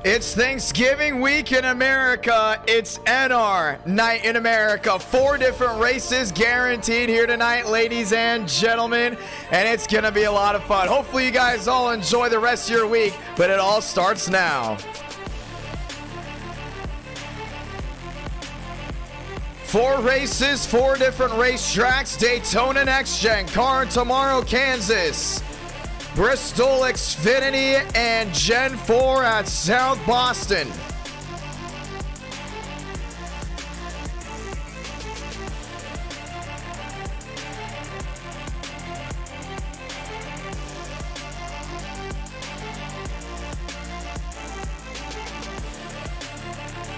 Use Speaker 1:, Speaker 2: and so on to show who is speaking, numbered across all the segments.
Speaker 1: It's Thanksgiving week in America. It's NR Night in America. 4 different races guaranteed here tonight, ladies and gentlemen. And it's going to be a lot of fun. Hopefully you guys all enjoy the rest of your week, but it all starts now. 4 races, 4 different racetracks. Daytona Next Gen, Car Tomorrow, Kansas. Bristol, Xfinity, and Gen 4 at South Boston.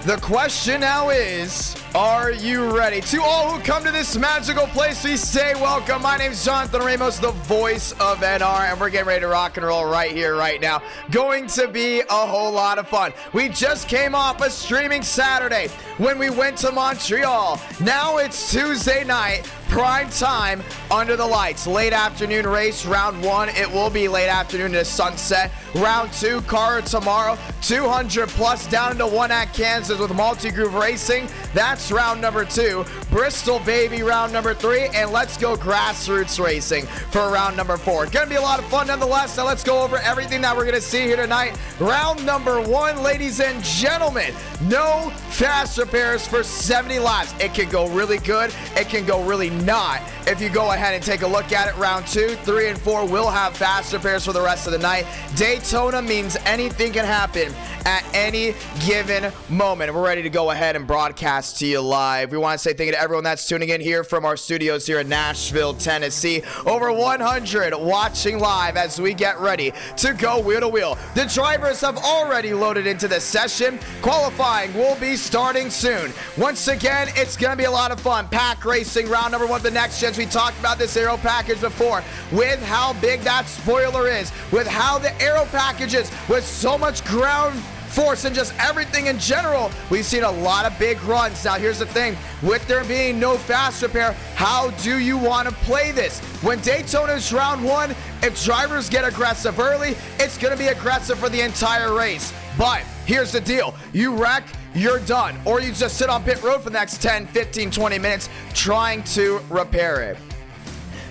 Speaker 1: The question now is, are you ready? To all who come to this magical place, we say welcome. My name is Jonathan Ramos, the voice of NR, and we're getting ready to rock and roll right here, right now. Going to be a whole lot of fun. We just came off a streaming Saturday when we went to Montreal. Now it's Tuesday night, prime time, under the lights. Late afternoon race, round 1. It will be late afternoon to sunset. Round 2, Car Tomorrow, 200 plus down into 1 at Kansas with multi-groove racing. That's round number 2. Bristol, baby, round number 3. And let's go grassroots racing for round number 4. Gonna be a lot of fun nonetheless. Now let's go over everything that we're gonna see here tonight. Round number 1, ladies and gentlemen. No fast repairs for 70 laps. It can go really good. It can go really not. If you go ahead and take a look at it, round 2, 3, and 4 will have fast repairs for the rest of the night. Daytona means anything can happen at any given moment. We're ready to go ahead and broadcast to you live. We want to say thank you to everyone that's tuning in here from our studios here in Nashville, Tennessee. Over 100 watching live as we get ready to go wheel to wheel. The drivers have already loaded into this session. Qualifying will be starting soon. Once again, it's going to be a lot of fun. Pack racing, round number 1, the next gens. We talked about this aero package before with how big that spoiler is, with how the aero packages, with so much ground force and just everything in general. We've seen a lot of big runs. Now here's the thing, with there being no fast repair, how do you want to play this? When Daytona's round 1, if drivers get aggressive early, it's going to be aggressive for the entire race. But here's the deal, you wreck, you're done. Or you just sit on pit road for the next 10, 15, 20 minutes trying to repair it.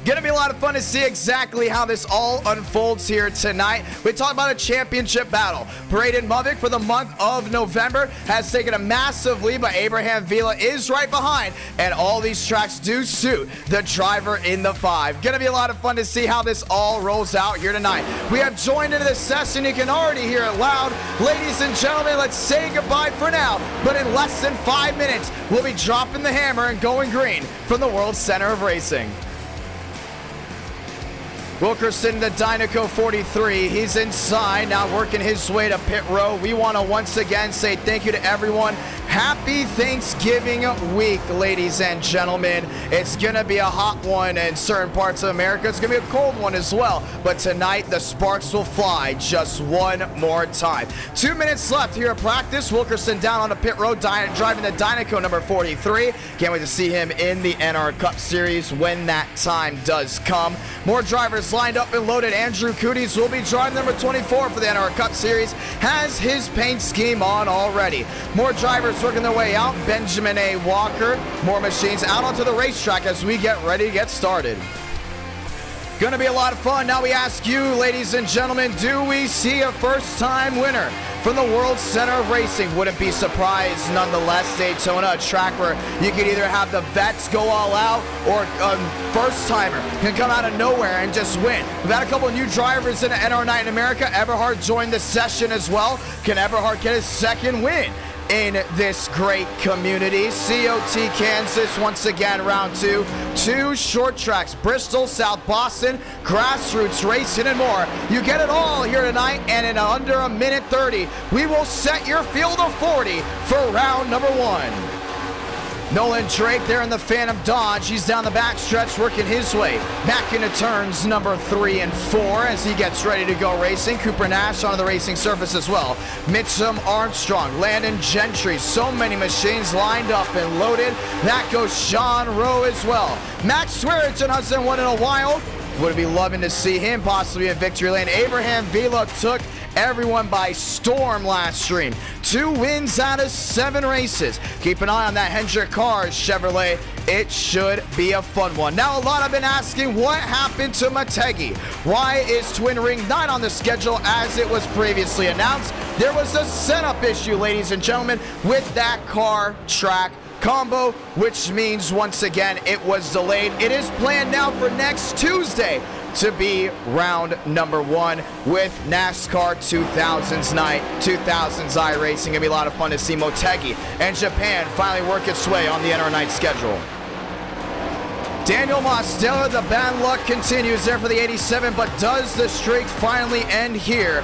Speaker 1: Gonna be a lot of fun to see exactly how this all unfolds here tonight. We talk about a championship battle. Braden Movick for the month of November has taken a massive lead, but Abraham Vila is right behind, and all these tracks do suit the driver in the 5. Gonna be a lot of fun to see how this all rolls out here tonight. We have joined into this session. You can already hear it loud. Ladies and gentlemen, let's say goodbye for now, but in less than 5 minutes, we'll be dropping the hammer and going green from the World Center of Racing. Wilkerson, the Dynaco 43, he's inside, now working his way to pit row. We want to once again say thank you to everyone. Happy Thanksgiving week, ladies and gentlemen. It's going to be a hot one in certain parts of America. It's going to be a cold one as well. But tonight, the sparks will fly just one more time. 2 minutes left here at practice. Wilkerson down on the pit road, driving the Dynaco number 43. Can't wait to see him in the NR Cup Series when that time does come. More drivers lined up and loaded. Andrew Cooties will be driving number 24 for the NR Cup Series. Has his paint scheme on already. More drivers working their way out. Benjamin A. Walker. More machines out onto the racetrack as we get ready to get started. Gonna be a lot of fun. Now we ask you, ladies and gentlemen, do we see a first-time winner from the World Center of Racing? Wouldn't be surprised nonetheless. Daytona, a track where you could either have the vets go all out or a first-timer can come out of nowhere and just win. We've had a couple of new drivers in the NR Night in America. Eberhard joined the session as well. Can Eberhard get his second win in this great community? COT Kansas, once again, round 2. 2 short tracks, Bristol, South Boston, grassroots racing, and more. You get it all here tonight, and in under a minute 30, we will set your field of 40 for round number 1. Nolan Drake there in the Phantom Dodge. He's down the backstretch working his way back into turns number 3 and 4 as he gets ready to go racing. Cooper Nash on the racing surface as well. Mitchum Armstrong, Landon Gentry, so many machines lined up and loaded. That goes Sean Rowe as well. Max Swearinger hasn't won in a while. Would be loving to see him possibly in victory lane. Abraham Vila took everyone by storm last stream. 2 wins out of 7 races. Keep an eye on that Hendrick Cars Chevrolet. It should be a fun one. Now, a lot have been asking what happened to Motegi. Why is Twin Ring not on the schedule as it was previously announced? There was a setup issue, ladies and gentlemen, with that car track combo, which means once again it was delayed. It is planned now for next Tuesday to be round number 1 with NASCAR 2000s night, 2000s iRacing. Gonna be a lot of fun to see Motegi and Japan finally work its way on the NR night schedule. Daniel Mostella, the bad luck continues there for the 87, but does the streak finally end here?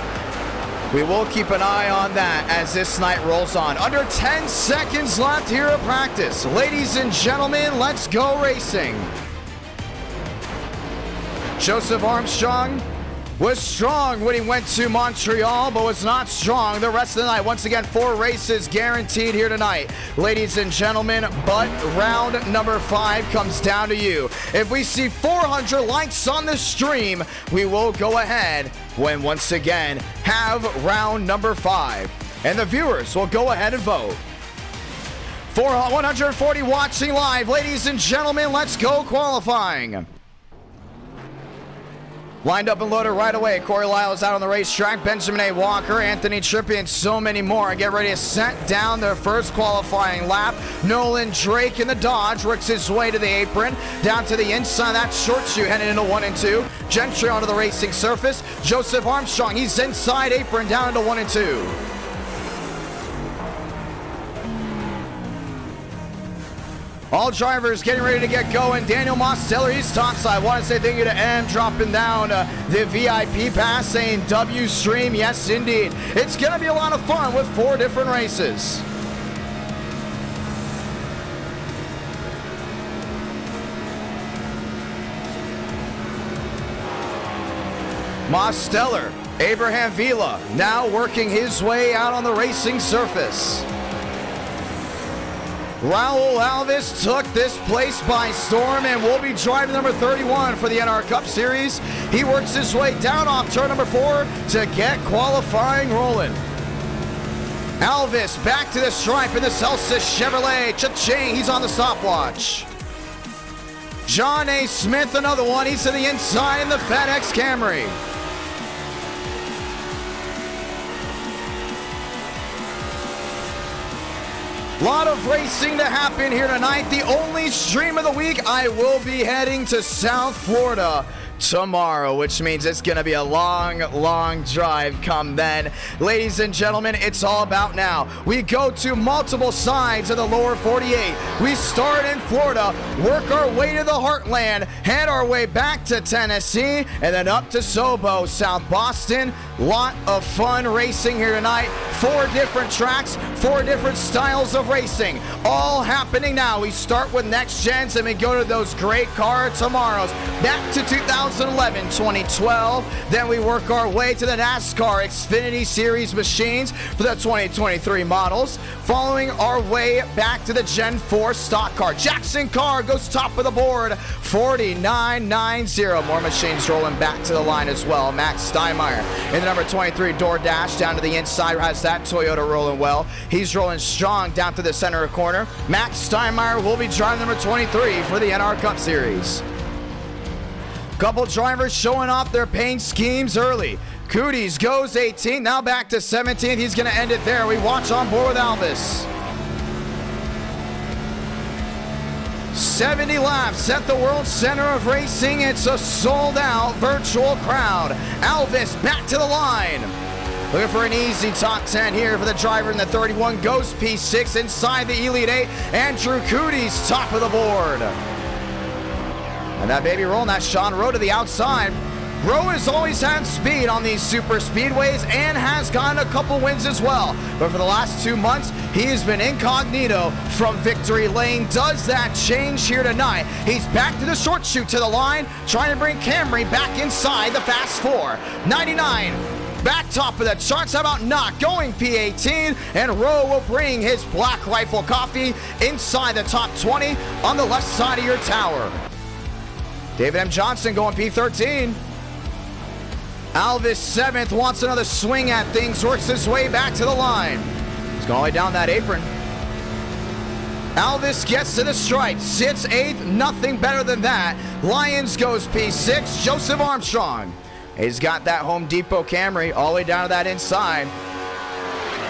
Speaker 1: We will keep an eye on that as this night rolls on. Under 10 seconds left here at practice. Ladies and gentlemen, let's go racing. Joseph Armstrong was strong when he went to Montreal, but was not strong the rest of the night. Once again, 4 races guaranteed here tonight. Ladies and gentlemen, but round number 5 comes down to you. If we see 400 likes on the stream, we will go ahead when once again have round number 5. And the viewers will go ahead and vote. For 140 watching live, ladies and gentlemen, let's go qualifying. Lined up and loaded right away. Corey Lyles out on the racetrack. Benjamin A. Walker, Anthony Trippi, and so many more. Get ready to set down their first qualifying lap. Nolan Drake in the Dodge works his way to the apron. Down to the inside. That short shoot headed into 1 and 2. Gentry onto the racing surface. Joseph Armstrong, he's inside apron down into 1 and 2. All drivers getting ready to get going. Daniel Mostella, he's topside. Want to say thank you to M dropping down the VIP pass saying W stream. Yes, indeed. It's going to be a lot of fun with 4 different races. Mostella, Abraham Vila, now working his way out on the racing surface. Raul Alves took this place by storm and will be driving number 31 for the NR Cup Series. He works his way down off turn number 4 to get qualifying rolling. Alves back to the stripe in the Celsius Chevrolet. Cha-ching, he's on the stopwatch. John A. Smith, another one. He's to the inside in the FedEx Camry. Lot of racing to happen here tonight. The only stream of the week, I will be heading to South Florida tomorrow, which means it's going to be a long drive come then. Ladies and gentlemen, it's all about now. We go to multiple sides of the lower 48. We start in Florida, work our way to the heartland, head our way back to Tennessee, and then up to Sobo, South Boston. Lot of fun racing here tonight. 4 different tracks, 4 different styles of racing, all happening now. We start with next gens and we go to those great car tomorrows. Back to 2011, 2012. Then we work our way to the NASCAR Xfinity Series machines for the 2023 models. Following our way back to the Gen 4 stock car. Jackson Carr goes top of the board, 49.90. More machines rolling back to the line as well. Max Steinmeier in the number 23 DoorDash down to the inside has that Toyota rolling well. He's rolling strong down to the center corner. Max Steinmeier will be driving number 23 for the NR Cup Series. Couple drivers showing off their paint schemes early. Cooties goes 18th, now back to 17th. He's going to end it there. We watch on board with Alvis. 70 laps at the World Center of Racing. It's a sold-out virtual crowd. Alvis back to the line. Looking for an easy top 10 here for the driver in the 31. Goes P6 inside the Elite 8. Andrew Cooties top of the board. And that baby rolling, that's Sean Rowe to the outside. Rowe has always had speed on these super speedways and has gotten a couple wins as well. But for the last 2 months, he has been incognito from victory lane. Does that change here tonight? He's back to the short shoot to the line, trying to bring Camry back inside the fast 4. 99. Back top of the charts, how about not going P18? And Rowe will bring his Black Rifle Coffee inside the top 20 on the left side of your tower. David M. Johnson going P13. Alvis 7th, wants another swing at things, works his way back to the line. He's going down that apron. Alvis gets to the stripe, sits 8th, nothing better than that. Lyons goes P6, Joseph Armstrong. He's got that Home Depot Camry all the way down to that inside.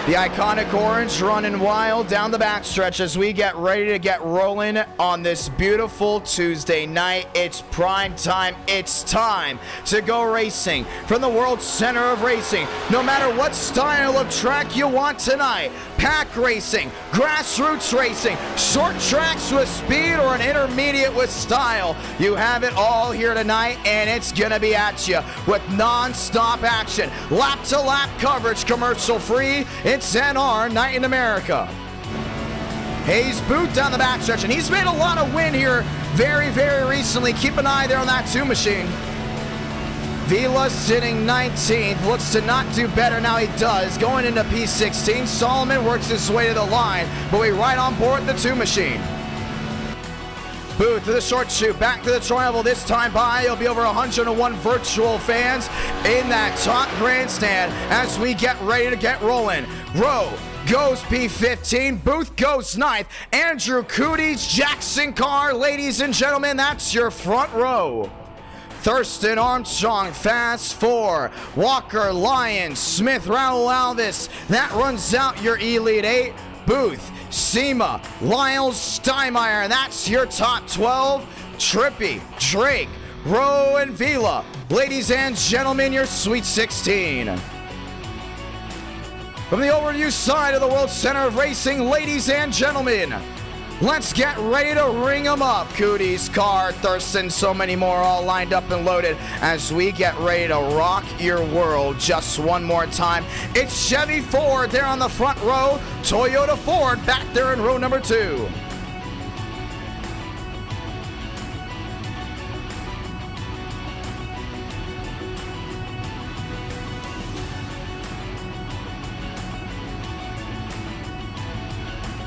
Speaker 1: The iconic orange running wild down the backstretch as we get ready to get rolling on this beautiful Tuesday night. It's prime time. It's time to go racing from the world center of racing. No matter what style of track you want tonight, pack racing, grassroots racing, short tracks with speed, or an intermediate with style, you have it all here tonight, and it's gonna be at you with non-stop action, lap-to-lap coverage, commercial-free. It's NR Night in America. Hayes Booth down the backstretch, and he's made a lot of wind here very, very recently. Keep an eye there on that 2 machine. Vila sitting 19th, looks to not do better. Now he does, going into P16. Solomon works his way to the line, but we right on board the 2 machine. Booth to the short chute, back to the tri-oval, this time by. It'll be over 101 virtual fans in that top grandstand as we get ready to get rolling. Rowe goes P15, Booth goes 9th. Andrew Cooties, Jackson Carr, ladies and gentlemen, that's your front row. Thurston Armstrong, fast 4. Walker, Lyons, Smith, Raul Alvis. That runs out your Elite 8. Booth, Sema, Lyles, Steinmeier, and that's your top 12. Trippy, Drake, Rowe, and Vila. Ladies and gentlemen, your Sweet 16. From the overview side of the World Center of Racing, ladies and gentlemen, let's get ready to ring them up. Cooties, Carr, Thurston, so many more all lined up and loaded as we get ready to rock your world just one more time. It's Chevy Ford there on the front row, Toyota Ford back there in row number 2.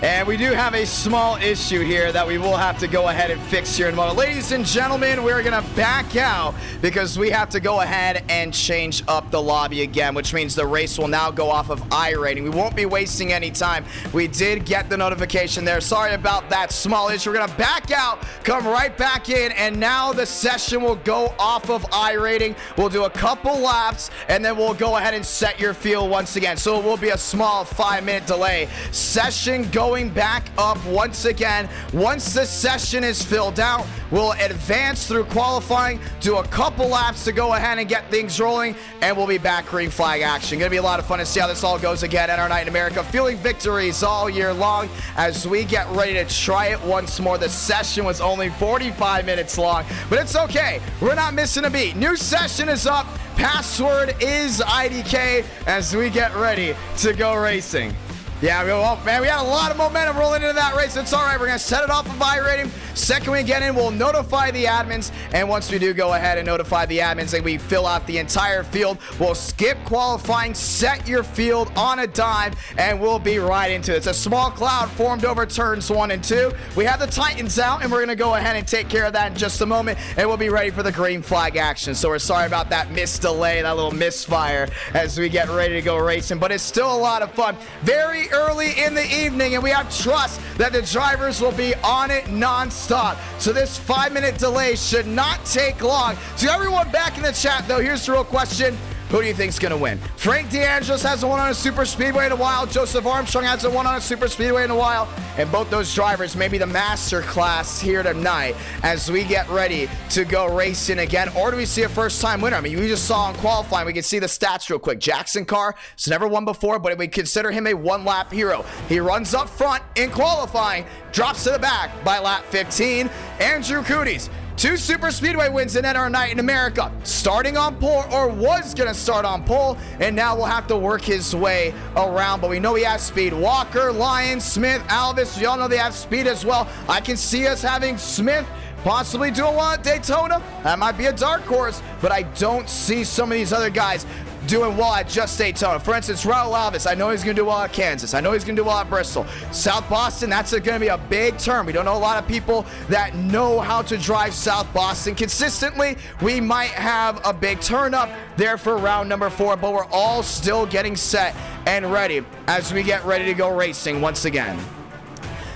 Speaker 1: And we do have a small issue here that we will have to go ahead and fix here in a moment. Ladies and gentlemen, we're going to back out because we have to go ahead and change up the lobby again, which means the race will now go off of iRating. We won't be wasting any time. We did get the notification there. Sorry about that small issue. We're going to back out, come right back in, and now the session will go off of iRating. We'll do a couple laps, and then we'll go ahead and set your field once again. So it will be a small 5-minute delay. Session going back up once again. Once the session is filled out, we'll advance through qualifying, do a couple laps to go ahead and get things rolling, and we'll be back green flag action. Gonna be a lot of fun to see how this all goes again at our Night in America. Feeling victories all year long as we get ready to try it once more. The session was only 45 minutes long, but it's okay. We're not missing a beat. New session is up. Password is IDK as we get ready to go racing. Yeah, man, we had a lot of momentum rolling into that race. It's all right. We're going to set it off of iRating. Second we get in, we'll notify the admins. And once we do go ahead and notify the admins and we fill out the entire field, we'll skip qualifying, set your field on a dime, and we'll be right into it. It's a small cloud formed over turns 1 and 2. We have the Titans out, and we're going to go ahead and take care of that in just a moment, and we'll be ready for the green flag action. So we're sorry about that missed delay, that little misfire as we get ready to go racing. But it's still a lot of fun. Very early in the evening, and we have trust that the drivers will be on it non-stop. So this 5-minute delay should not take long. To everyone back in the chat, though, here's the real question. Who do you think's going to win? Frank DeAngelis hasn't won on a super speedway in a while. Joseph Armstrong hasn't won on a super speedway in a while. And both those drivers may be the master class here tonight as we get ready to go racing again. Or do we see a first-time winner? I mean, we just saw in qualifying. We can see the stats real quick. Jackson Carr has never won before, but we consider him a one-lap hero. He runs up front in qualifying, drops to the back by lap 15. Andrew Cooties, 2 super speedway wins in NR Night in America, starting on pole, or was going to start on pole, and now we'll have to work his way around, but we know he has speed. Walker, Lyons, Smith, Alvis, we all know they have speed as well. I can see us having Smith possibly doing well at Daytona. That might be a dark horse, but I don't see some of these other guys doing well at just Daytona. For instance, Raul Alvis, I know he's going to do well at Kansas. I know he's going to do well at Bristol. South Boston, that's going to be a big turn. We don't know a lot of people that know how to drive South Boston consistently. We might have a big turn up there for round number 4, but we're all still getting set and ready as we get ready to go racing once again.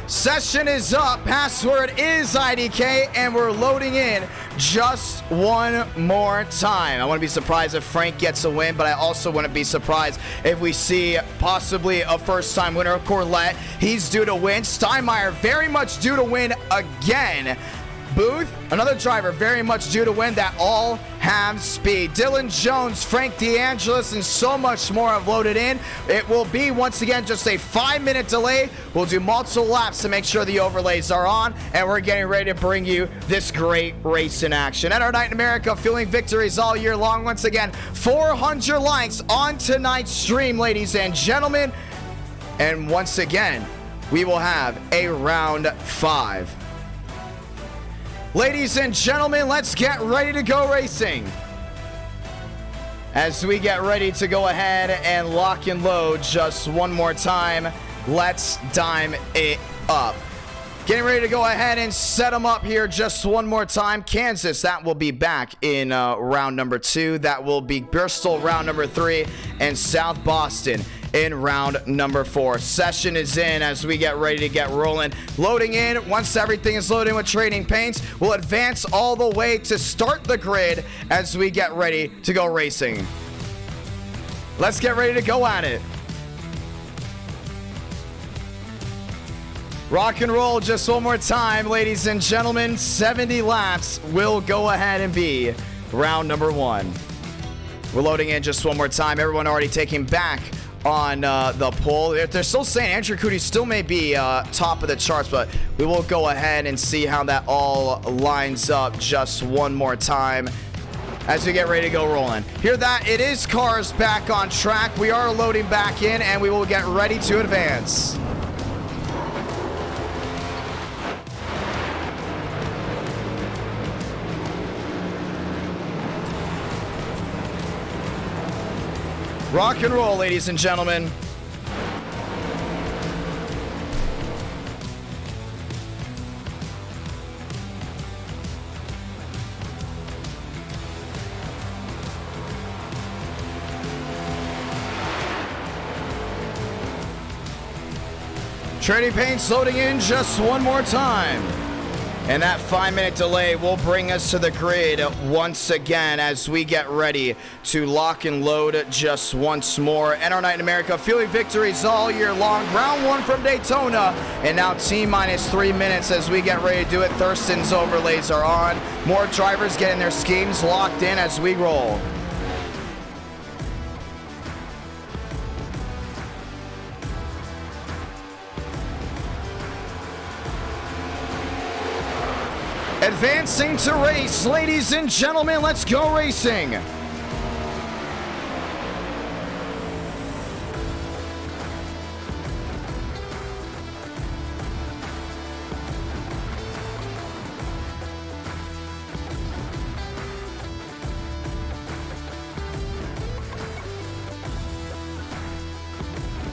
Speaker 1: Session is up, password is IDK, and we're loading in just one more time. I wouldn't be surprised if Frank gets a win, but I also wouldn't be surprised if we see possibly a first-time winner. Corlett, he's due to win. Steinmeier, very much due to win again. Booth, another driver, very much due to win, that all have speed. Dylan Jones, Frank DeAngelis, and so much more have loaded in. It will be, once again, just a 5-minute delay. We'll do multiple laps to make sure the overlays are on, and we're getting ready to bring you this great race in action. At our Night in America, feeling victories all year long. Once again, 400 likes on tonight's stream, ladies and gentlemen. And once again, we will have a round 5. Ladies and gentlemen, let's get ready to go racing. As we get ready to go ahead and lock and load just one more time, let's dime it up. Getting ready to go ahead and set them up here just one more time. Kansas, that will be back in round number 2. That will be Bristol round number 3, and South Boston in round number 4. Session is in as we get ready to get rolling. Loading in. Once everything is loaded with trading paints, we'll advance all the way to start the grid as we get ready to go racing. Let's get ready to go at it. Rock and roll just one more time, ladies and gentlemen. 70 laps will go ahead and be round number 1. We're loading in just one more time. Everyone already taking back on the poll. They're still saying Andrew Cootie still may be top of the charts, but we will go ahead and see how that all lines up just one more time as we get ready to go rolling. Hear that? It is cars back on track. We are loading back in, and we will get ready to advance. Rock and roll, ladies and gentlemen. Trading paints loading in just one more time. And that 5-minute delay will bring us to the grid once again as we get ready to lock and load just once more. And our Night in America, feeling victories all year long. Round 1 from Daytona, and now T-minus 3 minutes as we get ready to do it. Thurston's overlays are on. More drivers getting their schemes locked in as we roll. Advancing to race, ladies and gentlemen, let's go racing.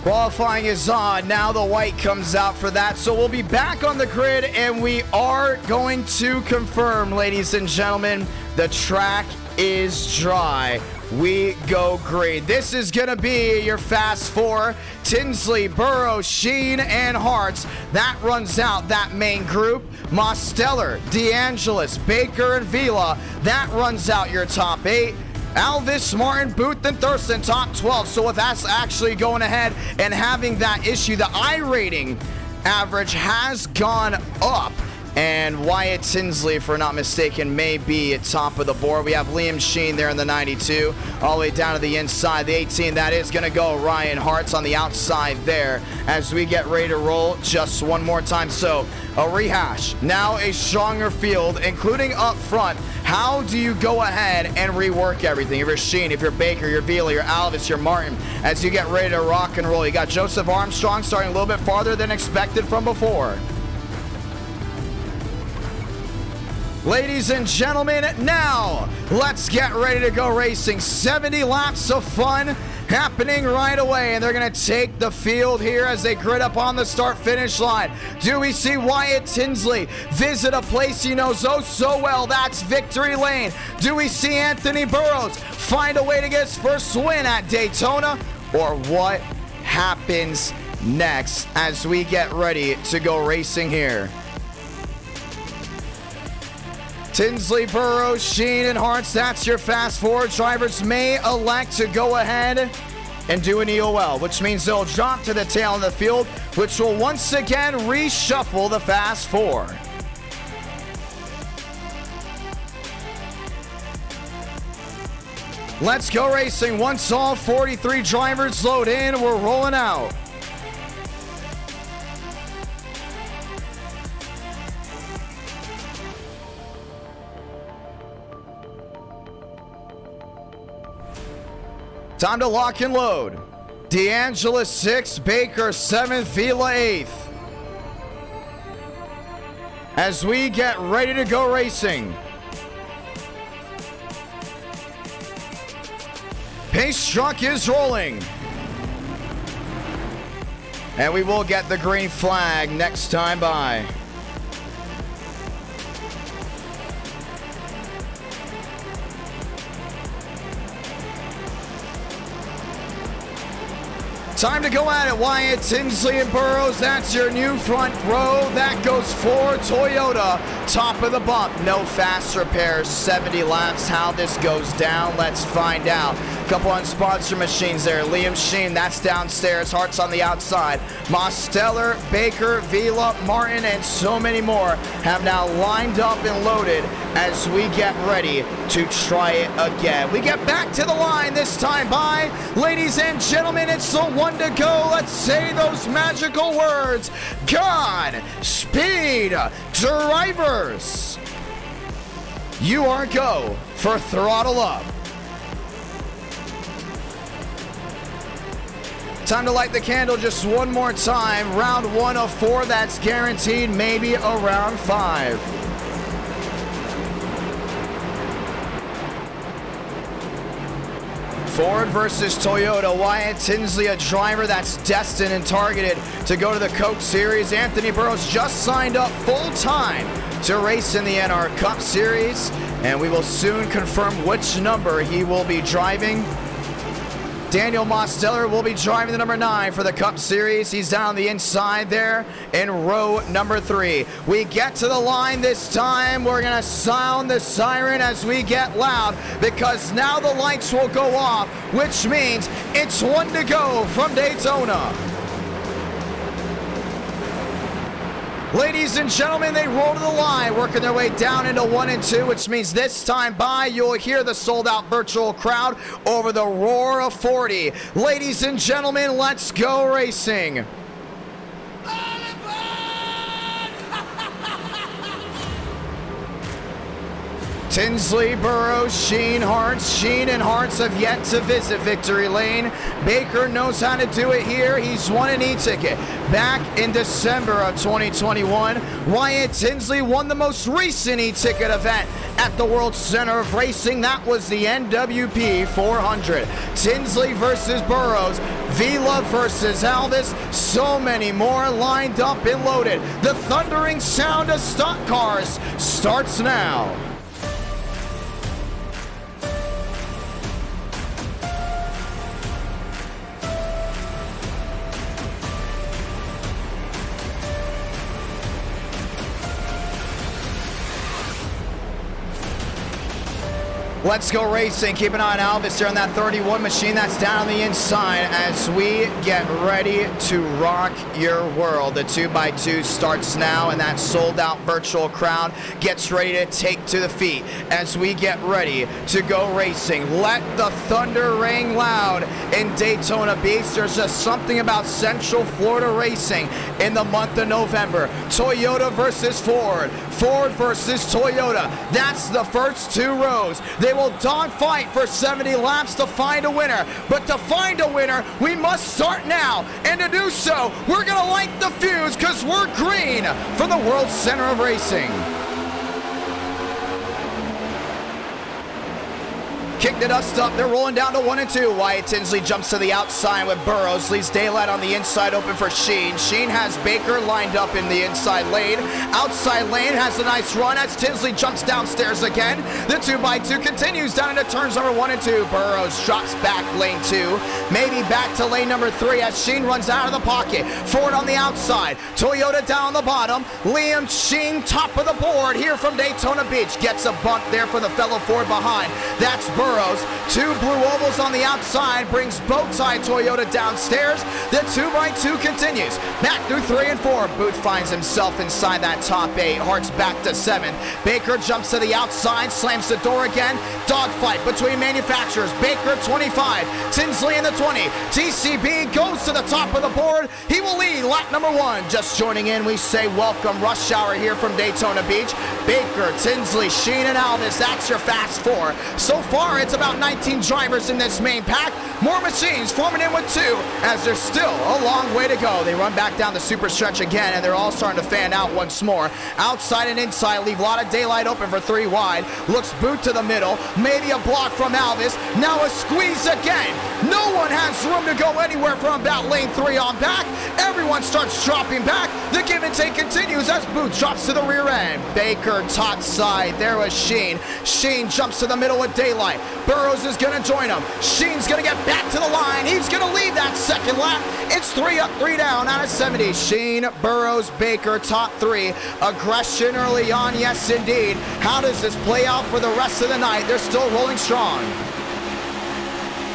Speaker 1: Qualifying is on. Now the white comes out for that. So we'll be back on the grid, and we are going to confirm, ladies and gentlemen, the track is dry. We go green. This is going to be your Fast Four. Tinsley, Burrow, Sheen, and Hartz. That runs out that main group. Mosteller, DeAngelis, Baker, and Vila. That runs out your top 8. Alvis, Martin, Booth, and Thurston, top 12. So with us actually going ahead and having that issue, the iRating average has gone up. And Wyatt Tinsley, if we're not mistaken, may be at top of the board. We have Liam Sheen there in the 92, all the way down to the inside. The 18, that is going to go Ryan Hartz on the outside there as we get ready to roll just one more time. So a rehash, now a stronger field, including up front. How do you go ahead and rework everything? If you're Sheen, if you're Baker, you're Vila, you're Alvis, you're Martin, as you get ready to rock and roll. You got Joseph Armstrong starting a little bit farther than expected from before. Ladies and gentlemen, now let's get ready to go racing. 70 laps of fun happening right away, and they're going to take the field here as they grid up on the start-finish line. Do we see Wyatt Tinsley visit a place he knows oh so well? That's victory lane. Do we see Anthony Burrows find a way to get his first win at Daytona? Or what happens next as we get ready to go racing here? Tinsley, Burrows, Sheen, and Hartz, that's your fast forward. Drivers may elect to go ahead and do an EOL, which means they'll drop to the tail of the field, which will once again reshuffle the fast four. Let's go racing. Once all 43 drivers load in, we're rolling out. Time to lock and load. D'Angela 6th, Baker 7th, Vila 8th. As we get ready to go racing. Pace truck is rolling. And we will get the green flag next time by. Time to go at it, Wyatt Tinsley and Burrows. That's your new front row. That goes for Toyota. Top of the bump. No fast repairs. 70 laps. How this goes down, let's find out. Couple unsponsor machines there. Liam Sheen, that's downstairs. Hart's on the outside. Mosteller, Baker, Vila, Martin, and so many more have now lined up and loaded as we get ready to try it again. We get back to the line this time by. Ladies and gentlemen, it's the one to go. Let's say those magical words. Godspeed, drivers. You are go for throttle up. Time to light the candle just one more time. Round 1 of 4, that's guaranteed, maybe a round 5. Ford versus Toyota. Wyatt Tinsley, a driver that's destined and targeted to go to the Coke Series. Anthony Burrows just signed up full-time to race in the NR Cup Series, and we will soon confirm which number he will be driving. Daniel Mosteller will be driving the number 9 for the Cup Series. He's down the inside there in row number 3. We get to the line this time. We're going to sound the siren as we get loud because now the lights will go off, which means it's one to go from Daytona. Ladies and gentlemen, they roll to the line, working their way down into 1 and 2, which means this time by, you'll hear the sold-out virtual crowd over the roar of 40. Ladies and gentlemen, let's go racing. Tinsley, Burrows, Sheen, Hartz. Sheen and Hartz have yet to visit victory lane. Baker knows how to do it here. He's won an e-ticket back in December of 2021. Wyatt Tinsley won the most recent e-ticket event at the World Center of Racing. That was the NWP 400. Tinsley versus Burrows. Vila versus Alvis. So many more lined up and loaded. The thundering sound of stock cars starts now. Let's go racing. Keep an eye on Alvis there on that 31 machine. That's down on the inside as we get ready to rock your world. The 2x2 starts now, and that sold-out virtual crowd gets ready to take to the feet as we get ready to go racing. Let the thunder ring loud in Daytona Beach. There's just something about Central Florida racing in the month of November. Toyota versus Ford. Ford versus Toyota. That's the first 2 rows. They will dogfight for 70 laps to find a winner. But to find a winner, we must start now. And to do so, we're going to light the fuse because we're green for the World Center of Racing. Kick the dust up. They're rolling down to 1 and 2. Wyatt Tinsley jumps to the outside with Burrows. Leaves daylight on the inside open for Sheen. Sheen has Baker lined up in the inside lane. Outside lane has a nice run as Tinsley jumps downstairs again. The 2x2 continues down into turns number 1 and 2. Burrows drops back lane 2. Maybe back to lane number 3 as Sheen runs out of the pocket. Ford on the outside. Toyota down the bottom. Liam Sheen top of the board here from Daytona Beach. Gets a bump there for the fellow Ford behind. That's Burrows. 2 blue ovals on the outside brings Bowtie Toyota downstairs. The 2x2 continues. Back through 3 and 4. Booth finds himself inside that top 8. Hart's back to 7th. Baker jumps to the outside, slams the door again. Dogfight between manufacturers. Baker 25. Tinsley in the 20. TCB goes to the top of the board. He will lead lap number 1. Just joining in, we say welcome rush hour here from Daytona Beach. Baker, Tinsley, Sheen, and Alvis. That's your fast 4. So far, it's about 19 drivers in this main pack. More machines forming in with 2 as there's still a long way to go. They run back down the super stretch again, and they're all starting to fan out once more. Outside and inside, leave a lot of daylight open for 3 wide. Looks boot to the middle. Maybe a block from Alvis. Now a squeeze again. No one has room to go anywhere from about lane 3 on back. Everyone starts dropping back. The give and take continues as Boot drops to the rear end. Baker top side. There was Sheen. Sheen jumps to the middle with daylight. Burrows is going to join him. Sheen's going to get back to the line. He's going to lead that second lap. It's 3 up, 3 down out of 70. Sheen, Burrows, Baker, top 3. Aggression early on, yes indeed. How does this play out for the rest of the night? They're still rolling strong.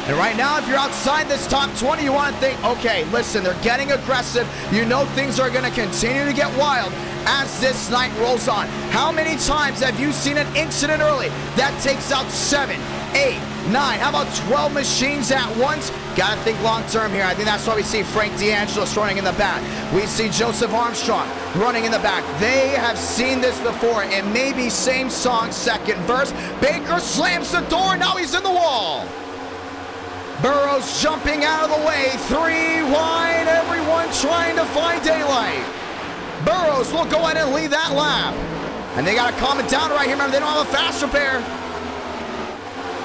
Speaker 1: And right now, if you're outside this top 20, you want to think, okay, listen, they're getting aggressive. You know things are going to continue to get wild as this night rolls on. How many times have you seen an incident early that takes out 7, 8, 9, how about 12 machines at once? Got to think long term here. I think that's why we see Frank DeAngelis running in the back. We see Joseph Armstrong running in the back. They have seen this before. It may be same song, second verse. Baker slams the door. Now he's in the wall. Burrows jumping out of the way. 3 wide. Everyone trying to find daylight. Burrows will go ahead and lead that lap. And they got to calm it down right here. Remember, they don't have a fast repair.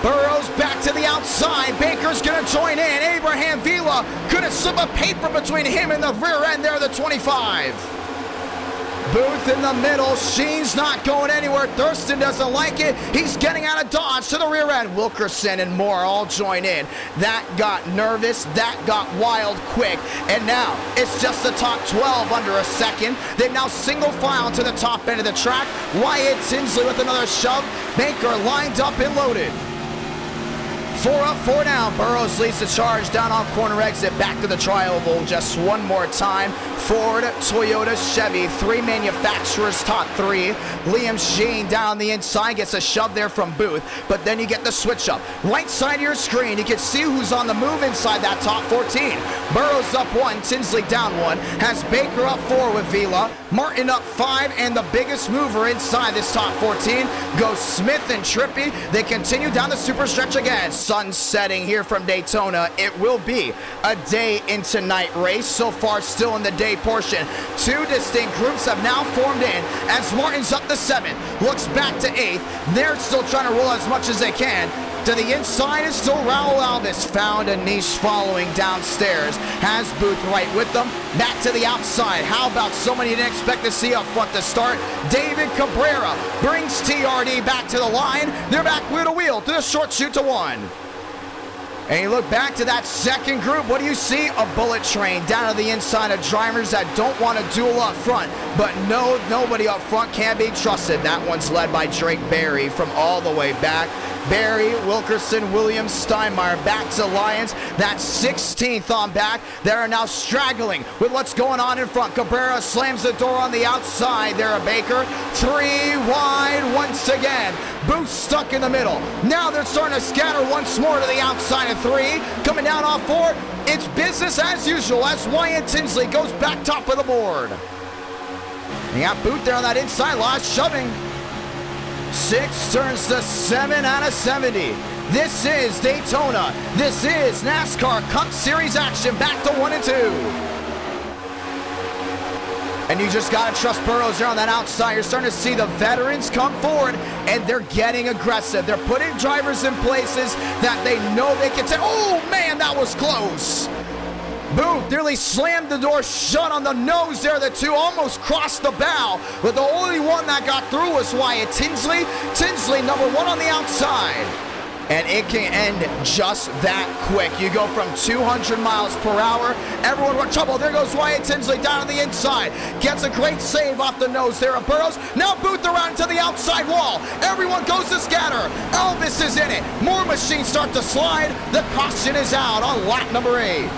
Speaker 1: Burrows back to the outside. Baker's going to join in. Abraham Vila couldn't slip a paper between him and the rear end there, the 25. Booth in the middle. Sheen's not going anywhere. Thurston doesn't like it. He's getting out of dodge to the rear end. Wilkerson and Moore all join in. That got nervous. That got wild quick. And now it's just the top 12 under a second. They've now single file to the top end of the track. Wyatt Tinsley with another shove. Baker lined up and loaded. 4 up, 4 down. Burrows leads the charge down off corner exit. Back to the tri-oval just one more time. Ford, Toyota, Chevy. 3 manufacturers, top 3. Liam Sheen down the inside. Gets a shove there from Booth. But then you get the switch up. Right side of your screen. You can see who's on the move inside that top 14. Burrows up 1. Tinsley down 1. Has Baker up 4 with Vila. Martin up 5. And the biggest mover inside this top 14 goes Smith and Trippy. They continue down the super stretch again. Sun setting here from Daytona. It will be a day into night race. So far still in the day portion. 2 distinct groups have now formed in as Martin's up to 7th. Looks back to 8th. They're still trying to roll as much as they can. To the inside is still Raul Alvis. Found a niche following downstairs. Has Booth right with them. Back to the outside. How about someone you didn't expect to see up front to start? David Cabrera brings TRD back to the line. They're back wheel to wheel to the short shoot to 1. And you look back to that second group. What do you see? A bullet train down to the inside of drivers that don't want to duel up front. But no, nobody up front can be trusted. That one's led by Drake Berry from all the way back. Berry, Wilkerson, Williams, Steinmeier back to Lyons. That's 16th on back. They are now straggling with what's going on in front. Cabrera slams the door on the outside. There, a Baker. 3 wide once again. Booth stuck in the middle. Now they're starting to scatter once more to the outside of 3. Coming down off 4. It's business as usual as Wyatt Tinsley goes back top of the board. You got Booth there on that inside. Lot shoving. 6 turns to 7 out of 70. This is Daytona. This is NASCAR Cup Series action. Back to 1 and 2. And you just got to trust Burrows there on that outside. You're starting to see the veterans come forward, and they're getting aggressive. They're putting drivers in places that they know they can take. Oh, man, that was close. Booth nearly slammed the door shut on the nose there. The two almost crossed the bow, but the only one that got through was Wyatt Tinsley. Tinsley, number one on the outside. And it can end just that quick. You go from 200 miles per hour. Everyone in trouble. There goes Wyatt Tinsley down on the inside. Gets a great save off the nose there of Burrows. Now Booth around to the outside wall. Everyone goes to scatter. Elvis is in it. More machines start to slide. The caution is out on lap number 8.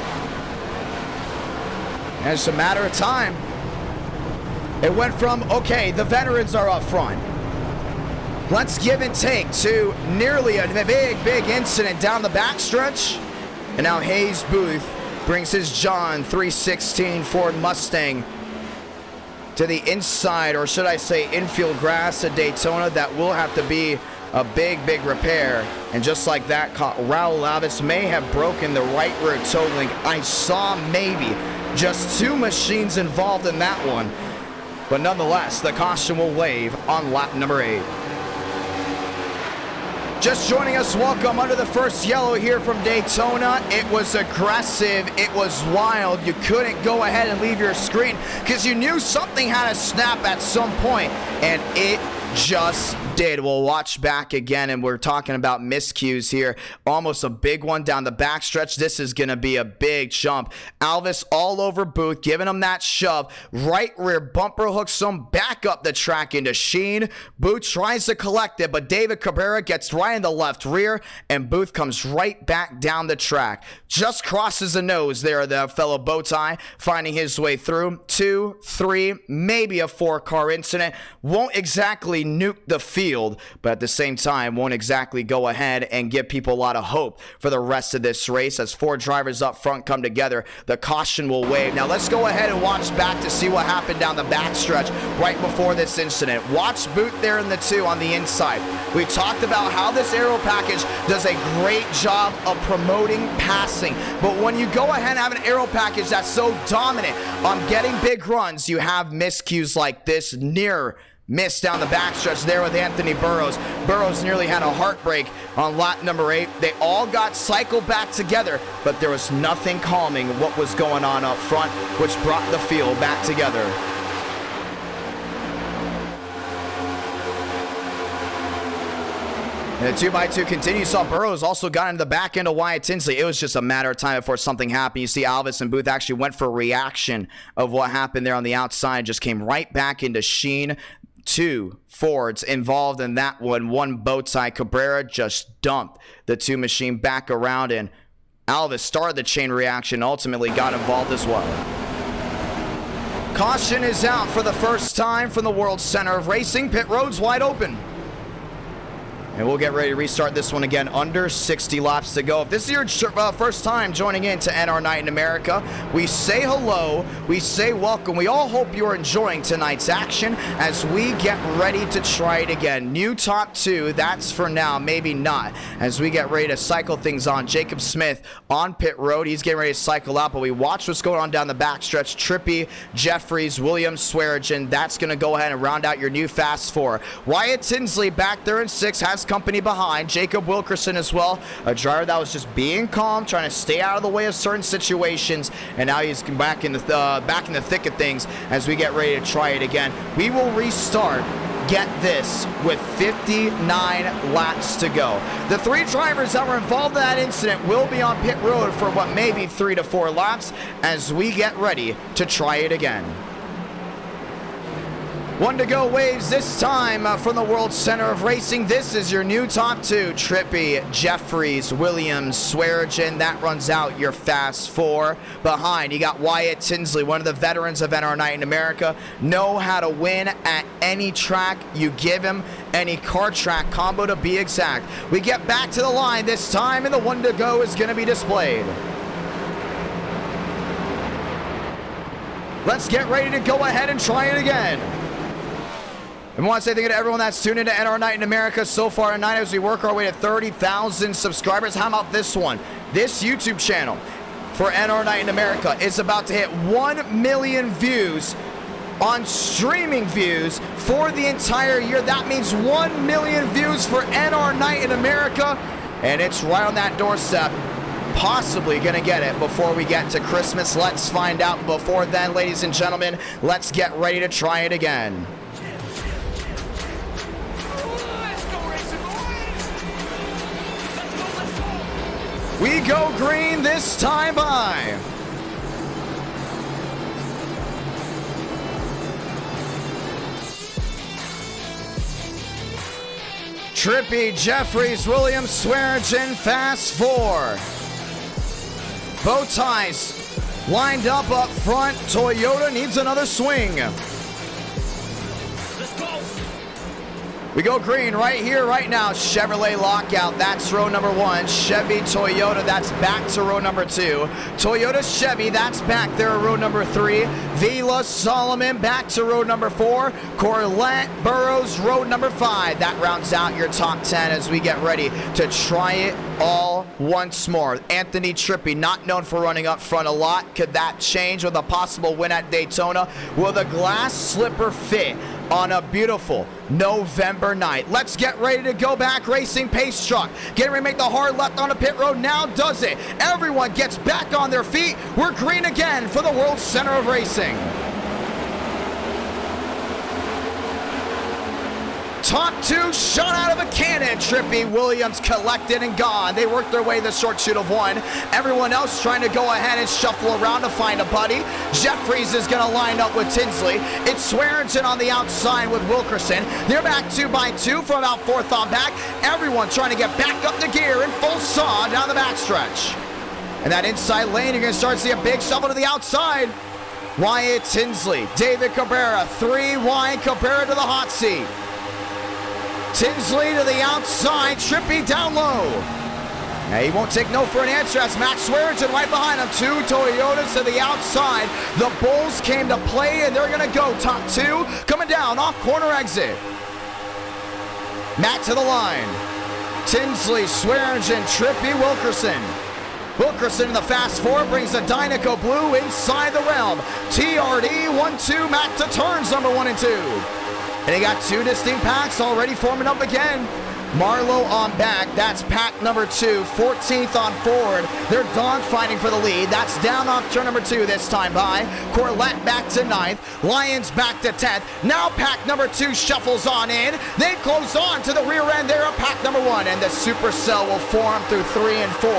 Speaker 1: And it's a matter of time. It went from, okay, the veterans are up front. Let's give and take to nearly a big incident down the backstretch. And now Hayes Booth brings his John 316 Ford Mustang to the inside, or should I say infield grass at Daytona. That will have to be a big repair. And just like that, Raul Lavis may have broken the right rear toe link. I saw maybe just 2 machines involved in that one. But nonetheless, the caution will wave on lap number 8. Just joining us, welcome under the first yellow here from Daytona. It was aggressive, it was wild. You couldn't go ahead and leave your screen because you knew something had to snap at some point, and it just did. We'll watch back again, and we're talking about miscues here. Almost a big one down the backstretch. This is going to be a big jump. Alvis all over Booth, giving him that shove. Right rear bumper hooks him back up the track into Sheen. Booth tries to collect it, but David Cabrera gets right in the left rear, and Booth comes right back down the track. Just crosses the nose there, the fellow Bowtie, finding his way through. 2, 3, maybe a 4-car incident. Won't exactly nuke the field, but at the same time won't exactly go ahead and give people a lot of hope for the rest of this race. As 4 drivers up front come together, the caution will wave. Now let's go ahead and watch back to see what happened down the backstretch right before this incident. Watch Booth there in the 2 on the inside. We talked about how this aero package does a great job of promoting passing, but when you go ahead and have an aero package that's so dominant on getting big runs, you have miscues like this near miss down the backstretch there with Anthony Burrows. Burrows nearly had a heartbreak on lap number 8. They all got cycled back together, but there was nothing calming what was going on up front, which brought the field back together. And the 2x2 continues. Saw Burrows also got into the back end of Wyatt Tinsley. It was just a matter of time before something happened. You see Alvis and Booth actually went for a reaction of what happened there on the outside. Just came right back into Sheen. 2 Fords involved in that one. 1 Bowtie. Cabrera just dumped the 2 machine back around, and Alvis started the chain reaction, ultimately got involved as well. Caution is out for the first time from the World Center of Racing. Pit road's wide open. And we'll get ready to restart this one again. Under 60 laps to go. If this is your first time joining in to NR Night in America, we say hello, we say welcome. We all hope you're enjoying tonight's action as we get ready to try it again. New top 2, that's for now, maybe not. As we get ready to cycle things on. Jacob Smith on pit road. He's getting ready to cycle out, but we watch what's going on down the backstretch. Trippy, Jeffries, Williams, Swearigan. That's going to go ahead and round out your new Fast 4. Wyatt Tinsley back there in 6 has company behind. Jacob Wilkerson as well, a driver that was just being calm, trying to stay out of the way of certain situations, and now he's back in the thick of things as we get ready to try it again. We will restart, get this, with 59 laps to go. The 3 drivers that were involved in that incident will be on pit road for what may be 3 to 4 laps as we get ready to try it again. 1 to go waves this time from the World Center of Racing. This is your new top 2. Trippy, Jeffries, Williams, Swearigan. That runs out your Fast 4. Behind, you got Wyatt Tinsley, one of the veterans of NR Night in America. Know how to win at any track you give him, any car track combo to be exact. We get back to the line this time, and the 1 to go is going to be displayed. Let's get ready to go ahead and try it again. And I want to say thank you to everyone that's tuned into NR Night in America so far tonight as we work our way to 30,000 subscribers. How about this one? This YouTube channel for NR Night in America is about to hit 1 million views on streaming views for the entire year. That means 1 million views for NR Night in America, and it's right on that doorstep. Possibly gonna get it before we get to Christmas. Let's find out. Before then, ladies and gentlemen, let's get ready to try it again. We go green this time by. Trippy, Jeffries, Williams, Swearingen, fast four. Bow ties lined up front. Toyota needs another swing. We go green right here, right now. Chevrolet lockout, that's row number 1. Chevy, Toyota, that's back to row number 2. Toyota, Chevy, that's back there at row number 3. Vila, Solomon, back to row number 4. Corlett, Burrows, row number 5. That rounds out your top 10 as we get ready to try it all once more. Anthony Trippy, not known for running up front a lot. Could that change with a possible win at Daytona? Will the glass slipper fit on a beautiful November night? Let's get ready to go back. Racing pace truck getting ready to make the hard left on the pit road. Now does it. Everyone gets back on their feet. We're green again for the World Center of Racing. Top 2 shot out of a cannon. Trippy, Williams collected and gone. They worked their way the short shoot of 1. Everyone else trying to go ahead and shuffle around to find a buddy. Jeffries is going to line up with Tinsley. It's Swearingen on the outside with Wilkerson. They're back 2 by 2 from about 4th on back. Everyone trying to get back up the gear in full saw down the backstretch. And that inside lane, you're going to start to see a big shuffle to the outside. Wyatt Tinsley, David Cabrera, 3 wide, Cabrera to the hot seat. Tinsley to the outside, Trippy down low. Now he won't take no for an answer. That's Max Swearingen right behind him. 2 Toyotas to the outside. The Bulls came to play and they're gonna go top 2. Coming down off corner exit. Matt to the line. Tinsley, Swearingen, Trippy, Wilkerson. Wilkerson in the fast 4 brings the Dynaco blue inside the realm. TRD 1-2, Matt to turns number 1 and 2. And they got 2 distinct packs already forming up again. Marlowe on back, that's pack number 2, 14th on forward. They're dogfighting for the lead. That's down off turn number 2 this time by. Corlett back to 9th, Lyons back to 10th. Now pack number 2 shuffles on in. They close on to the rear end there of pack number 1, and the supercell will form through 3 and 4.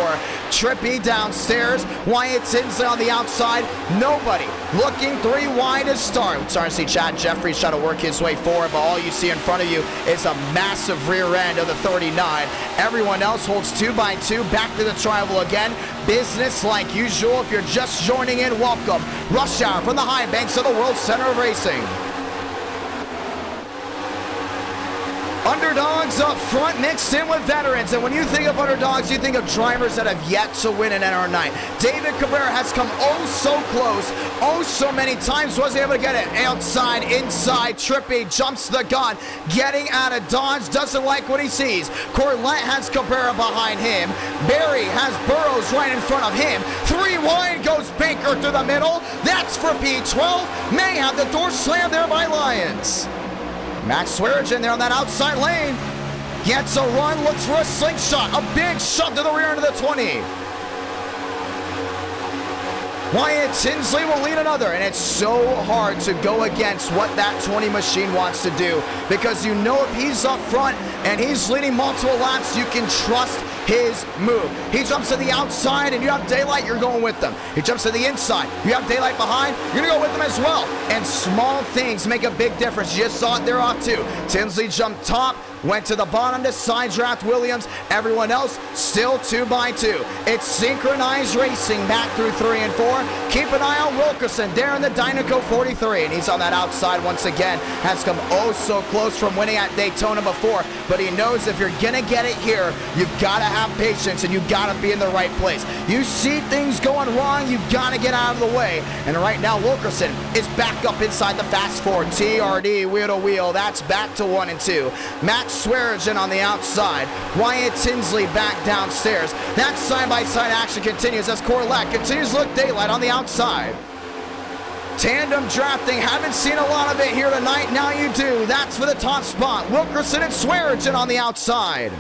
Speaker 1: Trippy downstairs, Wyatt Tinsley on the outside. Nobody looking 3 wide to start. We're starting to see Chad Jeffries try to work his way forward, but all you see in front of you is a massive rear end of the 39. Everyone else holds 2 by 2 back to the tribal again. Business like usual. If you're just joining in, welcome. Rush hour from the high banks of the World Center of Racing. Underdogs up front mixed in with veterans. And when you think of underdogs, you think of drivers that have yet to win an NR Night. David Cabrera has come oh so close, oh so many times, wasn't able to get it. Outside, inside, Trippy jumps the gun, getting out of dodge, doesn't like what he sees. Corlett has Cabrera behind him. Barry has Burrows right in front of him. 3 wide goes Baker through the middle. That's for P12. May have the door slammed there by Lyons. Max Swearingen there on that outside lane. Gets a run, looks for a slingshot. A big shot to the rear end of the 20. Wyatt Tinsley will lead another, and it's so hard to go against what that 20 machine wants to do, because you know if he's up front and he's leading multiple laps, you can trust his move. He jumps to the outside and you have daylight, you're going with them. He jumps to the inside, you have daylight behind, you're gonna go with them as well. And small things make a big difference. You just saw it there off 2. Tinsley jumped top, went to the bottom to side draft Williams. Everyone else still 2 by 2. It's synchronized racing back through 3 and 4. Keep an eye on Wilkerson there in the Dynaco 43, and he's on that outside once again. Has come oh so close from winning at Daytona before, but he knows if you're gonna get it here, you've gotta have patience and you've gotta be in the right place. You see things going wrong, you've gotta get out of the way. And right now Wilkerson is back up inside the fast 4. TRD wheel to wheel, that's back to 1 and 2. Max Swearingen on the outside. Wyatt Tinsley back downstairs. That side-by-side action continues as Corlett continues to look daylight on the outside. Tandem drafting, haven't seen a lot of it here tonight. Now you do. That's for the top spot. Wilkerson and Swearinger on the outside.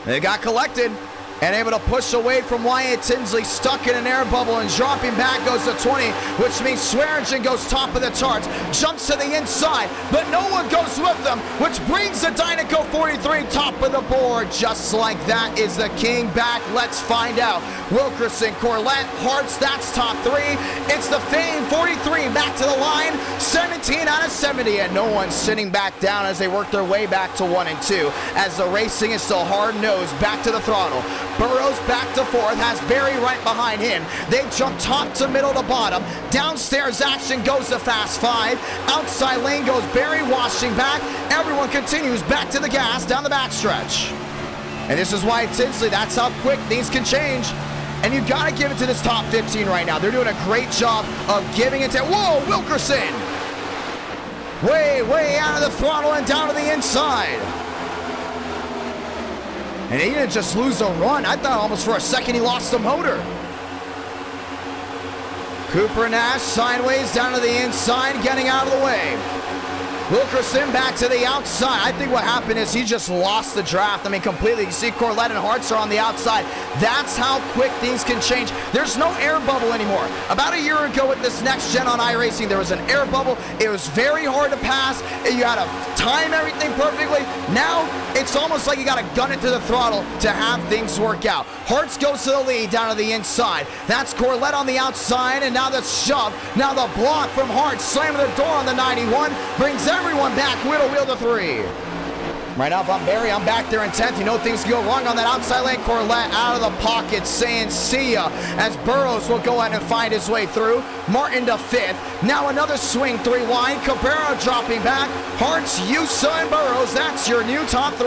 Speaker 1: They got collected and able to push away from Wyatt Tinsley, stuck in an air bubble, and dropping back goes to 20, which means Swearinger goes top of the charts, jumps to the inside, but no one goes with them, which brings the Dinoco 43 top of the board. Just like that is the king back. Let's find out. Wilkerson, Corlett, Hartz, that's top three. It's the Fame 43 back to the line, 17 out of 70, and no one's sitting back down as they work their way back to 1 and 2, as the Racing is still hard-nosed, back to the throttle. Burrows back to fourth, has Barry right behind him. They jump top to middle to bottom. Downstairs action goes to fast 5. Outside lane goes Barry, washing back. Everyone continues back to the gas down the backstretch. And this is why Tinsley, that's how quick things can change. And you've got to give it to this top 15 right now. They're doing a great job of giving it to, whoa, Wilkerson! Way out of the throttle and down to the inside. And he didn't just lose a run. I thought almost for a second he lost the motor. Cooper Nash sideways down to the inside, getting out of the way. Wilkerson back to the outside. I think what happened is he just lost the draft. I mean, completely. You see Corlett and Hartz are on the outside. That's how quick things can change. There's no air bubble anymore. About a year ago with this next gen on iRacing, there was an air bubble. It was very hard to pass. You had to time everything perfectly. Now, it's almost like you got to gun it to the throttle to have things work out. Hartz goes to the lead down to the inside. That's Corlett on the outside, and now the shove. Now the block from Hartz, slamming the door on the 91, brings everyone back, wheel to 3. Right now, if I'm Barry, I'm back there in 10th. You know things can go wrong on that outside lane. Corlett out of the pocket, saying see ya, as Burrows will go ahead and find his way through. Martin to 5th. Now another swing 3 wide. Cabrera dropping back. Hartz, Yusa, and Burrows. That's your new top 3.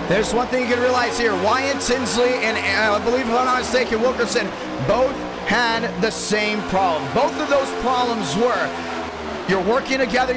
Speaker 1: There's one thing you can realize here. Wyatt Tinsley and I believe, if I'm not mistaken, Wilkerson both had the same problem. Both of those problems were you're working together,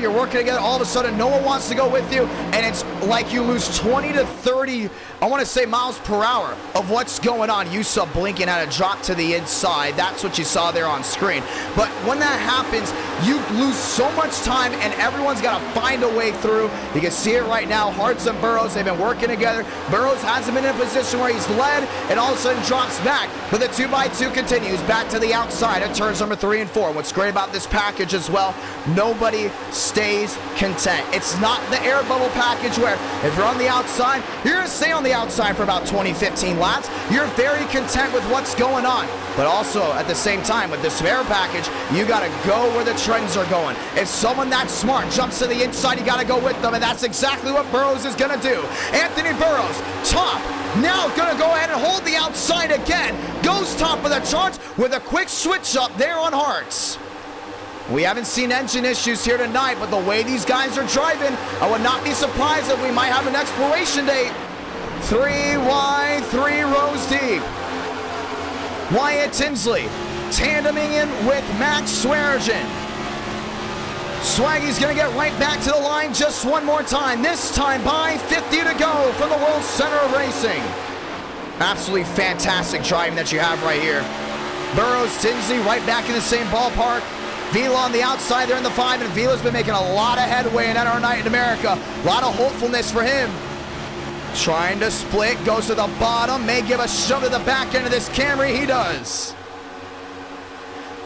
Speaker 1: all of a sudden no one wants to go with you, and it's like you lose 20 to 30, I want to say miles per hour of what's going on. You saw blinking at a drop to the inside. That's what you saw there on screen. But when that happens, you lose so much time, and everyone's got to find a way through. You can see it right now. Hartz and Burrows, they've been working together. Burrows hasn't been in a position where he's led, and all of a sudden drops back. But the 2x2 continues back to the outside at turns number 3 and 4. What's great about this package as well, nobody stays content. It's not the air bubble package where if you're on the outside, you're going to stay on the outside for about 20-15 laps. You're very content with what's going on. But also, at the same time, with this air package, you got to go where the trends are going. If someone that's smart jumps to the inside, you got to go with them, and that's exactly what Burrows is going to do. Anthony Burrows, top, now going to go ahead and hold the outside again. Goes top of the charts with a quick switch up there on Hartz. We haven't seen engine issues here tonight, but the way these guys are driving, I would not be surprised if we might have an exploration date. 3 wide, 3 rows deep. Wyatt Tinsley tandeming in with Max Swearinger. Swaggy's going to get right back to the line just one more time, this time by 50 to go from the World Center of Racing. Absolutely fantastic driving that you have right here. Burrows, Tinsley right back in the same ballpark. Vila on the outside there in the 5, and Vila's been making a lot of headway in our night in America. A lot of hopefulness for him. Trying to split, goes to the bottom, may give a shove to the back end of this Camry. He does.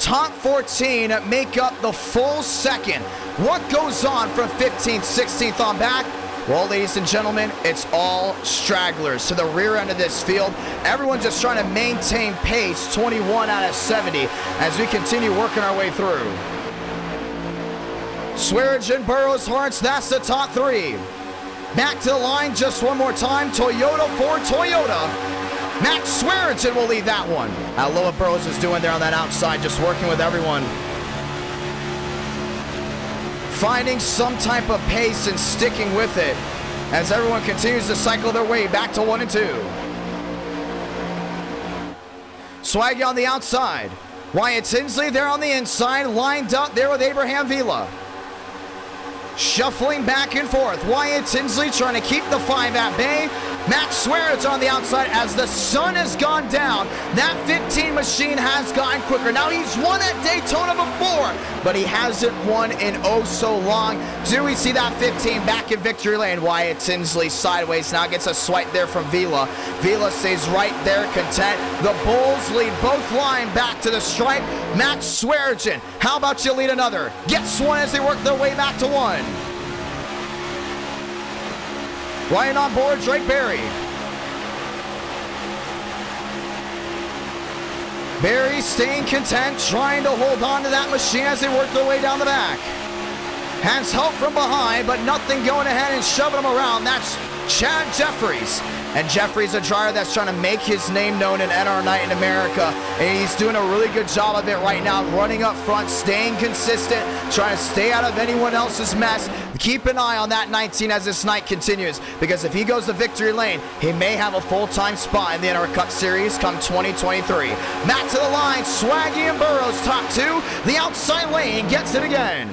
Speaker 1: Top 14 make up the full second. What goes on from 15th, 16th on back? Well, ladies and gentlemen, it's all stragglers to the rear end of this field. Everyone's just trying to maintain pace, 21 out of 70, as we continue working our way through. Swearinger, Burrows, Hartz, that's the top 3. Back to the line just one more time. Toyota for Toyota. Max Swearinger will lead that one. I love what Burrows is doing there on that outside, just working with everyone. Finding some type of pace and sticking with it as everyone continues to cycle their way back to 1 and 2. Swaggy on the outside. Wyatt Tinsley there on the inside, lined up there with Abraham Vila. Shuffling back and forth. Wyatt Tinsley trying to keep the 5 at bay. Matt Swearage on the outside as the sun has gone down. That 15 machine has gotten quicker. Now he's won at Daytona before, but he hasn't won in oh so long. Do we see that 15 back in victory lane? Wyatt Tinsley sideways now gets a swipe there from Vila. Vila stays right there content. The Bulls lead both line back to the stripe. Matt Swearage, how about you lead another? Gets one as they work their way back to one. Ryan on board, Drake Berry. Berry staying content, trying to hold on to that machine as they work their way down the back. Has help from behind, but nothing going ahead and shoving them around. That's Chad Jeffries. And Jeffries, a driver that's trying to make his name known in NR Night in America. And he's doing a really good job of it right now, running up front, staying consistent, trying to stay out of anyone else's mess. Keep an eye on that 19 as this night continues, because if he goes to victory lane, he may have a full-time spot in the NR Cup Series come 2023. Back to the line, Swaggy and Burrows top two. The outside lane gets it again.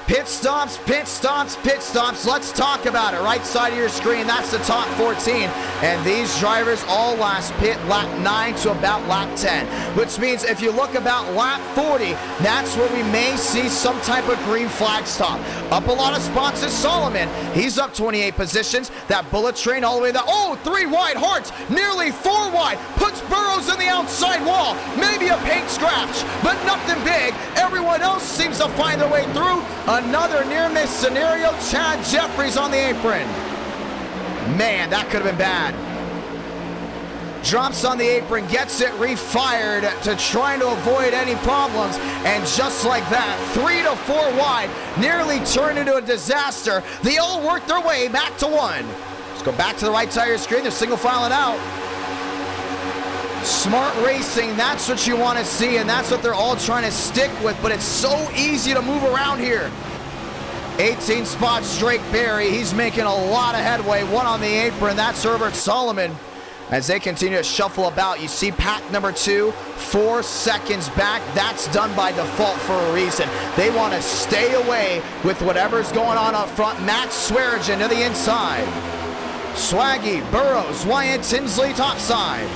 Speaker 1: Pit stops, pit stops, pit stops. Let's talk about it. Right side of your screen, that's the top 14. And these drivers all last pit lap 9 to about lap 10. Which means if you look about lap 40, that's where we may see some type of green flag stop. Up a lot of spots is Solomon. He's up 28 positions. That bullet train all the way down. Oh, 3 wide, Hartz nearly 4 wide. Puts Burrows in the outside wall. Maybe a paint scratch, but nothing big. Everyone else seems to find their way through. Another near-miss scenario. Chad Jeffries on the apron. Man, that could have been bad. Drops on the apron, gets it refired to trying to avoid any problems. And just like that, 3 to 4 wide, nearly turned into a disaster. They all work their way back to one. Let's go back to the right side of your screen. They're single filing out. Smart racing, that's what you want to see, and that's what they're all trying to stick with, but it's so easy to move around here. 18 spots, Drake Berry. He's making a lot of headway. One on the apron, that's Herbert Solomon. As they continue to shuffle about, you see pack number 2, 4 seconds back. That's done by default for a reason. They want to stay away with whatever's going on up front. Matt Swearage to the inside. Swaggy, Burrows, Wyatt Tinsley topside.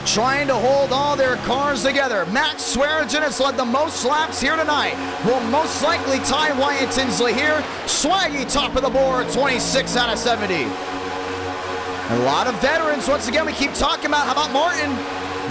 Speaker 1: Trying to hold all their cars together. Matt Swearage has led the most laps here tonight. Will most likely tie Wyatt Tinsley here. Swaggy top of the board, 26 out of 70. A lot of veterans. Once again, we keep talking about, how about Martin?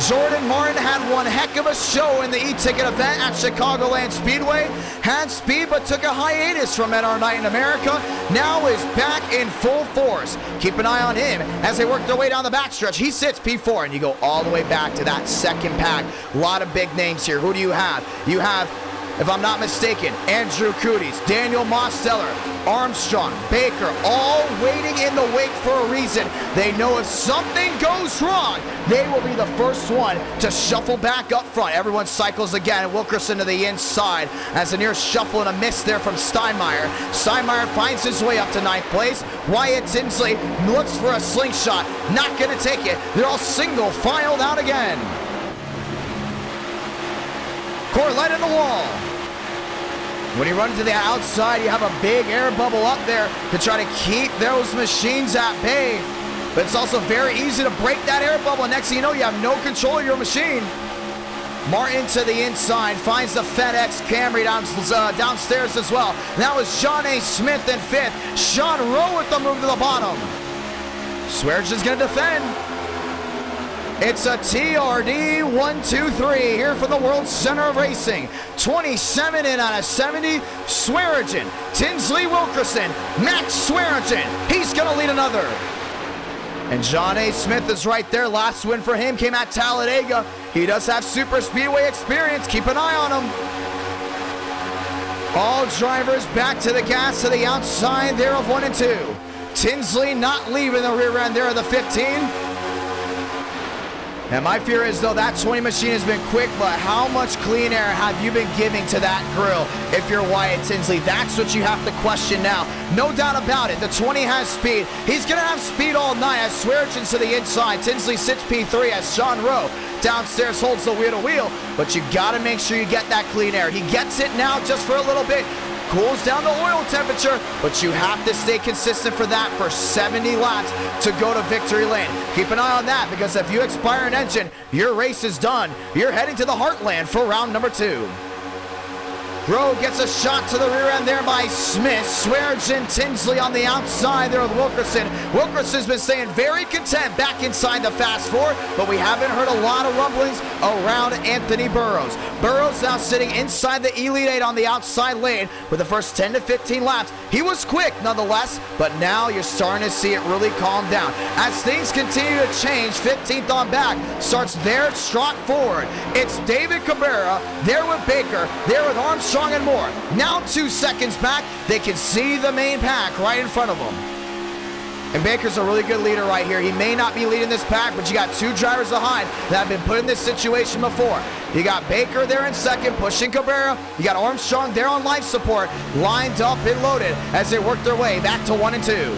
Speaker 1: Jordan Martin had one heck of a show in the eTicket event at Chicagoland Speedway. Had speed but took a hiatus from NR Night in America. Now is back in full force. Keep an eye on him as they work their way down the backstretch. He sits P4 and you go all the way back to that second pack. A lot of big names here. Who do you have? You have, if I'm not mistaken, Andrew Cooties, Daniel Mosteller, Armstrong, Baker, all waiting in the wake for a reason. They know if something goes wrong, they will be the first one to shuffle back up front. Everyone cycles again. Wilkerson to the inside as a near shuffle and a miss there from Steinmeier. Steinmeier finds his way up to 9th place. Wyatt Tinsley looks for a slingshot. Not going to take it. They're all single filed out again. Corlett in the wall. When you run to the outside, you have a big air bubble up there to try to keep those machines at bay. But it's also very easy to break that air bubble. Next thing you know, you have no control of your machine. Martin to the inside, finds the FedEx Camry downstairs as well. That was John A. Smith in 5th. Sean Rowe with the move to the bottom. Swearage is going to defend. It's a TRD 1-2-3 here from the World Center of Racing. 27 in out of 70. Swearage, Tinsley Wilkerson, Max Swearage. He's going to lead another. And John A. Smith is right there. Last win for him came at Talladega. He does have super speedway experience. Keep an eye on him. All drivers back to the gas to the outside there of 1 and 2. Tinsley not leaving the rear end there of the 15. And my fear is, though, that 20 machine has been quick, but how much clean air have you been giving to that grill if you're Wyatt Tinsley? That's what you have to question now. No doubt about it. The 20 has speed. He's going to have speed all night as Swearage to the inside. Tinsley sits P3 as Sean Rowe downstairs holds the wheel to wheel. But you got to make sure you get that clean air. He gets it now just for a little bit. cools down the oil temperature, but you have to stay consistent for that for 70 laps to go to victory lane. Keep an eye on that, because if you expire an engine, your race is done. You're heading to the Heartland for round number 2. Rowe gets a shot to the rear end there by Smith. Swearinger, Tinsley on the outside there with Wilkerson. Wilkerson's been staying very content back inside the fast four, but we haven't heard a lot of rumblings around Anthony Burrows. Burrows now sitting inside the Elite 8 on the outside lane with the first 10 to 15 laps. He was quick nonetheless, but now you're starting to see it really calm down. As things continue to change, 15th on back starts their trot forward. It's David Cabrera there with Baker, there with Armstrong and more. Now 2 seconds back, they can see the main pack right in front of them. And Baker's a really good leader right here. He may not be leading this pack, but you got 2 drivers behind that have been put in this situation before. You got Baker there in second, pushing Cabrera. You got Armstrong there on life support, lined up and loaded as they work their way back to 1 and 2.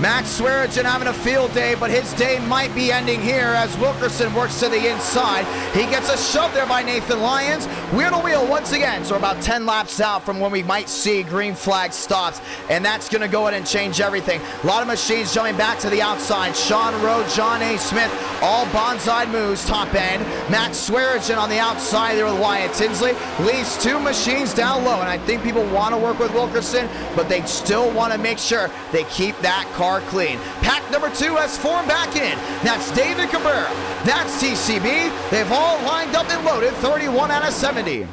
Speaker 1: Max Swearinger having a field day, but his day might be ending here as Wilkerson works to the inside. He gets a shove there by Nathan Lyons. Wheel to wheel once again, so we're about 10 laps out from when we might see green flag stops, and that's going to go ahead and change everything. A lot of machines jumping back to the outside. Sean Rowe, John A. Smith, all bonsai moves, top end. Max Swearinger on the outside there with Wyatt Tinsley. Leaves 2 machines down low, and I think people want to work with Wilkerson, but they still want to make sure they keep that car clean. Pack number 2 has formed back in. That's David Cabrera. That's TCB. They've all lined up and loaded, 31 out of 70.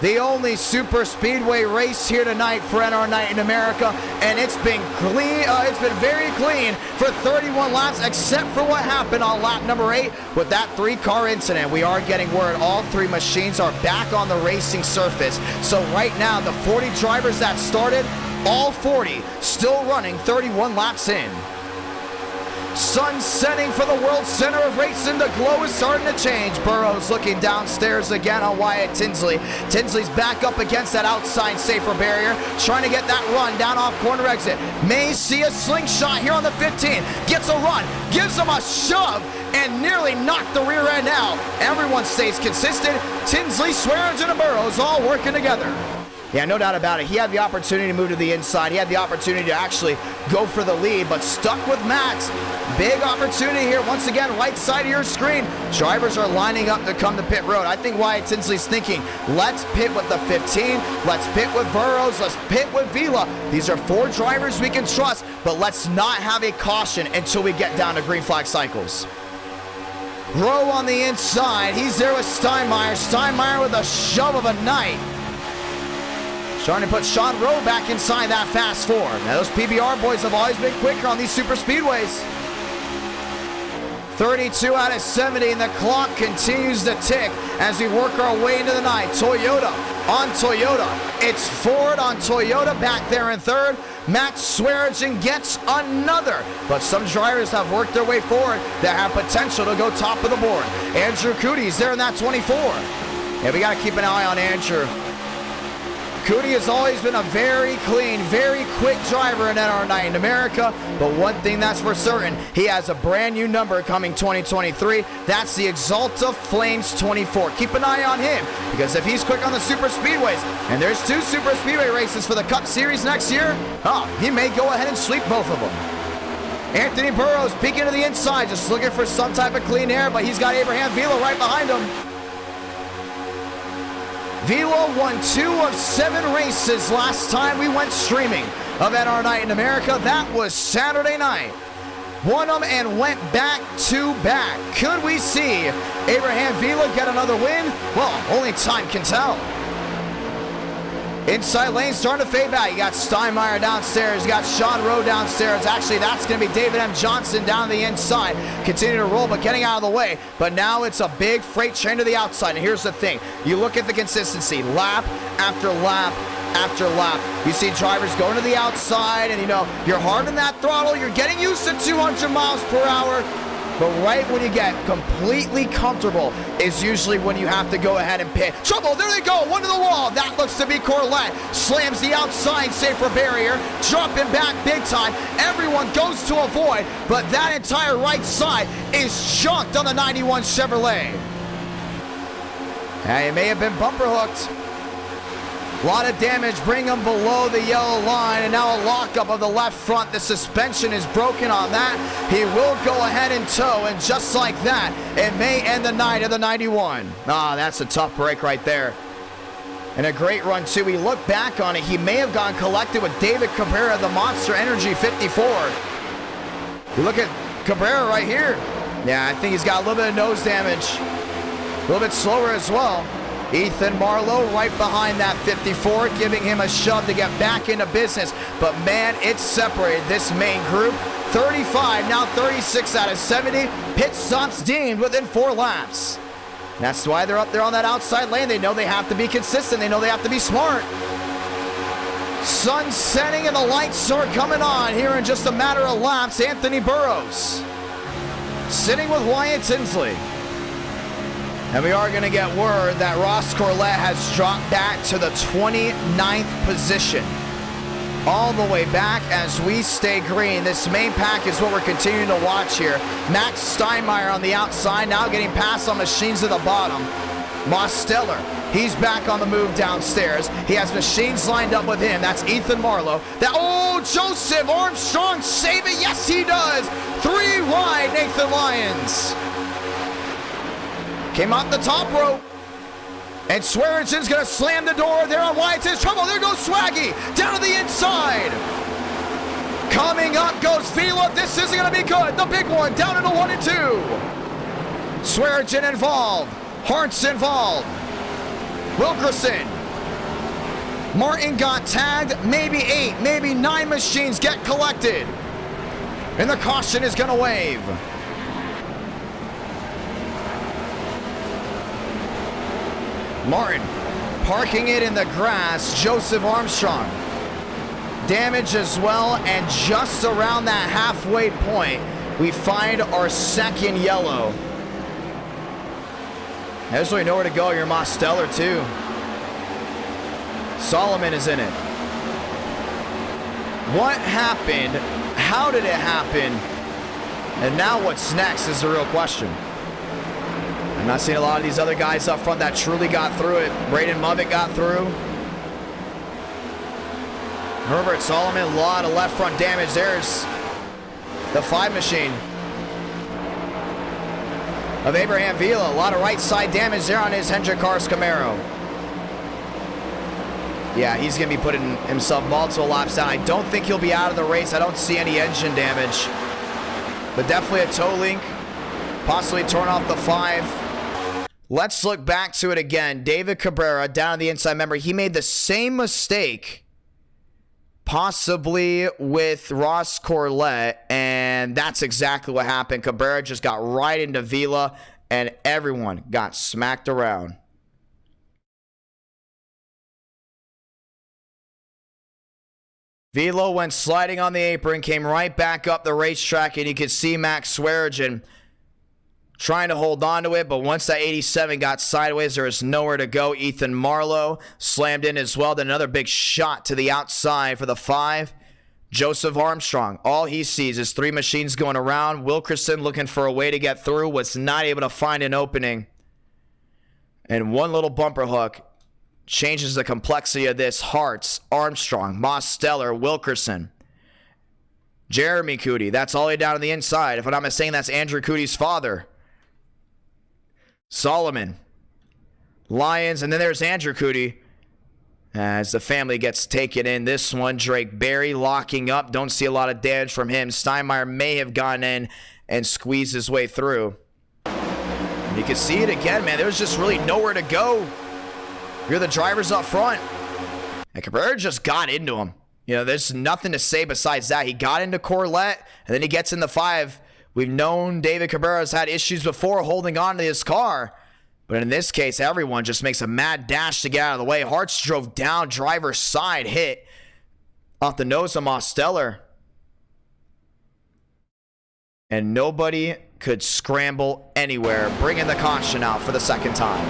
Speaker 1: The only super speedway race here tonight for NR Night in America, and it's been clean. It's been very clean for 31 laps, except for what happened on lap number 8 with that 3-car incident. We are getting word all 3 machines are back on the racing surface. So right now, the 40 drivers that started, all 40 still running 31 laps in. Sun setting for the World Center of Racing. The glow is starting to change. Burrows looking downstairs again on Wyatt Tinsley. Tinsley's back up against that outside safer barrier, trying to get that run down off corner exit. May see a slingshot here on the 15. Gets a run, gives him a shove, and nearly knocked the rear end out. Everyone stays consistent. Tinsley, Swearinger, and Burrows all working together. Yeah, no doubt about it. He had the opportunity to move to the inside. He had the opportunity to actually go for the lead, but stuck with Max. Big opportunity here. Once again, right side of your screen. Drivers are lining up to come to pit road. I think Wyatt Tinsley's thinking, let's pit with the 15. Let's pit with Burrows. Let's pit with Vila. These are 4 drivers we can trust, but let's not have a caution until we get down to green flag cycles. Rowe on the inside. He's there with Steinmeier. Steinmeier with a shove of a night. Starting to put Sean Rowe back inside that fast 4. Now those PBR boys have always been quicker on these super speedways. 32 out of 70, and the clock continues to tick as we work our way into the night. Toyota on Toyota. It's Ford on Toyota back there in third. Max Swearinger gets another, but some drivers have worked their way forward that have potential to go top of the board. Andrew Cootie's there in that 24. Yeah, we got to keep an eye on Andrew. Cootie has always been a very clean, very quick driver in NR Night in America, but one thing that's for certain, he has a brand new number coming 2023. That's the Exalta Flames 24. Keep an eye on him, because if he's quick on the super speedways, and there's 2 super speedway races for the Cup Series next year, he may go ahead and sweep both of them. Anthony Burrows peeking to the inside, just looking for some type of clean air, but he's got Abraham Vila right behind him. Vila won 2 of 7 races last time we went streaming of NR Night in America. That was Saturday night. Won them and went back to back. Could we see Abraham Vila get another win? Well, only time can tell. Inside lane starting to fade back. You got Steinmeier downstairs. You got Sean Rowe downstairs. Actually, that's going to be David M. Johnson down the inside. Continue to roll, but getting out of the way. But now it's a big freight train to the outside. And here's the thing. You look at the consistency. Lap after lap after lap. You see drivers going to the outside, and, you're hard on that throttle. You're getting used to 200 miles per hour. But right when you get completely comfortable is usually when you have to go ahead and pit. Trouble, there they go, one to the wall. That looks to be Corlett. Slams the outside safer barrier, dropping back big time. Everyone goes to avoid, but that entire right side is chunked on the 91 Chevrolet. It may have been bumper hooked. A lot of damage, bring him below the yellow line, and now a lockup of the left front. The suspension is broken on that. He will go ahead and tow, and just like that, it may end the night of the 91. Ah, that's a tough break right there. And a great run, too. We look back on it. He may have gone collected with David Cabrera, the Monster Energy 54. We look at Cabrera right here. Yeah, I think he's got a little bit of nose damage. A little bit slower as well. Ethan Marlowe right behind that 54, giving him a shove to get back into business. But man, it's separated this main group. 35, now 36 out of 70. Pit stops deemed within 4 laps. That's why they're up there on that outside lane. They know they have to be consistent. They know they have to be smart. Sun setting and the lights are coming on here in just a matter of laps. Anthony Burrows sitting with Wyatt Tinsley. And we are going to get word that Ross Corlett has dropped back to the 29th position. All the way back as we stay green. This main pack is what we're continuing to watch here. Max Steinmeier on the outside, now getting past on machines at the bottom. Mosteller, he's back on the move downstairs. He has machines lined up with him. That's Ethan Marlowe. Joseph Armstrong save it. Yes, he does. 3 wide, Nathan Lyons. Came off the top rope. And Swearingen's going to slam the door there on Wyatt's in trouble. There goes Swaggy down to the inside. Coming up goes Vila. This isn't going to be good. The big one down into 1 and 2. Swearingen involved. Hart's involved. Wilkerson. Martin got tagged. Maybe 8, maybe 9 machines get collected. And the caution is going to wave. Martin parking it in the grass. Joseph Armstrong. Damage as well, and just around that halfway point, we find our second yellow. There's really nowhere to go. You're Mosteller too. Solomon is in it. What happened? How did it happen? And now what's next is the real question. I'm not seeing a lot of these other guys up front that truly got through it. Braden Movitt got through. Herbert Solomon, a lot of left front damage. There's the 5 machine of Abraham Vila. A lot of right side damage there on his Hendrick Cars Camaro. Yeah, he's going to be putting himself multiple laps down. I don't think he'll be out of the race. I don't see any engine damage. But definitely a toe link. Possibly torn off the 5. Let's look back to it again. David Cabrera down on the inside. Remember, he made the same mistake possibly with Ross Corlett, and that's exactly what happened. Cabrera just got right into Vila, and everyone got smacked around. Vila went sliding on the apron, came right back up the racetrack, and you could see Max Swearingen trying to hold on to it, but once that 87 got sideways, there was nowhere to go. Ethan Marlowe slammed in as well. Then another big shot to the outside for the 5. Joseph Armstrong, all he sees is 3 machines going around. Wilkerson looking for a way to get through, was not able to find an opening. And one little bumper hook changes the complexity of this. Hartz, Armstrong, Mosteller, Wilkerson. Jeremy Cootie, that's all the way down to the inside. If I'm not mistaken, that's Andrew Cootie's father. Solomon, Lyons, and then there's Andrew Cootie as the family gets taken in. This one, Drake Berry locking up. Don't see a lot of damage from him. Steinmeier may have gone in and squeezed his way through. And you can see it again, man. There's just really nowhere to go. You're the drivers up front. And Cabrera just got into him. You know, there's nothing to say besides that. He got into Corlett, and then he gets in the 5. We've known David Cabrera's had issues before holding on to his car. But in this case, everyone just makes a mad dash to get out of the way. Hartz drove down, driver's side hit off the nose of Mosteller. And nobody could scramble anywhere, bringing the caution out for the second time.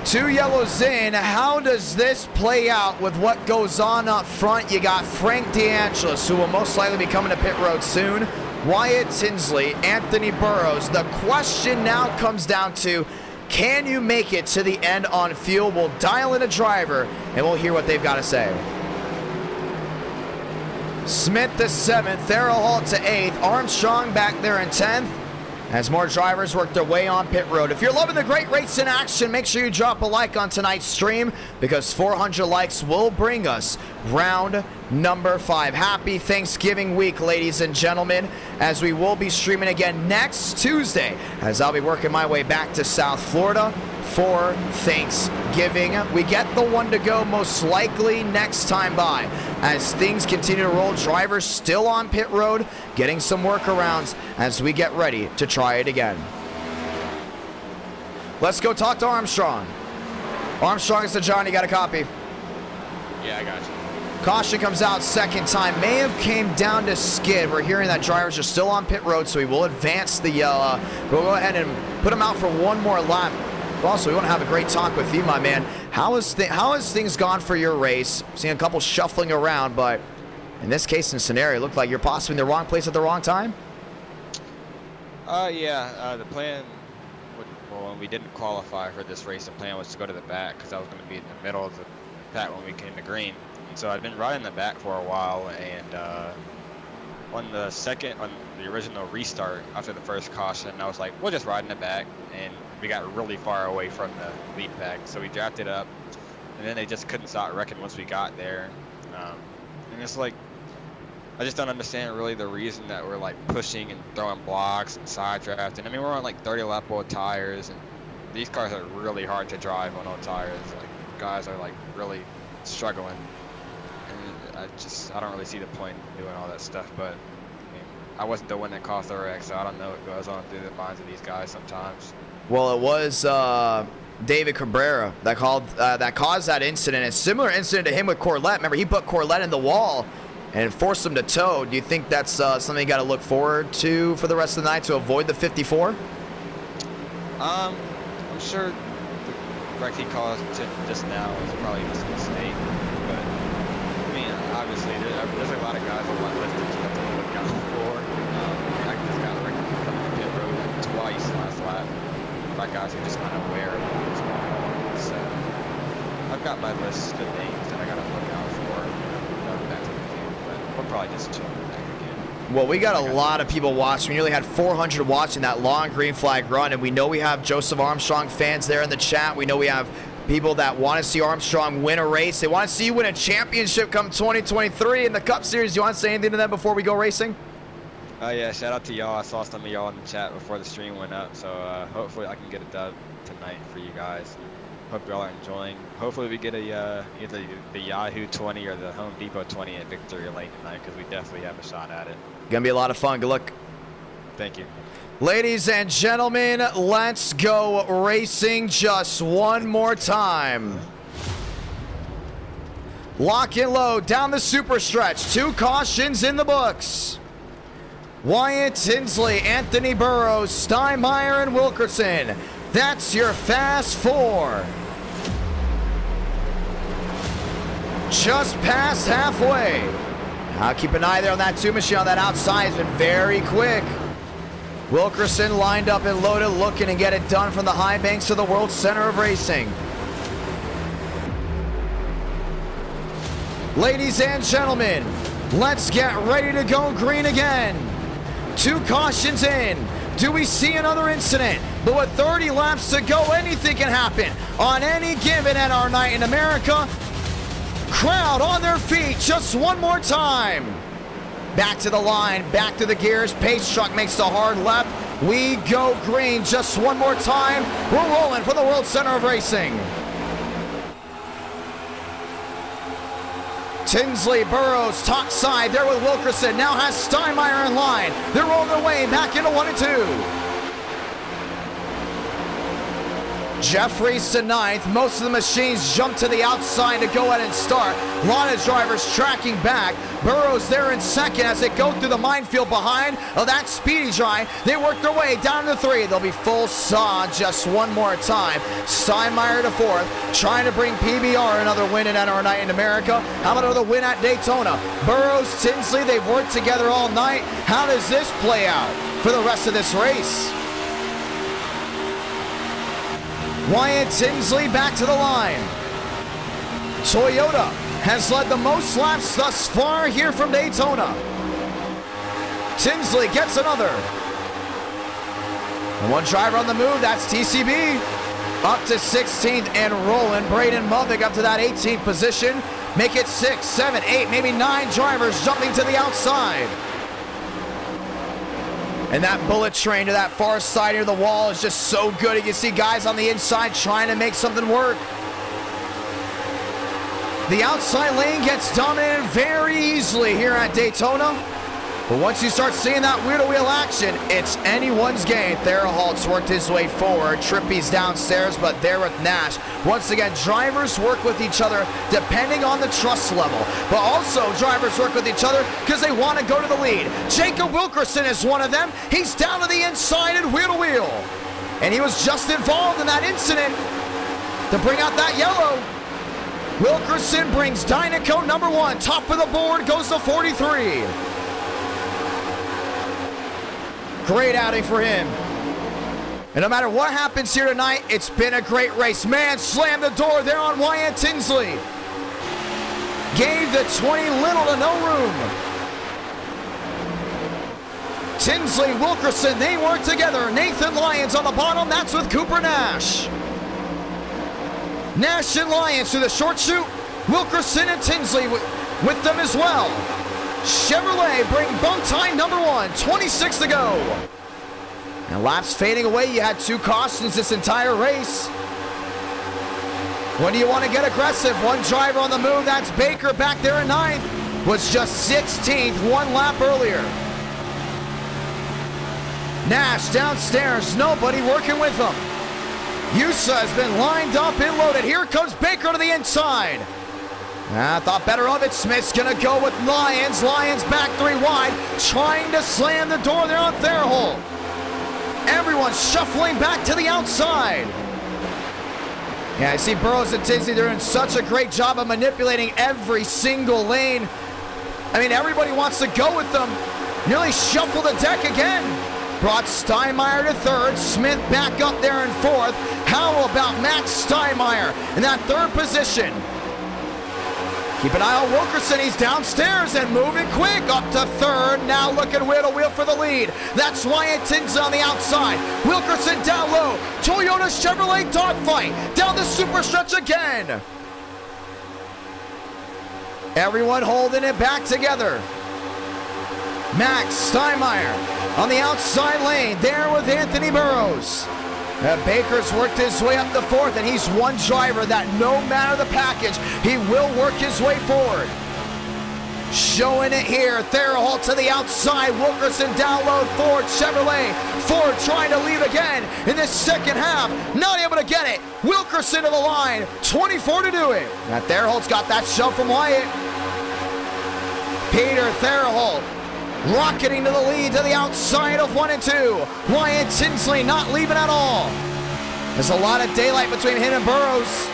Speaker 1: 2 yellows in. How does this play out with what goes on up front? You got Frank DeAngelis, who will most likely be coming to pit road soon. Wyatt Tinsley, Anthony Burrows. The question now comes down to, Can you make it to the end on fuel? We'll dial in a driver, and we'll hear what they've got to say. Smith to 7th, Theriault to 8th, Armstrong back there in 10th, as more drivers work their way on pit road. If you're loving the great race in action, make sure you drop a like on tonight's stream, because 400 likes will bring us round number 5. Happy Thanksgiving week, ladies and gentlemen, as we will be streaming again next Tuesday, as I'll be working my way back to South Florida for Thanksgiving. We get the one to go most likely next time by, as things continue to roll. Drivers still on pit road, getting some workarounds as we get ready to try it again. Let's go talk to Armstrong. Armstrong is to John. You got a copy?
Speaker 2: Yeah, I got you.
Speaker 1: Caution comes out second time. May have came down to skid. We're hearing that drivers are still on pit road, so we will advance the we'll go ahead and put them out for one more lap. Also, we want to have a great talk with you, my man. How has things gone for your race? Seeing a couple shuffling around, but in this case and scenario, it looked like you're possibly in the wrong place at the wrong time?
Speaker 2: The plan, when we didn't qualify for this race, the plan was to go to the back, because I was going to be in the middle of the pack when we came to green. And so I'd been riding the back for a while, and on the original restart after the first caution, I was like, we'll just ride in the back, and we got really far away from the lead pack, so we drafted up, and then they just couldn't stop wrecking once we got there. And it's like, I just don't understand really the reason that we're like pushing and throwing blocks and side drafting. I mean, we're on like 30 lap old tires, and these cars are really hard to drive on old tires. Like, guys are like really struggling, and I don't really see the point in doing all that stuff. But I mean, I wasn't the one that caused the wreck, so I don't know what goes on through the minds of these guys sometimes.
Speaker 1: Well, it was David Cabrera that caused that incident. A similar incident to him with Corlett. Remember, he put Corlett in the wall and forced him to tow. Do you think that's something you got to look forward to for the rest of the night to avoid the 54?
Speaker 2: I'm sure the wreck he caused just now was probably just a mistake. But I mean, obviously, there's a lot of guys that want lifted to have to look out for. I just got wrecked coming to pit road twice last lap by guys who just unaware of what's going on. So I've got my list of names that I got to look out for. Back to the field, but we'll probably just chill back again.
Speaker 1: Well, we got a lot of people watching. We nearly had 400 watching that long green flag run, and we know we have Joseph Armstrong fans there in the chat. We know we have people that want to see Armstrong win a race. They want to see you win a championship come 2023 in the Cup Series. Do you want to say anything to them before we go racing?
Speaker 2: Yeah, shout out to y'all. I saw some of y'all in the chat before the stream went up, so hopefully I can get it done tonight for you guys. Hope y'all are enjoying. Hopefully we get a either the Yahoo 20 or the Home Depot 20 at Victory Lane tonight, because we definitely have a shot at it.
Speaker 1: Gonna be a lot of fun. Good luck.
Speaker 2: Thank you.
Speaker 1: Ladies and gentlemen, let's go racing just one more time. Lock and load down the super stretch. 2 cautions in the books. Wyatt Tinsley, Anthony Burrows, Steinmeier, and Wilkerson. That's your fast 4. Just past halfway. Now keep an eye there on that 2 machine on that outside. Has been very quick. Wilkerson lined up and loaded, looking to get it done from the high banks of the World Center of Racing. Ladies and gentlemen, let's get ready to go green again. 2 cautions in. Do we see another incident? But with 30 laps to go, anything can happen on any given NR night in America. Crowd on their feet just one more time. Back to the line, back to the gears. Pace truck makes the hard left. We go green just one more time. We're rolling for the World Center of Racing. Tinsley, Burrows, top side there with Wilkerson. Now has Steinmeier in line. They're rolling their way back into 1 and 2. Jeffries to 9th. Most of the machines jump to the outside to go ahead and start. A lot of drivers tracking back. Burrows there in 2nd as they go through the minefield behind of that speedy dry. They work their way down to 3. They'll be full saw just one more time. Steinmeier to 4th, trying to bring PBR another win in NR night in America. How about another win at Daytona? Burrows, Tinsley, they've worked together all night. How does this play out for the rest of this race? Wyatt Tinsley back to the line. Toyota has led the most laps thus far here from Daytona. Tinsley gets another. And one driver on the move, that's TCB. Up to 16th and rolling. Braden Mulvick up to that 18th position. Make it 6, 7, 8, maybe 9 drivers jumping to the outside. And that bullet train to that far side near the wall is just so good. You can see guys on the inside trying to make something work. The outside lane gets dominated very easily here at Daytona. But once you start seeing that wheel-to-wheel action, it's anyone's game. Therahalt's worked his way forward. Trippy's downstairs, but there with Nash. Once again, drivers work with each other depending on the trust level. But also, drivers work with each other because they want to go to the lead. Jacob Wilkerson is one of them. He's down to the inside and wheel-to-wheel. And he was just involved in that incident to bring out that yellow. Wilkerson brings Dynaco number 1. Top of the board goes to 43. Great outing for him. And no matter what happens here tonight, it's been a great race. Man, slammed the door there on Wyatt Tinsley. Gave the 20 little to no room. Tinsley, Wilkerson, they work together. Nathan Lyons on the bottom, that's with Cooper Nash. Nash and Lyons through the short chute. Wilkerson and Tinsley with them as well. Chevrolet bring bow tie number 1, 26 to go. And laps fading away. You had 2 cautions this entire race. When do you want to get aggressive? One driver on the move, that's Baker back there in 9th. Was just 16th, 1 lap earlier. Nash downstairs, nobody working with him. Yusa has been lined up and loaded. Here comes Baker to the inside. I thought better of it. Smith's gonna go with Lyons. Lyons back 3 wide, trying to slam the door there on Theraholt. Everyone's shuffling back to the outside. Yeah, I see Burrows and Tinsley doing such a great job of manipulating every single lane. I mean, everybody wants to go with them. Nearly shuffle the deck again. Brought Steinmeier to 3rd. Smith back up there in 4th. How about Max Steinmeier in that 3rd position? Keep an eye on Wilkerson. He's downstairs and moving quick up to 3rd. Now looking wheel-to-wheel for the lead. That's Wyatt Tinsley on the outside. Wilkerson down low. Toyota Chevrolet dogfight. Down the super stretch again. Everyone holding it back together. Max Steinmeier on the outside lane. There with Anthony Burrows. Baker's worked his way up to 4th, and he's one driver that no matter the package, he will work his way forward. Showing it here, Theraholt to the outside, Wilkerson down low, Ford, Chevrolet. Ford trying to lead again in this second half, not able to get it. Wilkerson to the line, 24 to do it. Now Theraholt's got that shove from Wyatt. Peter Theraholt rocketing to the lead to the outside of 1 and 2. Wyatt Tinsley not leaving at all. There's a lot of daylight between him and Burrows.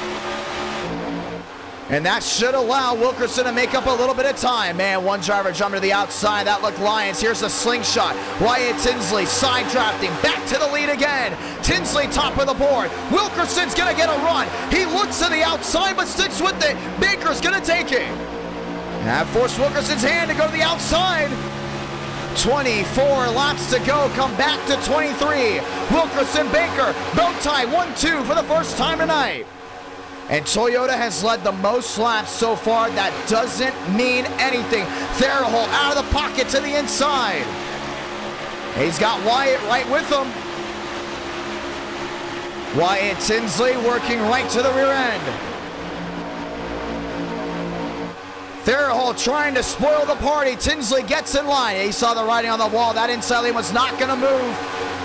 Speaker 1: And that should allow Wilkerson to make up a little bit of time. Man, one driver jumping to the outside. That looked Lyons. Here's a slingshot. Wyatt Tinsley side drafting. Back to the lead again. Tinsley top of the board. Wilkerson's going to get a run. He looks to the outside but sticks with it. Baker's going to take it. That forced Wilkerson's hand to go to the outside. 24 laps to go, come back to 23. Wilkerson, Baker, bow tie, 1-2 for the first time tonight. And Toyota has led the most laps so far. That doesn't mean anything. Theraholt out of the pocket to the inside. He's got Wyatt right with him. Wyatt Tinsley working right to the rear end. Theraholt trying to spoil the party. Tinsley gets in line. He saw the writing on the wall. That inside lane was not going to move.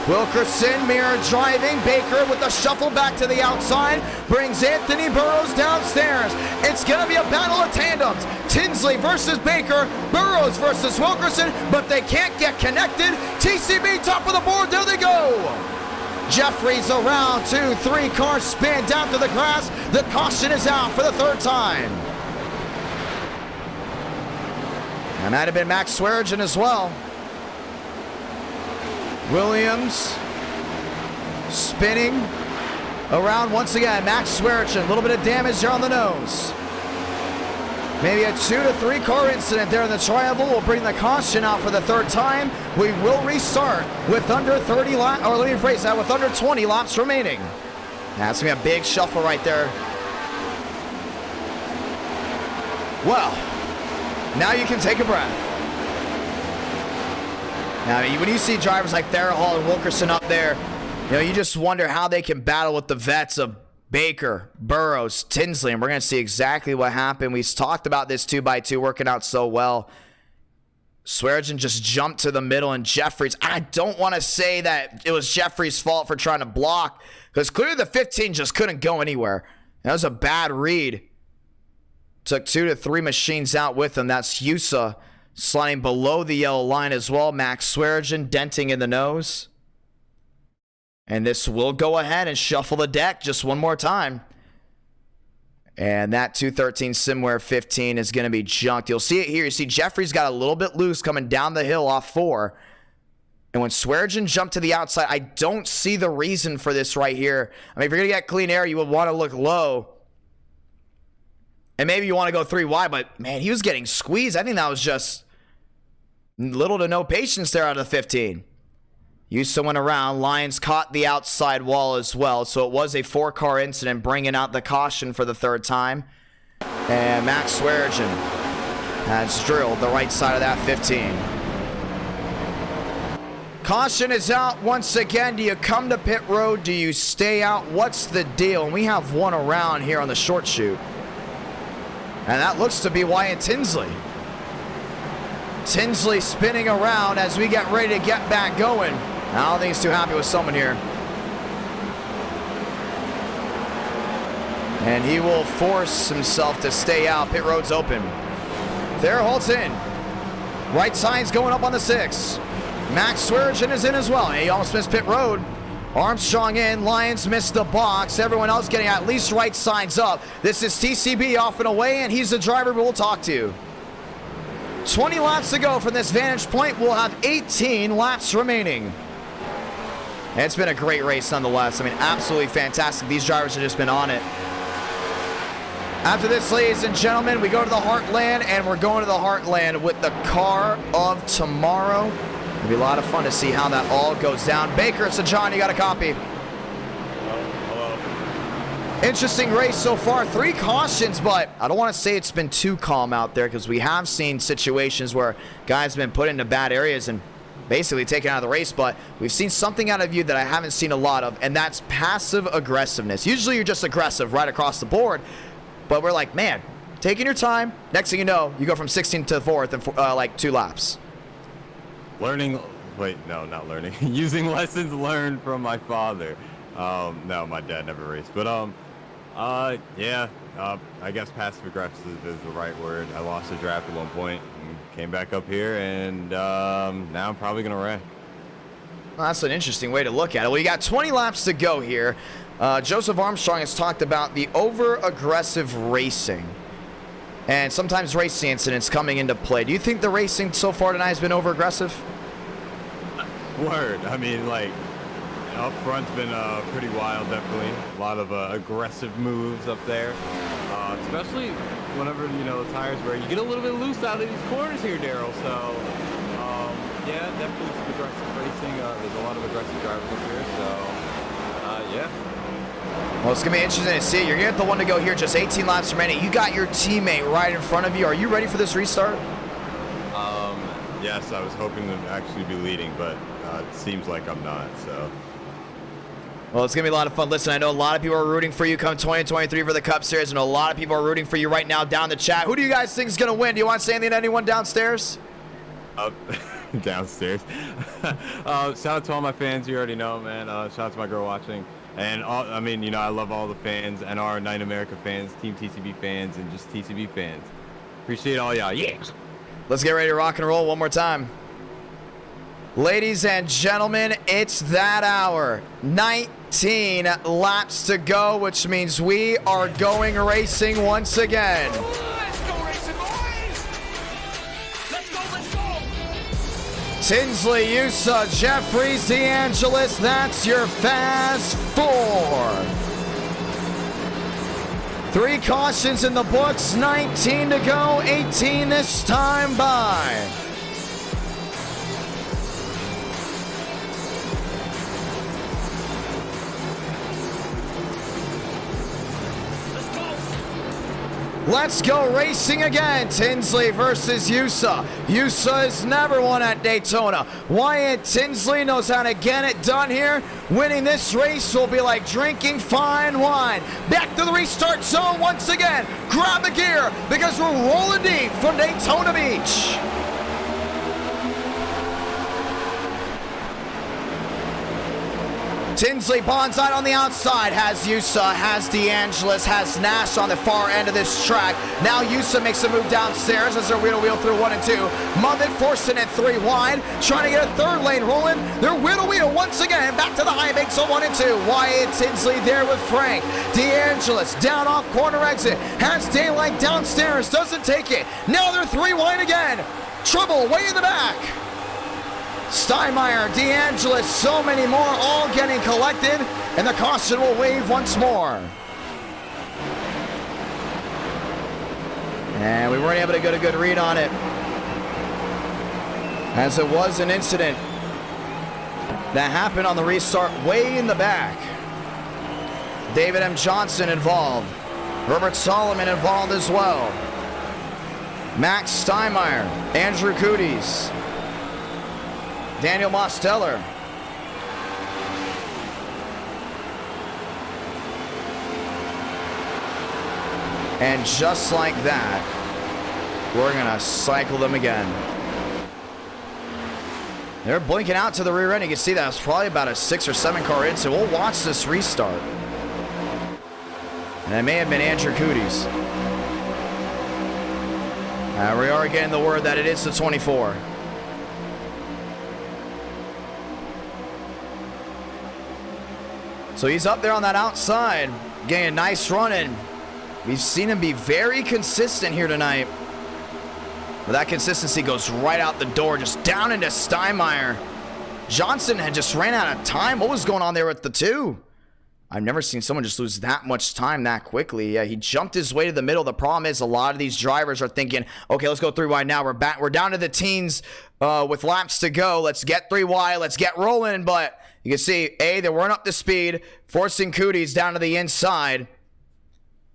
Speaker 1: Wilkerson mirror driving. Baker with the shuffle back to the outside. Brings Anthony Burrows downstairs. It's going to be a battle of tandems. Tinsley versus Baker. Burrows versus Wilkerson. But they can't get connected. TCB top of the board. There they go. Jeffries around 2, 3 cars spin down to the grass. The caution is out for the 3rd time. That might have been Max Swearigan as well. Williams spinning. around once again. Max Swearinger, a little bit of damage there on the nose. Maybe a 2 to 3 car incident there in the tri-oval will bring the caution out for the third time. We will restart with under 30 laps, or let me rephrase that, with under 20 laps remaining. That's going to be a big shuffle right there. Well, now you can take a breath. Now, when you see drivers like Hall and Wilkerson up there, you know, you just wonder how they can battle with the vets of Baker, Burrows, Tinsley, and we're going to see exactly what happened. We talked about this 2x2 working out so well. Swearinger just jumped to the middle, and Jeffries, I don't want to say that it was Jeffries' fault for trying to block, because clearly the 15 just couldn't go anywhere. That was a bad read. Took 2 to 3 machines out with him. That's Yusa sliding below the yellow line as well. Max Swearinger denting in the nose. And this will go ahead and shuffle the deck just one more time. And that 213 Simware 15 is going to be junked. You'll see it here. You see Jeffries got a little bit loose coming down the hill off 4. And when Swearinger jumped to the outside, I don't see the reason for this right here. I mean, if you're going to get clean air, you would want to look low. And maybe you want to go 3 wide, but man, he was getting squeezed. I think that was just little to no patience there out of the 15. Used someone around. Lyons caught the outside wall as well. So it was a 4-car incident, bringing out the caution for the third time. And Max Swearinger has drilled the right side of that 15. Caution is out once again. Do you come to pit road? Do you stay out? What's the deal? And we have one around here on the short chute. And that looks to be Wyatt Tinsley. Tinsley spinning around as we get ready to get back going. I don't think he's too happy with someone here. And he will force himself to stay out. Pit road's open. There, Holt's in. Right side's going up on the 6. Max Swearinger is in as well. He almost missed pit road. Armstrong in. Lyons missed the box. Everyone else getting at least right sides up. This is TCB off and away, and he's the driver we'll talk to. 20 laps to go from this vantage point. We'll have 18 laps remaining. And it's been a great race nonetheless. I mean, absolutely fantastic. These drivers have just been on it. After this, ladies and gentlemen, we go to the Heartland, and we're going to the Heartland with the car of tomorrow. It'll be a lot of fun to see how that all goes down. Baker, so John, you got a copy. Hello. Interesting race so far. 3 cautions, but I don't want to say it's been too calm out there, because we have seen situations where guys have been put into bad areas and basically taken out of the race, but we've seen something out of you that I haven't seen a lot of, and that's passive aggressiveness. Usually you're just aggressive right across the board, but we're like, man, taking your time. Next thing you know, you go from 16th to 4th in like 2 laps.
Speaker 3: Not learning. Using lessons learned from my father. No, my dad never raced, but I guess passive aggressive is the right word. I lost a draft at one point and came back up here, and now I'm probably gonna wreck.
Speaker 1: Well, that's an interesting way to look at it. Well, you got 20 laps to go here. Joseph Armstrong has talked about the over-aggressive racing and sometimes racing incidents coming into play. Do you think the racing so far tonight has been over-aggressive?
Speaker 3: Word. I mean, like, up front's been pretty wild, definitely. A lot of aggressive moves up there, especially whenever, you know, the tires where you get a little bit loose out of these corners here, Daryl. So, yeah, definitely some aggressive racing. There's a lot of aggressive drivers up here, so, yeah.
Speaker 1: Well, it's going to be interesting to see. You're going to get the one to go here, just 18 laps remaining. You got your teammate right in front of you. Are you ready for this restart?
Speaker 3: Yes, I was hoping to actually be leading, but it seems like I'm not, so.
Speaker 1: Well, it's going to be a lot of fun. Listen, I know a lot of people are rooting for you come 2023 for the Cup Series, and a lot of people are rooting for you right now down the chat. Who do you guys think is going to win? Do you want to say anything to anyone downstairs?
Speaker 3: Downstairs. Shout out to all my fans. You already know, man. Shout out to my girl watching. And, I mean, you know, I love all the fans, NR, Night America fans, Team TCB fans, and just TCB fans. Appreciate all y'all. Yeah.
Speaker 1: Let's get ready to rock and roll one more time. Ladies and gentlemen, it's that hour. 19 laps to go, which means we are going racing once again.
Speaker 4: Let's go racing, boys! Let's go!
Speaker 1: Tinsley, Yusa, Jeffries, DeAngelis, that's your Fast 4. 3 cautions in the books, 19 to go, 18 this time by. Let's go racing again. Tinsley versus USA. USA has never won at Daytona. Wyatt Tinsley knows how to get it done here. Winning this race will be like drinking fine wine. Back to the restart zone once again. Grab the gear because we're rolling deep from Daytona Beach. Tinsley bondside on the outside, has USA, has DeAngelis, has Nash on the far end of this track. Now USA makes a move downstairs as they're wheel through 1 and 2. Mothet forcing it 3 wide, trying to get a 3rd lane rolling. They're wheel once again, back to the high banks on 1 and 2. Wyatt Tinsley there with Frank. DeAngelis down off corner exit, has Daylight downstairs, doesn't take it. Now they're 3 wide again. Trouble way in the back. Steinmeier, DeAngelis, so many more all getting collected, and the caution will wave once more. And we weren't able to get a good read on it, as it was an incident that happened on the restart way in the back. David M. Johnson involved. Robert Solomon involved as well. Max Steinmeier, Andrew Cooties, Daniel Mosteller. And just like that, we're gonna cycle them again. They're blinking out to the rear end. You can see that was probably about a 6 or 7 car in, so we'll watch this restart. And it may have been Andrew Cooties. We are getting the word that it is the 24. So he's up there on that outside, getting a nice run in. We've seen him be very consistent here tonight. But that consistency goes right out the door, just down into Steinmeier. Johnson had just ran out of time. What was going on there with the 2? I've never seen someone just lose that much time that quickly. Yeah, he jumped his way to the middle. The problem is a lot of these drivers are thinking, okay, let's go 3 wide now. We're down to the teens with laps to go. Let's get 3 wide. Let's get rolling. But you can see, they weren't up to speed, forcing Cooties down to the inside.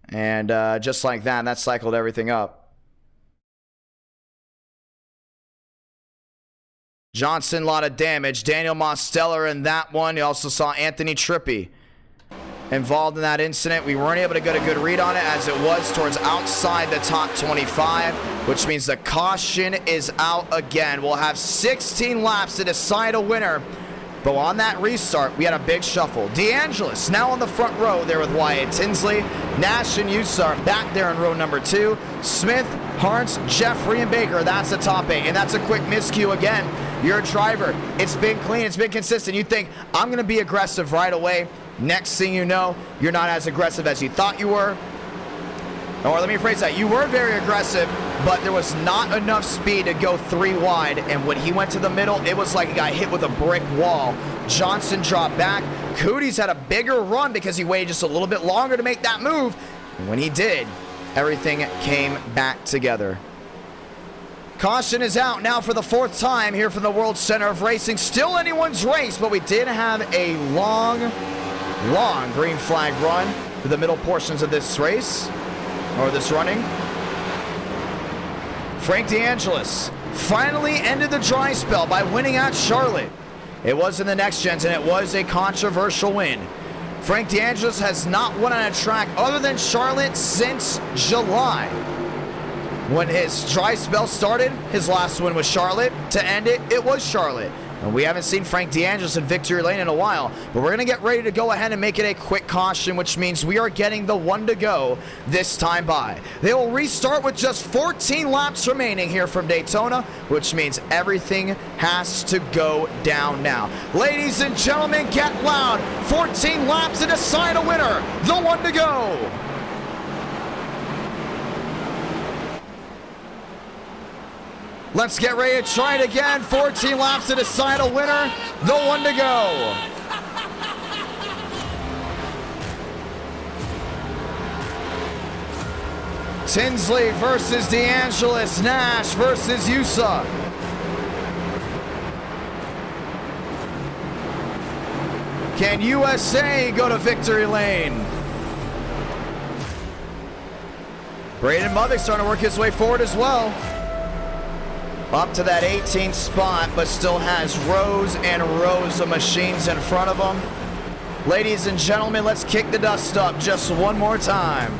Speaker 1: And just like that cycled everything up. Johnson, a lot of damage. Daniel Mosteller in that one. You also saw Anthony Trippi involved in that incident. We weren't able to get a good read on it as it was towards outside the top 25, which means the caution is out again. We'll have 16 laps to decide a winner. But on that restart, we had a big shuffle. DeAngelis now on the front row there with Wyatt Tinsley. Nash and Usa are back there in row number 2. Smith, Hartz, Jeffrey, and Baker. That's the top 8. And that's a quick miscue again. You're a driver. It's been clean. It's been consistent. You think, I'm going to be aggressive right away. Next thing you know, you're not as aggressive as you thought you were. Or let me phrase that. You were very aggressive, but there was not enough speed to go 3 wide. And when he went to the middle, it was like he got hit with a brick wall. Johnson dropped back. Cooties had a bigger run because he waited just a little bit longer to make that move. And when he did, everything came back together. Caution is out now for the 4th time here from the World Center of Racing. Still anyone's race, but we did have a long green flag run for the middle portions of this race. Or this running. Frank DeAngelis finally ended the dry spell by winning at Charlotte. It was in the next gens, and it was a controversial win. Frank DeAngelis has not won on a track other than Charlotte since July. When his dry spell started, his last win was Charlotte. To end it, it was Charlotte. And we haven't seen Frank DeAngelis in victory lane in a while, but we're going to get ready to go ahead and make it a quick caution, which means we are getting the 1 to go this time by. They will restart with just 14 laps remaining here from Daytona, which means everything has to go down now. Ladies and gentlemen, get loud. 14 laps to decide a winner. The 1 to go. Let's get ready to try it again. 14 laps to decide a winner. The 1 to go. Tinsley versus DeAngelis. Nash versus USA. Can USA go to victory lane? Braden Mothick starting to work his way forward as well. Up to that 18th spot, but still has rows and rows of machines in front of him. Ladies and gentlemen, let's kick the dust up just one more time.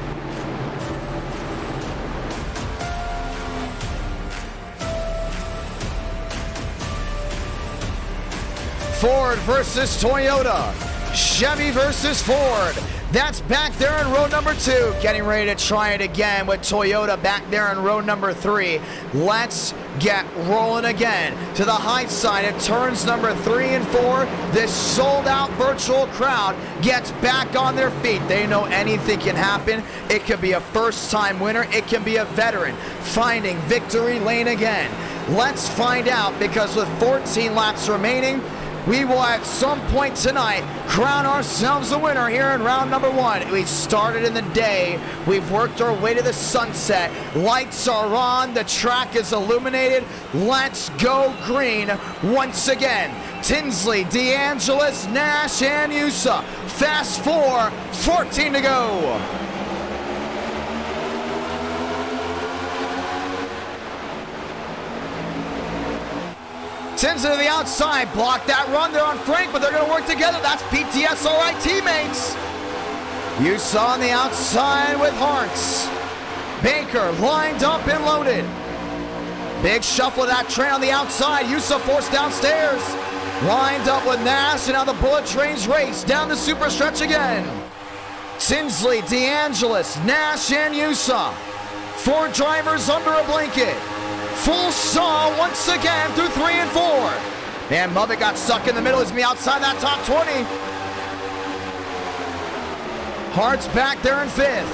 Speaker 1: Ford versus Toyota. Chevy versus Ford. That's back there in row number 2. Getting ready to try it again with Toyota back there in row number 3. Let's get rolling again to the high side of turns number 3 and 4. This sold out virtual crowd gets back on their feet. They know anything can happen. It could be a first time winner. It can be a veteran finding victory lane again. Let's find out, because with 14 laps remaining, we will at some point tonight crown ourselves a winner here in round number 1. We started in the day. We've worked our way to the sunset. Lights are on. The track is illuminated. Let's go green once again. Tinsley, DeAngelis, Nash, and USA. Fast 4, 14 to go. Tinsley to the outside, block that run there on Frank, but they're going to work together. That's PTS, all right, teammates. You saw on the outside with Hartz. Baker lined up and loaded. Big shuffle of that train on the outside. Yusa forced downstairs. Lined up with Nash, and now the bullet trains race down the super stretch again. Tinsley, DeAngelis, Nash, and Yusa. 4 drivers under a blanket. Full saw once again through 3 and 4. And Mothick got stuck in the middle. He's going to be outside that top 20. Hart's back there in 5th.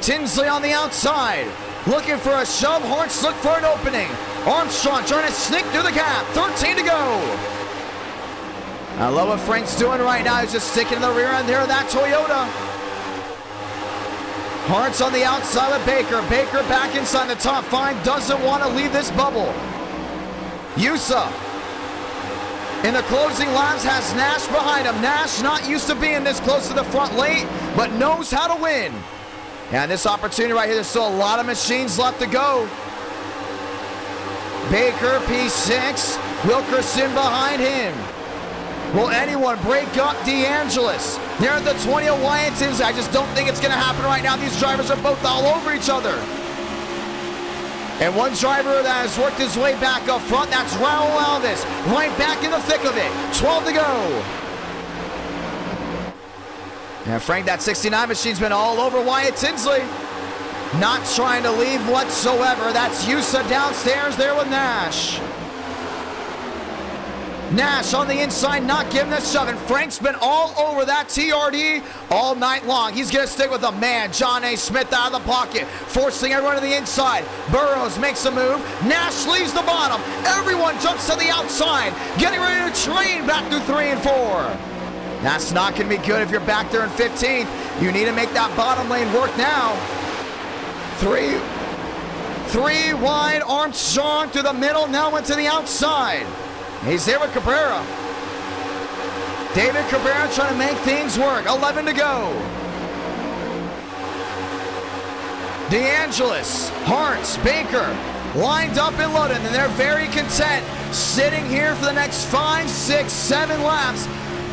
Speaker 1: Tinsley on the outside. Looking for a shove. Hart's look for an opening. Armstrong trying to sneak through the gap. 13 to go. I love what Frank's doing right now. He's just sticking in the rear end there of that Toyota. Hart's on the outside with Baker. Baker back inside the top 5. Doesn't want to leave this bubble. USA in the closing laps has Nash behind him. Nash not used to being this close to the front late, but knows how to win. And this opportunity right here, there's still a lot of machines left to go. Baker, P6. Wilkerson behind him. Will anyone break up DeAngelis? They're at the 20 of Wyatons. I just don't think it's going to happen right now. These drivers are both all over each other. And one driver that has worked his way back up front, that's Raul Alves. Right back in the thick of it. 12 to go. And Frank, that 69 machine's been all over Wyatt Tinsley. Not trying to leave whatsoever. That's USA downstairs there with Nash. Nash on the inside, not giving the shove. And Frank's been all over that TRD all night long. He's going to stick with the man, John A. Smith, out of the pocket, forcing everyone to the inside. Burrows makes a move. Nash leaves the bottom. Everyone jumps to the outside, getting ready to train back through 3 and 4. That's not going to be good if you're back there in 15th. You need to make that bottom lane work now. 3 wide, Armstrong to the middle, now went to the outside. He's there with Cabrera. David Cabrera trying to make things work. 11 to go. DeAngelis, Hartz, Baker, lined up and loaded, and they're very content sitting here for the next 5, 6, 7 laps.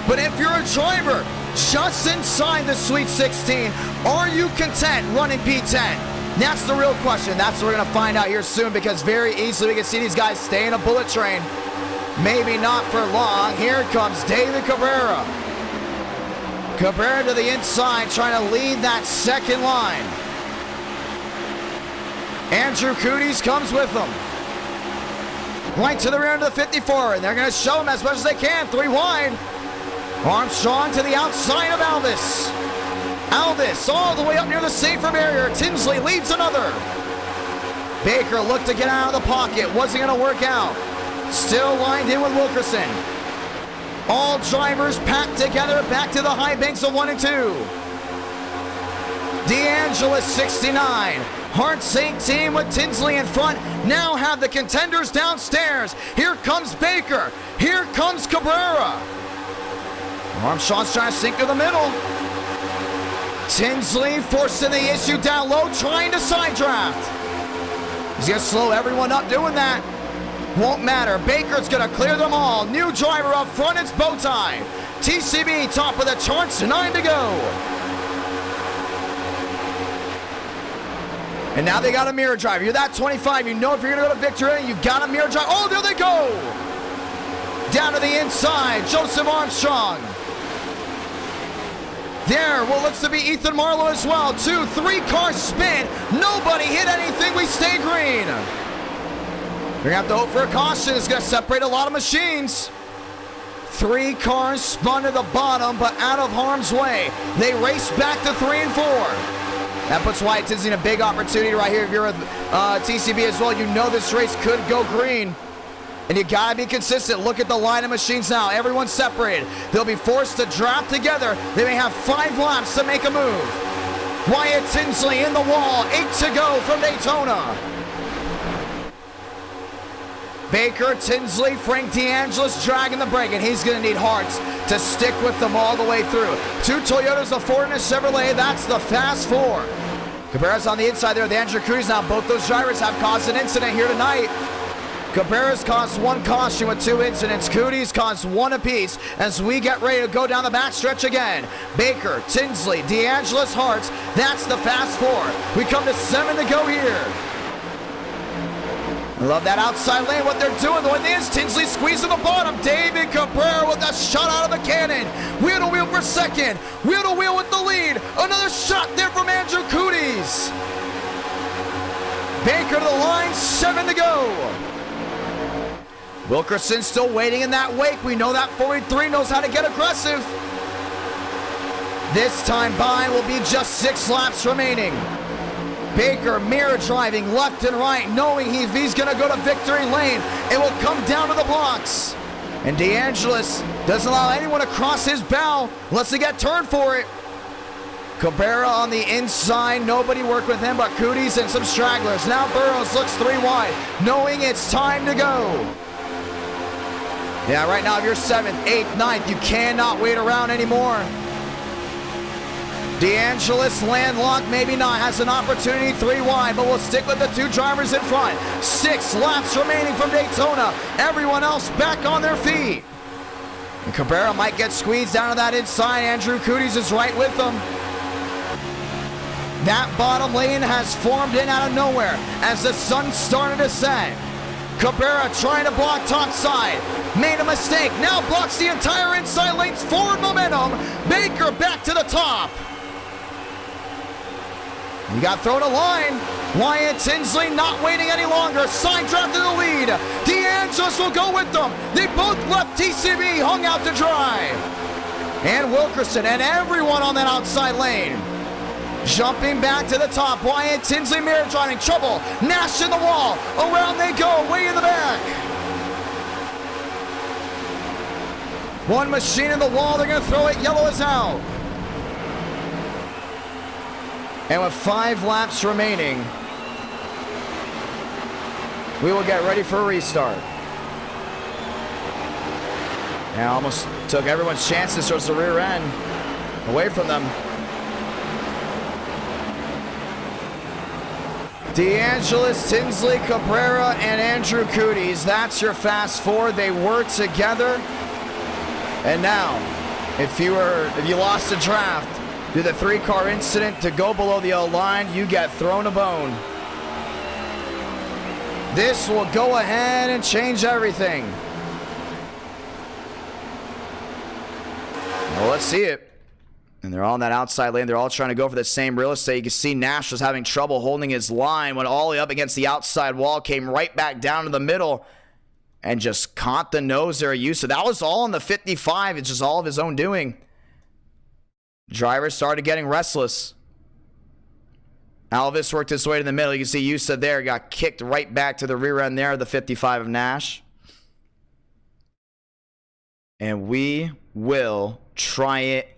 Speaker 1: But if you're a driver just inside the Sweet 16, are you content running P10? That's the real question. That's what we're going to find out here soon, because very easily we can see these guys stay in a bullet train. Maybe not for long. Here comes David Cabrera. Cabrera to the inside, trying to lead that second line. Andrew Cooties comes with them. Right to the rear end of the 54, and they're going to show him as much as they can. 3 wide. Armstrong to the outside of Alvis. Alvis all the way up near the safer barrier. Tinsley leads another. Baker looked to get out of the pocket. Wasn't going to work out. Still lined in with Wilkerson. All drivers packed together back to the high banks of 1 and 2. DeAngelis 69. Hart's 18 with Tinsley in front. Now have the contenders downstairs. Here comes Baker. Here comes Cabrera. Armstrong's trying to sink to the middle. Tinsley forcing the issue down low, trying to side draft. He's going to slow everyone up doing that. Won't matter. Baker's going to clear them all. New driver up front, it's Bowtie. TCB top of the charts, 9 to go. And now they got a mirror drive. You're that 25. You know if you're going to go to victory, you've got a mirror drive. Oh, there they go. Down to the inside, Joseph Armstrong. There, what looks to be Ethan Marlowe as well. 2, 3 car spin. Nobody hit anything. We stay green. We're going to have to hope for a caution. It's going to separate a lot of machines. 3 cars spun to the bottom, but out of harm's way. They race back to 3 and 4. That puts Wyatt Tinsley in a big opportunity right here. If you're a TCB as well, you know this race could go green. And you gotta be consistent. Look at the line of machines now. Everyone's separated. They'll be forced to draft together. They may have 5 laps to make a move. Wyatt Tinsley in the wall. 8 to go from Daytona. Baker, Tinsley, Frank DeAngelis dragging the brake, and he's going to need Hartz to stick with them all the way through. 2 Toyotas, a Ford and a Chevrolet. That's the fast 4. Cabrera's on the inside there with Andrew Cooties. Now both those drivers have caused an incident here tonight. Cabrera's caused 1 caution with 2 incidents. Cooties caused 1 apiece as we get ready to go down the backstretch again. Baker, Tinsley, DeAngelis, Hartz. That's the fast 4. We come to 7 to go here. I love that outside lane, what they're doing. The one thing is Tinsley squeezing the bottom. David Cabrera with a shot out of the cannon. Wheel to wheel for second. Wheel to wheel with the lead. Another shot there from Andrew Cooties. Baker to the line, 7 to go. Wilkerson still waiting in that wake. We know that 43 knows how to get aggressive. This time by will be just 6 laps remaining. Baker mirror driving left and right, knowing if he's going to go to victory lane, it will come down to the blocks. And DeAngelis doesn't allow anyone to cross his bow unless they get turned for it. Cabrera on the inside, nobody worked with him but Cooties and some stragglers. Now Burrows looks 3 wide, knowing it's time to go. Yeah, right now if you're 7th, 8th, 9th, you cannot wait around anymore. DeAngelis landlocked, maybe not, has an opportunity 3 wide, but we'll stick with the 2 drivers in front. 6 laps remaining from Daytona. Everyone else back on their feet. And Cabrera might get squeezed down to that inside. Andrew Cooties is right with them. That bottom lane has formed in out of nowhere as the sun started to set. Cabrera trying to block top side. Made a mistake. Now blocks the entire inside lane's forward momentum. Baker back to the top. You got thrown a line. Wyatt Tinsley not waiting any longer. Side draft to the lead. DeAngelis will go with them. They both left TCB hung out to dry. And Wilkerson and everyone on that outside lane. Jumping back to the top. Wyatt Tinsley mirror driving. Trouble. Nash in the wall. Around they go. Way in the back. One machine in the wall. They're going to throw it. Yellow is out. And with 5 laps remaining, we will get ready for a restart. And almost took everyone's chances towards the rear end away from them. DeAngelis, Tinsley, Cabrera, and Andrew Cooties. That's your fast 4. They were together. And now, if you lost a draft, due to the 3-car incident to go below the line, you get thrown a bone. This will go ahead and change everything. Well, let's see it. And they're all on that outside lane. They're all trying to go for the same real estate. You can see Nash was having trouble holding his line. Went all the way up against the outside wall. Came right back down to the middle. And just caught the nose there. So that was all in the 55. It's just all of his own doing. Drivers started getting restless. Alvis worked his way to the middle. You can see Yusa there. Got kicked right back to the rear end there of the 55 of Nash. And we will try it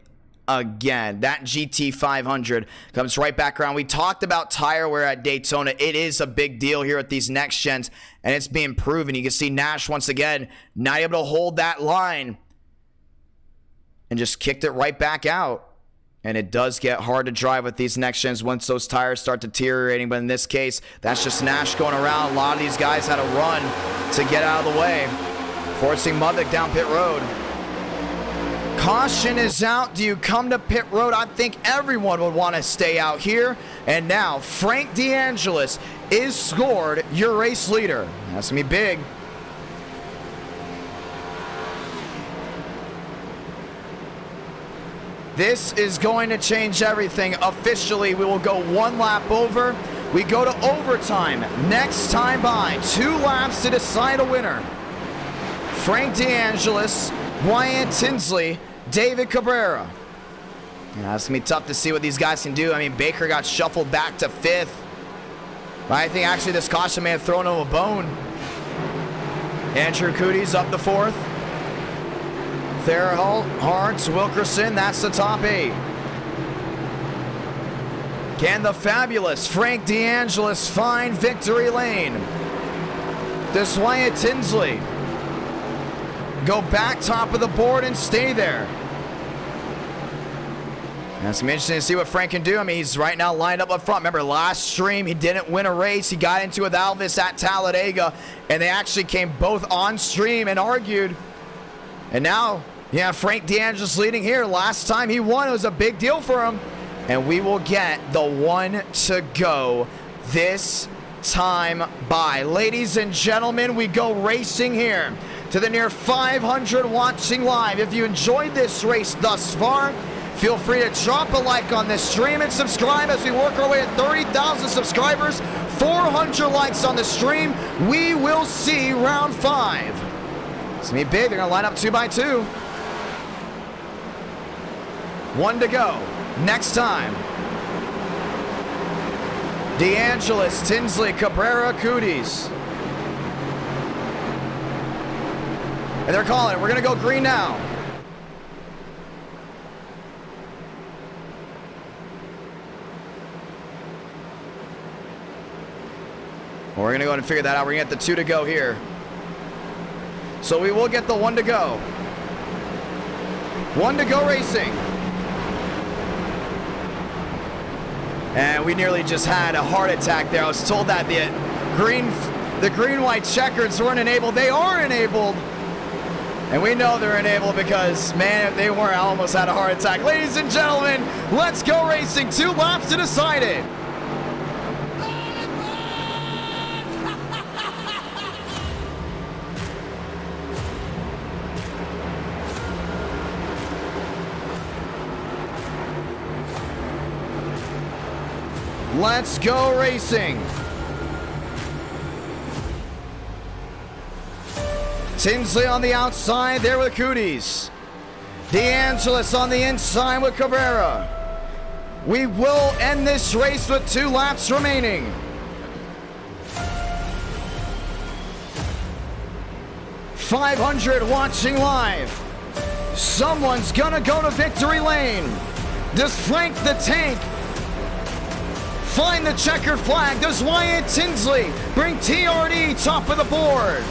Speaker 1: again. That GT 500 comes right back around. We talked about tire wear at Daytona. It is a big deal here at these next gens, and it's being proven. You can see Nash once again not able to hold that line and just kicked it right back out. And it does get hard to drive with these next gens once those tires start deteriorating. But in this case, that's just Nash going around. A lot of these guys had to run to get out of the way, forcing Mudvik down pit road. Caution is out. Do you come to pit road? I think everyone would want to stay out here. And now Frank DeAngelis is scored your race leader. That's going to be big. This is going to change everything. Officially, we will go one lap over. We go to overtime. Next time by, 2 laps to decide a winner. Frank DeAngelis, Wyatt Tinsley, David Cabrera. Yeah, it's going to be tough to see what these guys can do. I mean, Baker got shuffled back to 5th. I think actually this caution may have thrown him a bone. Andrew Cooties up the 4th. Therholt, Hartz, Wilkerson, that's the top 8. Can the fabulous Frank DeAngelis find victory lane? Does Wyatt Tinsley go back top of the board and stay there? That's going to be interesting to see what Frank can do. I mean, he's right now lined up front. Remember, last stream, he didn't win a race. He got into with Alvis at Talladega, and they actually came both on stream and argued. And now, yeah, Frank DeAngelis leading here. Last time he won, it was a big deal for him. And we will get the 1 to go this time by. Ladies and gentlemen, we go racing here to the near 500 watching live. If you enjoyed this race thus far, feel free to drop a like on this stream and subscribe as we work our way at 30,000 subscribers, 400 likes on the stream. We will see round 5. It's going to be big. They're going to line up 2 by 2. 1 to go. Next time. DeAngelis, Tinsley, Cabrera, Cooties. And they're calling it. We're going to go green now. We're going to go ahead and figure that out. We're going to get the 2 to go here. So we will get the 1 to go. 1 to go racing. And we nearly just had a heart attack there. I was told that the green-white checkers weren't enabled. They are enabled. And we know they're enabled because, man, if they weren't, I almost had a heart attack. Ladies and gentlemen, let's go racing. 2 laps to decide it. Let's go racing. Tinsley on the outside there with Cooties. DeAngelis on the inside with Cabrera. We will end this race with 2 laps remaining. .500 watching live. Someone's gonna go to victory lane. Does Frank the Tank find the checkered flag? Does Wyatt Tinsley bring TRD top of the board?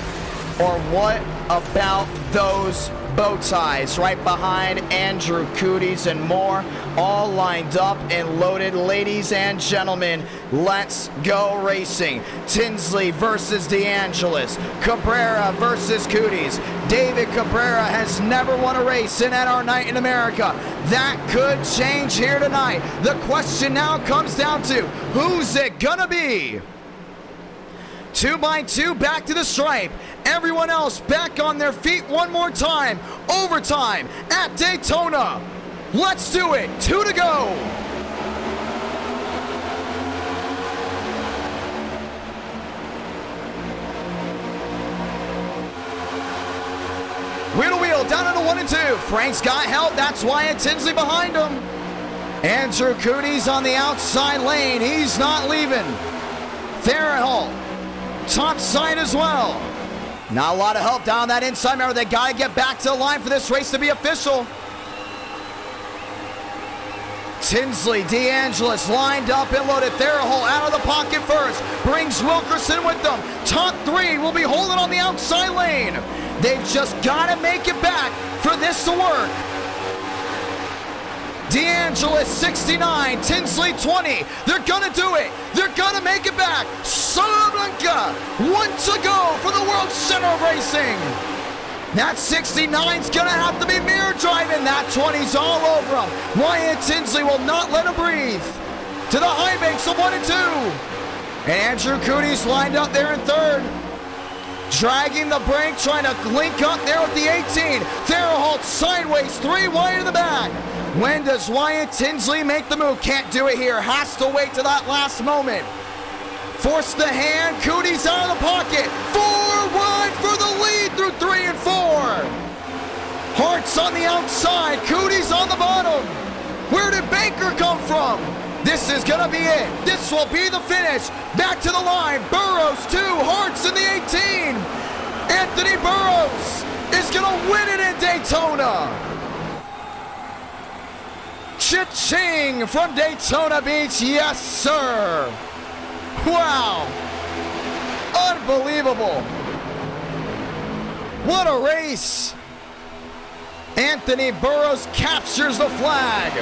Speaker 1: Or what about those bow ties right behind Andrew Cooties and more, all lined up and loaded? Ladies and gentlemen, let's go racing. Tinsley versus DeAngelis, Cabrera versus Cooties. David Cabrera has never won a race in NR Night in America. That could change here tonight. The question now comes down to, who's it gonna be? 2 by 2 back to the stripe. Everyone else back on their feet one more time. Overtime at Daytona. Let's do it. 2 to go. Wheel to wheel, down into 1 and 2. Frank's got help. That's Wyatt Tinsley behind him. Andrew Cooties on the outside lane. He's not leaving. Therholt, top side as well. Not a lot of help down that inside. Remember, they got to get back to the line for this race to be official. Tinsley, DeAngelis lined up and loaded. Therahold out of the pocket first. Brings Wilkerson with them. Top three will be holding on the outside lane. They've just got to make it back for this to work. DeAngelis 69, Tinsley 20. They're gonna do it. They're gonna make it back. Salamanca, 1 to go for the World Center of Racing. That 69's gonna have to be mirror driving. That 20's all over him. Wyatt Tinsley will not let him breathe. To the high banks of 1 and 2. And Andrew Cooney's lined up there in third. Dragging the brake, trying to link up there with the 18. Therahold sideways, 3 wide in the back. When does Wyatt Tinsley make the move? Can't do it here. Has to wait to that last moment. Force the hand. Cooney's out of the pocket. 4 wide for the lead through 3 and 4. Hart's on the outside. Cooney's on the bottom. Where did Baker come from? This is going to be it. This will be the finish. Back to the line. Burrows 2. Hart's in the 18. Anthony Burrows is going to win it in Daytona. Cha-ching from Daytona Beach. Yes, sir. Wow. Unbelievable. What a race. Anthony Burrows captures the flag.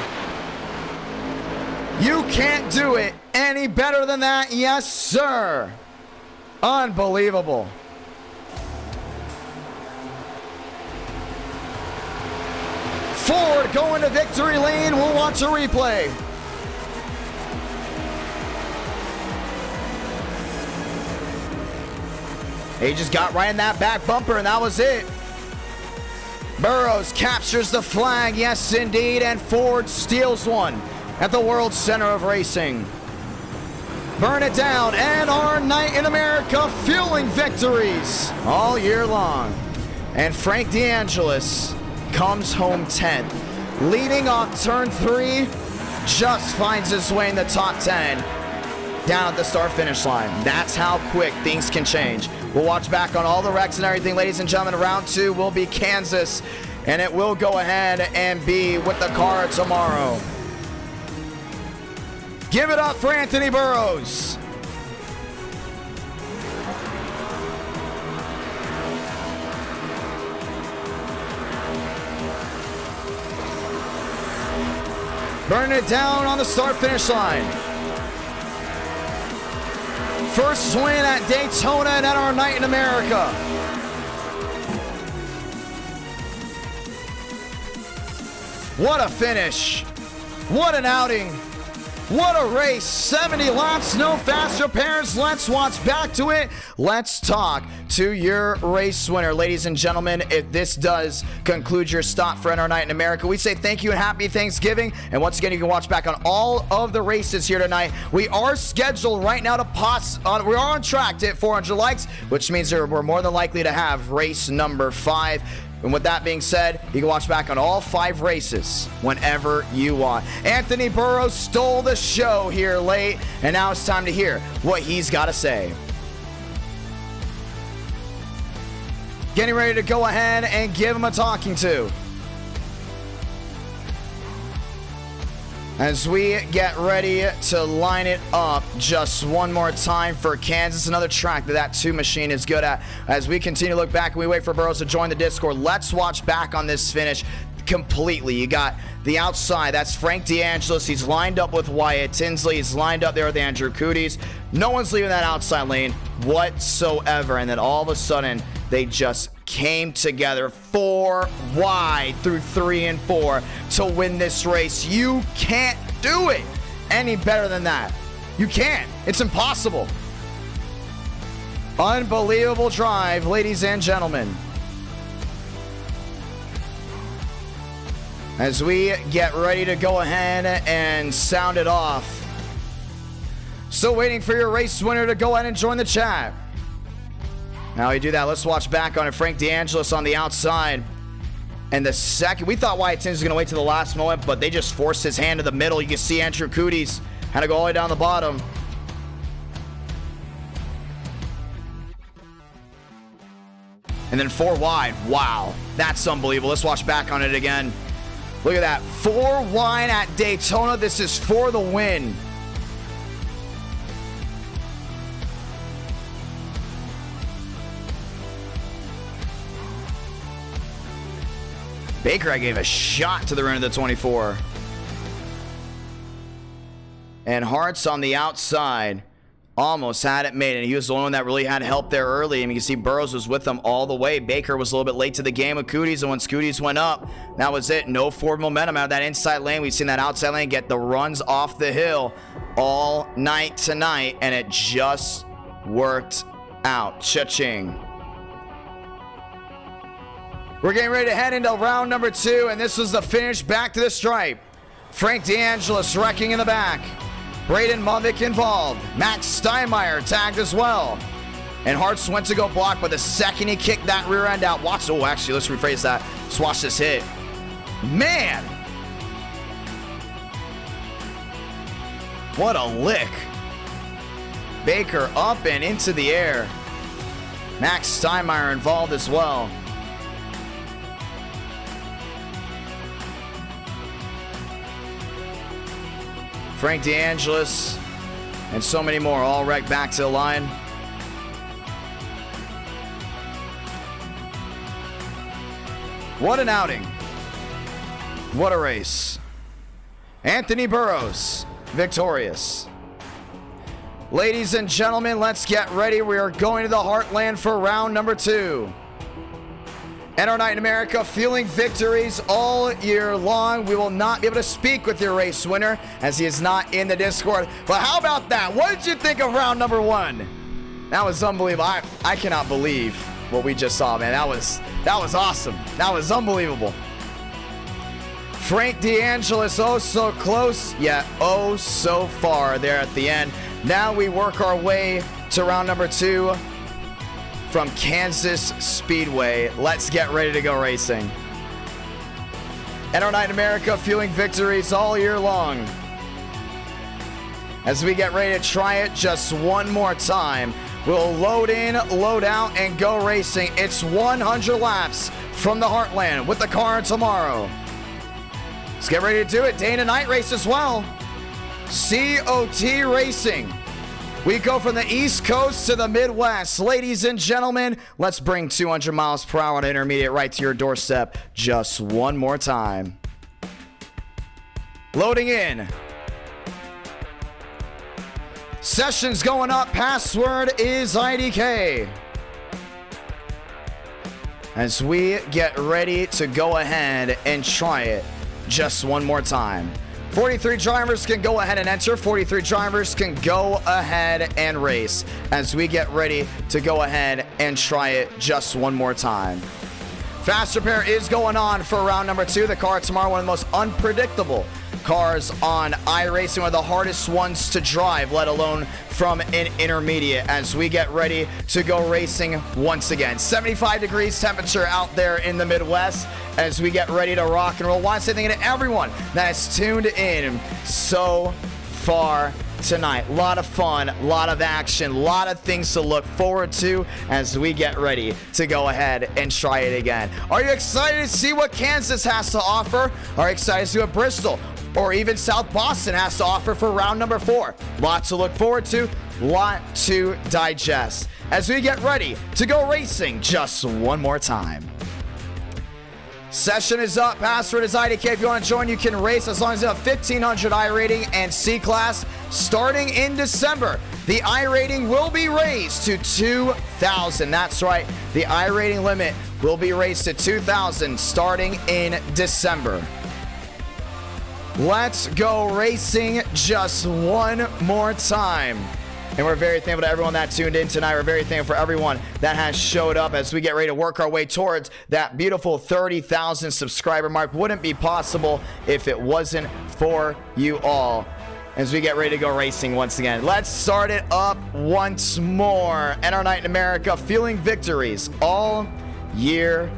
Speaker 1: You can't do it any better than that. Yes, sir. Unbelievable. Ford going to victory lane. We'll watch a replay. He just got right in that back bumper, and that was it. Burrows captures the flag, yes indeed, and Ford steals one at the World Center of Racing. Burn it down, and our night in America fueling victories all year long. And Frank DeAngelis comes home 10th. Leading off turn 3, just finds his way in the top 10. Down at the start-finish line. That's how quick things can change. We'll watch back on all the wrecks and everything, ladies and gentlemen. Round 2 will be Kansas, and it will go ahead and be with the car tomorrow. Give it up for Anthony Burrows. Burn it down on the start-finish line. First win at Daytona and at our night in America. What a finish. What an outing. What a race. 70 laps, no faster parents. Let's watch back to it. Let's talk to your race winner. Ladies and gentlemen, if this does conclude your stop for NR Night in America, we say thank you and happy Thanksgiving. And once again, you can watch back on all of the races here tonight. We are scheduled right now to we are on track to hit 400 likes, which means we're more than likely to have race number 5. And with that being said, you can watch back on all 5 races whenever you want. Anthony Burrows stole the show here late, and now it's time to hear what he's got to say. Getting ready to go ahead and give him a talking to. As we get ready to line it up just one more time for Kansas, another track that 2 machine is good at. As we continue to look back and we wait for Burrows to join the Discord, let's watch back on this finish completely. You got the outside, that's Frank DeAngelis. He's lined up with Wyatt Tinsley. He's lined up there with Andrew Cooties. No one's leaving that outside lane whatsoever. And then all of a sudden, they just came together 4 wide through 3 and 4 to win this race. You can't do it any better than that. You can't. It's impossible. Unbelievable drive, ladies and gentlemen. As we get ready to go ahead and sound it off. Still waiting for your race winner to go ahead and join the chat. Now we do that, let's watch back on it. Frank DeAngelis on the outside. And the second, we thought Wyatt Tinsley was going to wait to the last moment, but they just forced his hand to the middle. You can see Andrew Cooties had to go all the way down the bottom. And then 4 wide. Wow, that's unbelievable. Let's watch back on it again. Look at that. 4 wide at Daytona. This is for the win. Baker, I gave a shot to the rear of the 24. And Hart's on the outside. Almost had it made, and he was the one that really had help there early. And you can see Burrows was with them all the way. Baker was a little bit late to the game with Cooties, and when Cooties went up, that was it. No forward momentum out of that inside lane. We've seen that outside lane get the runs off the hill all night tonight, and it just worked out. Cha-ching. We're getting ready to head into round number 2, and this was the finish back to the stripe. Frank DeAngelis wrecking in the back. Braden Movick involved. Max Steinmeier tagged as well. And Hartz went to go block, but the second he kicked that rear end out, watch. Oh, actually, let's rephrase that. Let's watch this hit. Man! What a lick. Baker up and into the air. Max Steinmeier involved as well. Frank DeAngelis and so many more all wrecked back to the line. What an outing. What a race. Anthony Burrows, victorious. Ladies and gentlemen, let's get ready. We are going to the Heartland for round number 2. And our Night in America feeling victories all year long. We will not be able to speak with your race winner as he is not in the Discord. But how about that? What did you think of round number 1? That was unbelievable. I cannot believe what we just saw, man. That was awesome. That was unbelievable. Frank DeAngelis, oh so close, yet oh so far there at the end. Now we work our way to round number 2. From Kansas Speedway. Let's get ready to go racing. And our Night in America fueling victories all year long. As we get ready to try it just one more time, we'll load in, load out, and go racing. It's 100 laps from the Heartland with the car tomorrow. Let's get ready to do it. Day and night race as well. COT Racing. We go from the East Coast to the Midwest. Ladies and gentlemen, let's bring 200 miles per hour on intermediate right to your doorstep just one more time. Loading in. Session's going up. Password is IDK. As we get ready to go ahead and try it just one more time. 43 drivers can go ahead and enter. 43 drivers can go ahead and race as we get ready to go ahead and try it just one more time. Fast repair is going on for round number 2. The car tomorrow, one of the most unpredictable cars on iRacing, one of the hardest ones to drive, let alone from an intermediate, as we get ready to go racing once again. 75 degrees temperature out there in the Midwest as we get ready to rock and roll. I want to say thank you to everyone that has tuned in so far tonight. A lot of fun, a lot of action, a lot of things to look forward to as we get ready to go ahead and try it again. Are you excited to see what Kansas has to offer? Are you excited to see what Bristol or even South Boston has to offer for round number 4? Lot to look forward to, lot to digest as we get ready to go racing just one more time. Session is up. Password is IDK. If you want to join, you can race as long as you have 1500 iRating and C-Class. Starting in December, the iRating will be raised to 2,000. That's right. The iRating limit will be raised to 2,000 starting in December. Let's go racing just one more time. And we're very thankful to everyone that tuned in tonight. We're very thankful for everyone that has showed up as we get ready to work our way towards that beautiful 30,000 subscriber mark. Wouldn't be possible if it wasn't for you all. As we get ready to go racing once again. Let's start it up once more. And our Night in America feeling victories all year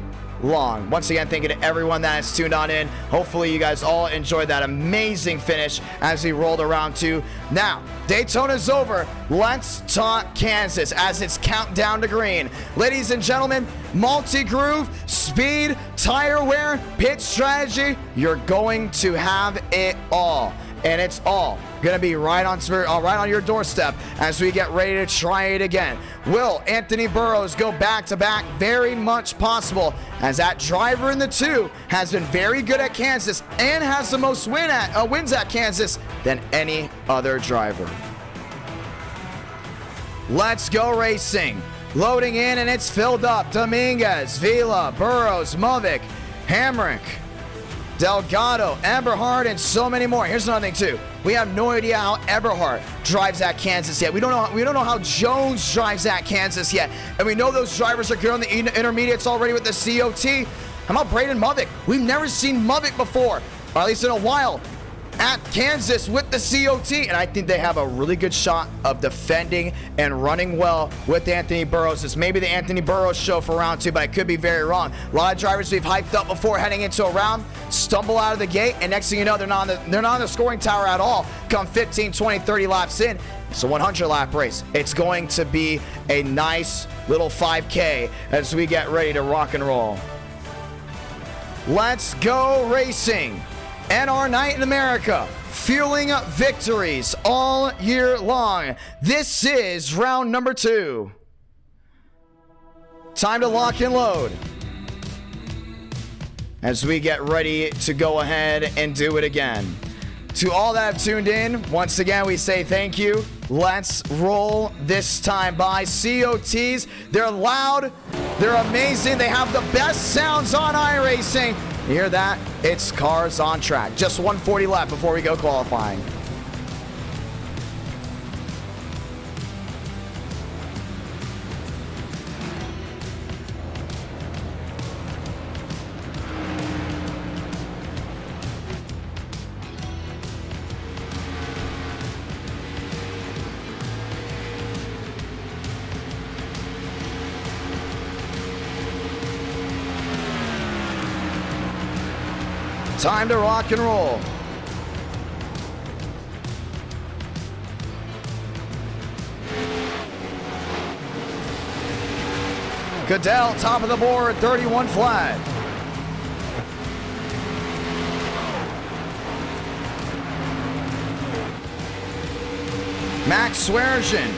Speaker 1: long. Once again, thank you to everyone that has tuned on in. Hopefully you guys all enjoyed that amazing finish as we rolled around to. Now, Daytona's over. Let's talk Kansas as it's countdown to green. Ladies and gentlemen, multi-groove, speed, tire wear, pit strategy, you're going to have it all. And it's all going to be right on your doorstep as we get ready to try it again. Will Anthony Burrows go back-to-back? Very much possible, as that driver in the 2 has been very good at Kansas and has the most wins at Kansas than any other driver. Let's go racing. Loading in, and it's filled up. Dominguez, Vila, Burrows, Movic, Hamrick, Delgado, Eberhard, and so many more. Here's another thing too. We have no idea how Eberhard drives at Kansas yet. We don't know how Jones drives at Kansas yet. And we know those drivers are good on the intermediates already with the COT. How about Braden Movic? We've never seen Movic before, or at least in a while, at Kansas with the COT, and I think they have a really good shot of defending and running well with Anthony Burrows. This may be the Anthony Burrows show for round 2, but I could be very wrong. A lot of drivers we've hyped up before heading into a round stumble out of the gate, and next thing you know, they're not on the scoring tower at all come 15, 20, 30 laps in. It's a 100-lap race. It's going to be a nice little 5K as we get ready to rock and roll. Let's go racing. NR Night in America, fueling victories all year long. This is round number 2. Time to lock and load as we get ready to go ahead and do it again. To all that have tuned in, once again, we say thank you. Let's roll this time by COTs. They're loud. They're amazing. They have the best sounds on iRacing. You hear that? It's cars on track. Just 140 left before we go qualifying. Time to rock and roll. Goodell, top of the board, 31 flat. Max Sweargen.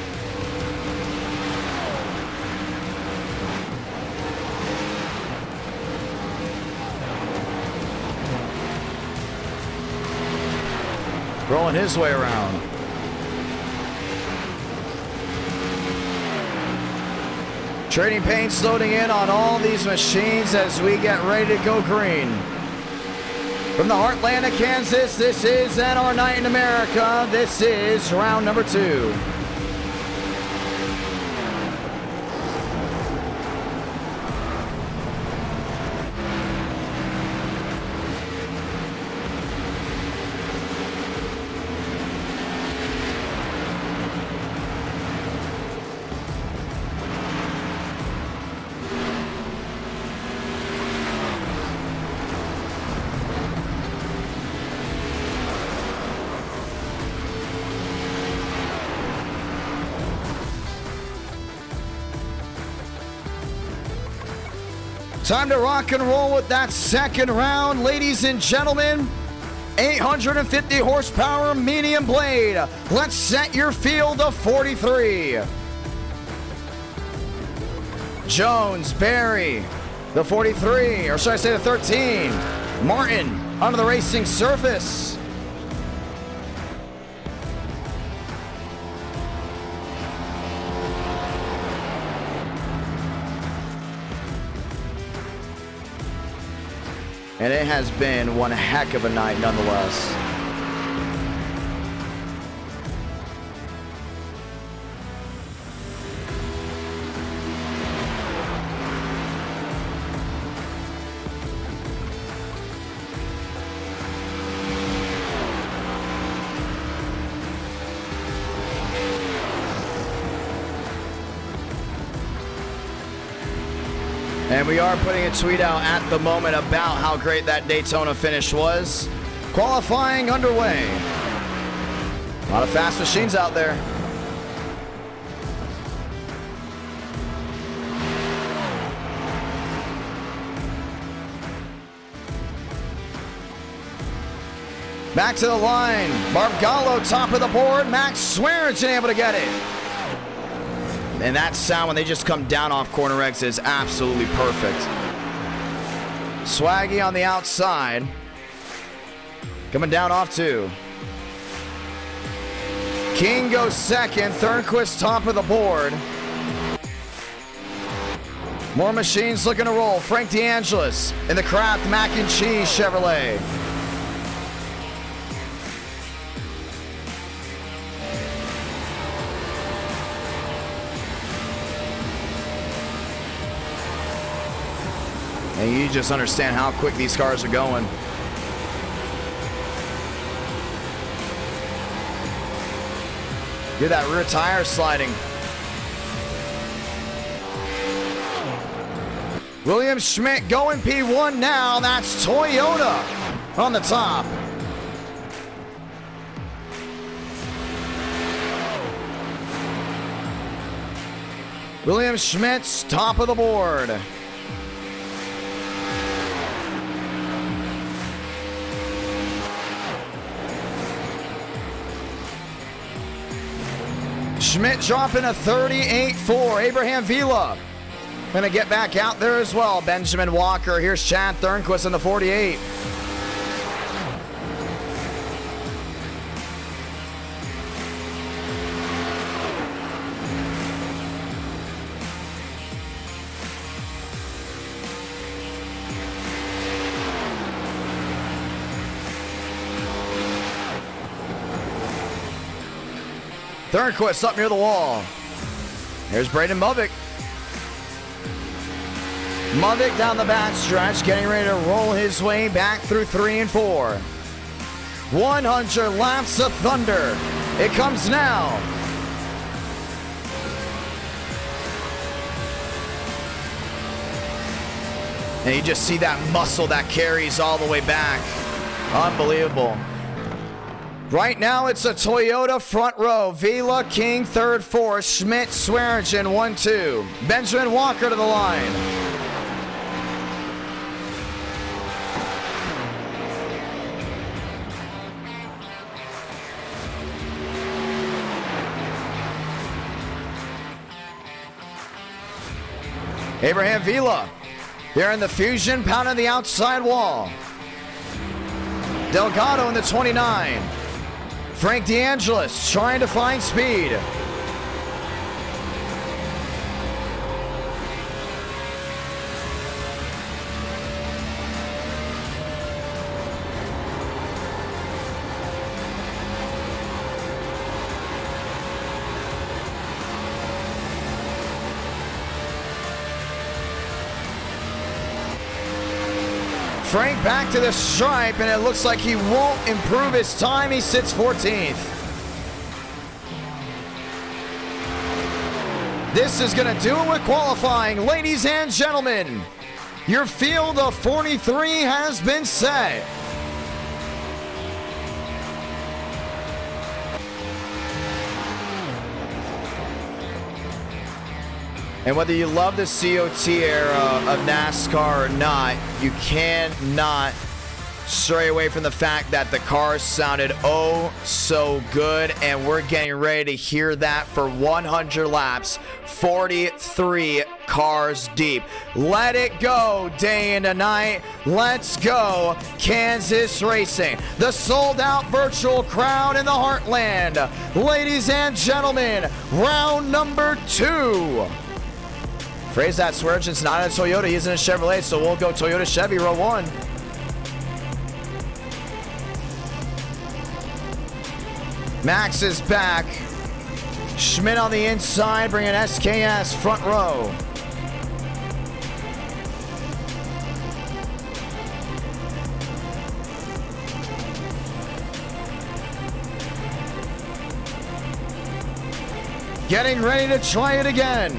Speaker 1: Rolling his way around. Trading paints loading in on all these machines as we get ready to go green. From the heartland of Kansas, this is NR Night in America. This is round number 2. Time to rock and roll with that second round, ladies and gentlemen. 850 horsepower medium blade. Let's set your field of 43. Jones, Barry, the 43, or should I say the 13. Martin onto the racing surface. And it has been one heck of a night nonetheless. And we are putting a tweet out at the moment about how great that Daytona finish was. Qualifying underway. A lot of fast machines out there. Back to the line. Bargallo top of the board. Max Swearingen able to get it. And that sound when they just come down off corner X is absolutely perfect. Swaggy on the outside. Coming down off two. King goes second. Thornquist top of the board. More machines looking to roll. Frank DeAngelis in the Kraft Mac and Cheese Chevrolet. And you just understand how quick these cars are going. Get that rear tire sliding. William Schmidt going P1 now. That's Toyota on the top. William Schmidt's top of the board. Schmidt dropping a 38.4. Abraham Vila gonna get back out there as well. Benjamin Walker. Here's Chad Thornquist in the 48. Thornquist up near the wall. There's Braden Movick. Movick down the back stretch, getting ready to roll his way back through 3 and 4. 100 laps of thunder. It comes now. And you just see that muscle that carries all the way back. Unbelievable. Right now, it's a Toyota front row. Vila, King, third, fourth. Schmidt, Swearingen, 1-2. Benjamin Walker to the line. Abraham Vila. They're in the Fusion, pounding the outside wall. Delgado in the 29. Frank DeAngelis trying to find speed. Frank back to the stripe, and it looks like he won't improve his time. He sits 14th. This is going to do it with qualifying. Ladies and gentlemen, your field of 43 has been set. And whether you love the COT era of NASCAR or not, you cannot stray away from the fact that the cars sounded oh so good, and we're getting ready to hear that for 100 laps, 43 cars deep. Let it go day into night. Let's go Kansas Racing. The sold out virtual crowd in the heartland. Ladies and gentlemen, round number 2. Phrase that, Swearingen's not in a Toyota, he's in a Chevrolet, so we'll go Toyota Chevy row 1. Max is back. Schmidt on the inside, bringing SKS front row. Getting ready to try it again.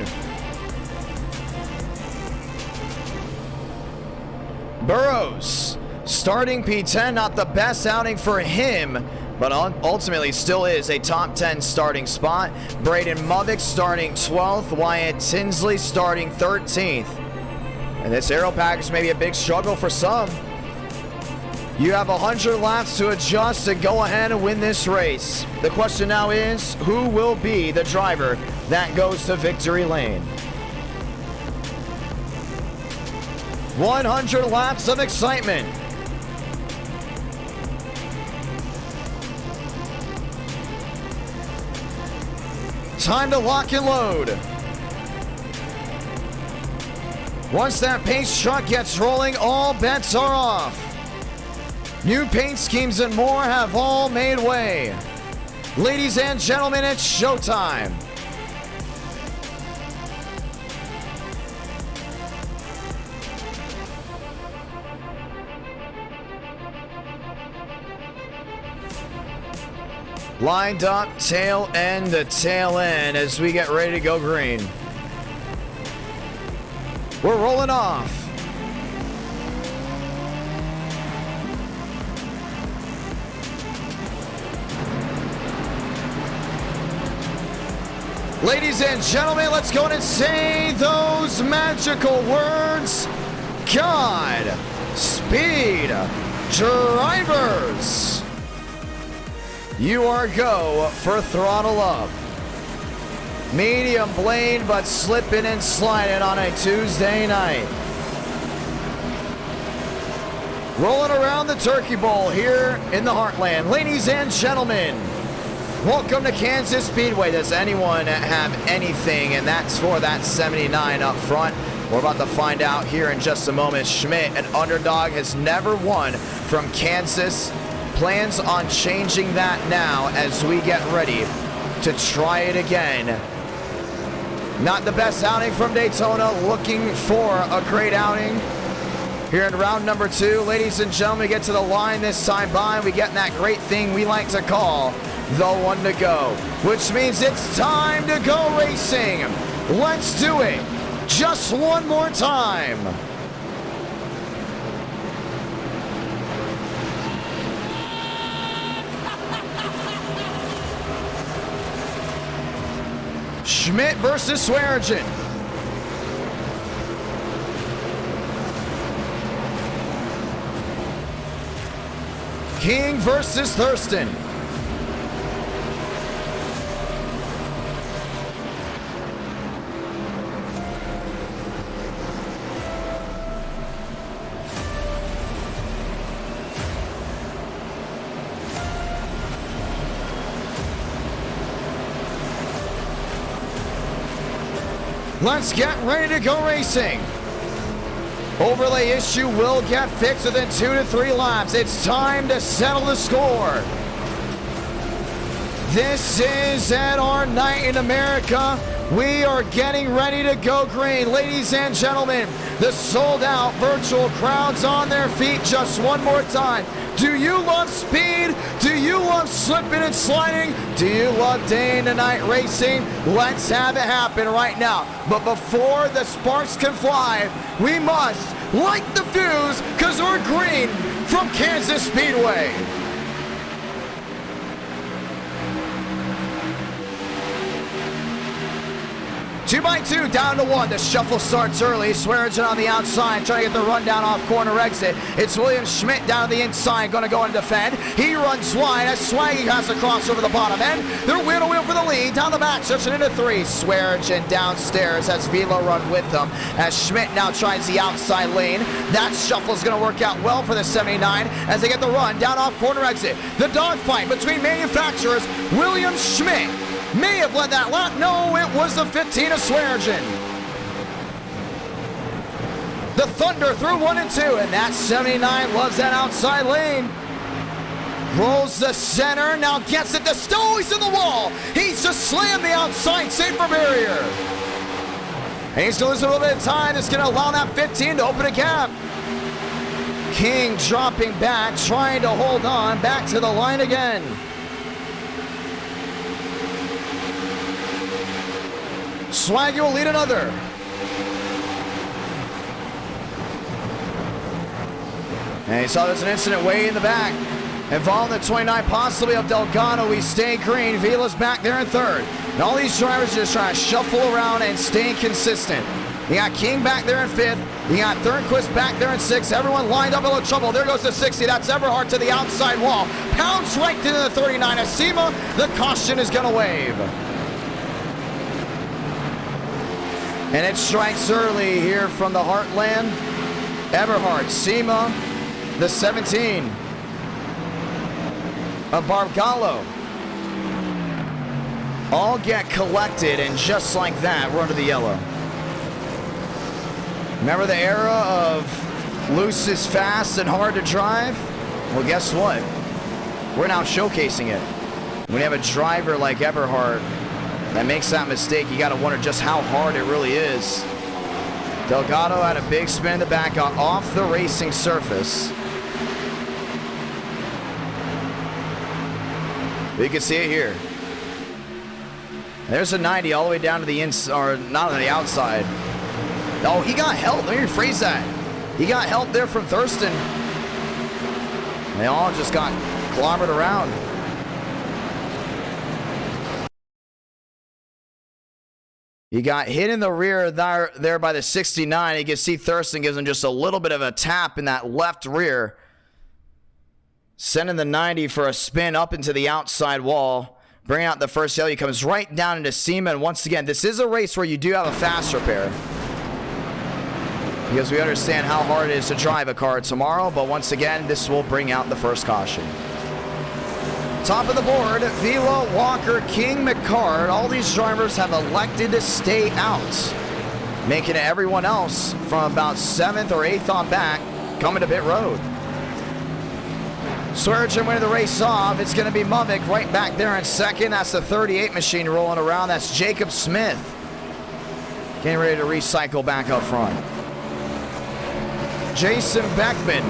Speaker 1: Burrows starting P10, not the best outing for him, but ultimately still is a top 10 starting spot. Braden Movick starting 12th, Wyatt Tinsley starting 13th. And this aero package may be a big struggle for some. You have 100 laps to adjust to go ahead and win this race. The question now is, who will be the driver that goes to victory lane? 100 laps of excitement. Time to lock and load. Once that pace truck gets rolling, all bets are off. New paint schemes and more have all made way. Ladies and gentlemen, it's showtime. Lined up, tail end to tail end as we get ready to go green. We're rolling off. Ladies and gentlemen, let's go and say those magical words. God speed drivers. You are go for throttle up. Medium blade, but slipping and sliding on a Tuesday night. Rolling around the Turkey Bowl here in the Heartland. Ladies and gentlemen, welcome to Kansas Speedway. Does anyone have anything? And that's for that 79 up front. We're about to find out here in just a moment. Schmidt, an underdog, has never won from Kansas. Plans on changing that now as we get ready to try it again. Not the best outing from Daytona. Looking for a great outing here in round number 2. Ladies and gentlemen, we get to the line this time by. We get that great thing we like to call the one to go, which means it's time to go racing. Let's do it just one more time. Schmidt versus Swearinger. King versus Thurston. Let's get ready to go racing. Overlay issue will get fixed within 2 to 3 laps. It's time to settle the score. This is at our night in America. We are getting ready to go green. Ladies and gentlemen, the sold out virtual crowds on their feet just one more time. Do you love speed? Do you love slipping and sliding? Do you love day and night racing? Let's have it happen right now. But before the sparks can fly, we must light the fuse because we're green from Kansas Speedway. Two by two, down to one. The shuffle starts early. Swearinger on the outside, trying to get the run down off corner exit. It's William Schmidt down to the inside, going to go and defend. He runs wide as Swaggy has to cross over the bottom end. They're wheel to wheel for the lead. Down the back, stretching into 3. Swearinger downstairs as Velo run with them. As Schmidt now tries the outside lane. That shuffle's going to work out well for the 79 as they get the run down off corner exit. The dogfight between manufacturers. William Schmidt may have led that lap. No, it was the 15 of Swearinger. The Thunder through 1 and 2, and that 79 loves that outside lane. Rolls the center, now gets it to Stowe. He's in the wall. He's just slammed the outside safer barrier. And he's going to lose a little bit of time. It's going to allow that 15 to open a gap. King dropping back, trying to hold on, back to the line again. Swaggy will lead another. And you saw there's an incident way in the back involving the 29, possibly of Delgado. We stay green. Vila's back there in third. And all these drivers are just trying to shuffle around and stay consistent. You got King back there in fifth. You got Thornquist back there in sixth. Everyone lined up a little trouble. There goes the 60. That's Everhart to the outside wall. Pounds right into the 39. Acima, the caution is going to wave. And it strikes early here from the Heartland. Everhart, Sema, the 17 of Bargallo. All get collected, and just like that, we're under the yellow. Remember the era of loose is fast and hard to drive? Well, guess what? We're now showcasing it. When you have a driver like Everhart that makes that mistake, you got to wonder just how hard it really is. Delgado had a big spin in the back, got off the racing surface. You can see it here. There's a 90 all the way down to the inside, or not on the outside. Oh, he got help. Let me rephrase that. He got help there from Thurston. They all just got clobbered around. He got hit in the rear there by the 69. You can see Thurston gives him just a little bit of a tap in that left rear. Sending the 90 for a spin up into the outside wall. Bringing out the first yellow. He comes right down into Seema. And once again, this is a race where you do have a fast repair. Because we understand how hard it is to drive a car tomorrow. But once again, this will bring out the first caution. Top of the board, Vila, Walker, King, McCard. All these drivers have elected to stay out. Making everyone else from about 7th or 8th on back coming to pit road. Swearinger winning the race off. It's going to be Muvik right back there in second. That's the 38 machine rolling around. That's Jacob Smith. Getting ready to recycle back up front. Jason Beckman,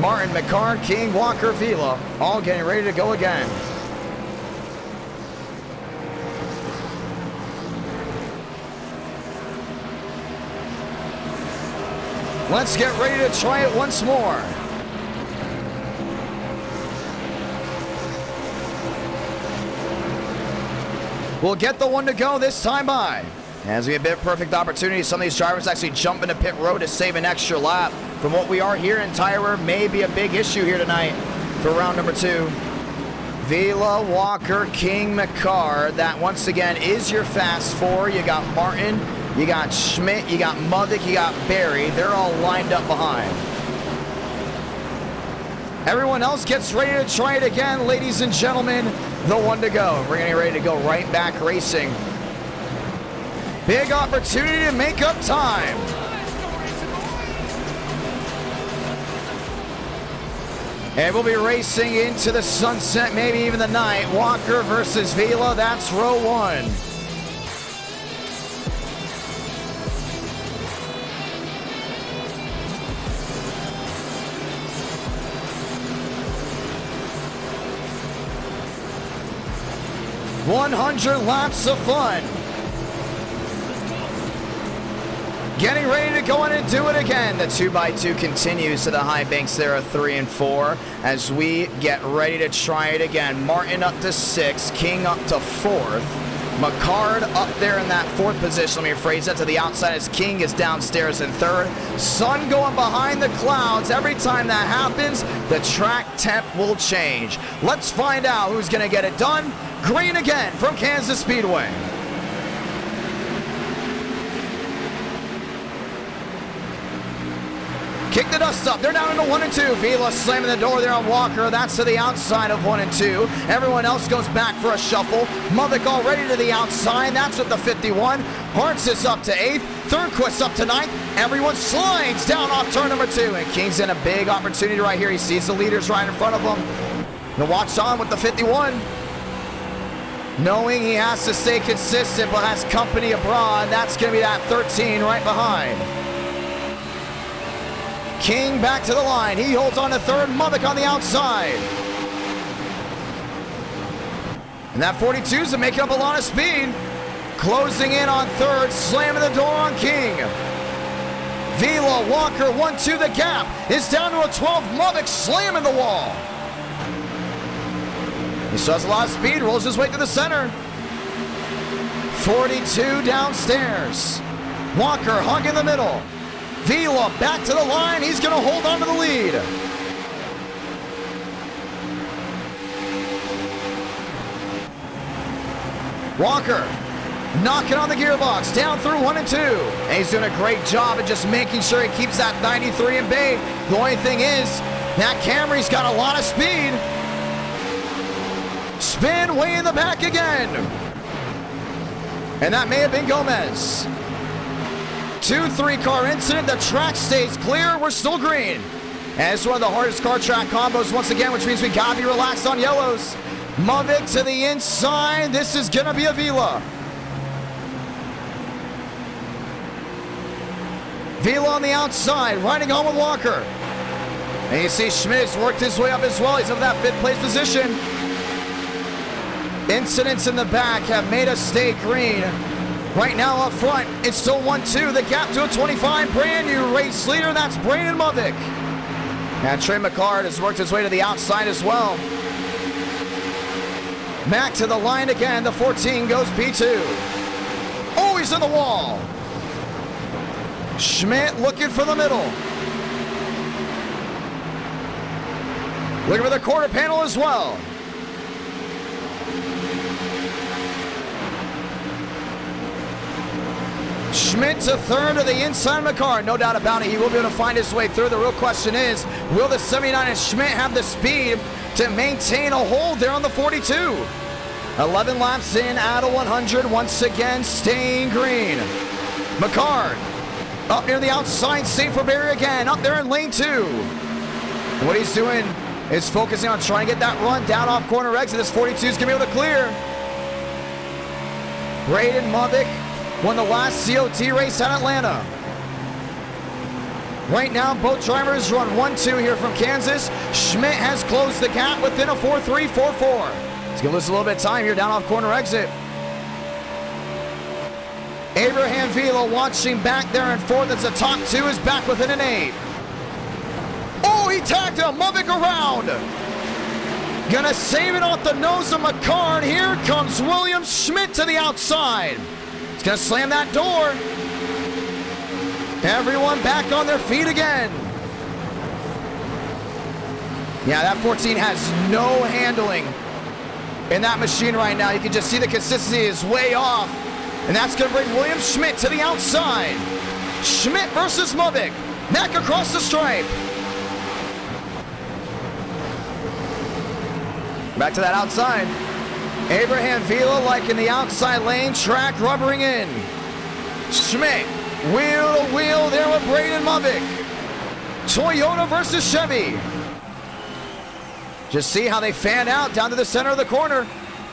Speaker 1: Martin, McCard, King, Walker, Vila, all getting ready to go again. Let's get ready to try it once more. We'll get the one to go this time by. As we have a bit perfect opportunity, some of these drivers actually jump into pit road to save an extra lap. From what we are hearing, tire may be a big issue here tonight for round number 2. Vila, Walker, King, McCard. That once again is your fast 4. You got Martin, you got Schmidt, you got Muddick, you got Barry. They're all lined up behind. Everyone else gets ready to try it again, ladies and gentlemen. The one to go. We're getting ready to go right back racing. Big opportunity to make up time. And we'll be racing into the sunset, maybe even the night. Walker versus Vila, that's row 1. $100 laps of fun. Getting ready to go in and do it again. The 2x2 continues to the high banks there of 3 and 4 as we get ready to try it again. Martin up to 6th, King up to 4th. McCard up there in that 4th position. Let me rephrase that to the outside as King is downstairs in 3rd. Sun going behind the clouds. Every time that happens, the track temp will change. Let's find out who's going to get it done. Green again from Kansas Speedway. Kick the dust up. They're down into 1 and 2. Vila slamming the door there on Walker. That's to the outside of 1 and 2. Everyone else goes back for a shuffle. Muddick already to the outside. That's with the 51. Hartz is up to 8th. Thornquist up to 9th. Everyone slides down off turn number 2. And King's in a big opportunity right here. He sees the leaders right in front of him. And watch on with the 51. Knowing he has to stay consistent but has company abroad. That's going to be that 13 right behind. King back to the line. He holds on to 3rd. Muddick on the outside. And that 42's making up a lot of speed. Closing in on 3rd. Slamming the door on King. Vila, Walker, 1-2. The gap is down to a 12. Movic slamming the wall. He still has a lot of speed, rolls his way to the center. 42 downstairs. Walker hung in the middle. Vila back to the line. He's going to hold on to the lead. Walker knocking on the gearbox, down through 1 and 2. And he's doing a great job of just making sure he keeps that 93 in bay. The only thing is, that Camry's got a lot of speed. Spin way in the back again. And that may have been Gomez. 2-3 car incident. The track stays clear. We're still green. And it's one of the hardest car track combos once again, which means we gotta be relaxed on yellows. Movic to the inside. This is gonna be a Vila. Vila on the outside, riding on with Walker. And you see Schmidt has worked his way up as well. He's in that 5th place position. Incidents in the back have made us stay green. Right now up front, it's still 1-2. The gap to a 25. Brand new race leader, that's Brandon Movic. And Trey McCart has worked his way to the outside as well. Back to the line again. The 14 goes P2. Oh, he's in the wall. Schmidt looking for the middle. Looking for the quarter panel as well. Schmidt to third to the inside of McCart. No doubt about it, he will be able to find his way through. The real question is, will the 79 and Schmidt have the speed to maintain a hold there on the 42? 11 laps in out of 100. Once again, staying green. McCart up near the outside, safer barrier again. Up there in lane 2. And what he's doing is focusing on trying to get that run down off corner exit. This 42 is going to be able to clear. Braden Movic won the last COT race at Atlanta. Right now, both drivers run 1-2 here from Kansas. Schmidt has closed the gap within a 4-3, 4-4. He's going to lose a little bit of time here down off corner exit. Abraham Vila watching back there in 4th as the top 2 is back within an 8. Oh, he tagged him. Movic around. Gonna save it off the nose of McCart. Here comes William Schmidt to the outside. He's gonna slam that door. Everyone back on their feet again. Yeah, that 14 has no handling in that machine right now. You can just see the consistency is way off. And that's gonna bring William Schmidt to the outside. Schmidt versus Movic. Back across the stripe. Back to that outside. Abraham Vila like in the outside lane, track rubbering in. Schmidt, wheel to wheel there with Braden Movic. Toyota versus Chevy. Just see how they fan out down to the center of the corner.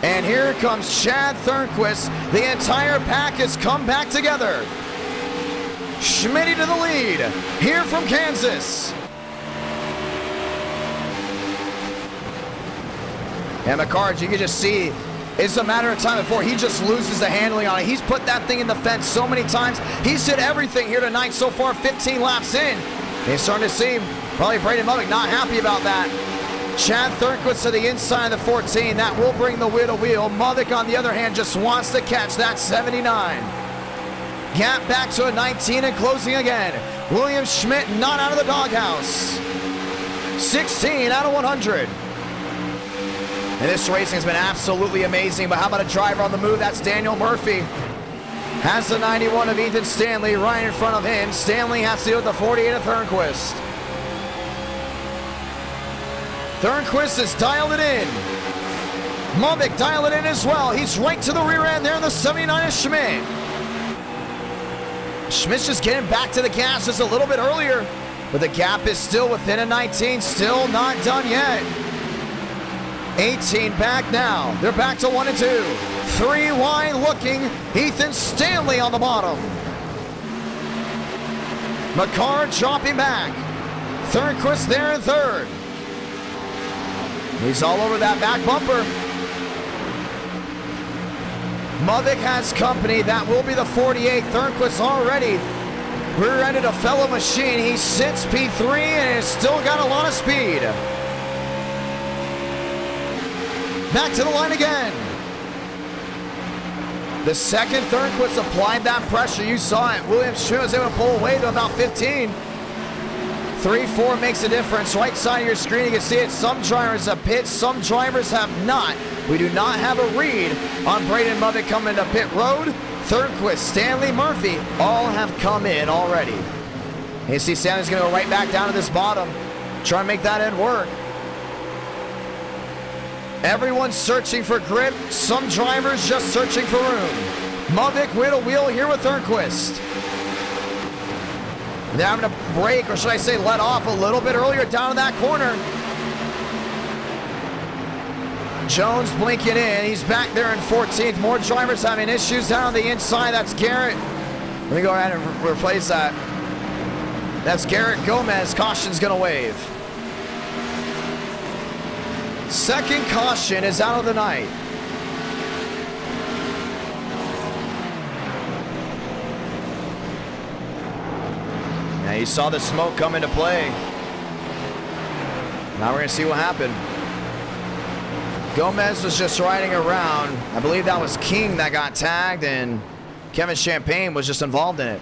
Speaker 1: And here comes Chad Thornquist. The entire pack has come back together. Schmitty to the lead, here from Kansas. And McCart, you can just see, it's a matter of time before he just loses the handling on it. He's put that thing in the fence so many times. He's hit everything here tonight so far, 15 laps in. And he's starting to see probably Braden Movic not happy about that. Chad Thornquist to the inside of the 14. That will bring the wheel to wheel. Movic, on the other hand, just wants to catch that 79. Gap back to a 19 and closing again. William Schmidt not out of the doghouse. 16 out of 100. And this racing has been absolutely amazing, but how about a driver on the move? That's Daniel Murphy. Has the 91 of Ethan Stanley right in front of him. Stanley has to deal with the 48 of Thornquist. Thornquist has dialed it in. Movic dialed it in as well. He's right to the rear end there in the 79 of Schmidt. Schmidt's just getting back to the gas just a little bit earlier, but the gap is still within a 19, still not done yet. 18 back now. They're back to 1 and 2. 3 wide looking. Ethan Stanley on the bottom. McCart dropping back. Thornquist there in third. He's all over that back bumper. Movic has company. That will be the 48. Thornquist already Rear-ended a fellow machine. He sits P3 and has still got a lot of speed. Back to the line again. The second Thornquist applied that pressure. You saw it. William Schmidt was able to pull away to about 15. 3-4 makes a difference. Right side of your screen, you can see it. Some drivers have pit, some drivers have not. We do not have a read on Braden Muddick coming to pit road. Thornquist, Stanley Murphy, all have come in already. And you see Stanley's going to go right back down to this bottom. Try and make that end work. Everyone's searching for grip. Some drivers just searching for room. Muddick with a wheel here with Thornquist. They're having to brake, or should I say let off a little bit earlier down in that corner. Jones blinking in. He's back there in 14th. More drivers having issues down on the inside. That's Garrett. Let me go ahead and replace that. That's Garrett Gomez. Caution's going to wave. Second caution is out of the night. Now you saw the smoke come into play. Now we're going to see what happened. Gomez was just riding around. I believe that was King that got tagged, and Kevin Champagne was just involved in it.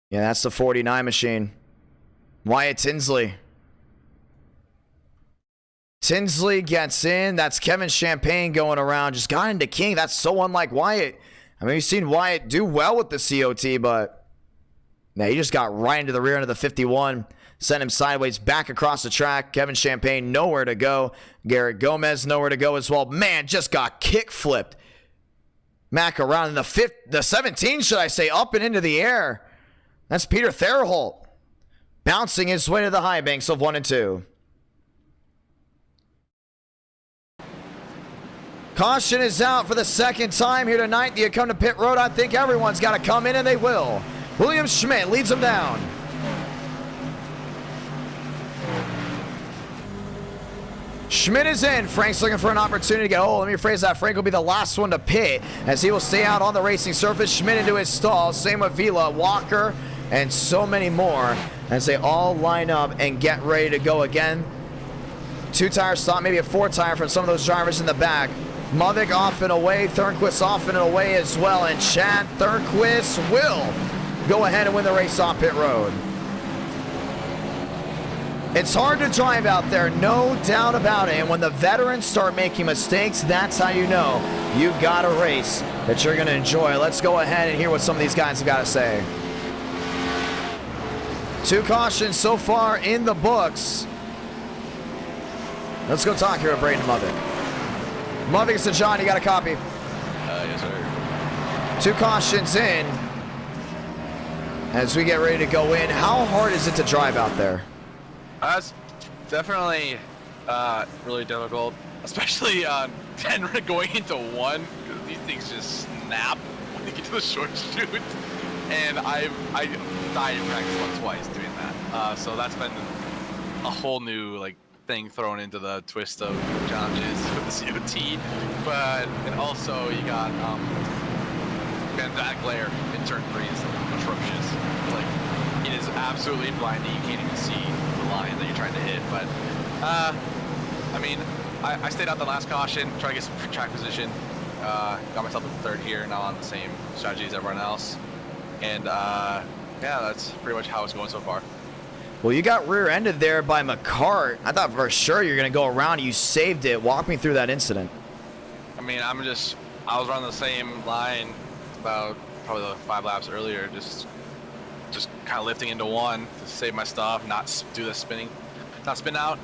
Speaker 1: Yeah, that's the 49 machine. Wyatt Tinsley. Tinsley gets in. That's Kevin Champagne going around. Just got into King. That's so unlike Wyatt. I mean, we've seen Wyatt do well with the COT, but yeah, he just got right into the rear end of the 51. Sent him sideways back across the track. Kevin Champagne nowhere to go. Garrett Gomez nowhere to go as well. Man, just got kick flipped. Mack around in the 17, should I say, up and into the air. That's Peter Therholt. Bouncing his way to the high banks of 1 and 2. Caution is out for the second time here tonight. You come to pit road, I think everyone's got to come in, and they will. William Schmidt leads them down. Schmidt is in. Frank's looking for an opportunity to get, let me rephrase that. Frank will be the last one to pit as he will stay out on the racing surface. Schmidt into his stall. Same with Vila, Walker, and so many more as they all line up and get ready to go again. 2-tire stop, maybe a 4-tire from some of those drivers in the back. Muddick off and away. Thornquist off and away as well. And Chad Thornquist will go ahead and win the race off pit road. It's hard to drive out there, no doubt about it. And when the veterans start making mistakes, that's how you know you've got a race that you're going to enjoy. Let's go ahead and hear what some of these guys have got to say. 2 cautions so far in the books. Let's go talk here with Braden Muddick. Muddick to John, you got a copy?
Speaker 5: Yes, sir.
Speaker 1: 2 cautions in. As we get ready to go in, how hard is it to drive out there?
Speaker 5: It's definitely really difficult, especially on 10 going into 1, because these things just snap when they get to the short chute. And I died in practice once, twice doing that. So that's been a whole new thing thrown into the twist of challenges with the COT. But and also you got that glare in turn 3 is atrocious. It is absolutely blinding. You can't even see the line that you're trying to hit. But I mean, I stayed out the last caution, tried to get some track position. Got myself in 3rd here, now on the same strategy as everyone else. And yeah, that's pretty much how it's going so far.
Speaker 1: Well, you got rear-ended there by McCart. I thought for sure you're going to go around. You saved it. Walk me through that incident.
Speaker 5: I mean, I was running the same line about probably 5 laps earlier, just kind of lifting into 1 to save my stuff, not do the spin out.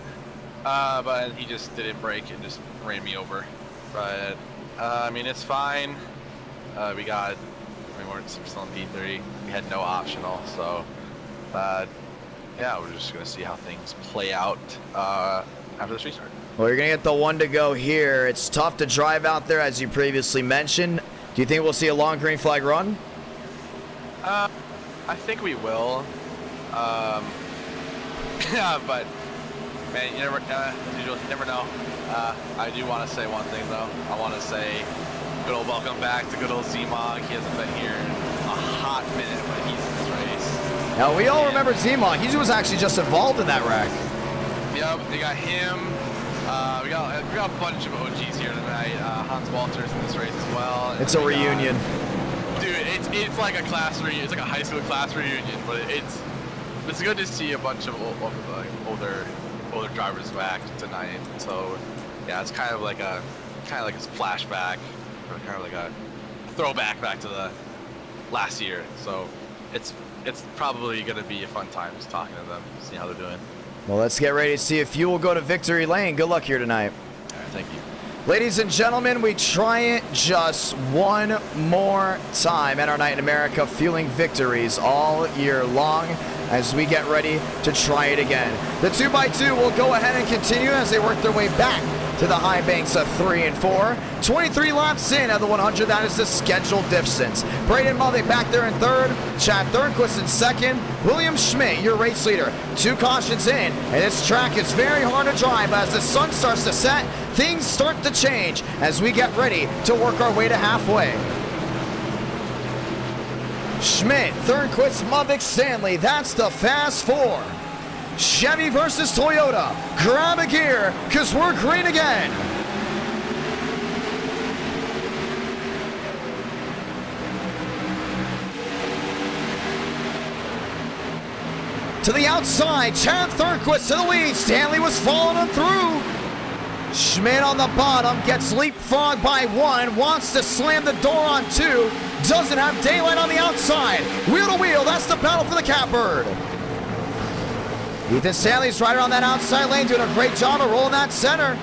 Speaker 5: But he just didn't brake and just ran me over. But I mean, it's fine. We're still in P3. We had no optional, so yeah, we're just gonna see how things play out after this restart.
Speaker 1: Well, you're gonna get the 1 to go here. It's tough to drive out there, as you previously mentioned. Do you think we'll see a long green flag run?
Speaker 5: I think we will. Yeah, but man, as usual, you never know. I do want to say one thing though. I want to say good old welcome back to good old Z-Mog. He hasn't been here in a hot minute, but he's in this race.
Speaker 1: Now, we all remember Z-Mog. He was actually just involved in that wreck.
Speaker 5: Yep, they got him. We got a bunch of OGs here tonight. Hans Walter's in this race as well.
Speaker 1: It's a reunion.
Speaker 5: Dude, it's like a class reunion. It's like a high school class reunion, but it's good to see a bunch of older drivers back tonight. So yeah, it's kind of like a flashback, or kind of like a throwback back to the last year. So it's probably gonna be a fun time just talking to them, see how they're doing.
Speaker 1: Well, let's get ready to see if you will go to victory lane. Good luck here tonight.
Speaker 5: All right, thank you.
Speaker 1: Ladies and gentlemen, we try it just one more time at our Night in America, fueling victories all year long as we get ready to try it again. The 2x2 will go ahead and continue as they work their way back to the high banks of 3 and 4. 23 laps in at the 100, that is the scheduled distance. Braden Mulvey back there in third, Chad Thornquist in second, William Schmidt, your race leader. 2 cautions in, and this track is very hard to drive, but as the sun starts to set, things start to change as we get ready to work our way to halfway. Schmidt, Thornquist, Mulvey, Stanley, that's the fast 4. Chevy versus Toyota. Grab a gear, because we're green again. To the outside, Chad Thornquist to the lead. Stanley was following him through. Schmidt on the bottom, gets leapfrogged by 1, wants to slam the door on 2, doesn't have daylight on the outside. Wheel to wheel, that's the battle for the catbird. Ethan Stanley's right around that outside lane, doing a great job of rolling that center.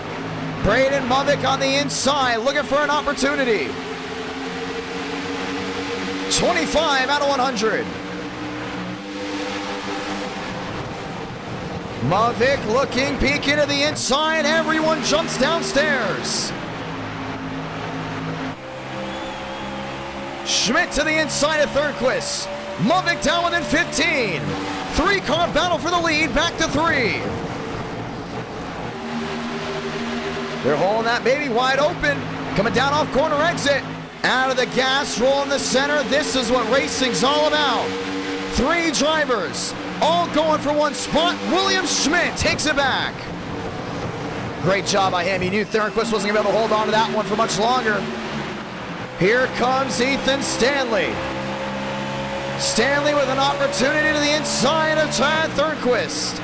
Speaker 1: Braden Mulvey on the inside, looking for an opportunity. 25 out of 100. Mulvey looking, peeking to the inside. Everyone jumps downstairs. Schmidt to the inside of Thornquist. Mulvey down within 15. 3-car battle for the lead, back to 3. They're holding that baby wide open. Coming down off corner exit. Out of the gas, rolling the center. This is what racing's all about. 3 drivers, all going for 1 spot. William Schmidt takes it back. Great job by him. He knew Thornquist wasn't going to be able to hold on to that one for much longer. Here comes Ethan Stanley. Stanley with an opportunity to the inside of Chad Thornquist.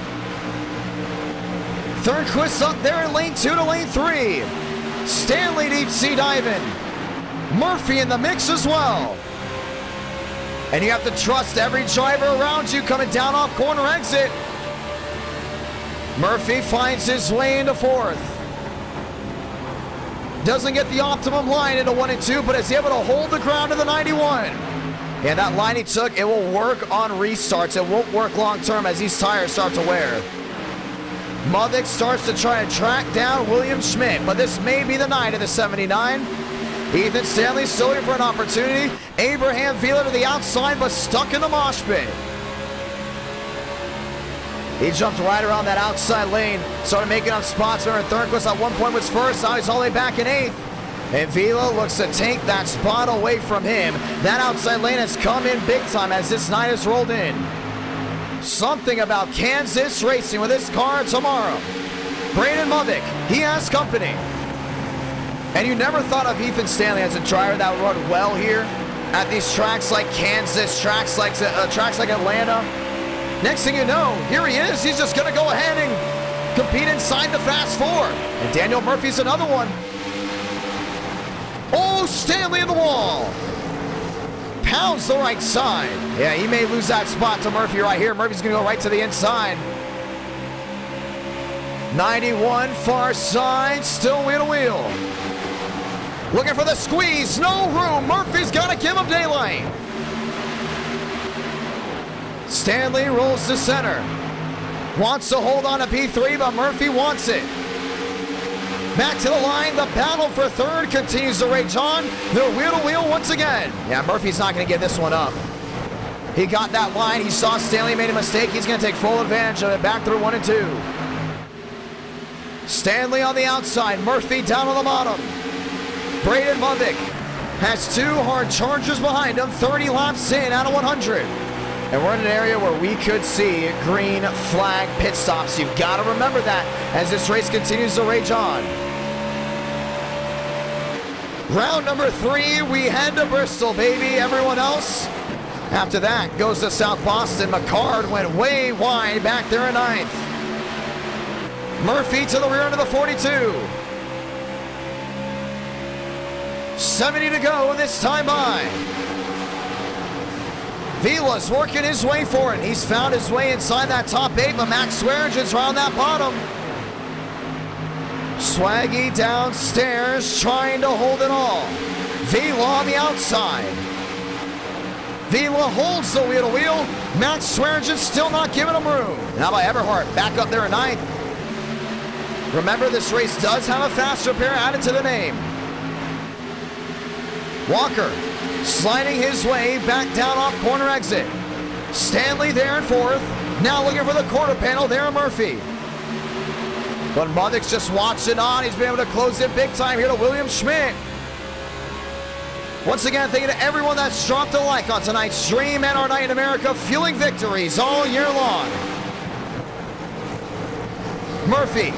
Speaker 1: Thornquist up there in lane 2 to lane 3. Stanley deep sea diving. Murphy in the mix as well. And you have to trust every driver around you coming down off corner exit. Murphy finds his way into 4th. Doesn't get the optimum line into 1 and 2, but is able to hold the ground to the 91. And that line he took, it will work on restarts. It won't work long term as these tires start to wear. Mulvey starts to try to track down William Schmidt, but this may be the night of the 79. Ethan Stanley still looking for an opportunity. Abraham Vila to the outside, but stuck in the mosh pit. He jumped right around that outside lane, started making up spots. Remember, Thornquist at one point was first, now he's all the way back in 8th. And Vila looks to take that spot away from him. That outside lane has come in big time as this night has rolled in. Something about Kansas Racing with this car tomorrow. Braden Mulvey, he has company. And you never thought of Ethan Stanley as a driver that would run well here at these tracks like Kansas, tracks like Atlanta. Next thing you know, here he is. He's just going to go ahead and compete inside the Fast 4. And Daniel Murphy's another one. Oh, Stanley in the wall. Pounds the right side. Yeah, he may lose that spot to Murphy right here. Murphy's going to go right to the inside. 91 far side, still wheel to wheel. Looking for the squeeze, no room. Murphy's got to give him daylight. Stanley rolls to center. Wants to hold on to P3, but Murphy wants it. Back to the line, the battle for 3rd continues to rage on. They're wheel to wheel once again. Yeah, Murphy's not going to give this one up. He got that line, he saw Stanley made a mistake. He's going to take full advantage of it, back through 1 and 2. Stanley on the outside, Murphy down on the bottom. Braden Mulvey has 2 hard chargers behind him, 30 laps in out of 100. And we're in an area where we could see green flag pit stops. You've got to remember that as this race continues to rage on. Round number 3, we head to Bristol, baby. Everyone else, after that, goes to South Boston. McCard went way wide back there in 9th. Murphy to the rear end of the 42. 70 to go this time by. Vila's working his way for it. He's found his way inside that top 8, but Max Swearingen's around that bottom. Swaggy downstairs trying to hold it all. Vila on the outside. Vila holds the wheel to wheel. Max Swearingen still not giving him room. Now by Eberhardt, back up there in 9th. Remember, this race does have a faster pair added to the name. Walker sliding his way back down off corner exit. Stanley there in 4th. Now looking for the quarter panel there in Murphy. But Muddick's just watching on. He's been able to close it big time here to William Schmidt. Once again, thank you to everyone that's dropped a like on tonight's stream and our night in America, fueling victories all year long. Murphy,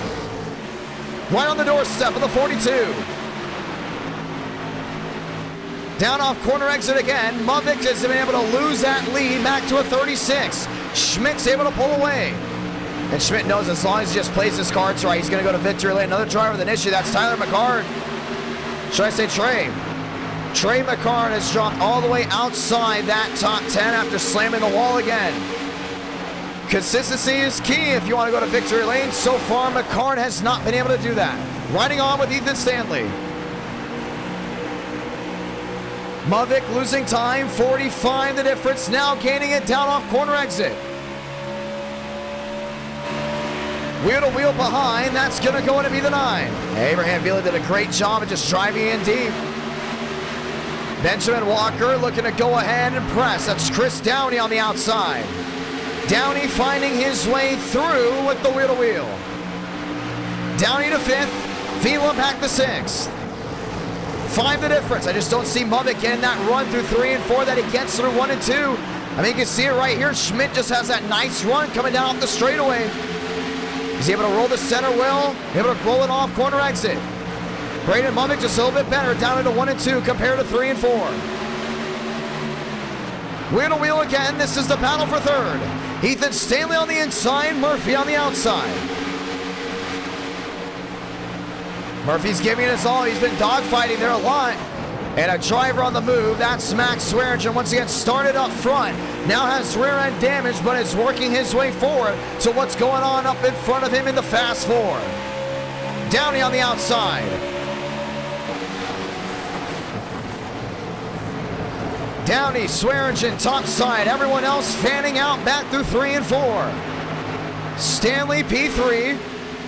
Speaker 1: right on the doorstep of the 42. Down off corner exit again. Muddick has been able to lose that lead back to a 36. Schmidt's able to pull away. And Schmidt knows as long as he just plays his cards right, he's going to go to victory lane. Another driver with an issue. That's Tyler McCard. Should I say Trey? Trey McCard has dropped all the way outside that top 10 after slamming the wall again. Consistency is key if you want to go to victory lane. So far, McCard has not been able to do that. Riding on with Ethan Stanley. Muddick losing time, 45 the difference, now gaining it down off corner exit. Wheel to wheel behind, that's going to go in to be the 9. Abraham Vila did a great job of just driving in deep. Benjamin Walker looking to go ahead and press. That's Chris Downey on the outside. Downey finding his way through with the wheel to wheel. Downey to 5th, Vila back to 6th. 5 the difference. I just don't see Muddick getting that run through 3 and 4 that he gets through 1 and 2. I mean, you can see it right here. Schmidt just has that nice run coming down off the straightaway. He's able to roll the center well, able to roll it off corner exit. Braden Muddick just a little bit better, down into 1 and 2 compared to 3 and 4. Wheel to wheel again. This is the battle for 3rd. Ethan Stanley on the inside, Murphy on the outside. Murphy's giving us all. He's been dogfighting there a lot. And a driver on the move. That's Max Swearingen once again started up front. Now has rear end damage, but is working his way forward to what's going on up in front of him in the Fast 4. Downey on the outside. Downey, Swearingen, top side. Everyone else fanning out back through 3 and 4. Stanley, P3.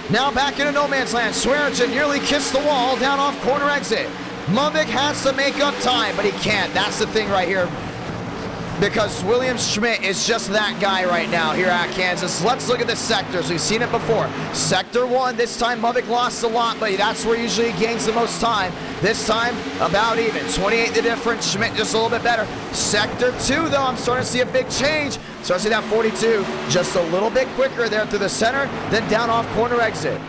Speaker 1: Now back into no man's land. Swearingen nearly kissed the wall down off corner exit. Muddick has to make up time, but he can't. That's the thing right here. Because William Schmidt is just that guy right now here at Kansas. Let's look at the sectors. We've seen it before. Sector 1, this time Muddick lost a lot, but that's where usually he gains the most time. This time, about even. 28 the difference. Schmidt just a little bit better. Sector 2, though, I'm starting to see a big change. Starting to see that 42 just a little bit quicker there through the center, then down off corner exit.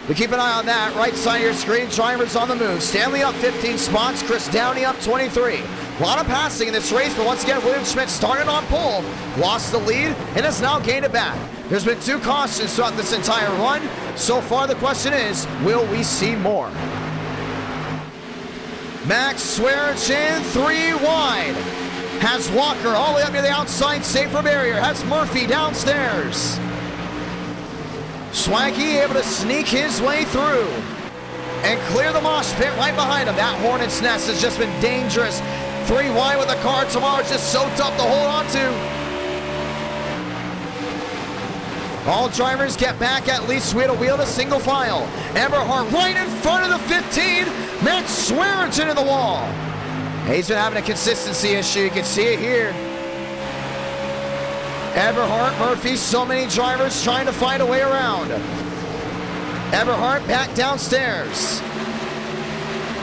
Speaker 1: We keep an eye on that. Right side of your screen, drivers on the move. Stanley up 15 spots, Chris Downey up 23. A lot of passing in this race, but once again, William Schmidt started on pole, lost the lead, and has now gained it back. There's been 2 cautions throughout this entire run. So far, the question is, will we see more? Max Swearingen 3 wide. Has Walker all the way up near the outside, safe for barrier. Has Murphy downstairs. Swaggy able to sneak his way through and clear the mosh pit right behind him. That Hornet's Nest has just been dangerous. 3 wide with the car. Tomorrow's just so tough to hold on to. All drivers get back at least wheel to wheel to single file. Eberhardt right in front of the 15. Max Swearingen in the wall. He's been having a consistency issue. You can see it here. Eberhardt, Murphy, so many drivers trying to find a way around. Eberhardt back downstairs.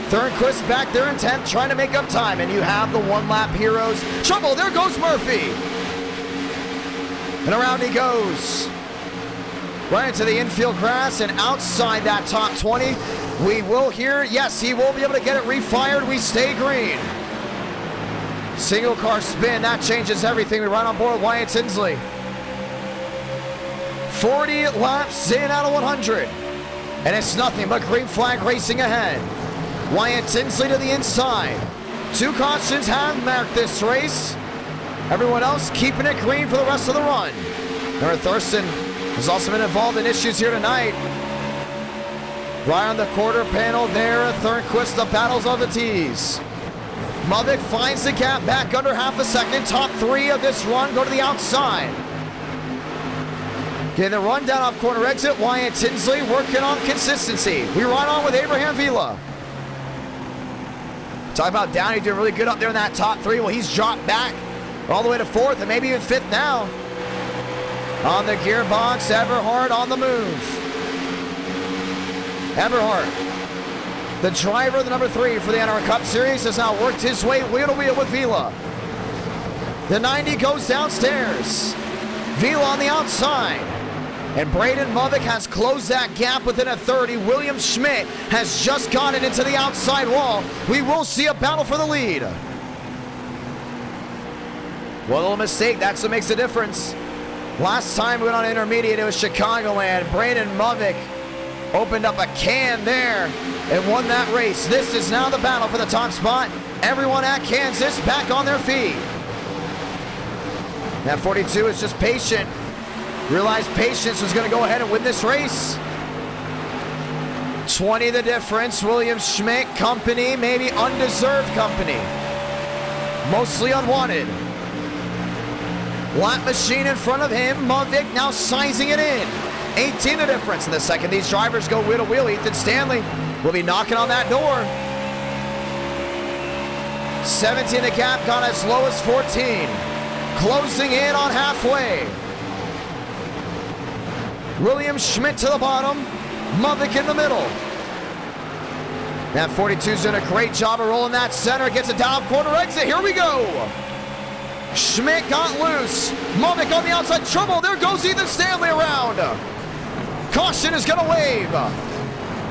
Speaker 1: Thornquist back there in 10th, trying to make up time, and you have the one-lap heroes. Trouble, there goes Murphy. And around he goes. Right into the infield grass and outside that top 20. We will hear, yes, he will be able to get it refired. We stay green. Single car spin, that changes everything. We ride on board with Wyatt Tinsley. 40 laps in out of 100. And it's nothing but green flag racing ahead. Wyatt Tinsley to the inside. 2 cautions have marked this race. Everyone else keeping it green for the rest of the run. Remember, Thurston has also been involved in issues here tonight. Right on the quarter panel there, Thornquist, the battles of the T's. Muddick finds the gap back under half a second. Top 3 of this run go to the outside. Getting the run down off corner exit, Wyatt Tinsley working on consistency. We ride on with Abraham Vila. Talk about Downey doing really good up there in that top 3. Well, he's dropped back all the way to 4th and maybe even 5th now. On the gearbox, Everhart on the move. Everhart, the driver, the number 3 for the NR Cup Series, has now worked his way wheel to wheel with Vila. The 90 goes downstairs. Vila on the outside. And Braden Muddick has closed that gap within a 30. William Schmidt has just gotten into the outside wall. We will see a battle for the lead. One little mistake, that's what makes the difference. Last time we went on intermediate, it was Chicagoland. Braden Muddick opened up a can there and won that race. This is now the battle for the top spot. Everyone at Kansas back on their feet. That 42 is just patient. Realized patience was going to go ahead and win this race. 20 the difference. William Schmidt company, maybe undeserved company. Mostly unwanted. Lap machine in front of him. Muddick now sizing it in. 18 the difference. In the second these drivers go wheel to wheel, Ethan Stanley will be knocking on that door. 17 the gap, gone as low as 14. Closing in on halfway. William Schmidt to the bottom. Muddick in the middle. That 42's doing a great job of rolling that center. Gets it down corner exit. Here we go. Schmidt got loose. Muddick on the outside. Trouble. There goes Ethan Stanley around. Caution is going to wave.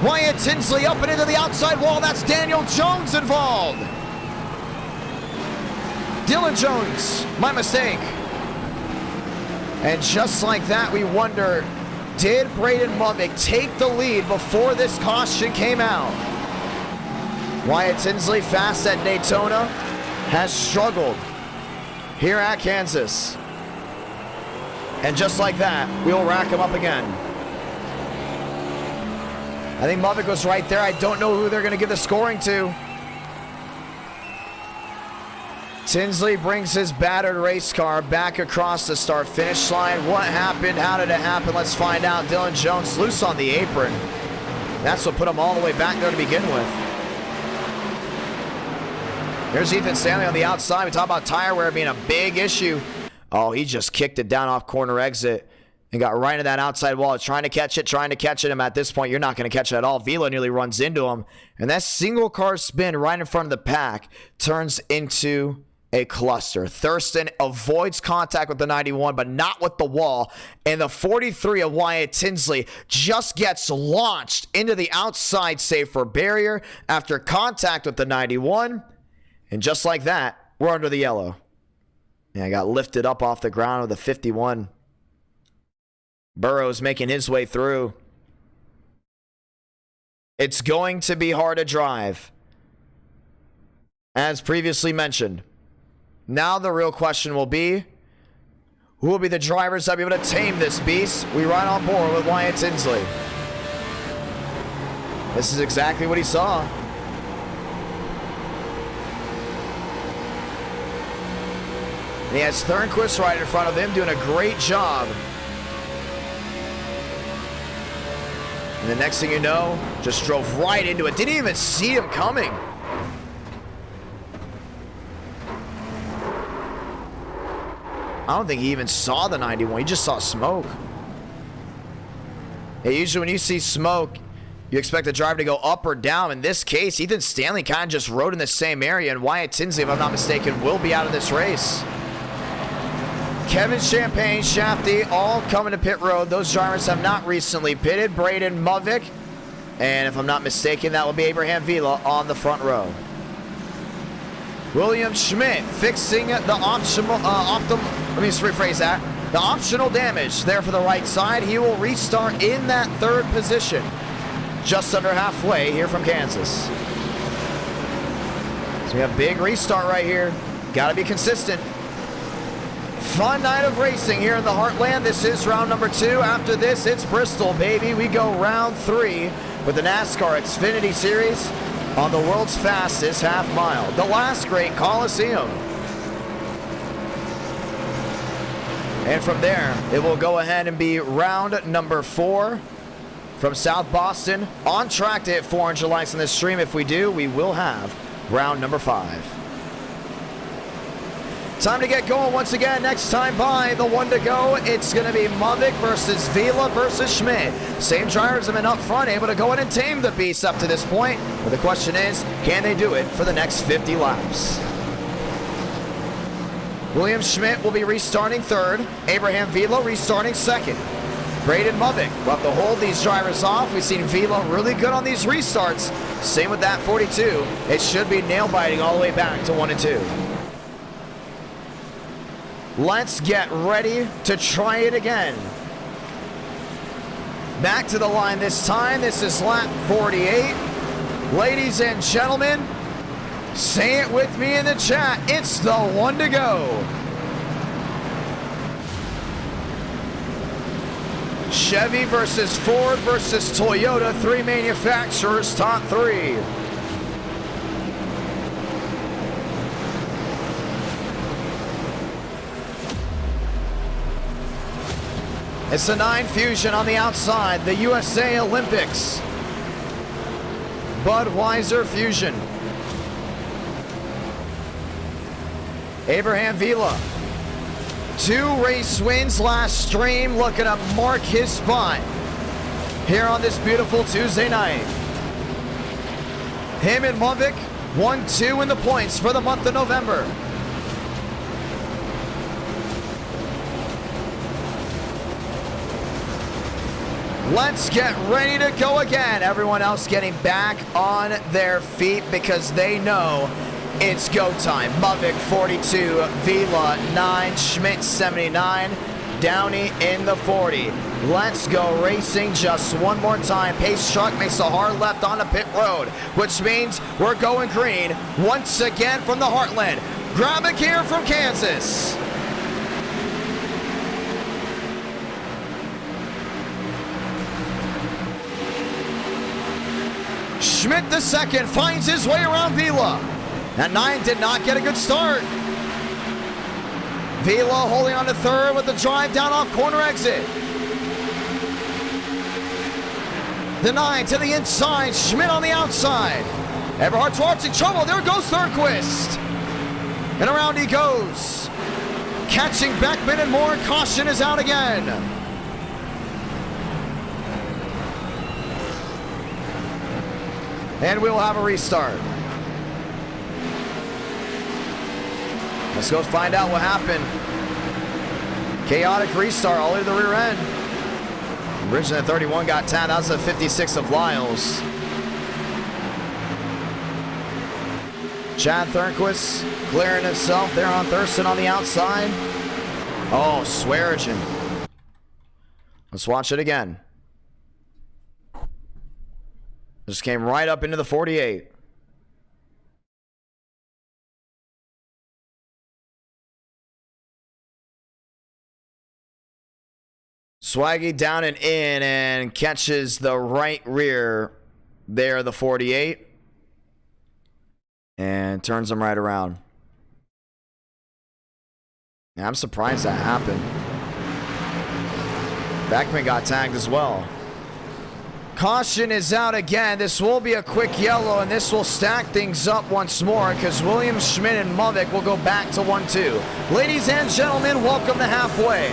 Speaker 1: Wyatt Tinsley up and into the outside wall. That's Daniel Jones involved. Dylan Jones. My mistake. And just like that, we wonder, did Braden Muddick take the lead before this caution came out? Wyatt Tinsley, fast at Daytona, has struggled here at Kansas. And just like that, we'll rack him up again. I think Muddick was right there. I don't know who they're going to give the scoring to. Tinsley brings his battered race car back across the start-finish line. What happened? How did it happen? Let's find out. Dylan Jones loose on the apron. That's what put him all the way back there to begin with. There's Ethan Stanley on the outside. We talk about tire wear being a big issue. Oh, he just kicked it down off corner exit and got right into that outside wall. Trying to catch it. And at this point, you're not going to catch it at all. Vila nearly runs into him. And that single car spin right in front of the pack turns into a cluster. Thurston avoids contact with the 91, but not with the wall. And the 43 of Wyatt Tinsley just gets launched into the outside safer barrier after contact with the 91. And just like that, we're under the yellow. And I got lifted up off the ground with a 51. Burrows making his way through. It's going to be hard to drive, as previously mentioned. Now the real question will be, who will be the drivers that will be able to tame this beast? We ride on board with Wyatt Tinsley. This is exactly what he saw. And he has Thornquist right in front of him, doing a great job. And the next thing you know, just drove right into it. Didn't even see him coming. I don't think he even saw the 91. He just saw smoke. Yeah, usually when you see smoke, You expect the driver to go up or down. In this case, Ethan Stanley kind of just rode in the same area, and Wyatt Tinsley, if I'm not mistaken, will be out of this race. Kevin Champagne, Shafty, all coming to pit road. Those drivers have not recently pitted. Braden Movick, and if I'm not mistaken, that will be Abraham Vila on the front row. William Schmidt fixing the optional, let me just rephrase that. The optional damage there for the right side. He will restart in that third position. Just under halfway here from Kansas. So we have a big restart right here. Got to be consistent. Fun night of racing here in the Heartland. This is round number 2. After this, it's Bristol, baby. We go round 3 with the NASCAR Xfinity Series on the world's fastest half mile. The last great Coliseum. And from there, it will go ahead and be round number 4 from South Boston. On track to hit 400 likes on this stream. If we do, we will have round number 5. Time to get going once again. Next time by, the one to go, it's going to be Movick versus Vila versus Schmidt. Same drivers have been up front, able to go in and tame the beast up to this point. But the question is, can they do it for the next 50 laps? William Schmidt will be restarting 3rd. Abraham Vila restarting 2nd. Braden Movick will have to hold these drivers off. We've seen Vila really good on these restarts. Same with that 42. It should be nail-biting all the way back to 1 and 2. Let's get ready to try it again. Back to the line this time. This is lap 48. Ladies and gentlemen, say it with me in the chat. It's the one to go. Chevy versus Ford versus Toyota. 3 manufacturers, top 3. It's the 9 Fusion on the outside. The USA Olympics. Budweiser Fusion. Abraham Vila. 2 race wins last stream, looking to mark his spot here on this beautiful Tuesday night. Him and Movick, 1-2 in the points for the month of November. Let's get ready to go again. Everyone else getting back on their feet because they know it's go time. Movick 42, Vila 9, Schmidt 79, Downey in the 40. Let's go racing just one more time. Pace truck makes a hard left on the pit road, which means we're going green once again from the Heartland. Grab a gear from Kansas. Schmidt the second finds his way around Vila. That 9 did not get a good start. Vila holding on to 3rd with the drive down off corner exit. The 9 to the inside, Schmidt on the outside. Eberhard Schwartz in trouble, there goes Thornquist. And around he goes. Catching Beckman and more, caution is out again. And we'll have a restart. Let's go find out what happened. Chaotic restart all the way to the rear end. Originally 31 got tagged. That was a 56 of Lyles. Chad Thornquist clearing himself there on Thurston on the outside. Oh, Swearigan. Let's watch it again. Just came right up into the 48. Swaggy down and in and catches the right rear there, the 48. And turns him right around. Yeah, I'm surprised that happened. Beckman got tagged as well. Caution is out again. This will be a quick yellow, and this will stack things up once more because William Schmidt and Movick will go back to 1-2. Ladies and gentlemen, welcome to halfway.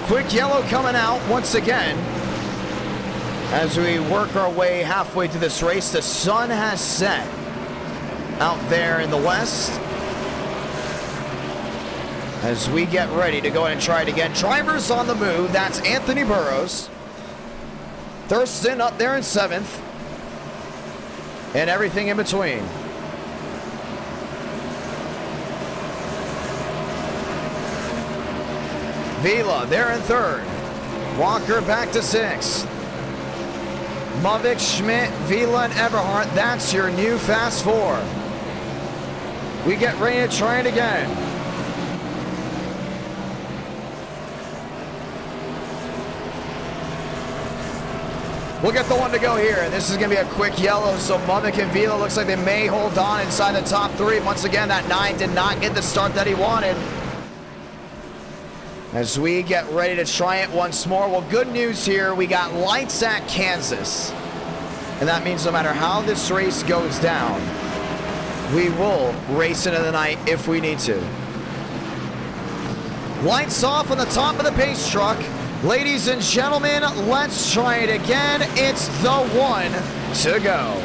Speaker 1: Quick yellow coming out once again. As we work our way halfway through this race, the sun has set out there in the west. As we get ready to go ahead and try it again. Drivers on the move. That's Anthony Burrows. Thurston up there in 7th. And everything in between. Vila there in 3rd. Walker back to 6th. Mavic, Schmidt, Vila, and Everhart. That's your new Fast 4. We get ready to try it again. We'll get the one to go here. This is going to be a quick yellow, so Mavic and Vila looks like they may hold on inside the top 3. Once again, that 9 did not get the start that he wanted. As we get ready to try it once more. Well, good news here. We got lights at Kansas. And that means no matter how this race goes down, we will race into the night if we need to. Lights off on the top of the pace truck. Ladies and gentlemen, let's try it again. It's the one to go.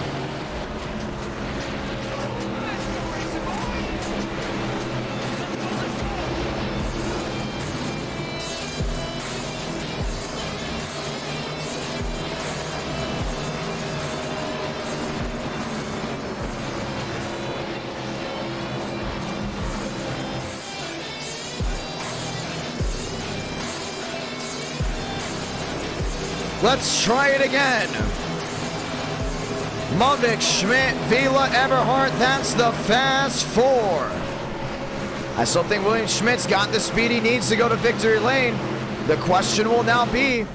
Speaker 1: Let's try it again. Mavic, Schmidt, Vila, Everhart, that's the Fast 4. I still think William Schmidt's got the speed he needs to go to victory lane. The question will now be,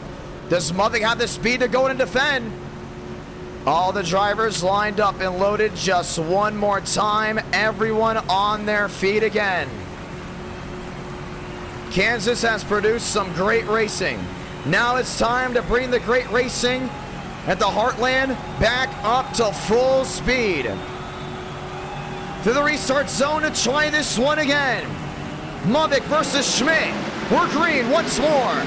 Speaker 1: does Mavic have the speed to go and defend? All the drivers lined up and loaded just one more time. Everyone on their feet again. Kansas has produced some great racing. Now it's time to bring the great racing at the Heartland back up to full speed. To the restart zone to try this one again. Mavic versus Schmidt. We're green once more.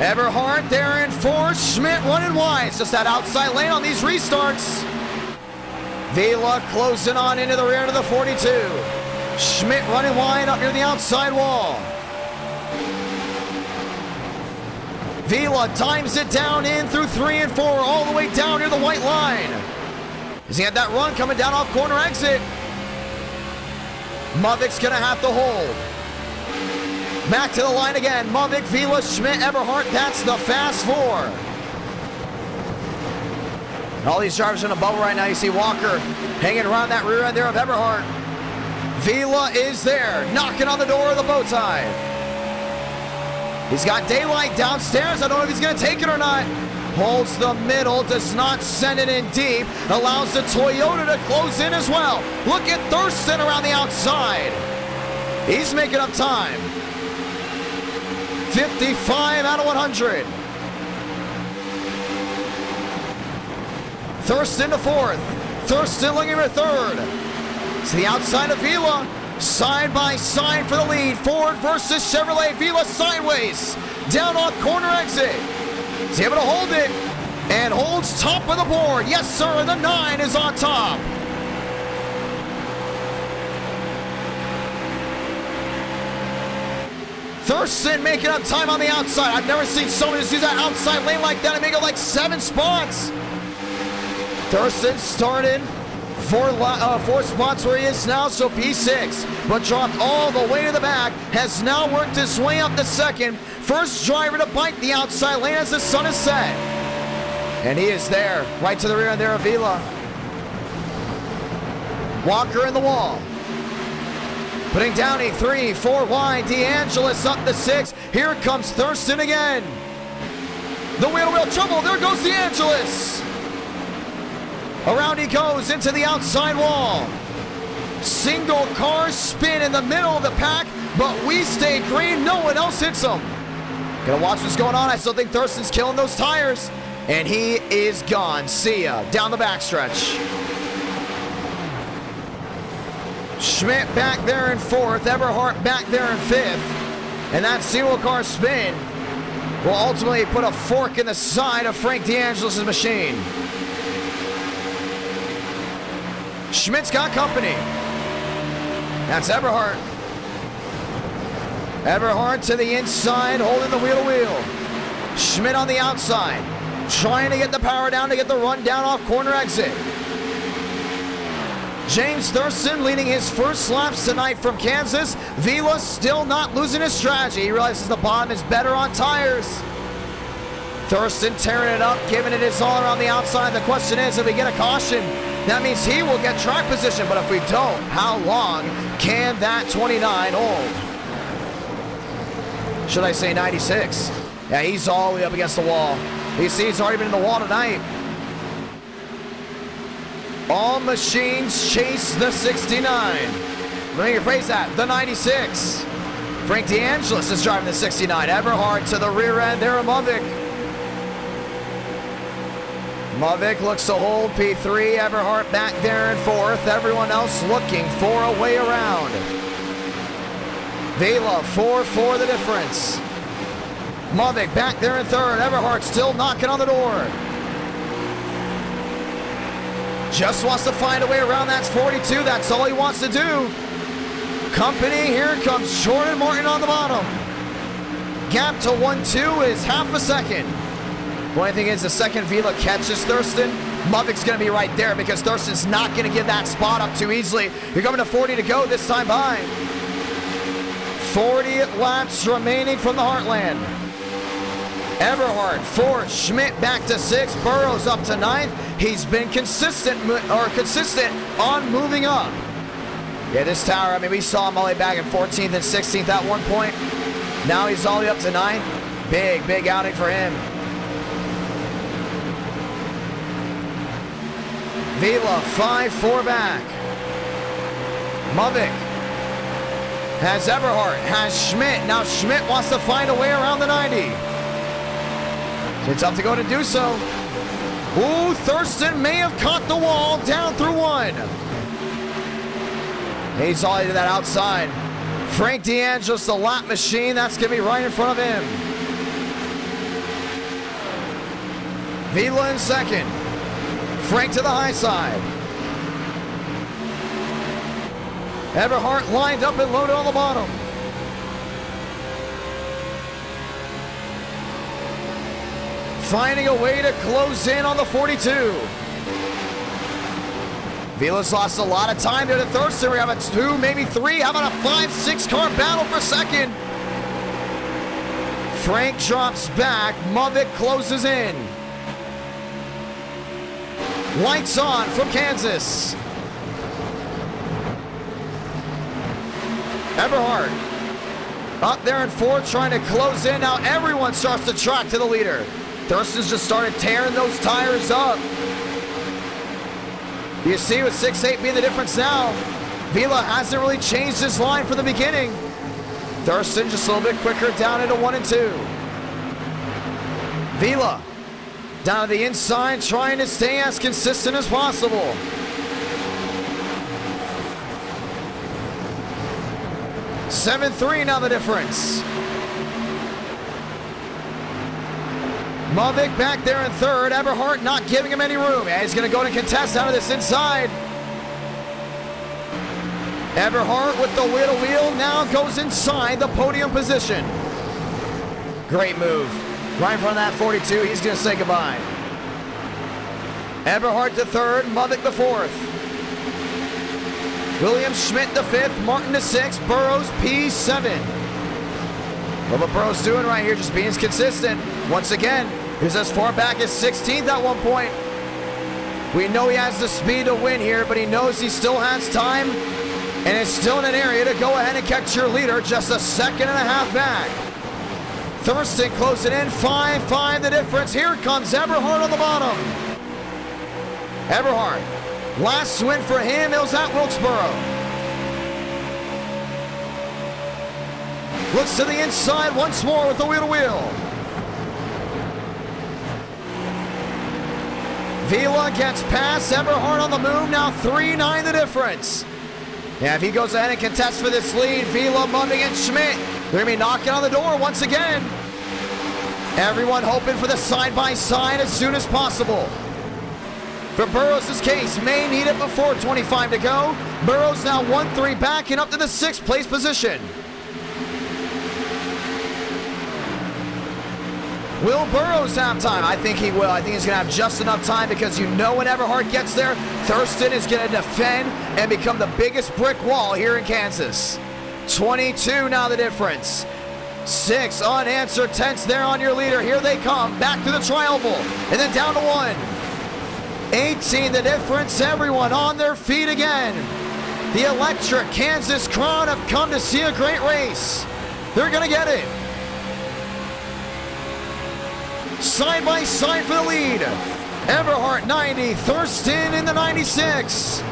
Speaker 1: Everhart there in 4th. Schmidt running wide. It's just that outside lane on these restarts. Vila closing on into the rear to the 42. Schmidt running wide up near the outside wall. Vila times it down in through 3 and 4, all the way down near the white line. As he had that run coming down off corner exit. Mavic's gonna have to hold. Back to the line again. Mavic, Vila, Schmidt, Everhart, that's the Fast 4. All these drivers in a bubble right now. You see Walker hanging around that rear end there of Everhart. Vila is there, knocking on the door of the bow tie. He's got daylight downstairs. I don't know if he's going to take it or not. Holds the middle, does not send it in deep. Allows the Toyota to close in as well. Look at Thurston around the outside. He's making up time. 55 out of 100. Thurston to 4th. Thurston looking for 3rd. To the outside of Vila. Side by side for the lead. Ford versus Chevrolet. Vila sideways. Down off corner exit. He's able to hold it. And holds top of the board. Yes, sir. The 9 is on top. Thurston making up time on the outside. I've never seen someone just use that outside lane like that and make it like 7 spots. Thurston started 4 spots where he is now, so P6, but dropped all the way to the back, has now worked his way up to 2nd. First driver to bite the outside lane as the sun is set. And he is there, right to the rear end there of Vila. Walker in the wall. Putting Downey 3, 4 wide. DeAngelis up to 6. Here comes Thurston again. The wheel-to-wheel trouble. There goes DeAngelis. Around he goes into the outside wall. Single car spin in the middle of the pack, but we stay green. No one else hits him. Gonna watch what's going on. I still think Thurston's killing those tires. And he is gone. See ya. Down the backstretch. Schmidt back there in 4th. Eberhardt back there in 5th. And that single car spin will ultimately put a fork in the side of Frank DeAngelis' machine. Schmidt's got company. That's Eberhardt. Eberhardt to the inside, holding the wheel to wheel. Schmidt on the outside, trying to get the power down to get the run down off corner exit. James Thurston leading his first laps tonight from Kansas. Vila still not losing his strategy. He realizes the bottom is better on tires. Thurston tearing it up, giving it his all around the outside. The question is, if we get a caution, that means he will get track position. But if we don't, how long can that 29 hold? Should I say 96? Yeah, he's all the way up against the wall. You see, he's already been in the wall tonight. All machines chase the 69. Let me rephrase that, the 96. Frank DeAngelis is driving the 69. Eberhardt to the rear end there of Mavic. Mavic looks to hold P3. Eberhardt back there in 4th. Everyone else looking for a way around. Vila 4-4 the difference. Mavic back there in 3rd. Eberhardt still knocking on the door. Just wants to find a way around that 42. That's all he wants to do. Company, here comes Jordan Martin on the bottom. Gap to 1-2 is half a second. The only thing is, the second Vila catches Thurston, Mavic's going to be right there because Thurston's not going to give that spot up too easily. You're coming to 40 to go this time by. 40 laps remaining from the Heartland. Eberhardt 4th, Schmidt back to 6th, Burrows up to 9th. He's been consistent on moving up. Yeah, this tower, I mean, we saw him all the way back at 14th and 16th at one point. Now he's all the way up to 9th. Big outing for him. Vila 5-4 back. Mavic has Eberhardt, has Schmidt. Now Schmidt wants to find a way around the 90. It's tough to go to do so. Ooh, Thurston may have caught the wall down through 1. He's all to that outside. Frank DeAngelis, the lap machine, that's going to be right in front of him. Vila in 2nd. Frank to the high side. Eberhardt lined up and loaded on the bottom. Finding a way to close in on the 42. Vila's lost a lot of time there to Thurston. We have a 2, maybe 3. How about a 5-6 car battle for second? Frank drops back. Mavic closes in. Lights on from Kansas. Eberhardt up there in 4th, trying to close in. Now everyone starts to track to the leader. Thurston's just started tearing those tires up. You see with 6-8 being the difference now, Vila hasn't really changed his line from the beginning. Thurston just a little bit quicker down into 1 and 2. Vila down to the inside, trying to stay as consistent as possible. $7-3 now the difference. Mavic back there in 3rd. Eberhardt not giving him any room. Yeah, he's going to go to contest out of this inside. Eberhardt with the wheel-to-wheel now goes inside the podium position. Great move. Right in front of that 42, he's going to say goodbye. Eberhardt to 3rd, Mavic the 4th. William Schmidt the 5th, Martin the 6th, Burrows P7. What Burrows doing right here, just being consistent. Once again, he's as far back as 16th at one point. We know he has the speed to win here, but he knows he still has time and is still in an area to go ahead and catch your leader just a 1.5 seconds back. Thurston closing in, 5-5 the difference. Here comes Eberhardt on the bottom. Eberhardt, last win for him, it was at Wilkesboro. Looks to the inside once more with the wheel-to-wheel. Vila gets past Eberhardt on the move, now 3-9 the difference. Yeah, if he goes ahead and contests for this lead, Vila, Mudding, and Schmidt, they're going to be knocking on the door once again. Everyone hoping for the side-by-side as soon as possible. For Burrows' case, may need it before 25 to go. Burrows now 1-3 back and up to the 6th place position. Will Burrows have time? I think he will. I think he's going to have just enough time because you know when Everhart gets there, Thurston is going to defend and become the biggest brick wall here in Kansas. 22 now the difference. 6 unanswered tenths there on your leader. Here they come. Back to the tri-oval. And then down to 1. 18 the difference. Everyone on their feet again. The electric Kansas crowd have come to see a great race. They're going to get it. Side by side for the lead. Everhart 90, Thurston in the 96.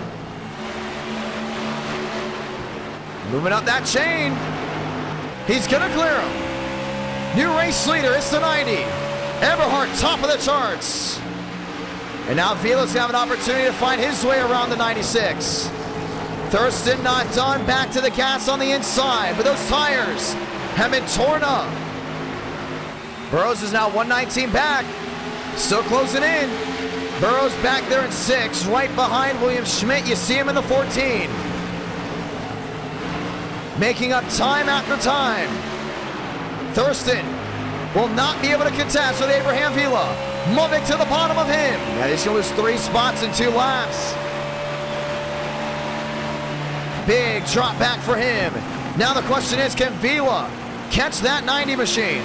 Speaker 1: Moving up that chain. He's gonna clear him. New race leader, it's the 90. Everhart top of the charts. And now Vila's gonna have an opportunity to find his way around the 96. Thurston not done, back to the gas on the inside, but those tires have been torn up. Burrows is now 119 back, still closing in. Burrows back there in 6, right behind William Schmidt. You see him in the 14. Making up time after time. Thurston will not be able to contest with Abraham Vila. Moving to the bottom of him. Yeah, he's going to lose 3 spots in 2 laps. Big drop back for him. Now the question is, can Vila catch that 90 machine?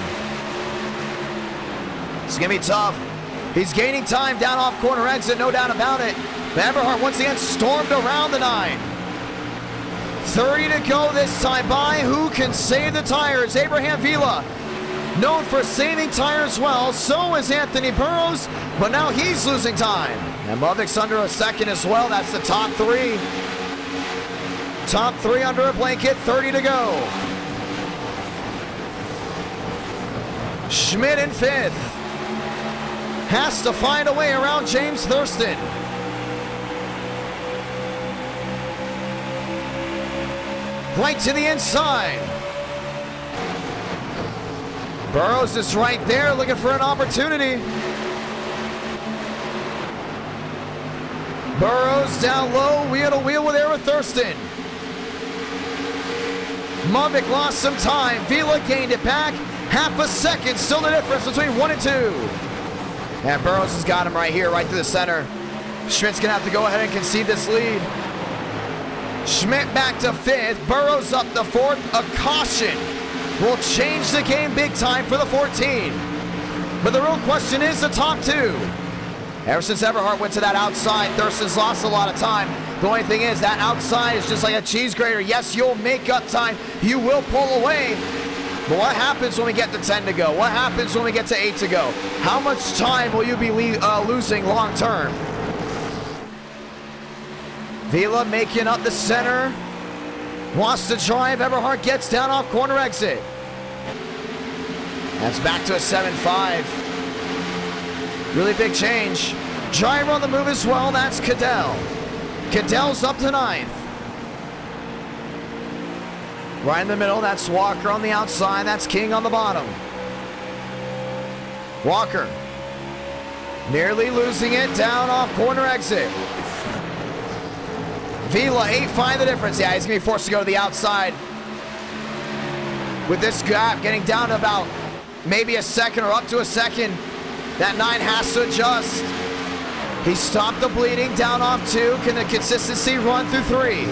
Speaker 1: It's going to be tough. He's gaining time down off corner exit, no doubt about it. Everhart once again stormed around the 9. 30 to go this time by. Who can save the tires? Abraham Vila, known for saving tires well. So is Anthony Burrows, but now he's losing time. And Lovik's under a second as well. That's the top 3. Top 3 under a blanket, 30 to go. Schmidt in 5th. Has to find a way around James Thurston. Right to the inside. Burrows is right there looking for an opportunity. Burrows down low, wheel to wheel with Eric Thurston. Mavic lost some time. Vila gained it back. Half a second, still the difference between 1 and 2. And Burrows has got him right here, right to the center. Schmidt's gonna have to go ahead and concede this lead. Schmidt back to 5th, Burrows up to 4th. A caution will change the game big time for the 14. But the real question is the top 2. Ever since Everhart went to that outside, Thurston's lost a lot of time. The only thing is that outside is just like a cheese grater. Yes, you'll make up time. You will pull away. But what happens when we get to 10 to go? What happens when we get to 8 to go? How much time will you be losing long term? Vila making up the center. Wants to drive. Everhart gets down off corner exit. That's back to a 7-5. Really big change. Driver on the move as well. That's Cadell. Cadell's up to 9th. Right in the middle, that's Walker on the outside. That's King on the bottom. Walker nearly losing it down off corner exit. Vila 8-5 the difference. Yeah, he's going to be forced to go to the outside. With this gap getting down to about maybe a second or up to a second, that 9 has to adjust. He stopped the bleeding down off 2. Can the consistency run through 3?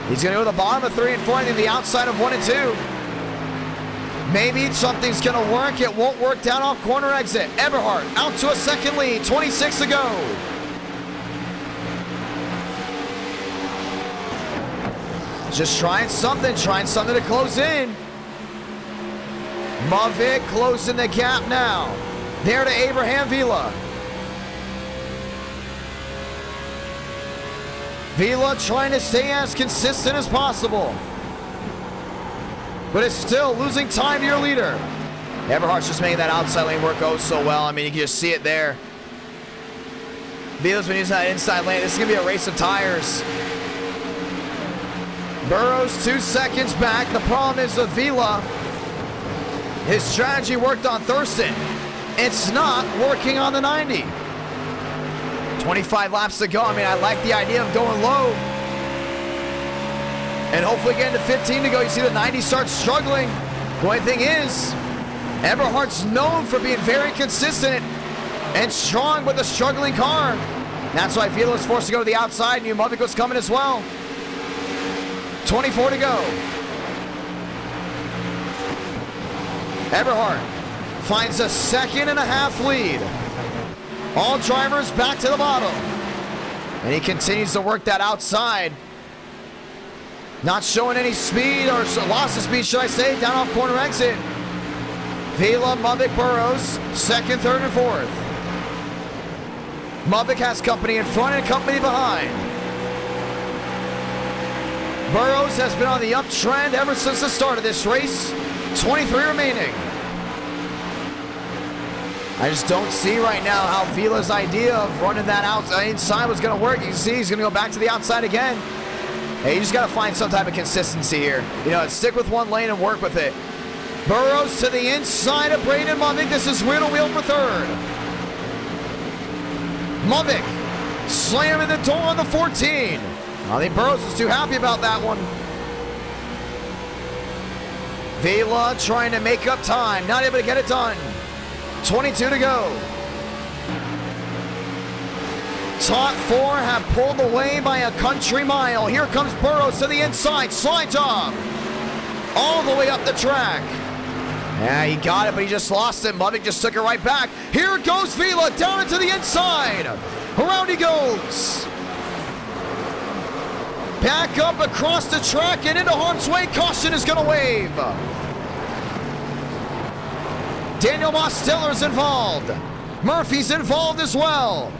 Speaker 1: He's going to go to the bottom of 3 and 4 and the outside of 1 and 2. Maybe something's going to work. It won't work down off corner exit. Everhart out to a second lead. 26 to go. Just trying something to close in. Mavic closing the gap now. There to Abraham Vila. Vila trying to stay as consistent as possible. But it's still losing time to your leader. Everhart's just making that outside lane work oh so well. I mean, you can just see it there. Vila's been using that inside lane. This is going to be a race of tires. Burrows 2 seconds back. The problem is with Vila, his strategy worked on Thurston. It's not working on the 90. 25 laps to go. I mean, I like the idea of going low. And hopefully getting to 15 to go. You see the 90 starts struggling. The only thing is, Eberhardt's known for being very consistent and strong with a struggling car. That's why Vila was forced to go to the outside. New Muvik was coming as well. 24 to go. Eberhardt finds a 2.5 lead. All drivers back to the bottom. And he continues to work that outside. Not showing any speed, or loss of speed, should I say, down off corner exit. Vila, Muvik, Burrows, 2nd, 3rd, and 4th. Muvik has company in front and company behind. Burrows has been on the uptrend ever since the start of this race. 23 remaining. I just don't see right now how Vila's idea of running that inside was going to work. You can see he's going to go back to the outside again. Hey, you just got to find some type of consistency here. You know, stick with one lane and work with it. Burrows to the inside of Braden Muvik. This is wheel to wheel for 3rd. Muvik slamming the door on the 14. I think Burrows is too happy about that one. Vila trying to make up time. Not able to get it done. 22 to go. Top 4 have pulled away by a country mile. Here comes Burrows to the inside. Slide job. All the way up the track. Yeah, he got it, but he just lost it. Muvik just took it right back. Here goes Vila down into the inside. Around he goes. Back up across the track and into harm's way. Caution is going to wave. Daniel Mosteller's involved. Murphy's involved as well.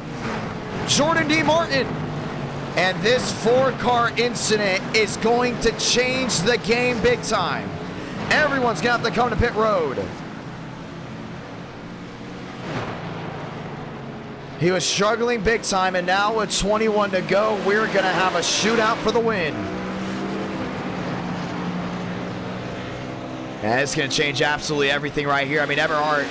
Speaker 1: Jordan D. Martin. And this 4-car incident is going to change the game big time. Everyone's going to have to come to pit road. He was struggling big time, and now with 21 to go, we're going to have a shootout for the win. And it's going to change absolutely everything right here. I mean, Eberhardt,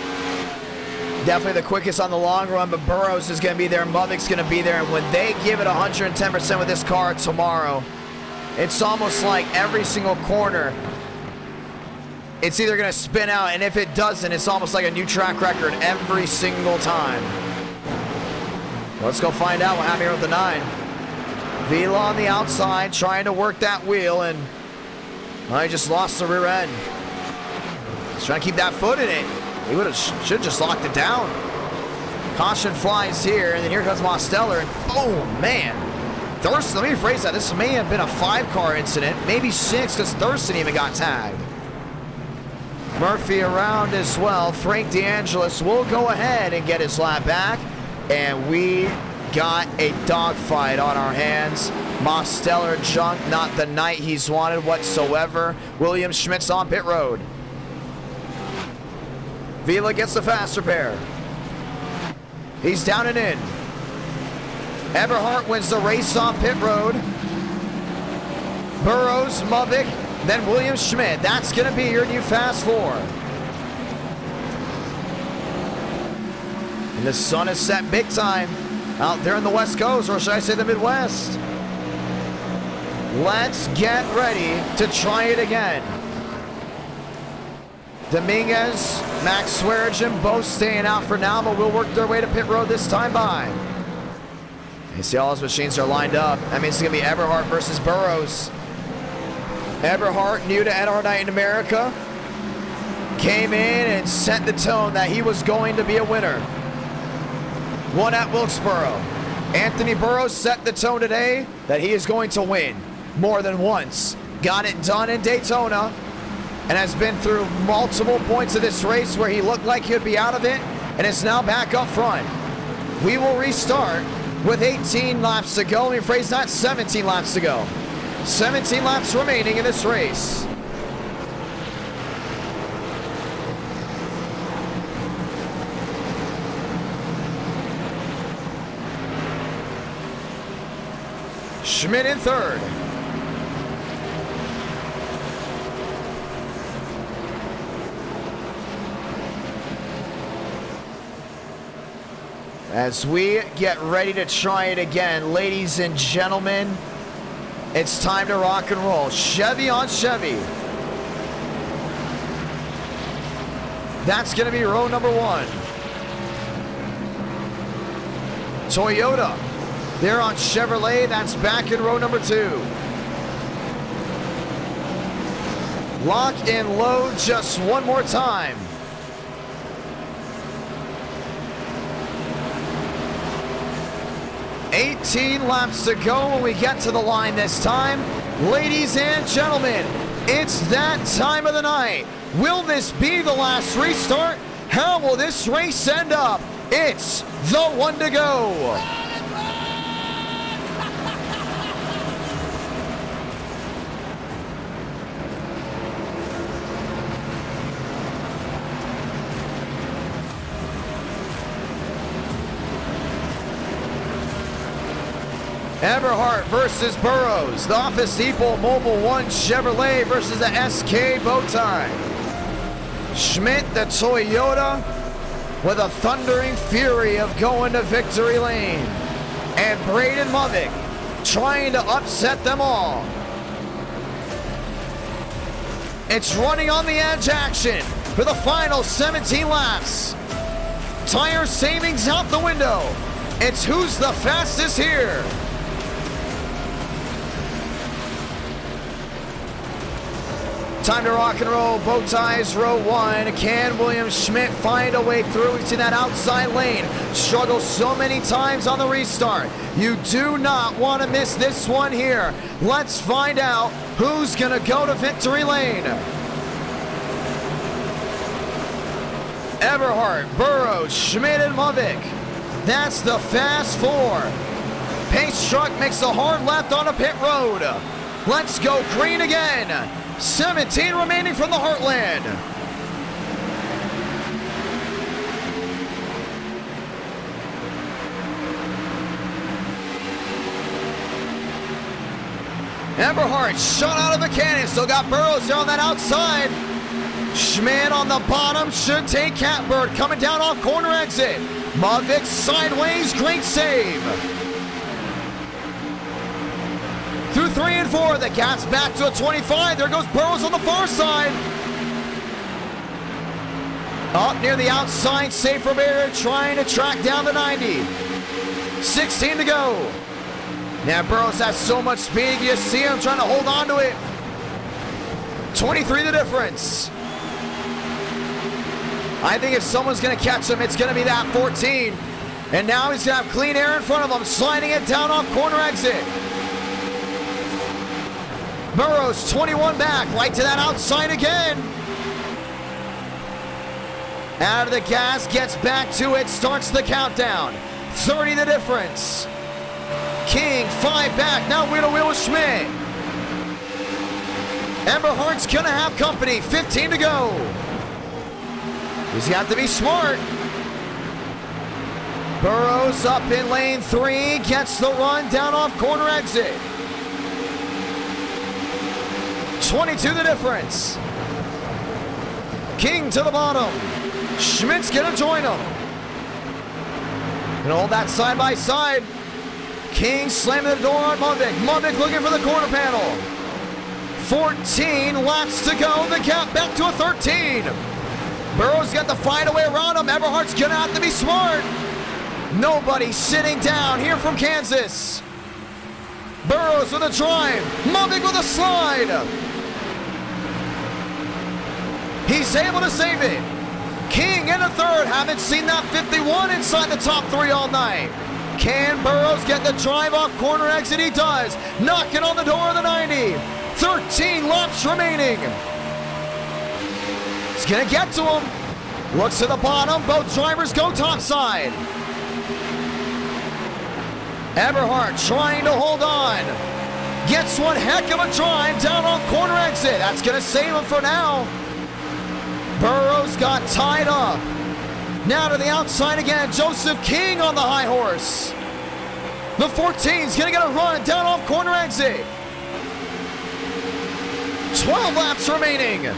Speaker 1: definitely the quickest on the long run, but Burrows is going to be there, Muvik's going to be there, and when they give it 110% with this car tomorrow, it's almost like every single corner, it's either going to spin out, and if it doesn't, it's almost like a new track record every single time. Let's go find out what happened here with the 9. Vila on the outside, trying to work that wheel, and well, he just lost the rear end. He's trying to keep that foot in it. He should have just locked it down. Caution flies here, and then here comes Mosteller, and oh man. Thurston, let me rephrase that. This may have been a 5-car incident, maybe 6, because Thurston even got tagged. Murphy around as well. Frank DeAngelis will go ahead and get his lap back. And we got a dogfight on our hands. Mosteller junk, not the night he's wanted whatsoever. William Schmidt's on pit road. Vila gets the faster pair. He's down and in. Eberhardt wins the race on pit road. Burrows, Muvik, then William Schmidt. That's going to be your new fast 4. And the sun is set big time out there in the West Coast, or should I say the Midwest. Let's get ready to try it again. Dominguez, Max Swearigan both staying out for now, but will work their way to pit road this time by. You see all those machines are lined up. That means it's going to be Eberhardt versus Burrows. Eberhardt, new to NR Night in America, came in and set the tone that he was going to be a winner. Won at Wilkesboro. Anthony Burrows set the tone today that he is going to win more than once. Got it done in Daytona and has been through multiple points of this race where he looked like he would be out of it and is now back up front. We will restart with 18 laps to go. Let me rephrase that, 17 laps to go. 17 laps remaining in this race. Schmidt in 3rd. As we get ready to try it again, ladies and gentlemen, it's time to rock and roll. Chevy on Chevy. That's going to be row number 1. Toyota, they're on Chevrolet. That's back in row number 2. Lock and load just one more time. $18 laps to go when we get to the line this time. Ladies and gentlemen, it's that time of the night. Will this be the last restart? How will this race end up? It's the one to go. Eberhart versus Burrows. The Office Depot Mobile 1 Chevrolet versus the SK Bowtie. Schmidt, the Toyota, with a thundering fury of going to victory lane. And Braden Movick trying to upset them all. It's running on the edge action for the final 17 laps. Tire savings out the window. It's who's the fastest here. Time to rock and roll. Bow ties, row 1. Can William Schmidt find a way through? He's in that outside lane. Struggled so many times on the restart. You do not want to miss this one here. Let's find out who's going to go to victory lane. Eberhart, Burrows, Schmidt, and Movick. That's the fast 4. Pace truck makes a hard left on a pit road. Let's go green again. 17 remaining from the Heartland. Eberhart shot out of a cannon. Still got Burrows there on that outside. Schmidt on the bottom should take Catbird. Coming down off corner exit. Movick sideways. Great save. Through 3 and 4, the gap's back to a 25. There goes Burrows on the far side. Up near the outside, safer barrier, trying to track down the 90. 16 to go. Now Burrows has so much speed, you see him trying to hold on to it. 23 the difference. I think if someone's going to catch him, it's going to be that 14. And now he's going to have clean air in front of him, sliding it down off corner exit. Burrows 21 back, right to that outside again. Out of the gas, gets back to it, starts the countdown. 30 the difference. King 5 back, now wheel to wheel with Schmidt. Eberhart's gonna have company, 15 to go. He's got to be smart. Burrows up in lane 3, gets the run down off corner exit. 22 the difference. King to the bottom. Schmidt's gonna join him. And hold that side by side. King slamming the door on Movick. Movick looking for the corner panel. 14 laps to go. The gap back to a 13. Burrows got to find a way around him. Eberhart's gonna have to be smart. Nobody sitting down here from Kansas. Burrows with a drive. Movick with a slide. He's able to save it. King in the third. Haven't seen that 51 inside the top 3 all night. Can Burrows get the drive off corner exit? He does. Knocking on the door of the 90. 13 laps remaining. He's going to get to him. Looks to the bottom. Both drivers go topside. Eberhart trying to hold on. Gets one heck of a drive down on corner exit. That's going to save him for now. Burrows got tied up. Now to the outside again. Joseph King on the high horse. The 14's going to get a run down off corner exit. 12 laps remaining.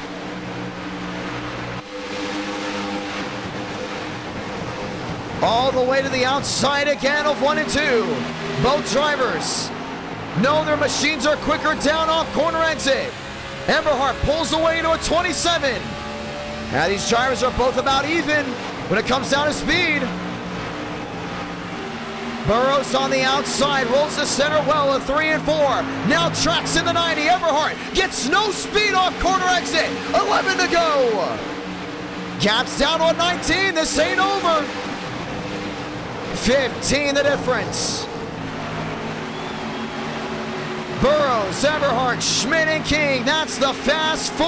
Speaker 1: All the way to the outside again of 1 and 2. Both drivers know their machines are quicker down off corner exit. Eberhard pulls away to a 27. Now these drivers are both about even when it comes down to speed. Burrows on the outside, rolls the center well, a 3 and 4. Now tracks in the 90. Eberhard gets no speed off corner exit. 11 to go. Gap's down to a 19. This ain't over. 15 the difference. Burrows, Eberhard, Schmidt, and King. That's the fast 4.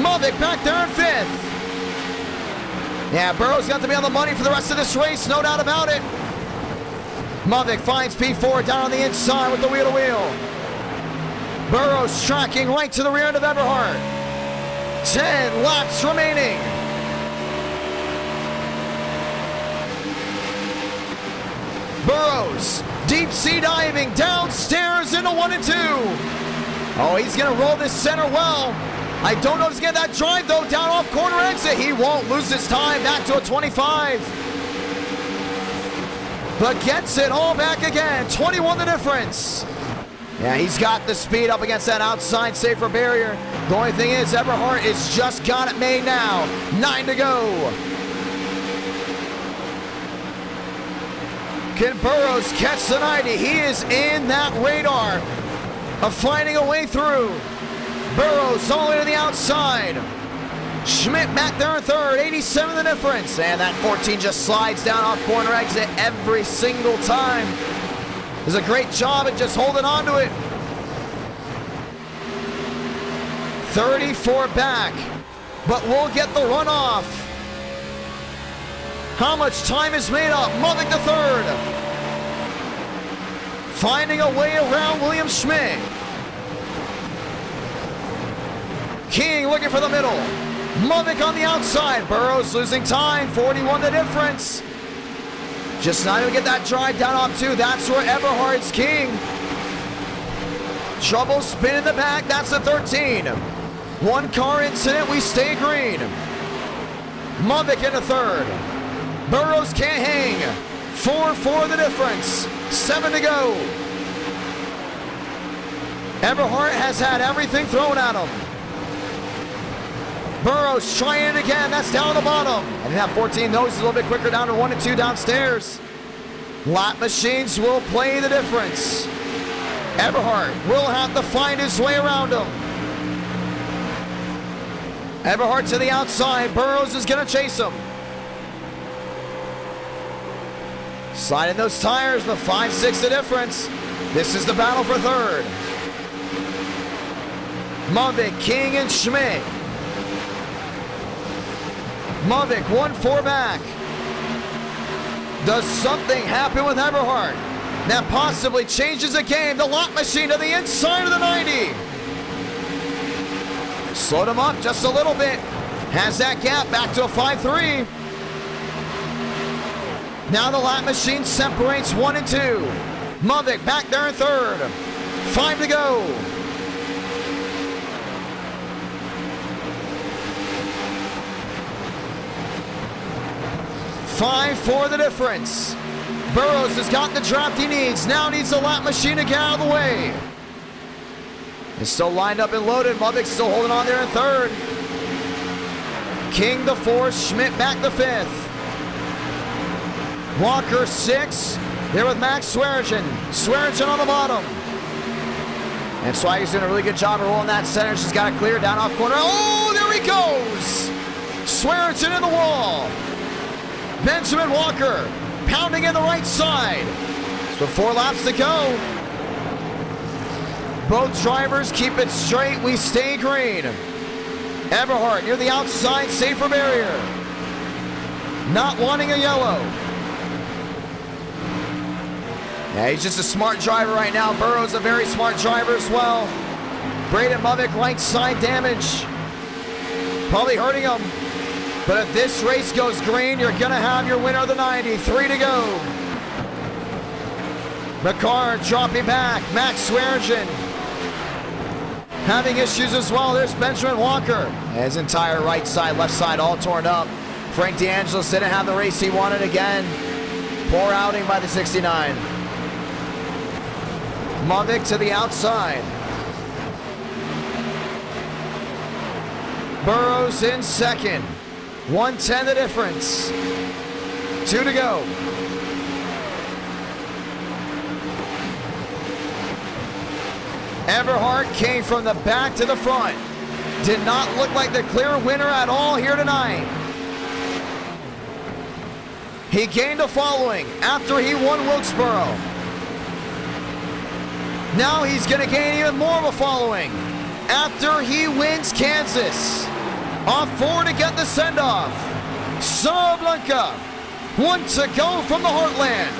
Speaker 1: Movick back there in 5th. Yeah, Burrows got to be on the money for the rest of this race, no doubt about it. Movick finds P4 down on the inside with the wheel-to-wheel. Burrows tracking right to the rear end of Eberhard. 10 laps remaining. Burrows, deep sea diving downstairs into 1 and 2. Oh, he's gonna roll this center well. I don't know if he's getting that drive though, down off corner exit. He won't lose his time, back to a 25. But gets it all back again, 21 the difference. Yeah, he's got the speed up against that outside safer barrier. The only thing is, Eberhard has just got it made now. 9 to go. Can Burrows catch the 90? He is in that radar of finding a way through. Burrows all the way to the outside. Schmidt back there in 3rd, 87 the difference. And that 14 just slides down off corner exit every single time. Does a great job at just holding on to it. 34 back, but we'll get the runoff. How much time is made up? Movick to 3rd. Finding a way around William Schmidt. King looking for the middle. Movick on the outside. Burrows losing time. 41 the difference. Just not even get that drive down off 2. That's where Eberhard's king. Trouble spin in the back. That's the 13. 1 car incident. We stay green. Movick into 3rd. Burrows can't hang. 4-4 the difference. 7 to go. Eberhard has had everything thrown at him. Burrows trying it again. That's down the bottom. And that 14 knows a little bit quicker down to 1 and 2 downstairs. Lap machines will play the difference. Eberhard will have to find his way around him. Eberhard to the outside. Burrows is going to chase him. Sliding those tires, the 5-6 the difference. This is the battle for 3rd. Movick, King, and Schmidt. Movick 1-4 back. Does something happen with Eberhard that possibly changes the game? The lap machine to the inside of the 90. Slowed him up just a little bit. Has that gap back to a 5-3. Now the lap machine separates 1 and 2. Movick back there in 3rd. 5 to go. Five for the difference. Burrows has got the draft he needs. Now needs the lap machine to get out of the way. It's still lined up and loaded. Movick still holding on there in 3rd. King the 4th. Schmidt back the 5th. Walker 6. There with Max Swearinger. Swearinger on the bottom. And Swagger's doing a really good job of rolling that center. She's got it clear down off corner. Oh, there he goes. Swearinger in the wall. Benjamin Walker pounding in the right side. So 4 laps to go. Both drivers keep it straight. We stay green. Eberhard near the outside, safer barrier. Not wanting a yellow. Yeah, he's just a smart driver right now. Burrows a very smart driver as well. Braden Movick right side damage. Probably hurting him. But if this race goes green, you're going to have your winner of the 90. 3 to go. McCarr dropping back. Max Swearinger having issues as well. There's Benjamin Walker. His entire right side, left side all torn up. Frank DeAngelis didn't have the race he wanted again. Poor outing by the 69. Mavic to the outside. Burrows in second. 110 the difference. 2 to go. Eberhard came from the back to the front. Did not look like the clear winner at all here tonight. He gained a following after he won Wilkesboro. Now he's going to gain even more of a following after he wins Kansas. Off 4 to get the send-off. Sablanca, 1 to go from the Heartland.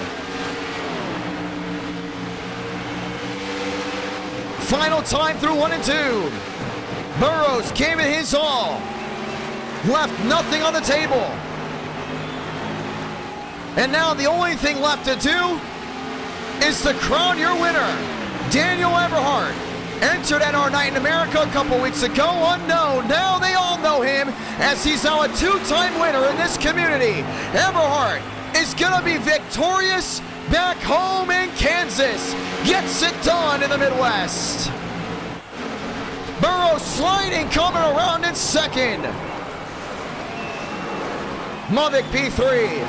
Speaker 1: Final time through 1 and 2. Burrows gave it his all. Left nothing on the table. And now the only thing left to do is to crown your winner. Daniel Eberhard entered NR Night in America a couple weeks ago, unknown. Now they all know him as he's now a 2-time winner in this community. Eberhard is going to be victorious back home in Kansas. Gets it done in the Midwest. Burrows sliding, coming around in second. Mavic P3.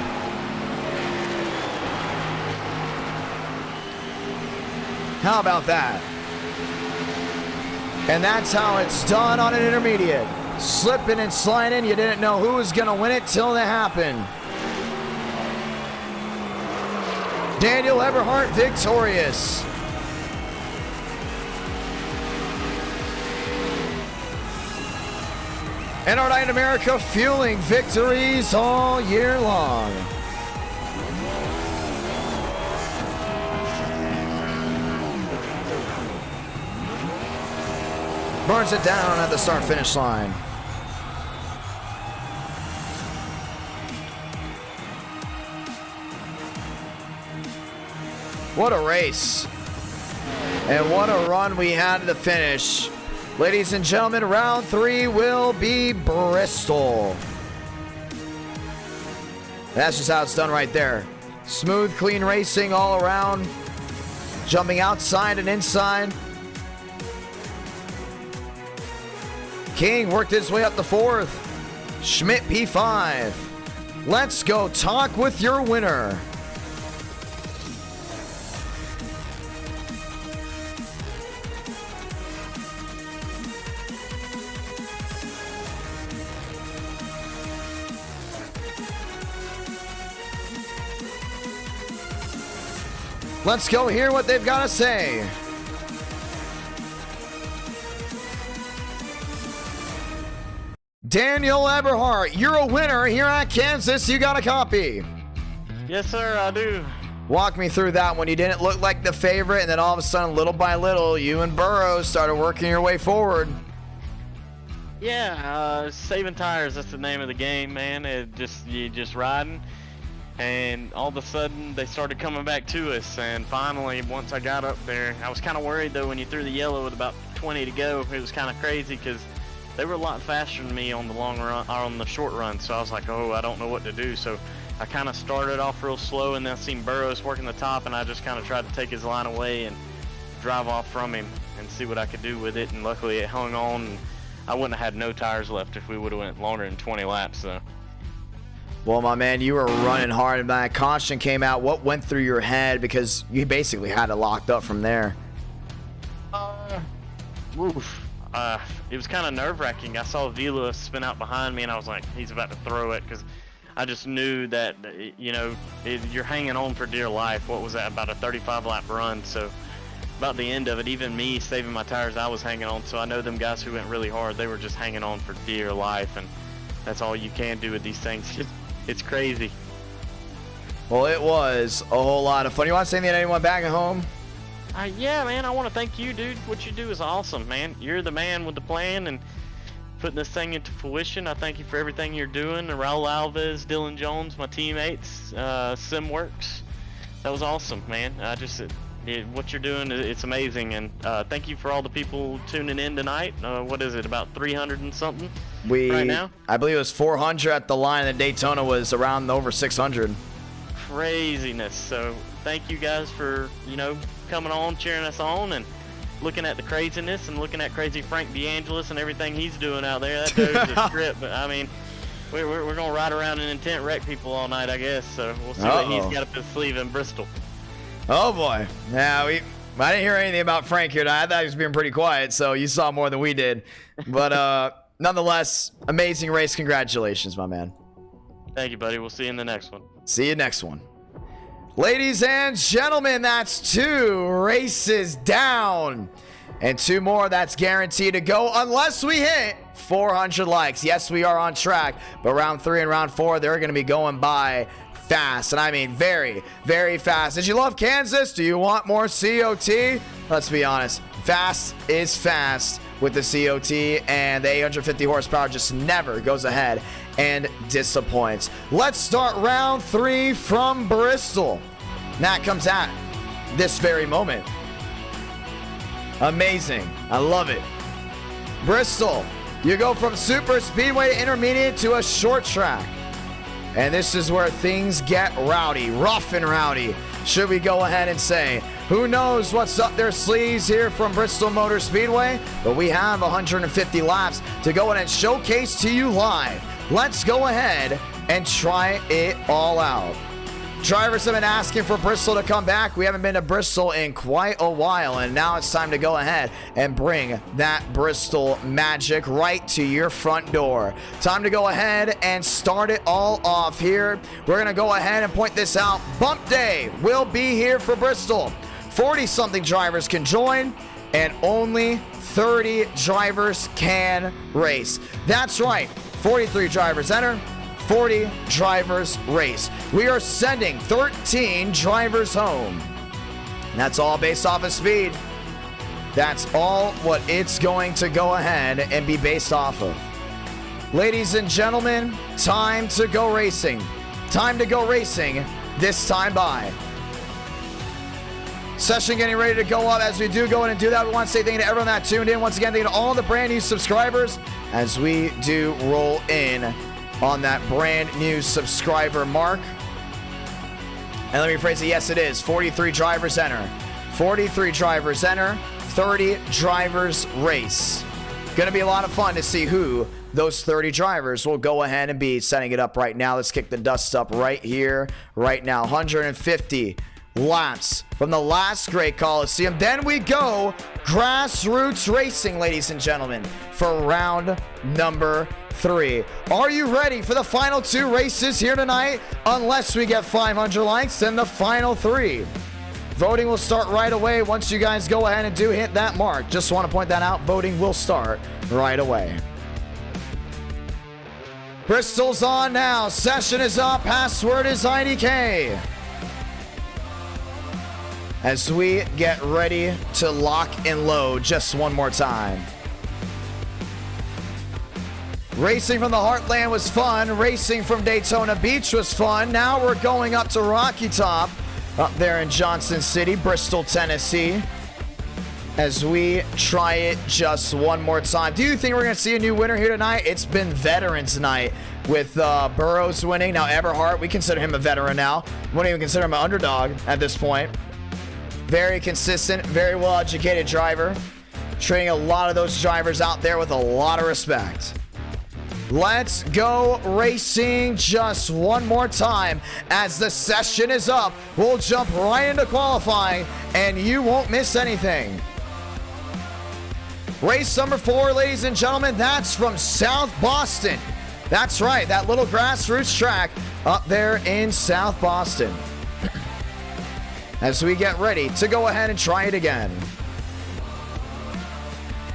Speaker 1: How about that? And that's how it's done on an intermediate. Slipping and sliding, you didn't know who was going to win it till it happened. Daniel Eberhard victorious. NR Night in America fueling victories all year long. Burns it down at the start-finish line. What a race. And what a run we had to the finish. Ladies and gentlemen, round 3 will be Bristol. That's just how it's done right there. Smooth, clean racing all around. Jumping outside and inside. King worked his way up the 4th. Schmidt P5. Let's go talk with your winner. Let's go hear what they've got to say. Daniel Eberhard, you're a winner here at Kansas. You got a copy.
Speaker 6: Yes, sir, I do.
Speaker 1: Walk me through that one. You didn't look like the favorite, and then all of a sudden, little by little, you and Burrows started working your way forward.
Speaker 6: Yeah, saving tires, that's the name of the game, man. You just riding, and all of a sudden, they started coming back to us, and finally, once I got up there, I was kind of worried, though, when you threw the yellow with about 20 to go. It was kind of crazy, because they were a lot faster than me on the long run, or on the short run, so I was like, oh, I don't know what to do. So I kind of started off real slow, and then I seen Burrows working the top, and I just kind of tried to take his line away and drive off from him and see what I could do with it. And luckily it hung on, and I wouldn't have had no tires left if we would have went longer than 20 laps. So.
Speaker 1: Well, my man, you were running hard, and that caution came out. What went through your head? Because you basically had it locked up from there.
Speaker 6: It was kind of nerve-wracking. I saw Vila spin out behind me, and I was like, he's about to throw it, because I just knew that, you know, you're hanging on for dear life. What was that, about a 35-lap run? So about the end of it, even me saving my tires, I was hanging on. So I know them guys who went really hard, they were just hanging on for dear life, and that's all you can do with these things. It's crazy.
Speaker 1: Well, it was a whole lot of fun. You want to say anything to anyone back at home?
Speaker 6: Yeah, man, I want to thank you, dude. What you do is awesome, man. You're the man with the plan and putting this thing into fruition. I thank you for everything you're doing. Raul Alves, Dylan Jones, my teammates, SimWorks. That was awesome, man. what you're doing, it's amazing. And thank you for all the people tuning in tonight. What is it, about 300 and something right now?
Speaker 1: I believe it was 400 at the line, and Daytona was around over 600.
Speaker 6: Craziness. So thank you guys for, coming on, cheering us on, and looking at the craziness, and looking at crazy Frank DeAngelis and everything he's doing out there. That dude's a trip. But I mean, we're gonna ride around in intent wreck people all night, I guess. So we'll see what he's got up his sleeve in Bristol.
Speaker 1: Oh boy. Yeah, I didn't hear anything about Frank here tonight. I thought he was being pretty quiet, so you saw more than we did. But nonetheless, amazing race. Congratulations, my man.
Speaker 6: Thank you, buddy. We'll see you in the next one.
Speaker 1: See you next one. Ladies and gentlemen, that's 2 races down. And 2 more that's guaranteed to go unless we hit 400 likes. Yes, we are on track, but round 3 and round 4, they're going to be going by fast. And I mean very, very fast. Did you love Kansas? Do you want more COT? Let's be honest. Fast is fast with the COT, and the 850 horsepower just never goes ahead and disappoints. Let's start round 3 from Bristol. And that comes at this very moment. Amazing. I love it. Bristol, you go from super speedway to intermediate to a short track. And this is where things get rowdy, rough and rowdy, should we go ahead and say. Who knows what's up their sleeves here from Bristol Motor Speedway, but we have 150 laps to go in and showcase to you live. Let's go ahead and try it all out. Drivers have been asking for Bristol to come back. We haven't been to Bristol in quite a while, and now it's time to go ahead and bring that Bristol magic right to your front door. Time to go ahead and start it all off here. We're going to go ahead and point this out. Bump Day will be here for Bristol. 40-something drivers can join, and only 30 drivers can race. That's right, 43 drivers enter, 40 drivers race. We are sending 13 drivers home. And that's all based off of speed. That's all what it's going to go ahead and be based off of. Ladies and gentlemen, time to go racing. Time to go racing this time by. Session getting ready to go up. As we do go in and do that, we want to say thank you to everyone that tuned in. Once again, thank you to all the brand new subscribers as we do roll in on that brand new subscriber mark. And let me phrase it, yes it is, 43 drivers enter. 43 drivers enter, 30 drivers race. Gonna be a lot of fun to see who those 30 drivers will go ahead and be. Setting it up right now. Let's kick the dust up right here, right now. 150 laps from the last great Coliseum. Then we go grassroots racing, ladies and gentlemen, for round number 3. Are you ready for the final 2 races here tonight? Unless we get 500 likes, then the final 3. Voting will start right away once you guys go ahead and do hit that mark. Just want to point that out. Voting will start right away. Bristol's on now. Session is up. Password is IDK. As we get ready to lock and load just one more time. Racing from the Heartland was fun. Racing from Daytona Beach was fun. Now we're going up to Rocky Top up there in Johnson City, Bristol, Tennessee, as we try it just one more time. Do you think we're going to see a new winner here tonight? It's been Veterans Night with Burrows winning. Now Eberhart, we consider him a veteran now. We wouldn't even consider him an underdog at this point. Very consistent, very well-educated driver. Treating a lot of those drivers out there with a lot of respect. Let's go racing just one more time. As the session is up, we'll jump right into qualifying, and you won't miss anything. Race number 4, ladies and gentlemen, that's from South Boston. That's right, that little grassroots track up there in South Boston. As we get ready to go ahead and try it again.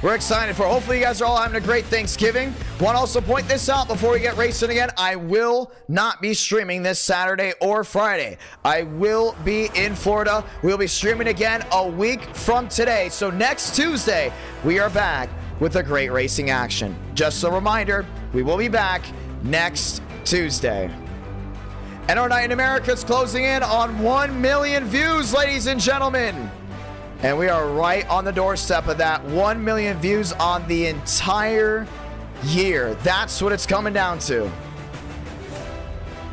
Speaker 1: We're excited for it. Hopefully you guys are all having a great Thanksgiving. Want to also point this out before we get racing again. I will not be streaming this Saturday or Friday. I will be in Florida. We'll be streaming again a week from today. So next Tuesday, we are back with a great racing action. Just a reminder, we will be back next Tuesday. NR Night in America is closing in on 1 million views, ladies and gentlemen. And we are right on the doorstep of that 1 million views on the entire year. That's what it's coming down to.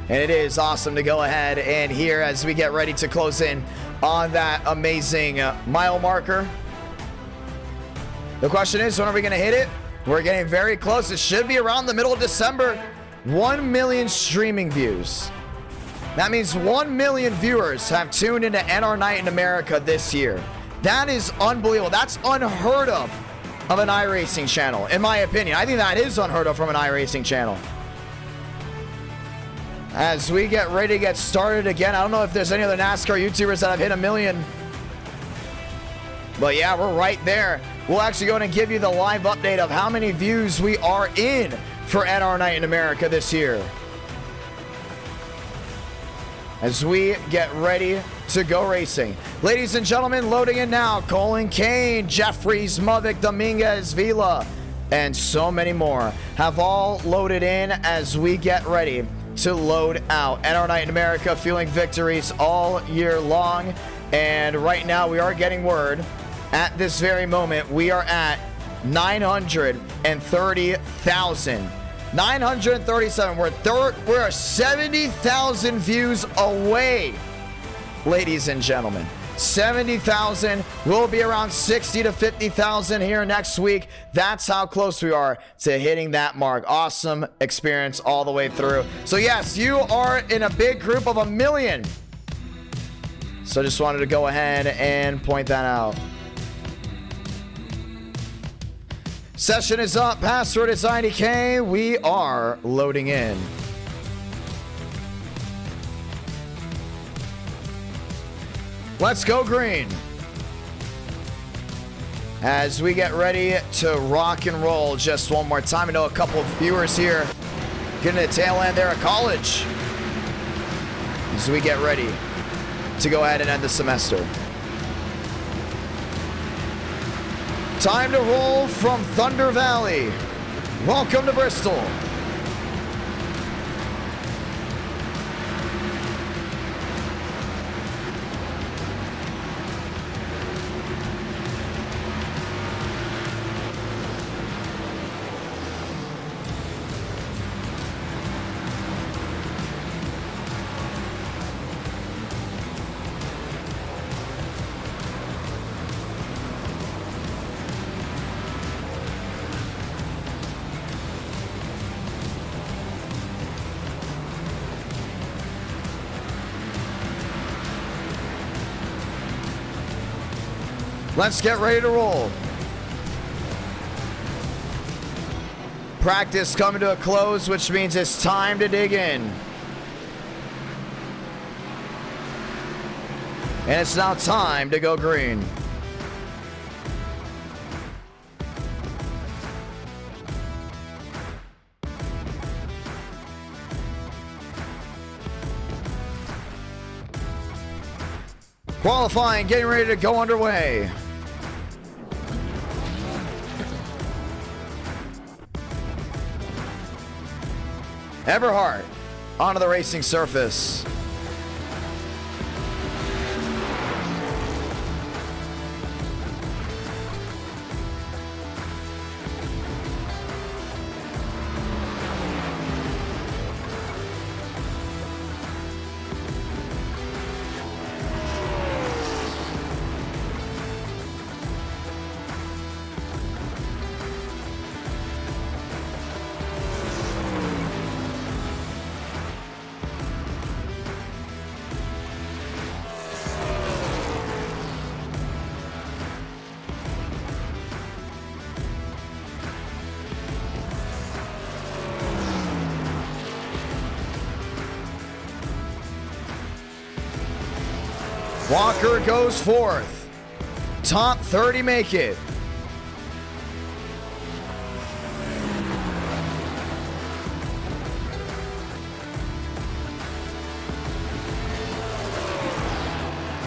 Speaker 1: And it is awesome to go ahead and hear as we get ready to close in on that amazing mile marker. The question is, when are we going to hit it? We're getting very close. It should be around the middle of December. 1 million streaming views. That means 1 million viewers have tuned into NR Night in America this year. That is unbelievable. That's unheard of an iRacing channel, in my opinion. I think that is unheard of from an iRacing channel. As we get ready to get started again, I don't know if there's any other NASCAR YouTubers that have hit 1 million. But yeah, we're right there. We'll actually go and give you the live update of how many views we are in for NR Night in America this year. As we get ready to go racing. Ladies and gentlemen, loading in now. Colin Kane, Jeffries, Muvik, Dominguez, Vila, and so many more have all loaded in as we get ready to load out. NR Night in America fueling victories all year long. And right now we are getting word at this very moment we are at 930,000. 937. We're 70,000 views away, ladies and gentlemen. 70,000. We'll be around 60 to 50,000 here next week. That's how close we are to hitting that mark. Awesome experience all the way through. So yes, you are in a big group of 1 million. So just wanted to go ahead and point that out. Session is up. Password is IDK. We are loading in. Let's go green. As we get ready to rock and roll just one more time. I know a couple of viewers here getting the tail end there at college. As we get ready to go ahead and end the semester. Time to roll from Thunder Valley. Welcome to Bristol. Let's get ready to roll. Practice coming to a close, which means it's time to dig in. And it's now time to go green. Qualifying, getting ready to go underway. Everhart onto the racing surface. Walker goes fourth. Top 30 make it.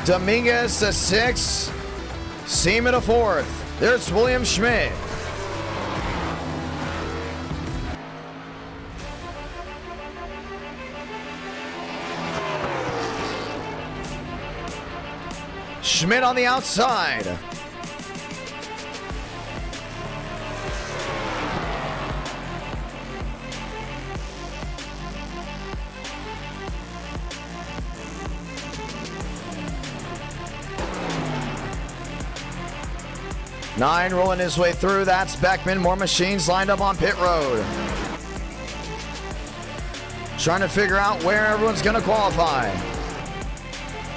Speaker 1: Dominguez to sixth. Seaman to fourth. There's William Schmidt. Schmidt on the outside. Nine rolling his way through. That's Beckman. More machines lined up on pit road. Trying to figure out where everyone's going to qualify.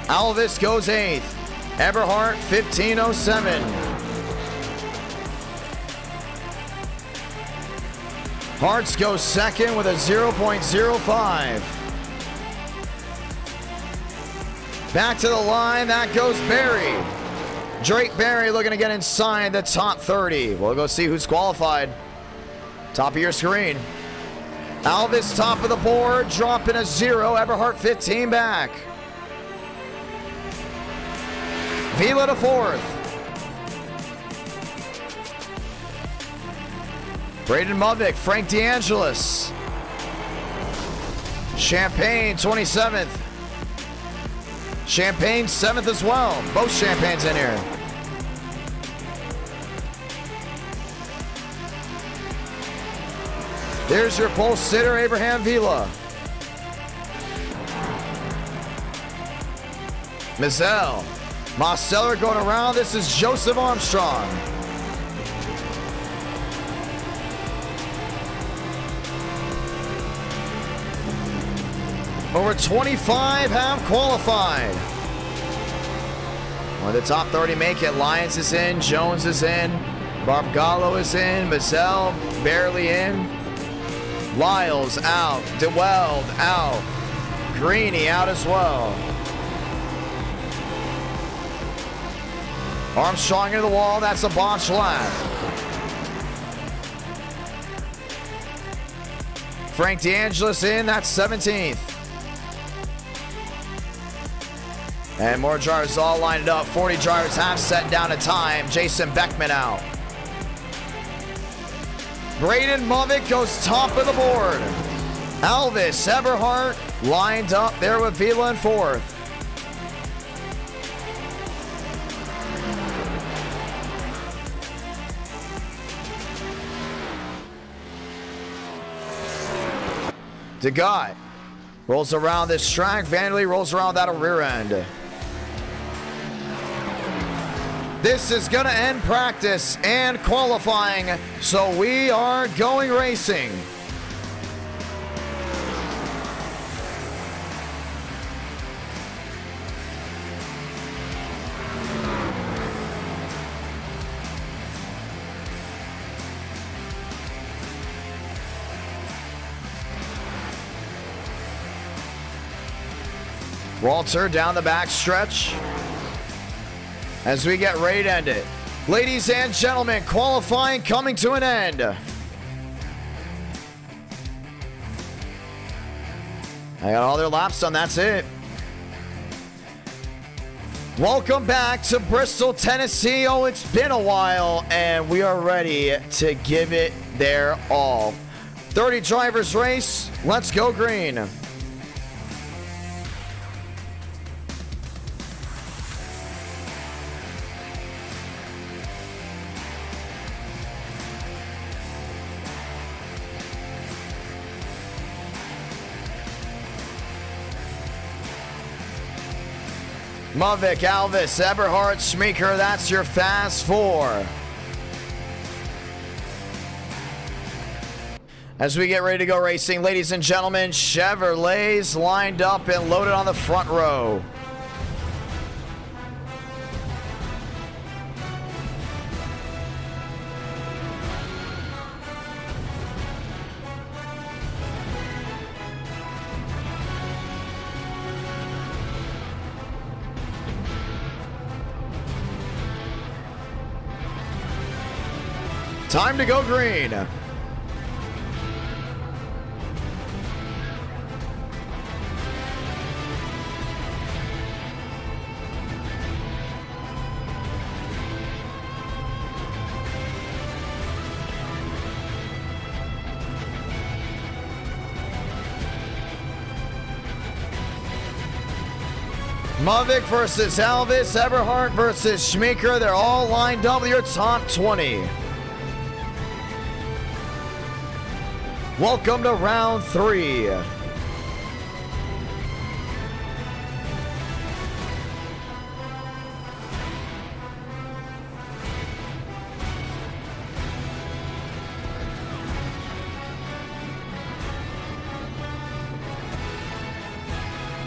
Speaker 1: Alvis goes 8th. Eberhardt 15:07. Hartz goes 2nd with a 0.05. Back to the line. That goes Barry. Drake Barry looking to get inside the top 30. We'll go see who's qualified. Top of your screen. Alvis top of the board, dropping a 0. Eberhardt 15 back. Vila to 4th. Braden Movick, Frank DeAngelis. Champagne 27th. Champagne 7th as well. Both Champagnes in here. There's your pole sitter, Abraham Vila. Mizell. Mosteller going around. This is Joseph Armstrong. Over 25 have qualified. Well, the top 30 make it. Lyons is in. Jones is in. Barbagallo is in. Mizell barely in. Lyles out. DeWeld out. Greeny out as well. Armstrong into the wall. That's a botch lap. Frank DeAngelis in. That's 17th. And more drivers all lined up. 40 drivers have set down a time. Jason Beckman out. Braden Movick goes top of the board. Alvis Eberhardt lined up there with Vila in 4th. DeGott rolls around this track. Vanderlei rolls around that rear end. This is going to end practice and qualifying, so we are going racing. Walter down the back stretch as we get ready to end it. Ladies and gentlemen, qualifying coming to an end. I got all their laps done, that's it. Welcome back to Bristol, Tennessee. Oh, it's been a while, and we are ready to give it their all. 30 drivers race, let's go green. Movick, Alvis, Eberhardt, Schmeeker, that's your fast 4. As we get ready to go racing, ladies and gentlemen, Chevrolets lined up and loaded on the front row. Time to go green. Mavic versus Alvis, Eberhardt versus Schmeeker. They're all lined up with your top 20. Welcome to round 3.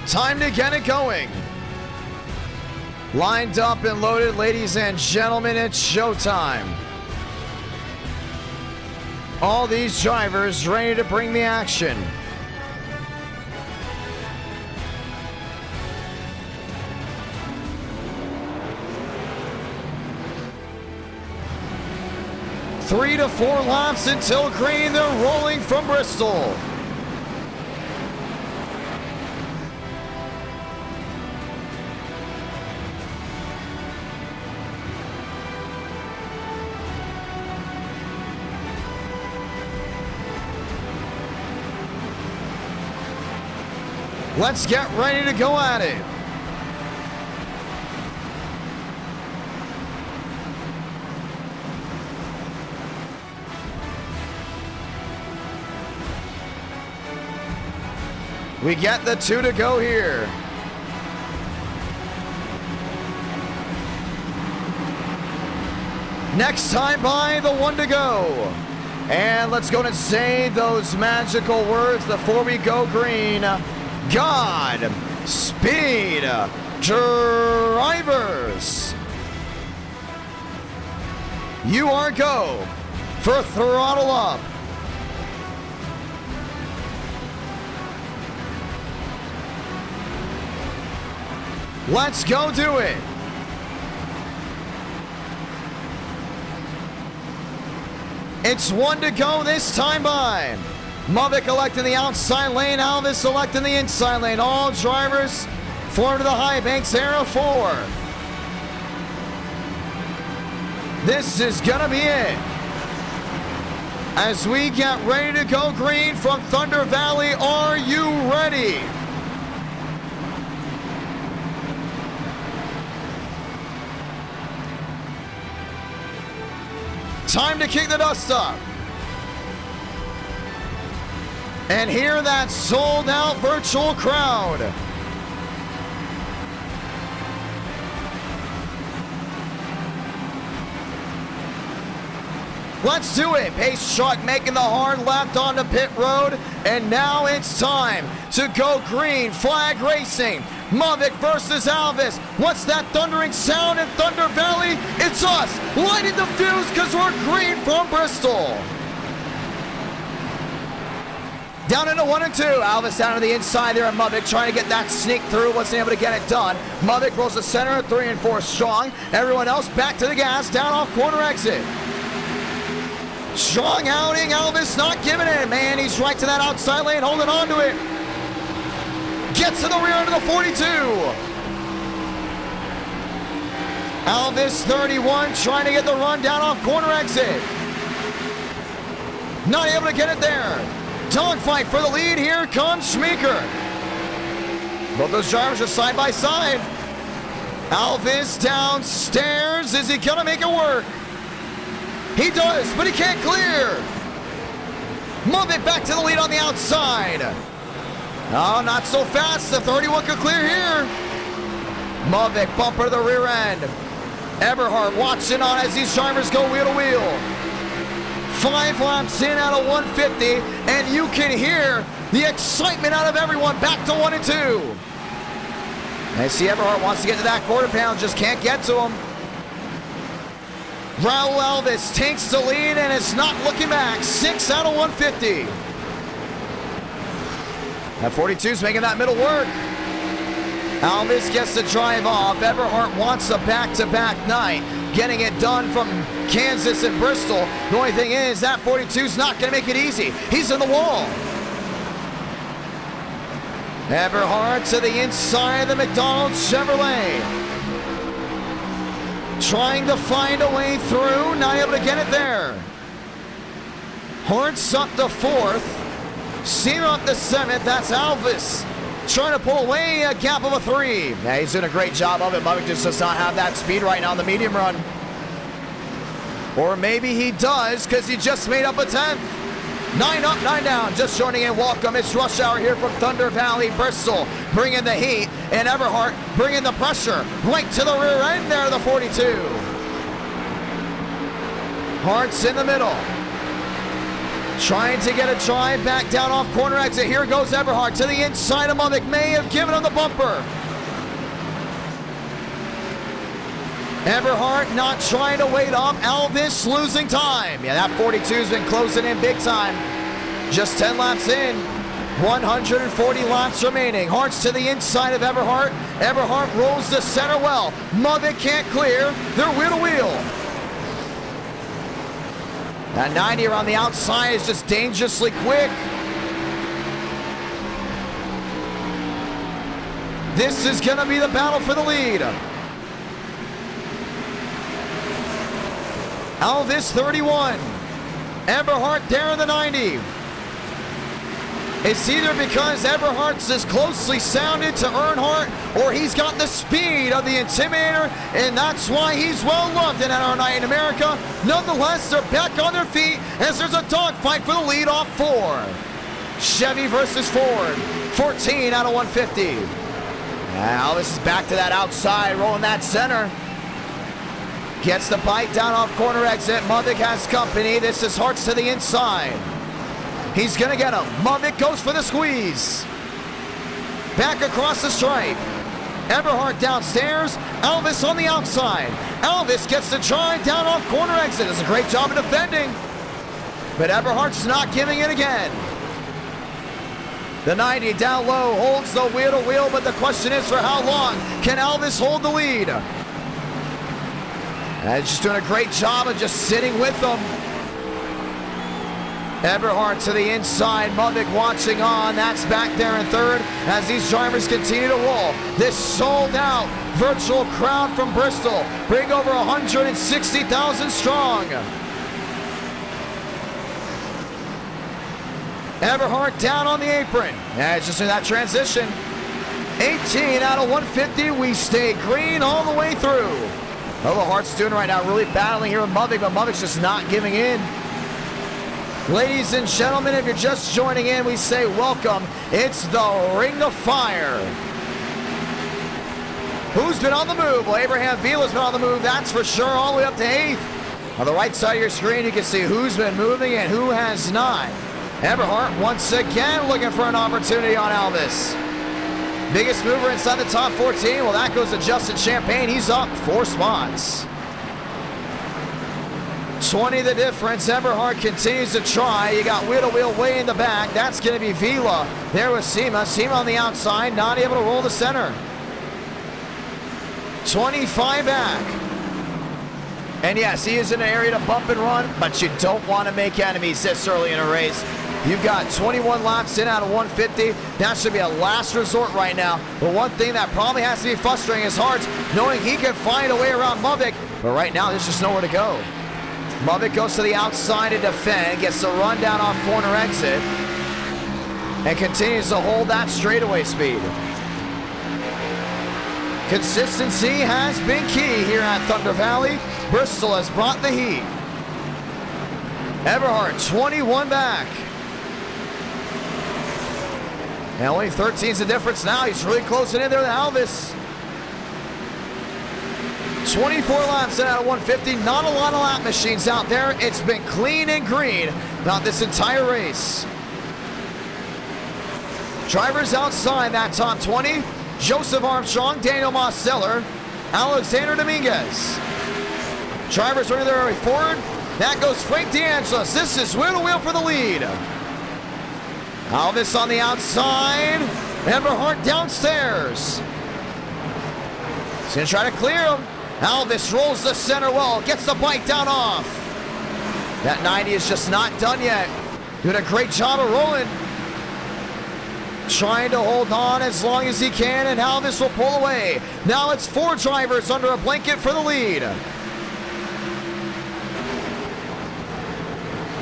Speaker 1: Time to get it going. Lined up and loaded, ladies and gentlemen, it's showtime. All these drivers ready to bring the action. Three to 4 laps until green. They're rolling from Bristol. Let's get ready to go at it. We get the 2 to go here. Next time by, the 1 to go. And let's go and say those magical words before we go green. God speed drivers. You are go for throttle up. Let's go do it. It's 1 to go this time by. Mavic electing the outside lane, Alvis electing the inside lane. All drivers forward to the high banks, arrow 4. This is gonna be it. As we get ready to go green from Thunder Valley, are you ready? Time to kick the dust up. And hear that sold out virtual crowd. Let's do it. Pace truck making the hard left onto pit road. And now it's time to go green. Flag racing. Mavic versus Alvis. What's that thundering sound in Thunder Valley? It's us lighting the fuse because we're green from Bristol. Down into 1 and 2. Alvis down to the inside there, and Mavic trying to get that sneak through. Wasn't able to get it done. Mavic rolls the center at 3 and 4 strong. Everyone else back to the gas, down off corner exit. Strong outing. Alvis not giving it. Man, he's right to that outside lane, holding on to it. Gets to the rear end of the 42. Alvis 31 trying to get the run down off corner exit. Not able to get it there. Dogfight for the lead. Here comes Schmeeker. Both those drivers are side by side. Alvis downstairs. Is he gonna make it work? He does, but he can't clear. Mavic back to the lead on the outside. Oh, not so fast. The 31 could clear here. Mavic bumper to the rear end. Eberhardt watching on as these drivers go wheel to wheel. 5 laps in out of 150, and you can hear the excitement out of everyone back to 1 and 2. I see Eberhardt wants to get to that quarter pound, just can't get to him. Raul Alvis takes the lead and is not looking back. 6 out of 150. That 42's making that middle work. Alvis gets the drive off. Eberhardt wants a back-to-back night, getting it done from Kansas and Bristol. The only thing is that 42's not going to make it easy. He's in the wall. Eberhardt to the inside of the McDonald's Chevrolet. Trying to find a way through, not able to get it there. Hortz up to 4th. Sear up to 7th, that's Alvis. trying to pull away a gap of a 3. Yeah, he's doing a great job of it. Maverick just does not have that speed right now in the medium run. Or maybe he does, because he just made up a 10th. 9 up, 9 down. Just joining in, welcome. It's Rush Hour here from Thunder Valley, Bristol. Bringing the heat, and Everhart bringing the pressure right to the rear end there, the 42. Hart's in the middle. Trying to get a drive back down off corner exit. Here goes Everhart to the inside of Maverick. May have given him the bumper. Everhart not trying to wait up. Elvis losing time. Yeah, that 42's been closing in big time. Just 10 laps in. 140 laps remaining. Hart's to the inside of Everhart. Everhart rolls the center well. Maverick can't clear. They're wheel to wheel. That 90 around the outside is just dangerously quick. This is going to be the battle for the lead. Elvis 31. Everhart there in the 90. It's either because Everhart's is closely sounded to Earnhardt, or he's got the speed of the Intimidator, and that's why he's well loved in NR Night in America. Nonetheless, they're back on their feet as there's a dogfight for the lead off 4. Chevy versus Ford. 14 out of 150. Now this is back to that outside, rolling that center. Gets the bite down off corner exit. Maverick has company. This is Hart's to the inside. He's going to get him. Maverick goes for the squeeze. Back across the stripe. Everhart downstairs. Elvis on the outside. Elvis gets the drive down off corner exit. Does a great job of defending. But Everhart's not giving it again. The 90 down low holds the wheel to wheel, but the question is for how long can Elvis hold the lead? And just doing a great job of just sitting with them. Everhart to the inside, Maverick watching on. That's back there in third as these drivers continue to roll. This sold out virtual crowd from Bristol, bring over 160,000 strong. Everhart down on the apron. Yeah, it's just in that transition. 18 out of 150, we stay green all the way through. Oh, what Hart's doing right now, really battling here with Maverick, but Maverick's just not giving in. Ladies and gentlemen, if you're just joining in, we say welcome. It's the Ring of Fire. Who's been on the move? Well, Abraham Vila's been on the move, that's for sure, all the way up to 8th. On the right side of your screen, you can see who's been moving and who has not. Everhart once again looking for an opportunity on Elvis. Biggest mover inside the top 14. Well, that goes to Justin Champagne. He's up 4 spots. 20 the difference. Everhart continues to try. You got wheel to wheel way in the back. That's going to be Vila. There was Sema. Sema on the outside, not able to roll the center. 25 back. And yes, he is in an area to bump and run, but you don't want to make enemies this early in a race. You've got 21 laps in out of 150. That should be a last resort right now. But one thing that probably has to be frustrating is Hart, knowing he can find a way around Maverick. But right now, there's just nowhere to go. Maverick goes to the outside to defend, gets the run down off corner exit, and continues to hold that straightaway speed. Consistency has been key here at Thunder Valley. Bristol has brought the heat. Everhart, 21 back. And only 13's the difference now. He's really closing in there with Elvis. 24 laps in out of 150. Not a lot of lap machines out there. It's been clean and green throughout this entire race. Drivers outside that top 20. Joseph Armstrong, Daniel Mosteller, Alexander Dominguez. Drivers running their way forward. That goes Frank DeAngelis. This is wheel to wheel for the lead. Elvis on the outside. Everhart downstairs. He's going to try to clear him. Elvis rolls the center well. Gets the bike down off. That 90 is just not done yet. Doing a great job of rolling. Trying to hold on as long as he can, and Elvis will pull away. Now it's 4 drivers under a blanket for the lead.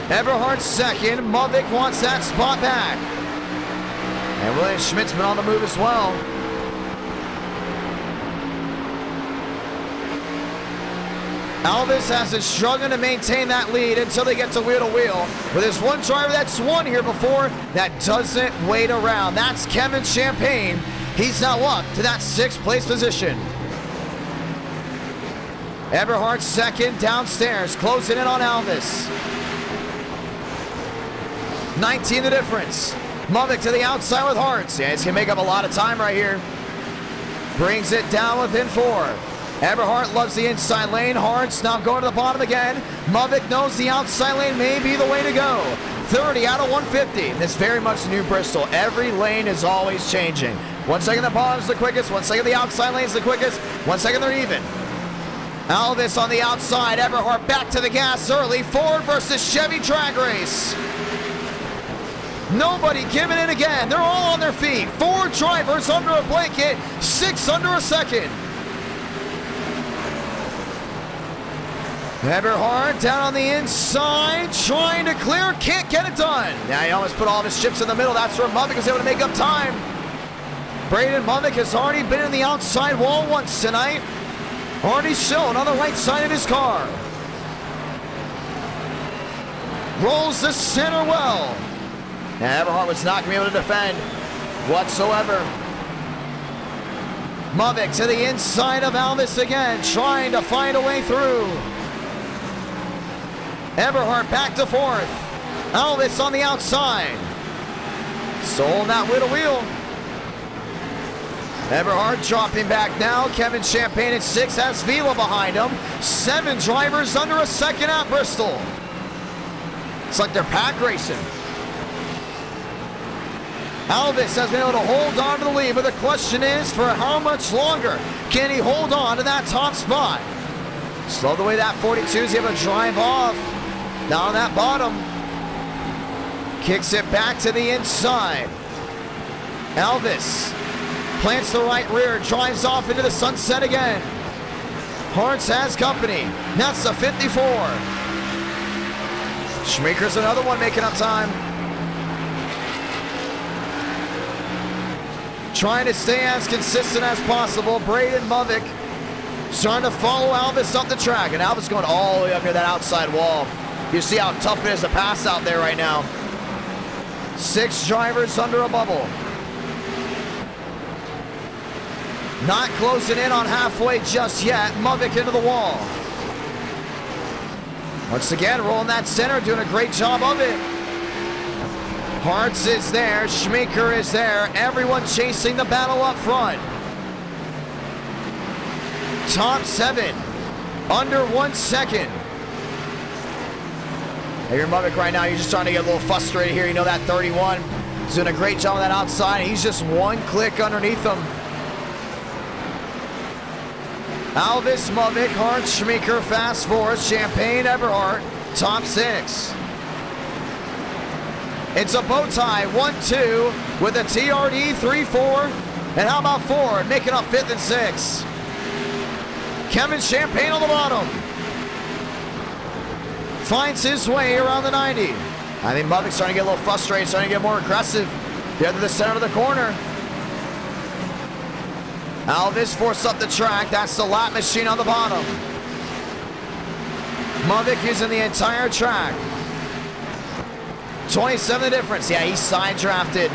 Speaker 1: Everhart second. Maverick wants that spot back. And William Schmidt's been on the move as well. Alvis has been struggling to maintain that lead until they get to wheel. But there's one driver that's won here before that doesn't wait around. That's Kevin Champagne. He's now up to that 6th place position. Eberhard second downstairs, closing in on Alvis. 19 the difference. Mummick to the outside with Hartz. Yeah, he's gonna make up a lot of time right here. Brings it down within 4. Eberhard loves the inside lane. Hartz now going to the bottom again. Mummick knows the outside lane may be the way to go. 30 out of 150. This very much new Bristol. Every lane is always changing. 1 second the bottom's the quickest. 1 second the outside lane's the quickest. 1 second they're even. Alvis on the outside. Eberhard back to the gas early. Ford versus Chevy drag race. Nobody giving in again. They're all on their feet. 4 drivers under a blanket. 6 under a second. Eberhard down on the inside. Trying to clear. Can't get it done. Now he almost put all of his chips in the middle. That's where Mummick was able to make up time. Braden Mummick has already been in the outside wall once tonight. Already shown on the right side of his car. Rolls the center well. And Eberhard was not going to be able to defend whatsoever. Mummick to the inside of Alvis again, trying to find a way through. Eberhard back to 4th. Alvis on the outside. Still that wheel. Eberhard dropping back now. Kevin Champagne at 6 has Vila behind him. 7 drivers under a second at Bristol. It's like they're pack racing. Alvis has been able to hold on to the lead, but the question is for how much longer can he hold on to that top spot? Slow the way that 42 is able to drive off. Down that bottom. Kicks it back to the inside. Alvis plants the right rear, drives off into the sunset again. Hartz has company. That's the 54. Schmeeker's another one making up time. Trying to stay as consistent as possible. Braden Mummick starting to follow Alvis up the track. And Alvis going all the way up near that outside wall. You see how tough it is to pass out there right now. 6 drivers under a bubble. Not closing in on halfway just yet. Mummick into the wall. Once again, rolling that center, doing a great job of it. Hartz is there. Schmeeker is there. Everyone chasing the battle up front. Top 7. Under 1 second. You're Mummick right now. You're just trying to get a little frustrated here. You know that 31 is doing a great job on that outside. He's just 1 click underneath him. Alvis, Mummick, Hartz, Schmeeker, fast 4. Champagne, Eberhard, top 6. It's a bow tie, 1-2 with a TRD 3-4. And how about Ford making up 5th and 6th? Kevin Champagne on the bottom. Finds his way around the 90. I think Mummick's starting to get a little frustrated, starting to get more aggressive. They're to the center of the corner. Alvis forced up the track. That's the lap machine on the bottom. Mummick using the entire track. 27 the difference. Yeah, he side drafted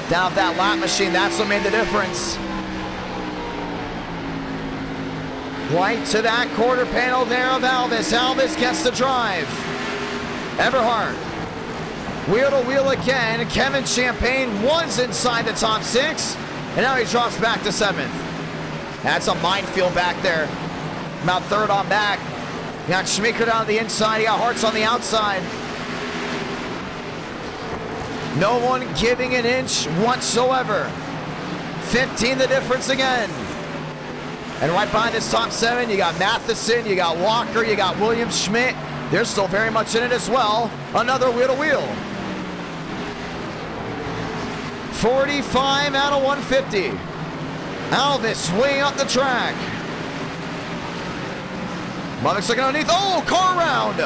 Speaker 1: down that lap machine. That's what made the difference. Right to that quarter panel there of Alvis. Alvis gets the drive. Eberhard. Wheel to wheel again. Kevin Champagne was inside the top 6. And now he drops back to 7th. That's a minefield back there. About 3rd on back. You got Schmeeker down on the inside. You got Hartz on the outside. No one giving an inch whatsoever. 15 the difference again. And right behind this top 7, you got Matheson, you got Walker, you got William Schmidt. They're still very much in it as well. Another wheel to wheel. 45 out of 150. Alvis way up the track. Mummick's looking underneath. Oh, car round.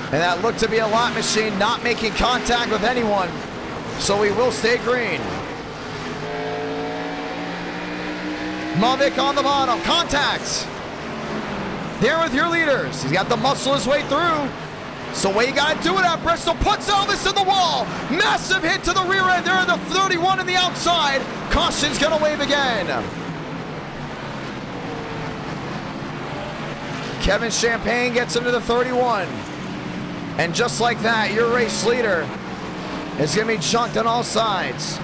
Speaker 1: And that looked to be a lap machine not making contact with anyone. So we will stay green. Mavic on the bottom. Contact. There with your leaders. He's got the muscle his way through. So what you got to do it at Bristol. Puts Elvis in the wall. Massive hit to the rear end. There in the 31 on the outside. Caution's going to wave again. Kevin Champagne gets him to the 31. And just like that, your race leader is going to be chunked on all sides.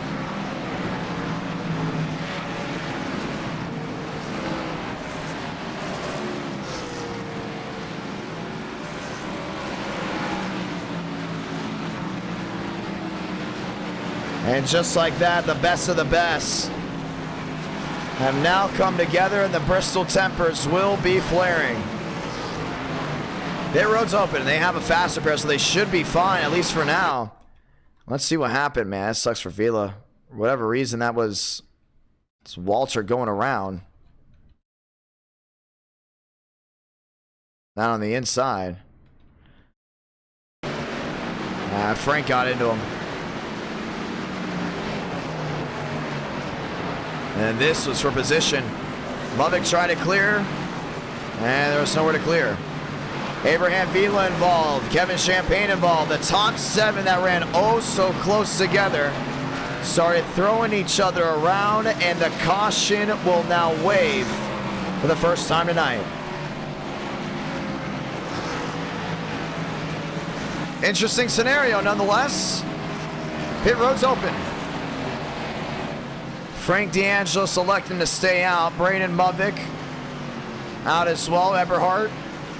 Speaker 1: And just like that, the best of the best have now come together, and the Bristol tempers will be flaring. Their road's open, and they have a faster pair, so they should be fine, at least for now. Let's see what happened, man. That sucks for Vila. For whatever reason, that was... It's Walter going around. Not on the inside. Frank got into him. And this was for position. Lovick tried to clear, and there was nowhere to clear. Abraham Vila involved, Kevin Champagne involved. The top 7 that ran oh so close together started throwing each other around, and the caution will now wave for the first time tonight. Interesting scenario nonetheless. Pit road's open. Frank D'Angelo selecting to stay out. Braden Mavic out as well. Eberhardt,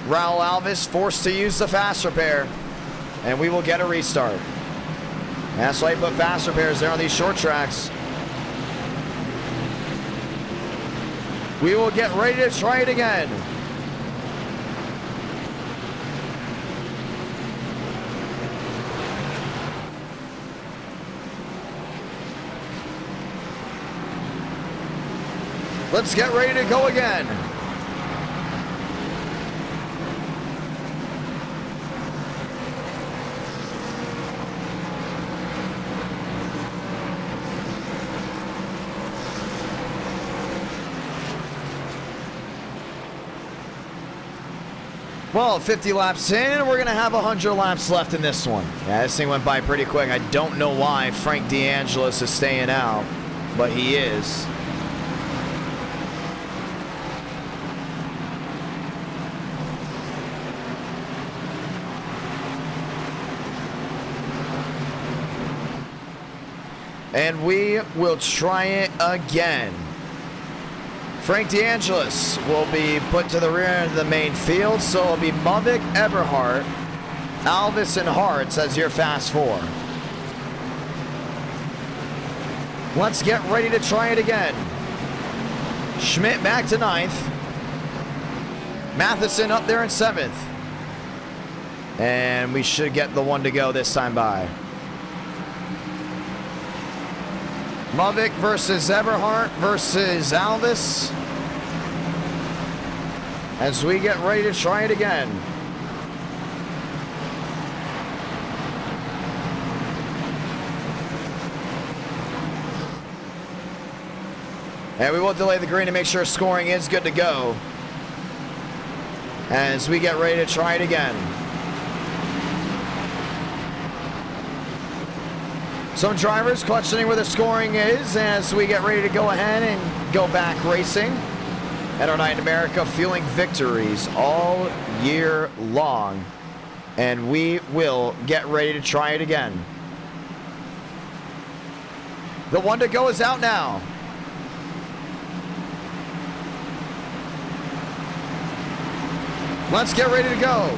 Speaker 1: Raul Alvis forced to use the faster pair. And we will get a restart. That's why you put faster pairs there on these short tracks. We will get ready to try it again. Let's get ready to go again. Well, 50 laps in, we're going to have 100 laps left in this one. Yeah, this thing went by pretty quick. I don't know why Frank D'Angelis is staying out, but he is. And we will try it again. Frank D'Angelis will be put to the rear end of the main field, so it'll be Mavic, Eberhardt, Alvis, and Hartz as your fast 4. Let's get ready to try it again. Schmidt back to 9th. Matheson up there in 7th. And we should get the one to go this time by. Mavic versus Eberhardt versus Alvis. As we get ready to try it again. And we will delay the green to make sure scoring is good to go. As we get ready to try it again. Some drivers questioning where the scoring is as we get ready to go ahead and go back racing. At our night in America, fueling victories all year long. And we will get ready to try it again. The one to go is out now. Let's get ready to go.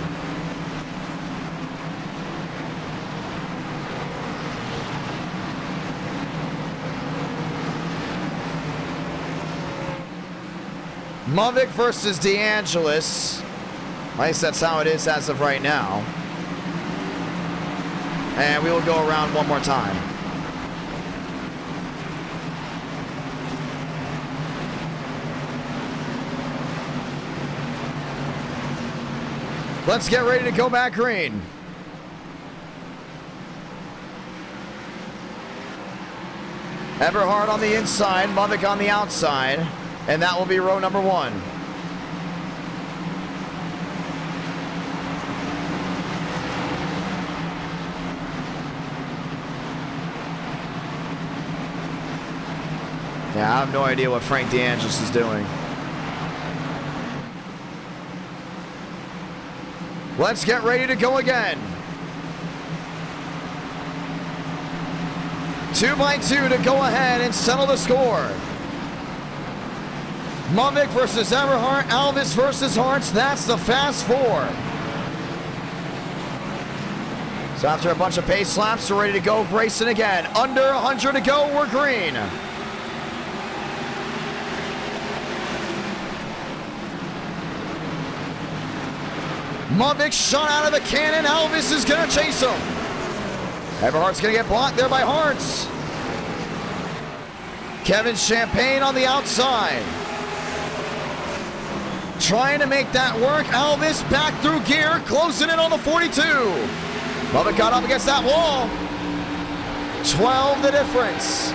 Speaker 1: Mavic versus D'Angelis. At least that's how it is as of right now. And we will go around one more time. Let's get ready to go back green. Eberhard on the inside, Muddick on the outside, and that will be row number 1. Yeah, I have no idea what Frank DeAngelis is doing. Let's get ready to go again. 2x2 to go ahead and settle the score. Muddick versus Eberhard, Alvis versus Hartz. That's the Fast 4. So after a bunch of pace laps, we're ready to go racing again. Under 100 to go, we're green. Muddick shot out of the cannon. Alvis is going to chase him. Eberhard's going to get blocked there by Hartz. Kevin Champagne on the outside. Trying to make that work. Alvis back through gear, closing in on the 42. Muddick got up against that wall. 12 the difference.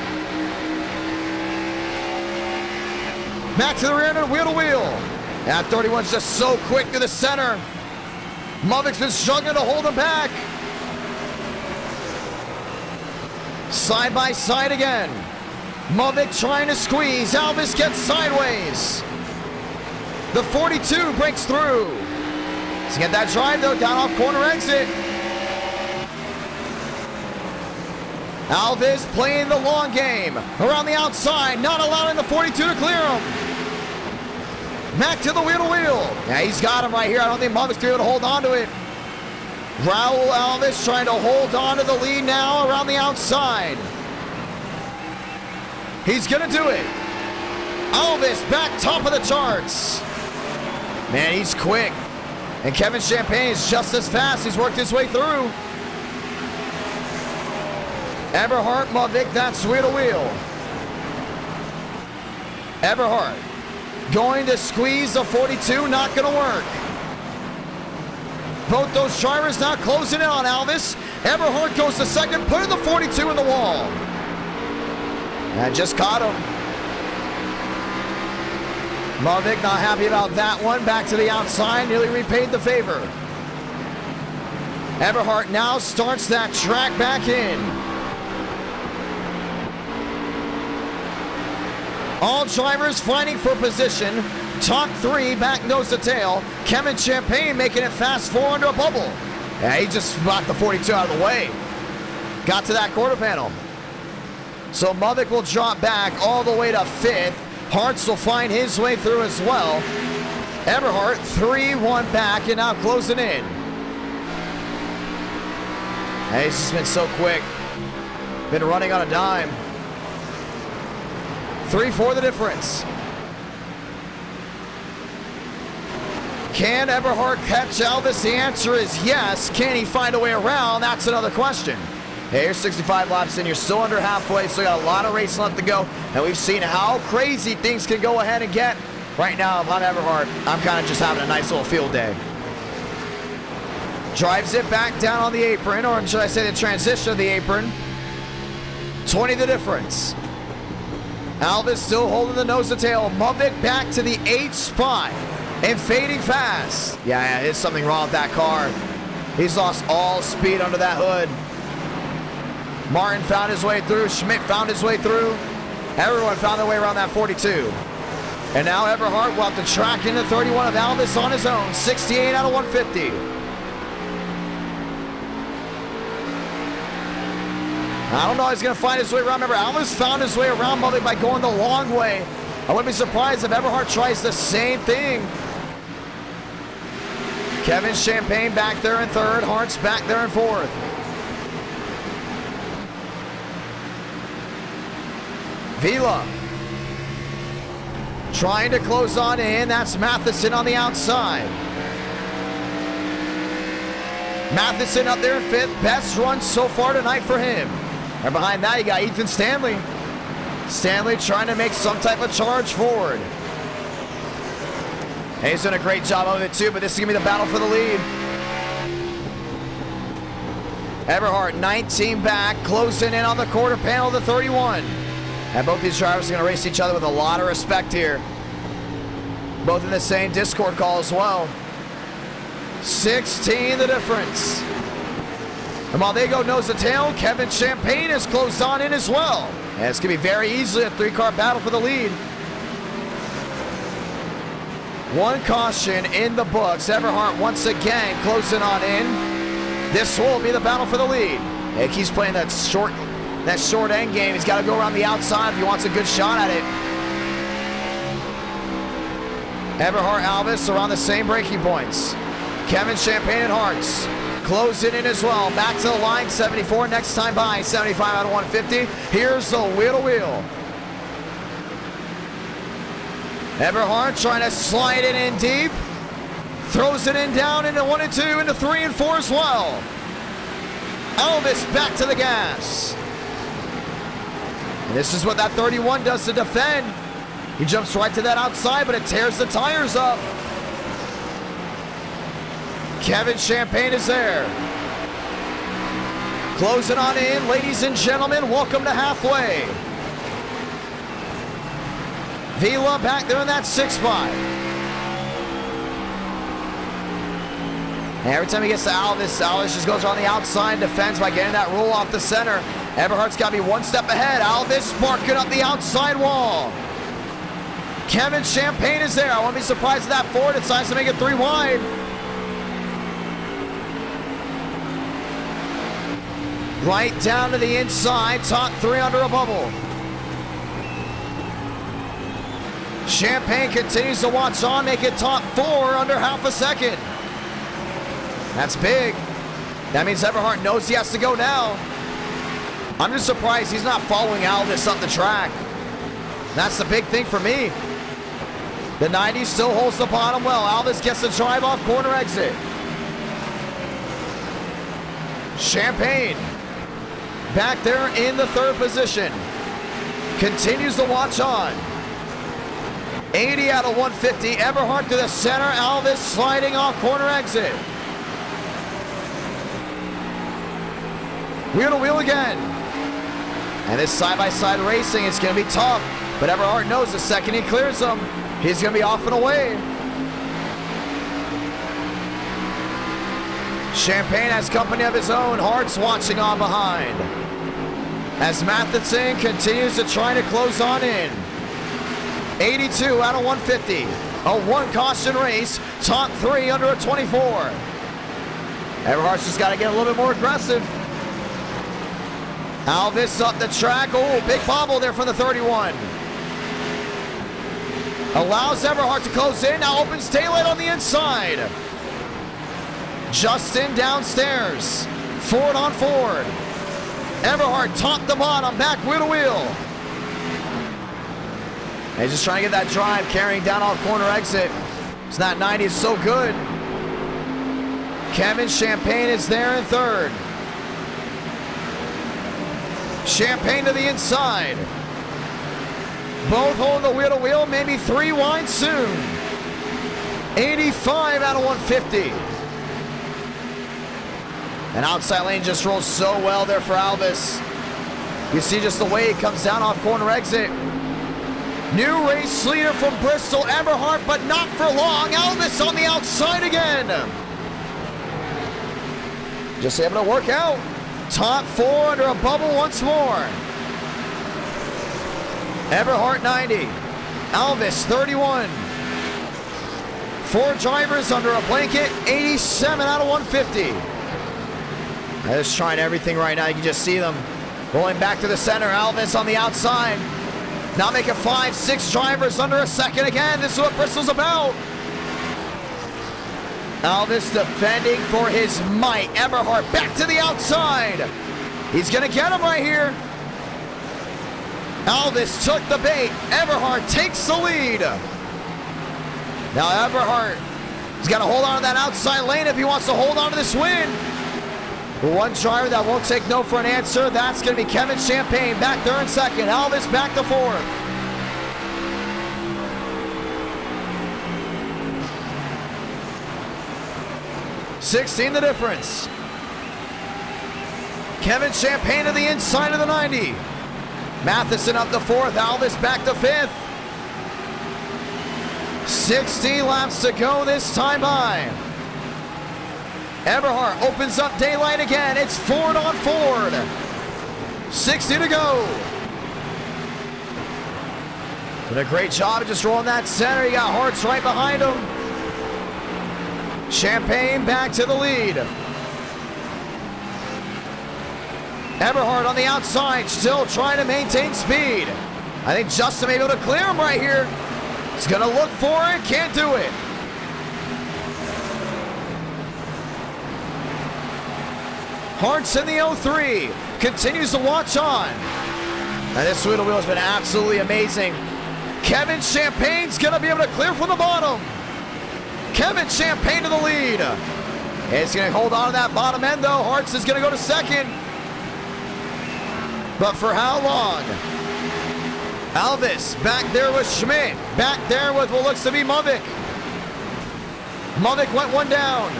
Speaker 1: Back to the rear end, wheel to wheel. That 31's just so quick to the center. Muddick's been struggling to hold him back. Side by side again. Muddick trying to squeeze. Alvis gets sideways. The 42 breaks through. Let's get that drive though, down off corner exit. Alvis playing the long game. Around the outside, not allowing the 42 to clear him. Back to the wheel to wheel. Yeah, he's got him right here. I don't think Muddick's going to be able to hold on to it. Raul Alvis trying to hold on to the lead now around the outside. He's going to do it. Alvis back top of the charts. Man, he's quick. And Kevin Champagne is just as fast. He's worked his way through. Eberhard, Muddick, that's wheel to wheel. Eberhard going to squeeze the 42, not going to work. Both those drivers now closing in on Alvis. Eberhard goes to second, putting the 42 in the wall. And just caught him. Muddick not happy about that one. Back to the outside, nearly repaid the favor. Eberhard now starts that track back in. All drivers fighting for position. Top 3, back nose to tail. Kevin Champagne making it fast 4 under a bubble. Yeah, he just blocked the 42 out of the way. Got to that quarter panel. So Muddick will drop back all the way to 5th. Hartz will find his way through as well. Eberhard 3-1 back and now closing in. Hey, he's just been so quick. Been running on a dime. 3-4 the difference. Can Eberhard catch Alvis? The answer is yes. Can he find a way around? That's another question. Hey, here's 65 laps in. You're still under halfway, so you got a lot of racing left to go. And we've seen how crazy things can go ahead and get. Right now, if I'm Eberhard, I'm kind of just having a nice little field day. Drives it back down on the apron, or should I say the transition of the apron. 20 the difference. Alvis still holding the nose to tail. Muddick back to the 8th spot and fading fast. Yeah, there's something wrong with that car. He's lost all speed under that hood. Martin found his way through. Schmidt found his way through. Everyone found their way around that 42. And now Eberhard will have to track into 31 of Alvis on his own. 68 out of 150. I don't know how he's going to find his way around. Remember, Alvis found his way around Muddick by going the long way. I wouldn't be surprised if Eberhard tries the same thing. Kevin Champagne back there in 3rd. Hartz back there in 4th. Vila trying to close on in. That's Matheson on the outside. Matheson up there in 5th. Best run so far tonight for him. And behind that, you got Ethan Stanley. Stanley trying to make some type of charge forward. And he's done a great job of it too, but this is going to be the battle for the lead. Eberhard 19 back, closing in on the quarter panel of the 31. And both these drivers are going to race each other with a lot of respect here. Both in the same Discord call as well. 16 the difference. And while they go nose to tail, Kevin Champagne has closed on in as well. And it's going to be very easily a 3-car battle for the lead. One caution in the books. Everhart once again closing on in. This will be the battle for the lead. He keeps playing that short end game. He's got to go around the outside if he wants a good shot at it. Everhart, Alvis around the same braking points. Kevin Champagne and Hartz closing in as well. Back to the line, 74 next time by, 75 out of 150. Here's the wheel-to-wheel. Everhart trying to slide it in deep. Throws it in down into 1 and 2, into 3 and 4 as well. Elvis back to the gas. And this is what that 31 does to defend. He jumps right to that outside, but it tears the tires up. Kevin Champagne is there. Closing on in, ladies and gentlemen, welcome to halfway. Vila back there in that 6 spot. And every time he gets to Alvis just goes on the outside, defends by getting that roll off the center. Everhart's got to be 1 step ahead. Alvis sparking up the outside wall. Kevin Champagne is there. I won't be surprised if that Ford decides to make it 3 wide. Right down to the inside, top 3 under a bubble. Champagne continues to watch on, make it top 4 under half a second. That's big. That means Everhart knows he has to go now. I'm just surprised he's not following Alvis up the track. That's the big thing for me. The 90 still holds the bottom well. Alvis gets the drive off corner exit. Champagne back there in the 3rd position. Continues to watch on. 80 out of 150. Everhart to the center. Alvis sliding off corner exit. Wheel to wheel again. And this side-by-side racing is going to be tough. But Everhart knows the second he clears them, he's going to be off and away. Champagne has company of his own. Hart's watching on behind. As Matheson continues to try to close on in. 82 out of 150. A 1 caution race. Top 3 under a 24. Everhart's just got to get a little bit more aggressive. Alvis up the track. Oh, big bobble there from the 31. Allows Everhart to close in. Now opens taillight on the inside. Justin downstairs. Ford on Ford. Everhart top to bottom, back wheel to wheel. And he's just trying to get that drive, carrying down off corner exit. So that 90 is so good. Kevin Champagne is there in 3rd. Champagne to the inside. Both holding the wheel to wheel, maybe 3 wide soon. 85 out of 150. And outside lane just rolls so well there for Alvis. You see just the way he comes down off corner exit. New race leader from Bristol, Everhart, but not for long. Alvis on the outside again. Just able to work out. Top 4 under a bubble once more. Everhart 90. Alvis 31. 4 drivers under a blanket. 87 out of 150. They're just trying everything right now. You can just see them rolling back to the center. Alvis on the outside. Now making 5, 6 drivers under a second again. This is what Bristol's about. Alvis defending for his might. Everhart back to the outside. He's going to get him right here. Alvis took the bait. Everhart takes the lead. Now Everhart has got to hold on to that outside lane if he wants to hold on to this win. One driver that won't take no for an answer. That's going to be Kevin Champagne back there in 2nd. Alvis back to 4th. $16 the difference. Kevin Champagne to the inside of the 90. Matheson up to fourth. Alvis back to fifth. 60 laps to go this time by. Eberhardt opens up daylight again. It's Ford on Ford. 60 to go. Did a great job of just rolling that center. You got Hartz right behind him. Champagne back to the lead. Eberhardt on the outside, still trying to maintain speed. I think Justin may be able to clear him right here. He's gonna look for it, can't do it. Hartz in the 03, continues to watch on. And this wheel has been absolutely amazing. Kevin Champagne's gonna be able to clear from the bottom. Kevin Champagne to the lead. He's gonna hold on to that bottom end though. Hartz is gonna go to second. But for how long? Alvis back there with Schmidt. Back there with what looks to be Muvik. Muvik went one down.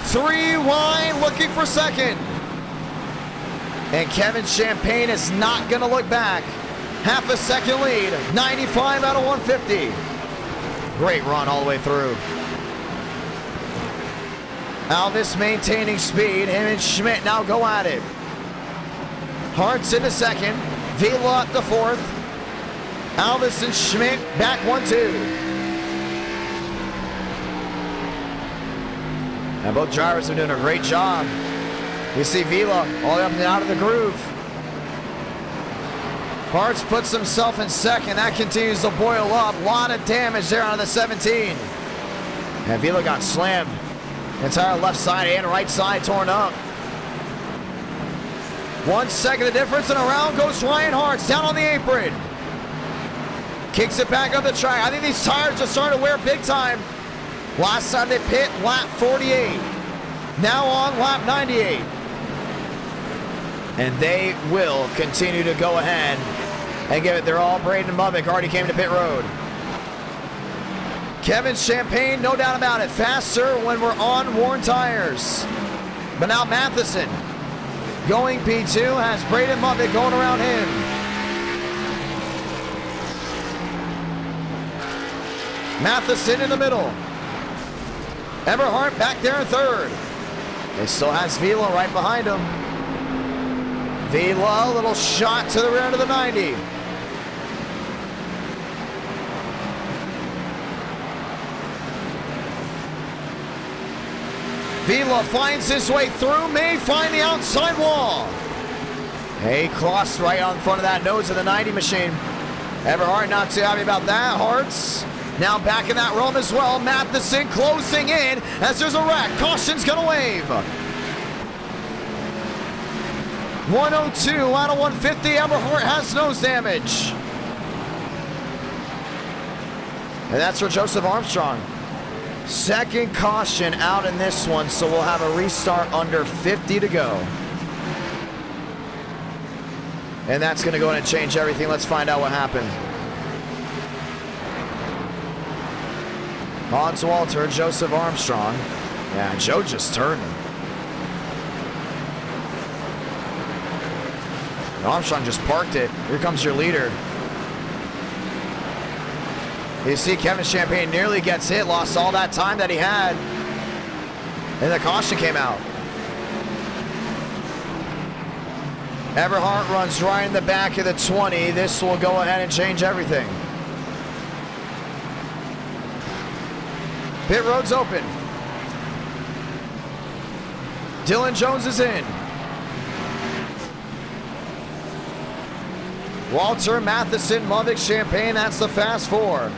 Speaker 1: 3 wide looking for second. And Kevin Champagne is not gonna look back. Half a second lead, 95 out of 150. Great run all the way through. Alvis maintaining speed. Him and Schmidt now go at it. Hartz into second. Vila up to fourth. Alvis and Schmidt back 1-2. And both drivers are doing a great job. You see Vila all the way up and out of the groove. Hartz puts himself in second. That continues to boil up. A lot of damage there on the 17. And Vila got slammed. Entire left side and right side torn up. 1 second of difference, and around goes Ryan Hartz down on the apron. Kicks it back up the track. I think these tires just started to wear big time. Last time they pit, lap 48. Now on lap 98. And they will continue to go ahead and give it their all. Braden Muvik already came to pit road. Kevin Champagne, no doubt about it, faster when we're on worn tires. But now Matheson going P2 has Braden Muvik going around him. Matheson in the middle. Eberhardt back there in third. He still has Vila right behind him. Vila, a little shot to the rear of the 90. Vila finds his way through, may find the outside wall. Hey, crossed right on front of that nose of the 90 machine. Eberhardt not too happy about that. Hartz now back in that realm as well. Matheson closing in as there's a wreck. Caution's gonna wave. 102 out of 150. Eberhardt has nose damage. And that's for Joseph Armstrong. Second caution out in this one, so we'll have a restart under 50 to go. And that's going to go in and change everything. Let's find out what happened. Hans Walter, Joseph Armstrong. Yeah, Joe just turned him. Armstrong just parked it. Here comes your leader. You see Kevin Champagne nearly gets hit, lost all that time that he had. And the caution came out. Eberhardt runs right in the back of the 20. This will go ahead and change everything. Pit road's open. Dylan Jones is in. Walter, Matheson, Muvik, Champagne, that's the fast four.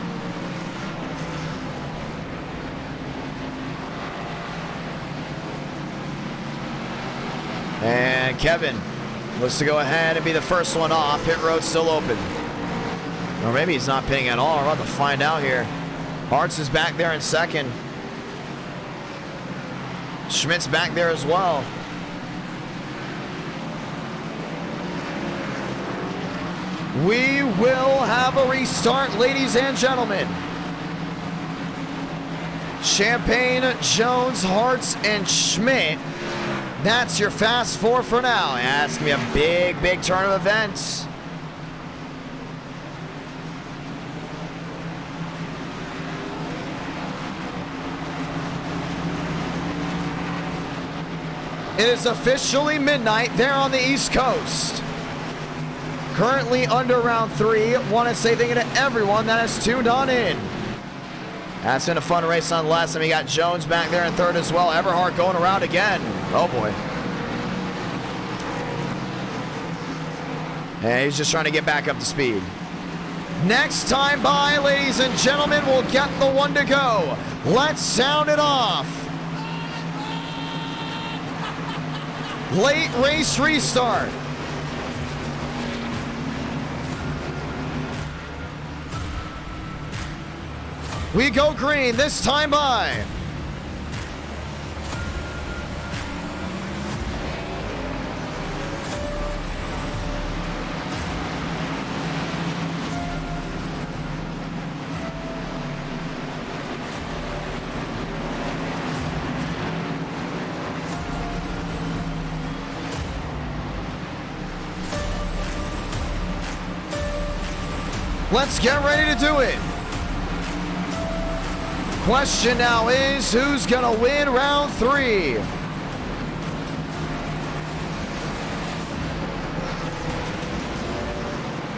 Speaker 1: And Kevin was to go ahead and be the first one off. Pit road's still open. Or maybe he's not pitting at all. We're about to find out here. Hartz is back there in second. Schmidt's back there as well. We will have a restart, ladies and gentlemen. Champagne, Jones, Hartz, and Schmidt. That's your fast four for now. Yeah, it's going to be a big, big turn of events. It is officially midnight there on the East Coast. Currently under round 3. Want to say thank you to everyone that has tuned on in. That's been a fun race nonetheless. And we got Jones back there in third as well. Everhart going around again. Oh boy. And he's just trying to get back up to speed. Next time by, ladies and gentlemen, we'll get the one to go. Let's sound it off. Late race restart. We go green this time by. Let's get ready to do it. Question now is, who's gonna win round 3?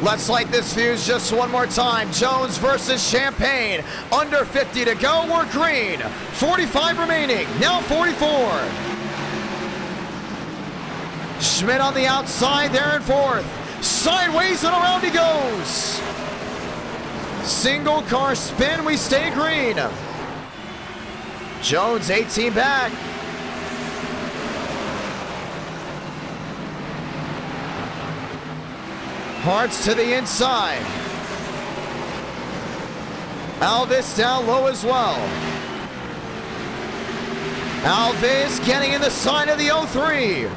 Speaker 1: Let's light this fuse just one more time. Jones versus Champagne. Under 50 to go, we're green. 45 remaining, now 44. Schmidt on the outside there in fourth. Sideways and around he goes. Single car spin, we stay green. Jones 18 back. Hart's to the inside. Alvis down low as well. Alvis getting in the side of the 03.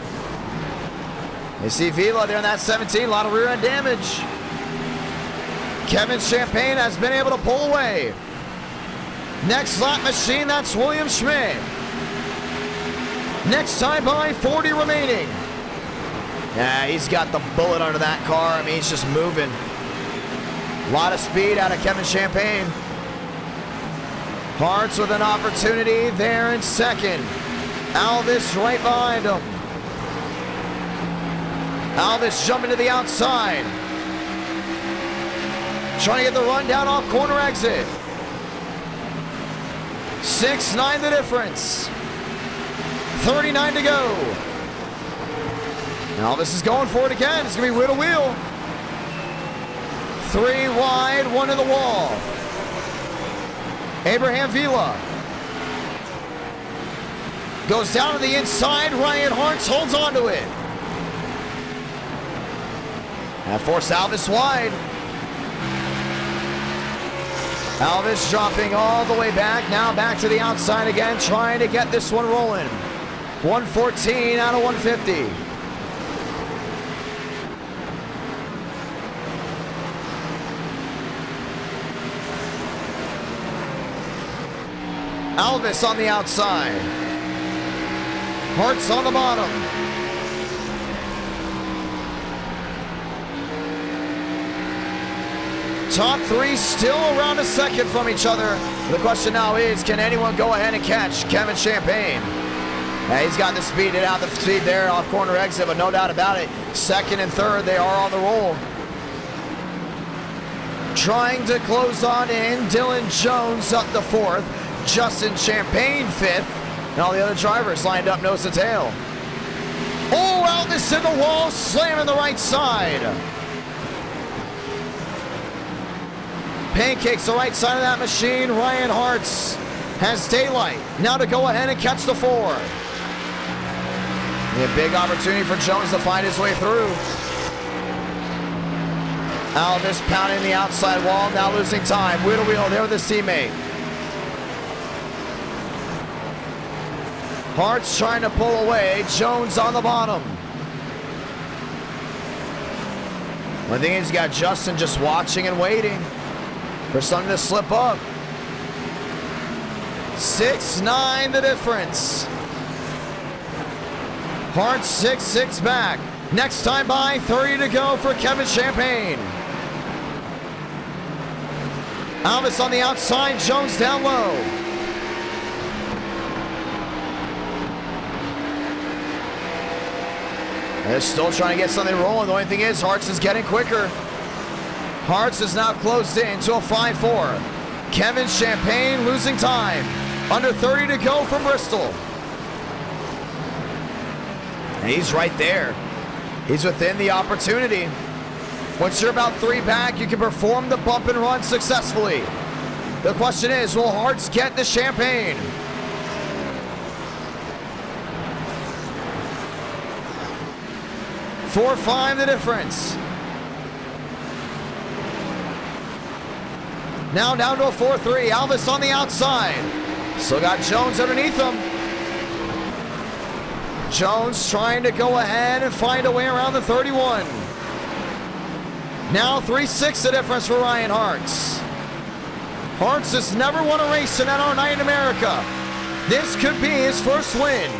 Speaker 1: You see Vila there in that 17, a lot of rear end damage. Kevin Champagne has been able to pull away. Next lap machine, that's William Schmidt. Next time by, 40 remaining. Yeah, he's got the bullet under that car. I mean, he's just moving. A lot of speed out of Kevin Champagne. Hartz with an opportunity there in second. Alvis right behind him. Alvis jumping to the outside. Trying to get the run down off corner exit. 6-9 the difference. 39 to go. Alvis is going for it again. It's going to be wheel to wheel. 3 wide, 1 in the wall. Abraham Vila. Goes down to the inside. Ryan Hartz holds on to it. That forced Alvis wide. Alvis dropping all the way back. Now back to the outside again, trying to get this one rolling. 114 out of 150. Alvis on the outside. Hartz on the bottom. Top 3 still around a second from each other. The question now is, can anyone go ahead and catch Kevin Champagne? He's got the speed out the speed there off corner exit, but no doubt about it. Second and third, they are on the roll. Trying to close on in, Dylan Jones up the fourth. Justin Champagne fifth. And all the other drivers lined up nose to tail. Oh, Alvis in the wall, slamming the right side. Pancakes the right side of that machine. Ryan Hartz has daylight. Now to go ahead and catch the 4. A big opportunity for Jones to find his way through. Alvis pounding the outside wall, now losing time. Wheel to wheel there with his teammate. Hartz trying to pull away. Jones on the bottom. One thing is, he's got Justin just watching and waiting for something to slip up. 6-9 the difference. Hartz 6-6 back. Next time by, 30 to go for Kevin Champagne. Alvis on the outside, Jones down low. They're still trying to get something rolling. The only thing is, Hartz is getting quicker. Hartz is now closed in to a 5-4. Kevin Champagne losing time. Under 30 to go from Bristol. And he's right there. He's within the opportunity. Once you're about 3 back, you can perform the bump and run successfully. The question is, will Hartz get the Champagne? $4-5 the difference. Now down to a 4-3. Alvis on the outside. Still got Jones underneath him. Jones trying to go ahead and find a way around the 31. Now 3-6 the difference for Ryan Hartz. Hartz has never won a race in NR Night in America. This could be his first win.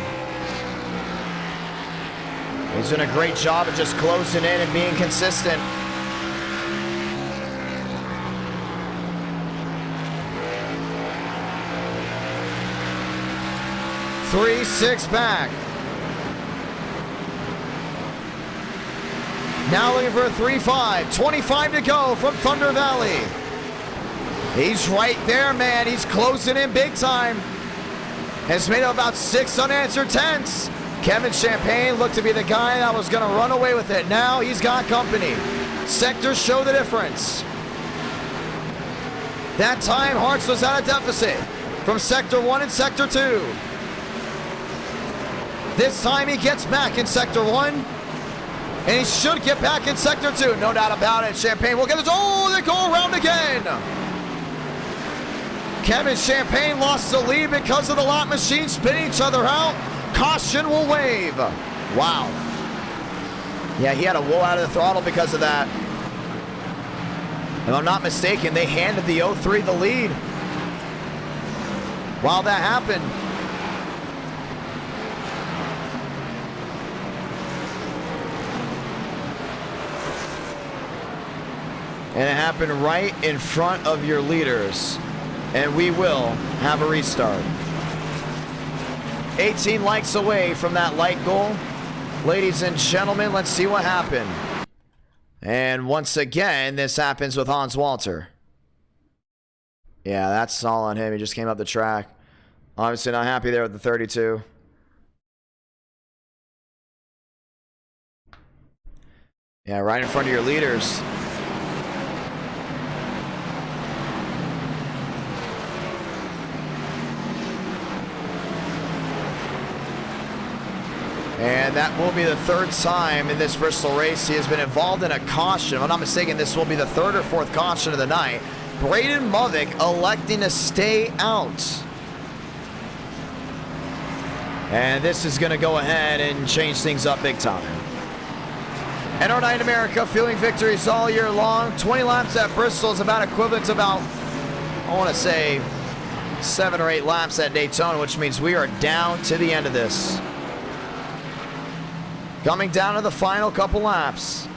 Speaker 1: He's doing a great job of just closing in and being consistent. Three-six back. Now looking for a 3-5. 25 to go from Thunder Valley. He's right there, man. He's closing in big time. Has made up about 6 unanswered tenths. Kevin Champagne looked to be the guy that was going to run away with it. Now he's got company. Sectors show the difference. That time, Hartz was at a deficit from Sector 1 and Sector 2. This time he gets back in Sector 1. And he should get back in Sector 2. No doubt about it. Champagne will get this. Oh, they go around again. Kevin Champagne lost the lead because of the lot machine spinning each other out. Caution will wave. Wow. Yeah, he had to wool out of the throttle because of that. If I'm not mistaken, they handed the 03 the lead while that happened. And it happened right in front of your leaders. And we will have a restart. 18 likes away from that light goal. Ladies and gentlemen, let's see what happened. And once again, this happens with Hans Walter. Yeah, that's all on him. He just came up the track. Obviously not happy there with the 32. Yeah, right in front of your leaders. And that will be the 3rd time in this Bristol race he has been involved in a caution. If I'm not mistaken, this will be the 3rd or 4th caution of the night. Braden Movick electing to stay out. And this is going to go ahead and change things up big time. NR Night in America, feeling victories all year long. 20 laps at Bristol is about equivalent to about, I want to say, 7 or 8 laps at Daytona, which means we are down to the end of this. Coming down to the final couple laps.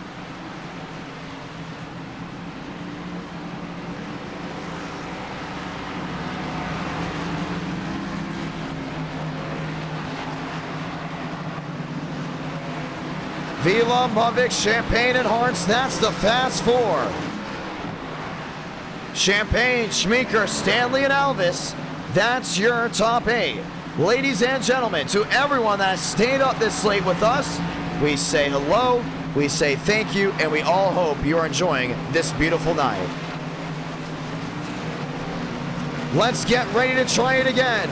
Speaker 1: Vila, Movick, Champagne, and Hartz. That's the Fast 4. Champagne, Schmeeker, Stanley, and Alvis. That's your top 8. Ladies and gentlemen, to everyone that stayed up this late with us, we say hello, we say thank you, and we all hope you're enjoying this beautiful night. Let's get ready to try it again.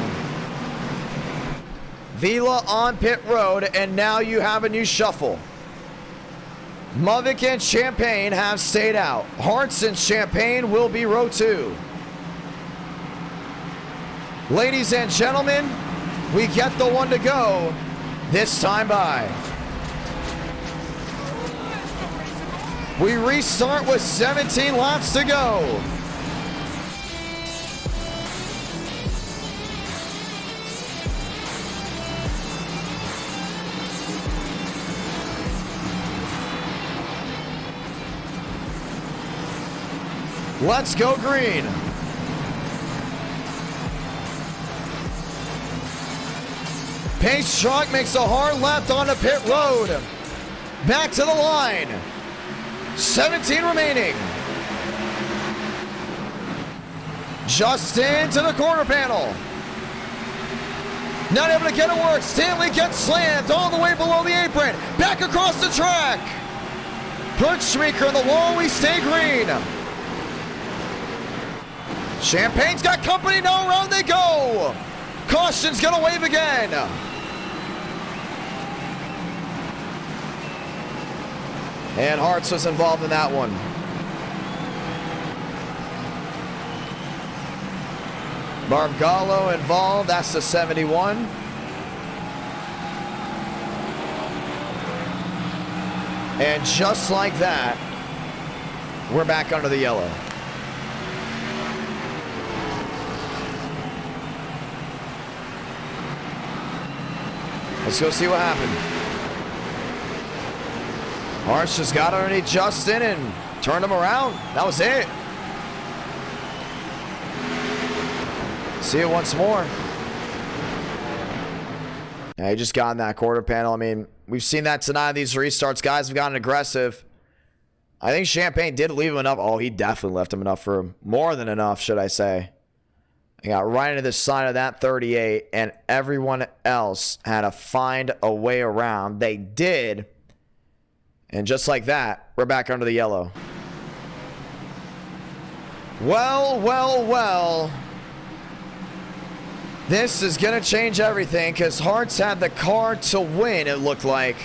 Speaker 1: Vila on pit road, and now you have a new shuffle. Movick and Champagne have stayed out. Hartz and Champagne will be row 2. Ladies and gentlemen, we get the one to go this time by. We restart with 17 laps to go. Let's go green. Pace truck makes a hard left onto pit road. Back to the line. 17 remaining. Just into the quarter panel. Not able to get it work. Stanley gets slammed all the way below the apron. Back across the track. Put Schmeeker on the wall. We stay green. Champagne's got company. Now around they go. Caution's going to wave again. And Hartz was involved in that one. Bargallo involved. That's the 71. And just like that, we're back under the yellow. Let's go see what happened. Harsh just got underneath Justin and turned him around. That was it. See it once more. Yeah, he just got in that quarter panel. I mean, we've seen that tonight in these restarts. Guys have gotten aggressive. I think Champagne did leave him enough. Oh, he definitely left him enough for him. More than enough, should I say. He got right into the side of that 38, and everyone else had to find a way around. They did. And just like that, we're back under the yellow. Well, well, well. This is going to change everything because Hartz had the car to win, it looked like.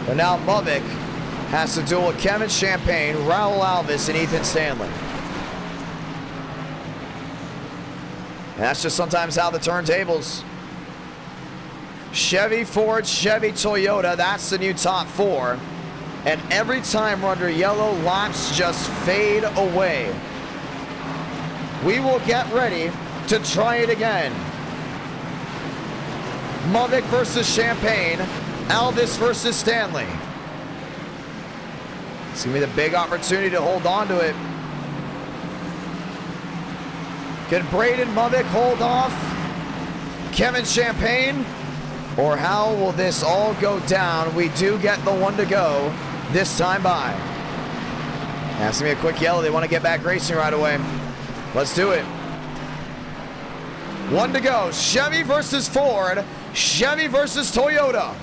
Speaker 1: But now Mubik has to duel with Kevin Champagne, Raul Alvis, and Ethan Stanley. And that's just sometimes how the turntables. Chevy, Ford, Chevy, Toyota, that's the new top four. And every time we're under yellow, laps just fade away. We will get ready to try it again. Mubik versus Champagne, Alvis versus Stanley. It's gonna be the big opportunity to hold on to it. Can Braden Mubik hold off Kevin Champagne? Or how will this all go down? We do get the one to go this time by. That's gonna be a quick yellow. They want to get back racing right away. Let's do it. One to go. Chevy versus Ford. Chevy versus Toyota.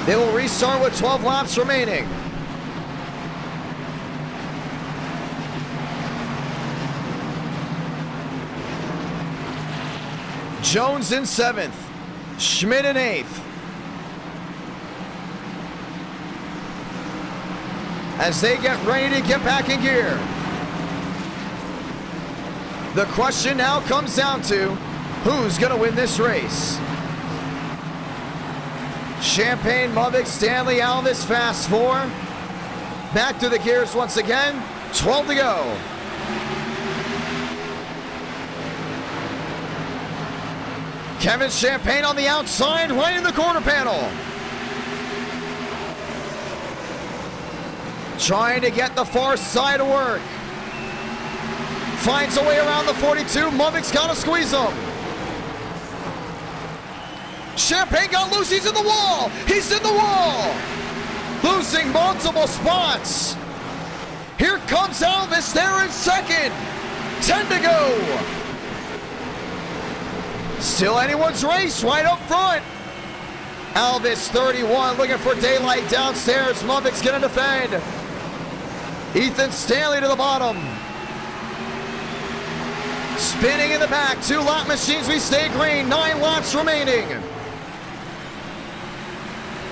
Speaker 1: They will restart with 12 laps remaining. Jones in 7th. Schmidt in 8th. As they get ready to get back in gear. The question now comes down to who's going to win this race. Champagne, Mubik, Stanley, Alvis, fast 4. Back to the gears once again. 12 to go. Kevin Champagne on the outside, right in the quarter panel. Trying to get the far side to work. Finds a way around the 42. Mubik's got to squeeze him. Champagne got loose. He's in the wall. He's in the wall. Losing multiple spots. Here comes Alvis there in 2nd. 10 to go. Still anyone's race right up front. Alvis 31 looking for daylight downstairs. Mubik's gonna defend. Ethan Stanley to the bottom. Spinning in the back. 2 lap machines. We stay green. 9 laps remaining.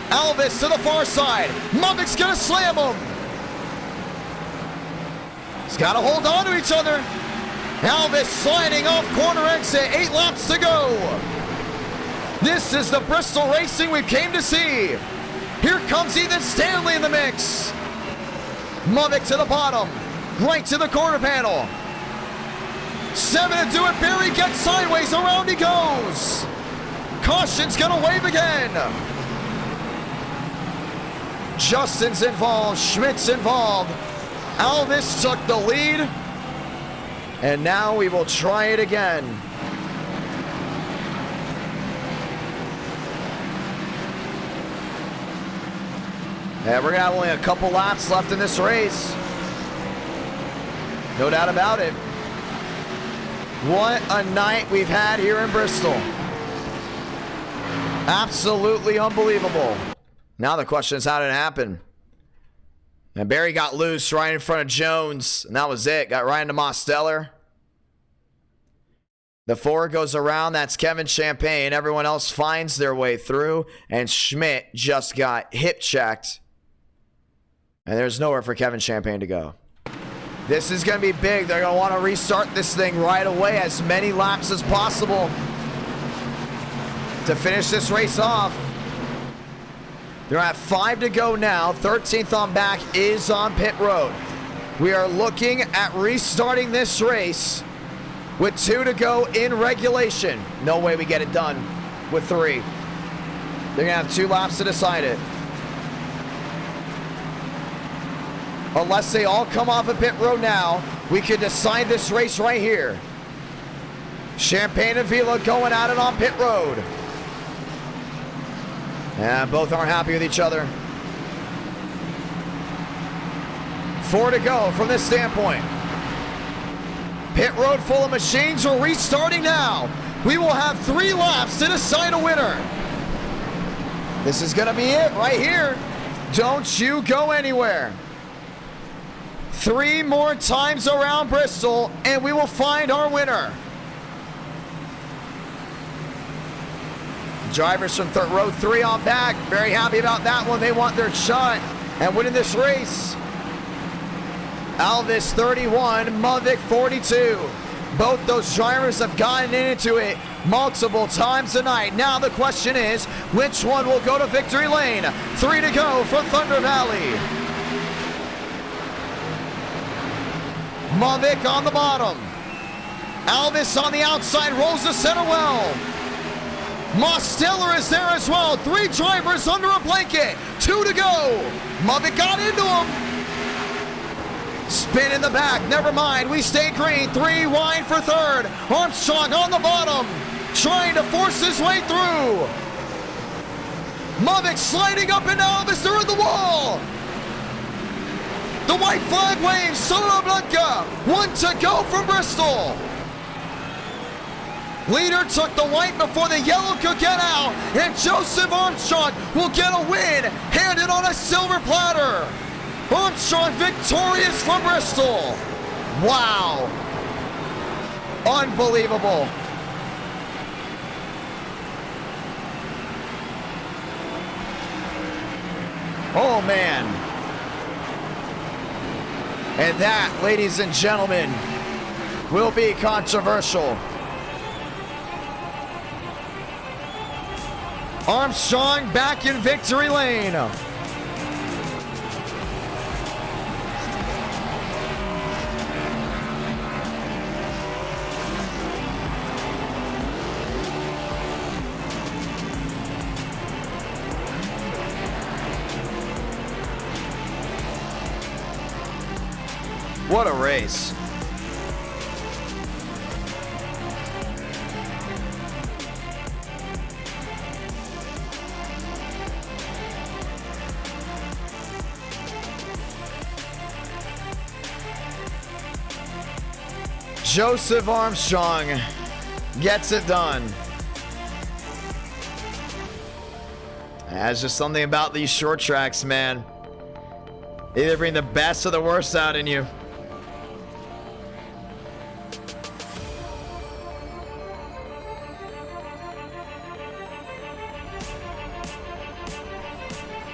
Speaker 1: Alvis to the far side. Mubik's gonna slam him. He's got to hold on to each other. Alvis sliding off corner exit. 8 laps to go. This is the Bristol Racing we came to see. Here comes Ethan Stanley in the mix. Mubik to the bottom. Right to the quarter panel. 7 to do it. Barry gets sideways. Around he goes. Caution's going to wave again. Justin's involved. Schmidt's involved. Alvis took the lead. And now we will try it again. And we're going to have only a couple laps left in this race. No doubt about it. What a night we've had here in Bristol. Absolutely unbelievable. Now the question is, how did it happen? And Barry got loose right in front of Jones, and that was it. Got right into Mosteller. The 4 goes around. That's Kevin Champagne. Everyone else finds their way through, and Schmidt just got hip checked. And there's nowhere for Kevin Champagne to go. This is going to be big. They're going to want to restart this thing right away, as many laps as possible to finish this race off. They're at 5 to go now. 13th on back is on pit road. We are looking at restarting this race with 2 to go in regulation. No way we get it done with 3. They're going to have 2 laps to decide it. Unless they all come off of pit road now, we could decide this race right here. Champagne and Vila going at it on pit road. And both aren't happy with each other. 4 to go from this standpoint. Pit road full of machines. We're restarting now. We will have 3 laps to decide a winner. This is going to be it right here. Don't you go anywhere. 3 more times around Bristol, and we will find our winner. Drivers from row 3 on back, very happy about that one. They want their shot and winning this race. Alvis 31, Muvik 42. Both those drivers have gotten into it multiple times tonight. Now the question is, which one will go to victory lane? 3 to go from Thunder Valley. Muvik on the bottom. Alvis on the outside, rolls the center well. Mosteller is there as well. 3 drivers under a blanket. 2 to go. Muvik got into him. Spin in the back. Never mind. We stay green. 3 wide for 3rd. Armstrong on the bottom, trying to force his way through. Muvik sliding up into Alvis. They're in the wall. The white flag waves. Sola Blanca. 1 to go from Bristol. Leader took the white before the yellow could get out, and Joseph Armstrong will get a win, handed on a silver platter. Armstrong victorious from Bristol. Wow. Unbelievable. Oh, man. And that, ladies and gentlemen, will be controversial. Armstrong back in victory lane. What a race. Joseph Armstrong gets it done. That's just something about these short tracks, man. They either bring the best or the worst out in you.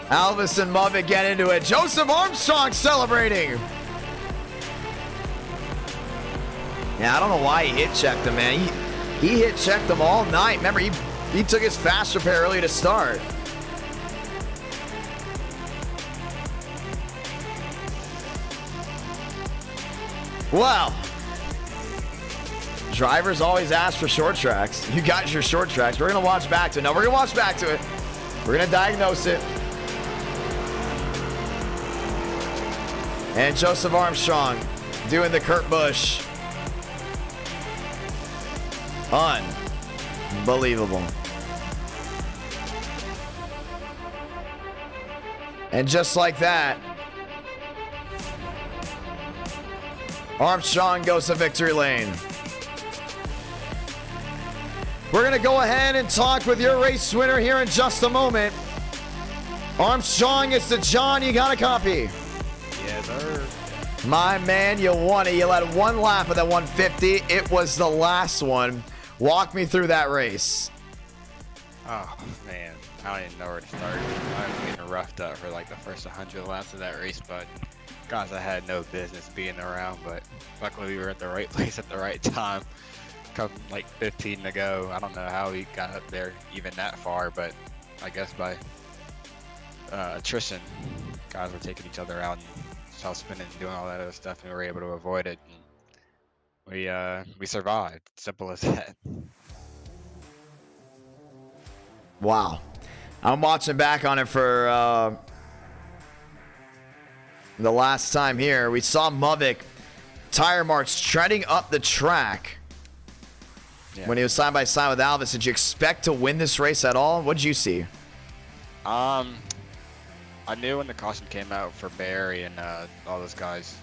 Speaker 1: Alvis and Muvik get into it. Joseph Armstrong celebrating. Yeah, I don't know why he hit checked him, man. He hit checked him all night. Remember, he took his fast repair early to start. Well, drivers always ask for short tracks. You got your short tracks. We're going to watch back to it. No, we're going to watch back to it. We're going to diagnose it. And Joseph Armstrong doing the Kurt Busch. Unbelievable. And just like that, Armstrong goes to victory lane. We're going to go ahead and talk with your race winner here in just a moment. Armstrong, it's to John. You got a copy?
Speaker 2: Yes, sir.
Speaker 1: My man, you won it. You led one lap of that 150. It was the last one. Walk me through that race.
Speaker 2: Oh, man. I don't even know where to start. I was getting roughed up for like the first 100 laps of that race, but gosh, I had no business being around, but luckily we were at the right place at the right time. Come like 15 to go. I don't know how we got up there even that far, but I guess by attrition, guys were taking each other out and self-spinning and doing all that other stuff, and we were able to avoid it. And we survived. Simple as that.
Speaker 1: Wow. I'm watching back on it for the last time here. We saw Muvik tire marks treading up the track when he was side by side with Alvis. Did you expect to win this race at all? What did you see?
Speaker 2: I knew when the caution came out for Barry and all those guys,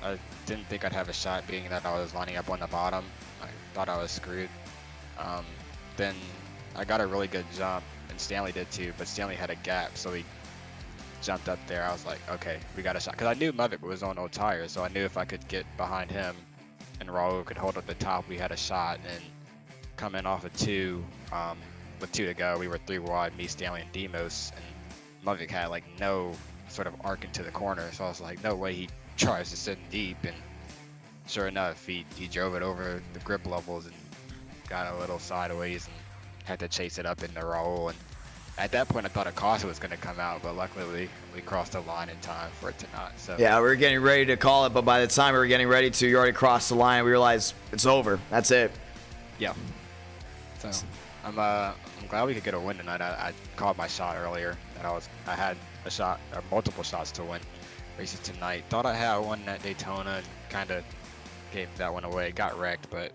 Speaker 2: I didn't think I'd have a shot, being that I was lining up on the bottom. I thought I was screwed. Then I got a really good jump, and Stanley did too, but Stanley had a gap, so he jumped up there. I was like, okay, we got a shot. Because I knew Muvik was on old tires, so I knew if I could get behind him and Raul could hold at the top, we had a shot. And coming off of 2, with 2 to go, we were 3 wide, me, Stanley, and Demos, and Muvik had like no sort of arc into the corner, so I was like, no way he tries to sit deep. And sure enough, he drove it over the grip levels and got a little sideways and had to chase it up into Raul. And at that point I thought a caution was going to come out, but luckily we crossed the line in time for it to not. So
Speaker 1: yeah, we were getting ready to call it, but by the time we were getting ready to, you already crossed the line. We realized it's over. That's it.
Speaker 2: Yeah. So I'm glad we could get a win tonight. I called my shot earlier that I had a shot, or multiple shots to win races tonight. Thought I had one at Daytona and kind of gave that one away. Got wrecked, but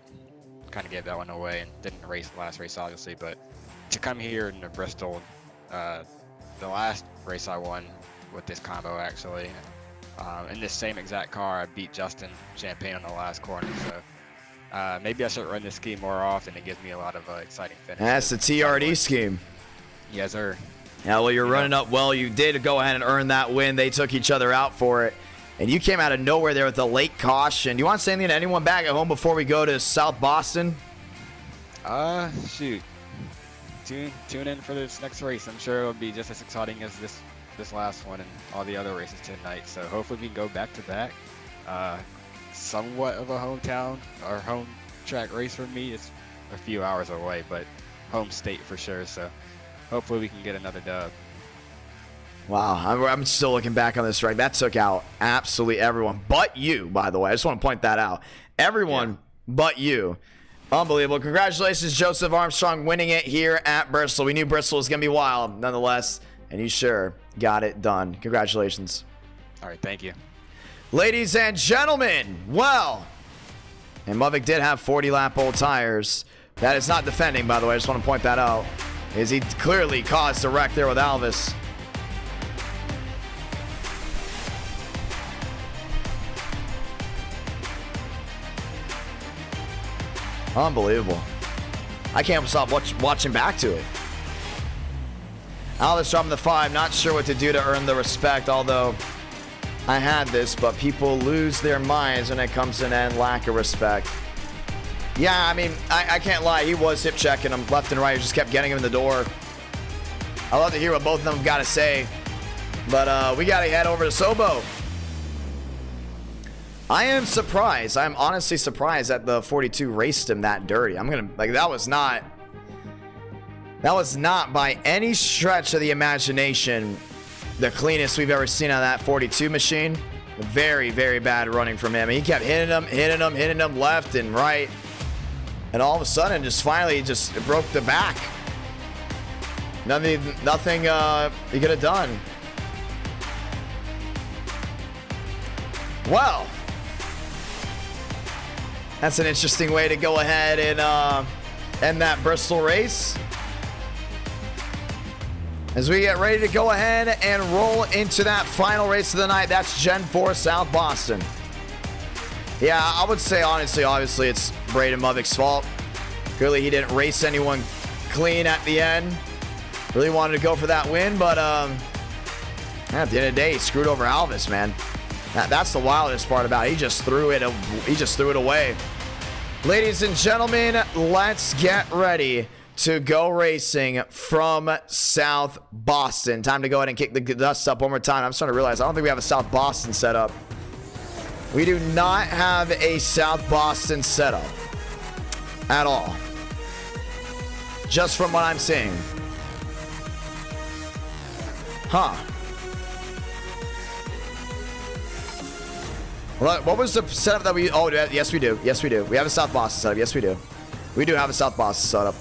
Speaker 2: kind of gave that one away and didn't race the last race obviously. But to come here in Bristol, the last race I won with this combo actually, in this same exact car, I beat Justin Champagne on the last corner. So maybe I should run this scheme more often. It gives me a lot of exciting finishes.
Speaker 1: That's the TRD scheme.
Speaker 2: Yes, sir.
Speaker 1: Yeah, well, you're running up well. You did go ahead and earn that win. They took each other out for it. And you came out of nowhere there with a late caution. Do you want to say anything to anyone back at home before we go to South Boston?
Speaker 2: Shoot. Tune in for this next race. I'm sure it'll be just as exciting as this last one and all the other races tonight. So hopefully we can go back to back. Somewhat of a hometown or home track race for me. It's a few hours away, but home state for sure. So hopefully we can get another dub.
Speaker 1: Wow, I'm still looking back on this track. That took out absolutely everyone but you, by the way. I just want to point that out. Everyone but you. Unbelievable. Congratulations, Joseph Armstrong, winning it here at Bristol. We knew Bristol was going to be wild nonetheless, and you sure got it done. Congratulations.
Speaker 2: All right, thank you.
Speaker 1: Ladies and gentlemen, well, and Muvik did have 40-lap old tires. That is not defending, by the way. I just want to point that out. As he clearly caused a wreck there with Alvis. Unbelievable. I can't stop watching back to it. Alvis dropping the 5. Not sure what to do to earn the respect, although I had this, but people lose their minds when it comes to an lack of respect. Yeah, I mean, I can't lie. He was hip checking him left and right. He just kept getting him in the door. I love to hear what both of them got to say. But we got to head over to Sobo. I am surprised. I'm honestly surprised that the 42 raced him that dirty. I'm going to, like, that was not by any stretch of the imagination the cleanest we've ever seen on that 42 machine. Very, very bad running from him. He kept hitting him left and right. And all of a sudden, just finally just broke the back. Nothing he could have done. Well, That's an interesting way to go ahead and end that Bristol race. As we get ready to go ahead and roll into that final race of the night, that's Gen 4 South Boston. Yeah, I would say honestly, obviously, it's Braden Movick's fault. Clearly, he didn't race anyone clean at the end. Really wanted to go for that win, but at the end of the day, he screwed over Alvis, man. That's the wildest part about it. He just threw it away. Ladies and gentlemen, let's get ready to go racing from South Boston. Time to go ahead and kick the dust up one more time. I'm starting to realize I don't think we have a South Boston setup. We do not have a South Boston setup at all. Just from what I'm seeing. Huh. What was the setup that we... Oh, yes, we do. Yes, we do. We have a South Boston setup. Yes, we do. We do have a South Boston setup.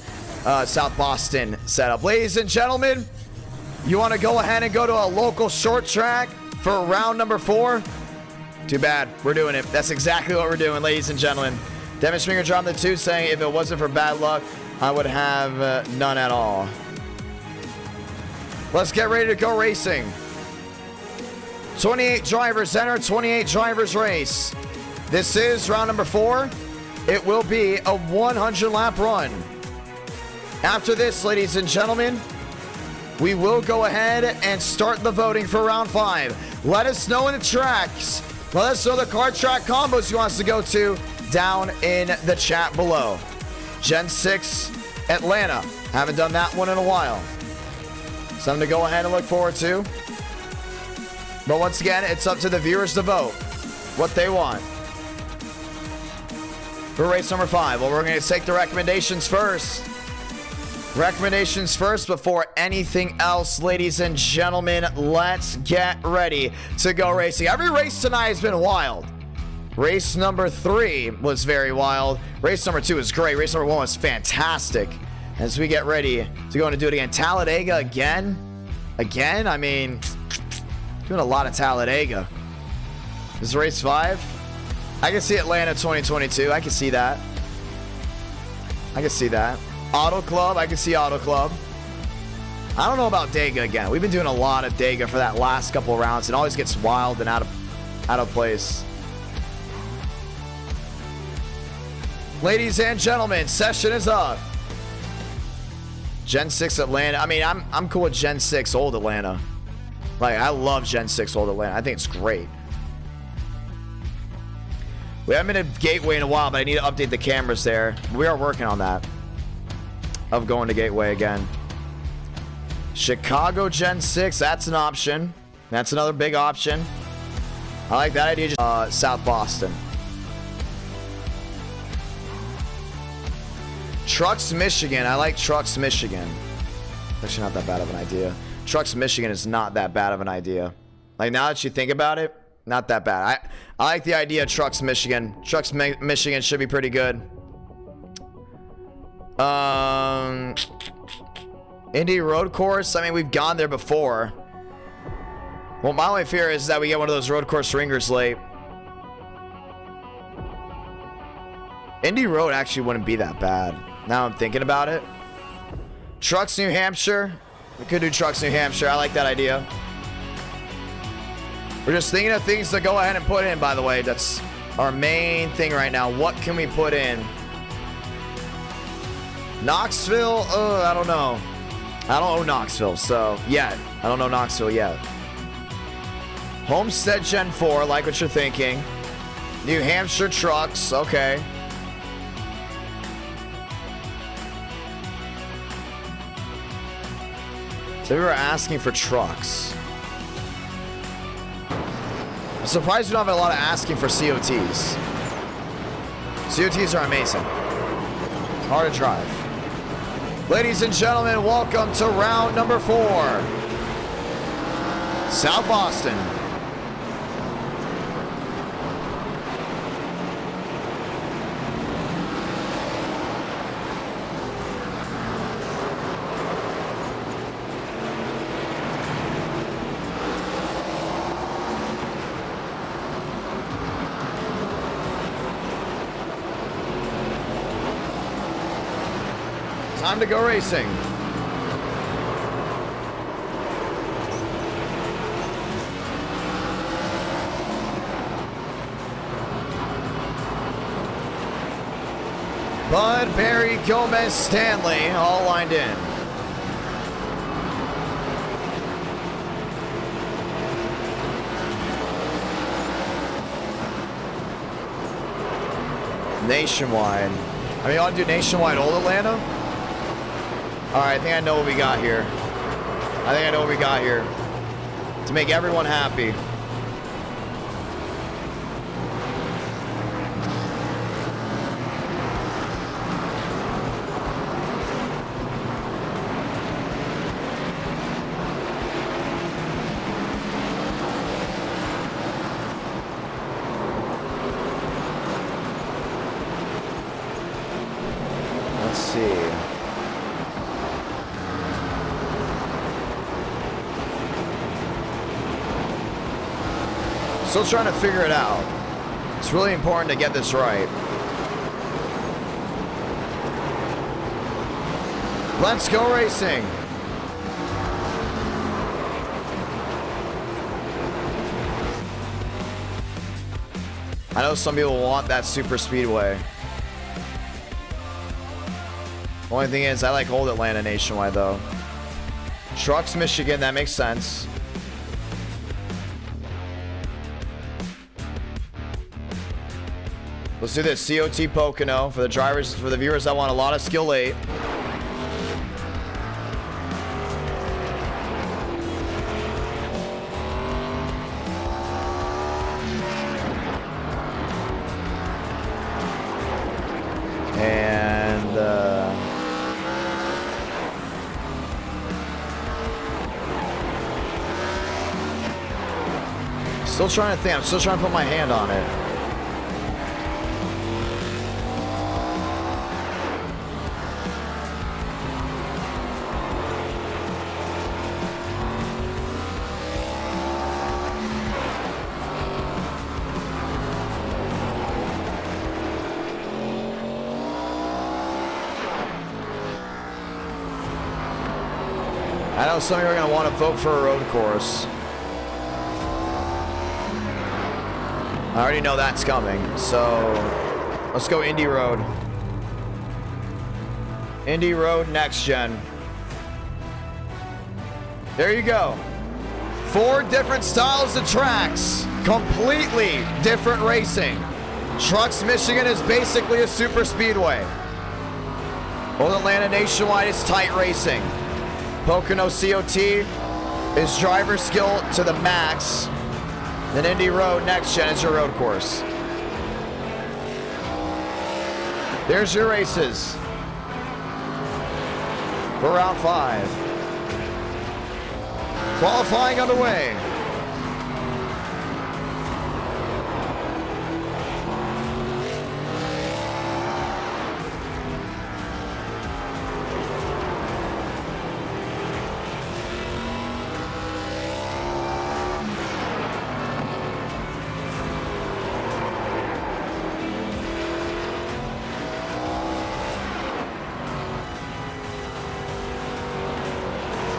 Speaker 1: South Boston setup. Ladies and gentlemen, you want to go ahead and go to a local short track for round number 4? Too bad. We're doing it. That's exactly what we're doing, ladies and gentlemen. Devin Schminger dropped the 2 saying, if it wasn't for bad luck, I would have none at all. Let's get ready to go racing. 28 drivers enter, 28 drivers race. This is round number 4. It will be a 100-lap run. After this, ladies and gentlemen, we will go ahead and start the voting for round 5. Let us know in the tracks. Let us know the car track combos you want us to go to down in the chat below. Gen 6 Atlanta. Haven't done that one in a while. Something to go ahead and look forward to. But once again, it's up to the viewers to vote what they want for race number 5. Well, we're going to take the recommendations first. Recommendations first before anything else, ladies and gentlemen. Let's get ready to go racing. Every race tonight has been wild. Race number 3 was very wild. Race number 2 was great. Race number 1 was fantastic. As we get ready to go and do it again. Talladega again? Again? I mean, doing a lot of Talladega. This is race 5. I can see Atlanta 2022. I can see that. I can see that. Auto Club. I can see Auto Club. I don't know about Dega again. We've been doing a lot of Dega for that last couple of rounds. It always gets wild and out of place. Ladies and gentlemen, session is up. Gen 6 Atlanta. I mean, I'm cool with Gen 6 old Atlanta. Like, I love Gen 6 old Atlanta. I think it's great. We haven't been to Gateway in a while, but I need to update the cameras there. We are working on that. Of going to Gateway again. Chicago Gen 6. That's an option. That's another big option. I like that idea. South Boston. Trucks, Michigan. I like Trucks, Michigan. Actually, not that bad of an idea. Trucks, Michigan is not that bad of an idea. Like, now that you think about it, not that bad. I like the idea of Trucks, Michigan. Trucks, Michigan should be pretty good. Indy road course. I mean, we've gone there before. Well, my only fear is that we get one of those road course ringers late. Indy road actually wouldn't be that bad. Now I'm thinking about it. Trucks, New Hampshire. We could do Trucks, New Hampshire. I like that idea. We're just thinking of things to go ahead and put in, by the way. That's our main thing right now. What can we put in? Knoxville? I don't know. I don't know Knoxville, so yet. I don't know Knoxville yet. Homestead Gen 4, like what you're thinking. New Hampshire trucks, okay. So we were asking for trucks. I'm surprised we don't have a lot of asking for COTs. COTs are amazing. Hard to drive. Ladies and gentlemen, welcome to round number 4. South Boston. Time to go racing. Bud, Barry, Gomez, Stanley, all lined in. Nationwide. I mean, you want to do nationwide Old Atlanta? All right, I think I know what we got here. To make everyone happy. Still trying to figure it out. It's really important to get this right. Let's go racing. I know some people want that super speedway. Only thing is, I like Old Atlanta nationwide though. Trucks, Michigan, that makes sense. Let's do this. COT Pocono for the drivers, for the viewers that want a lot of skill late. And still trying to think. I'm still trying to put my hand on it. I know some of you are going to want to vote for a road course. I already know that's coming, so let's go Indy Road. Indy Road Next Gen. There you go. 4 different styles of tracks. Completely different racing. Trucks Michigan is basically a super speedway. Old Atlanta Nationwide is tight racing. Pocono COT is driver skill to the max. Then Indy Road Next Gen is your road course. There's your races for round 5. Qualifying underway.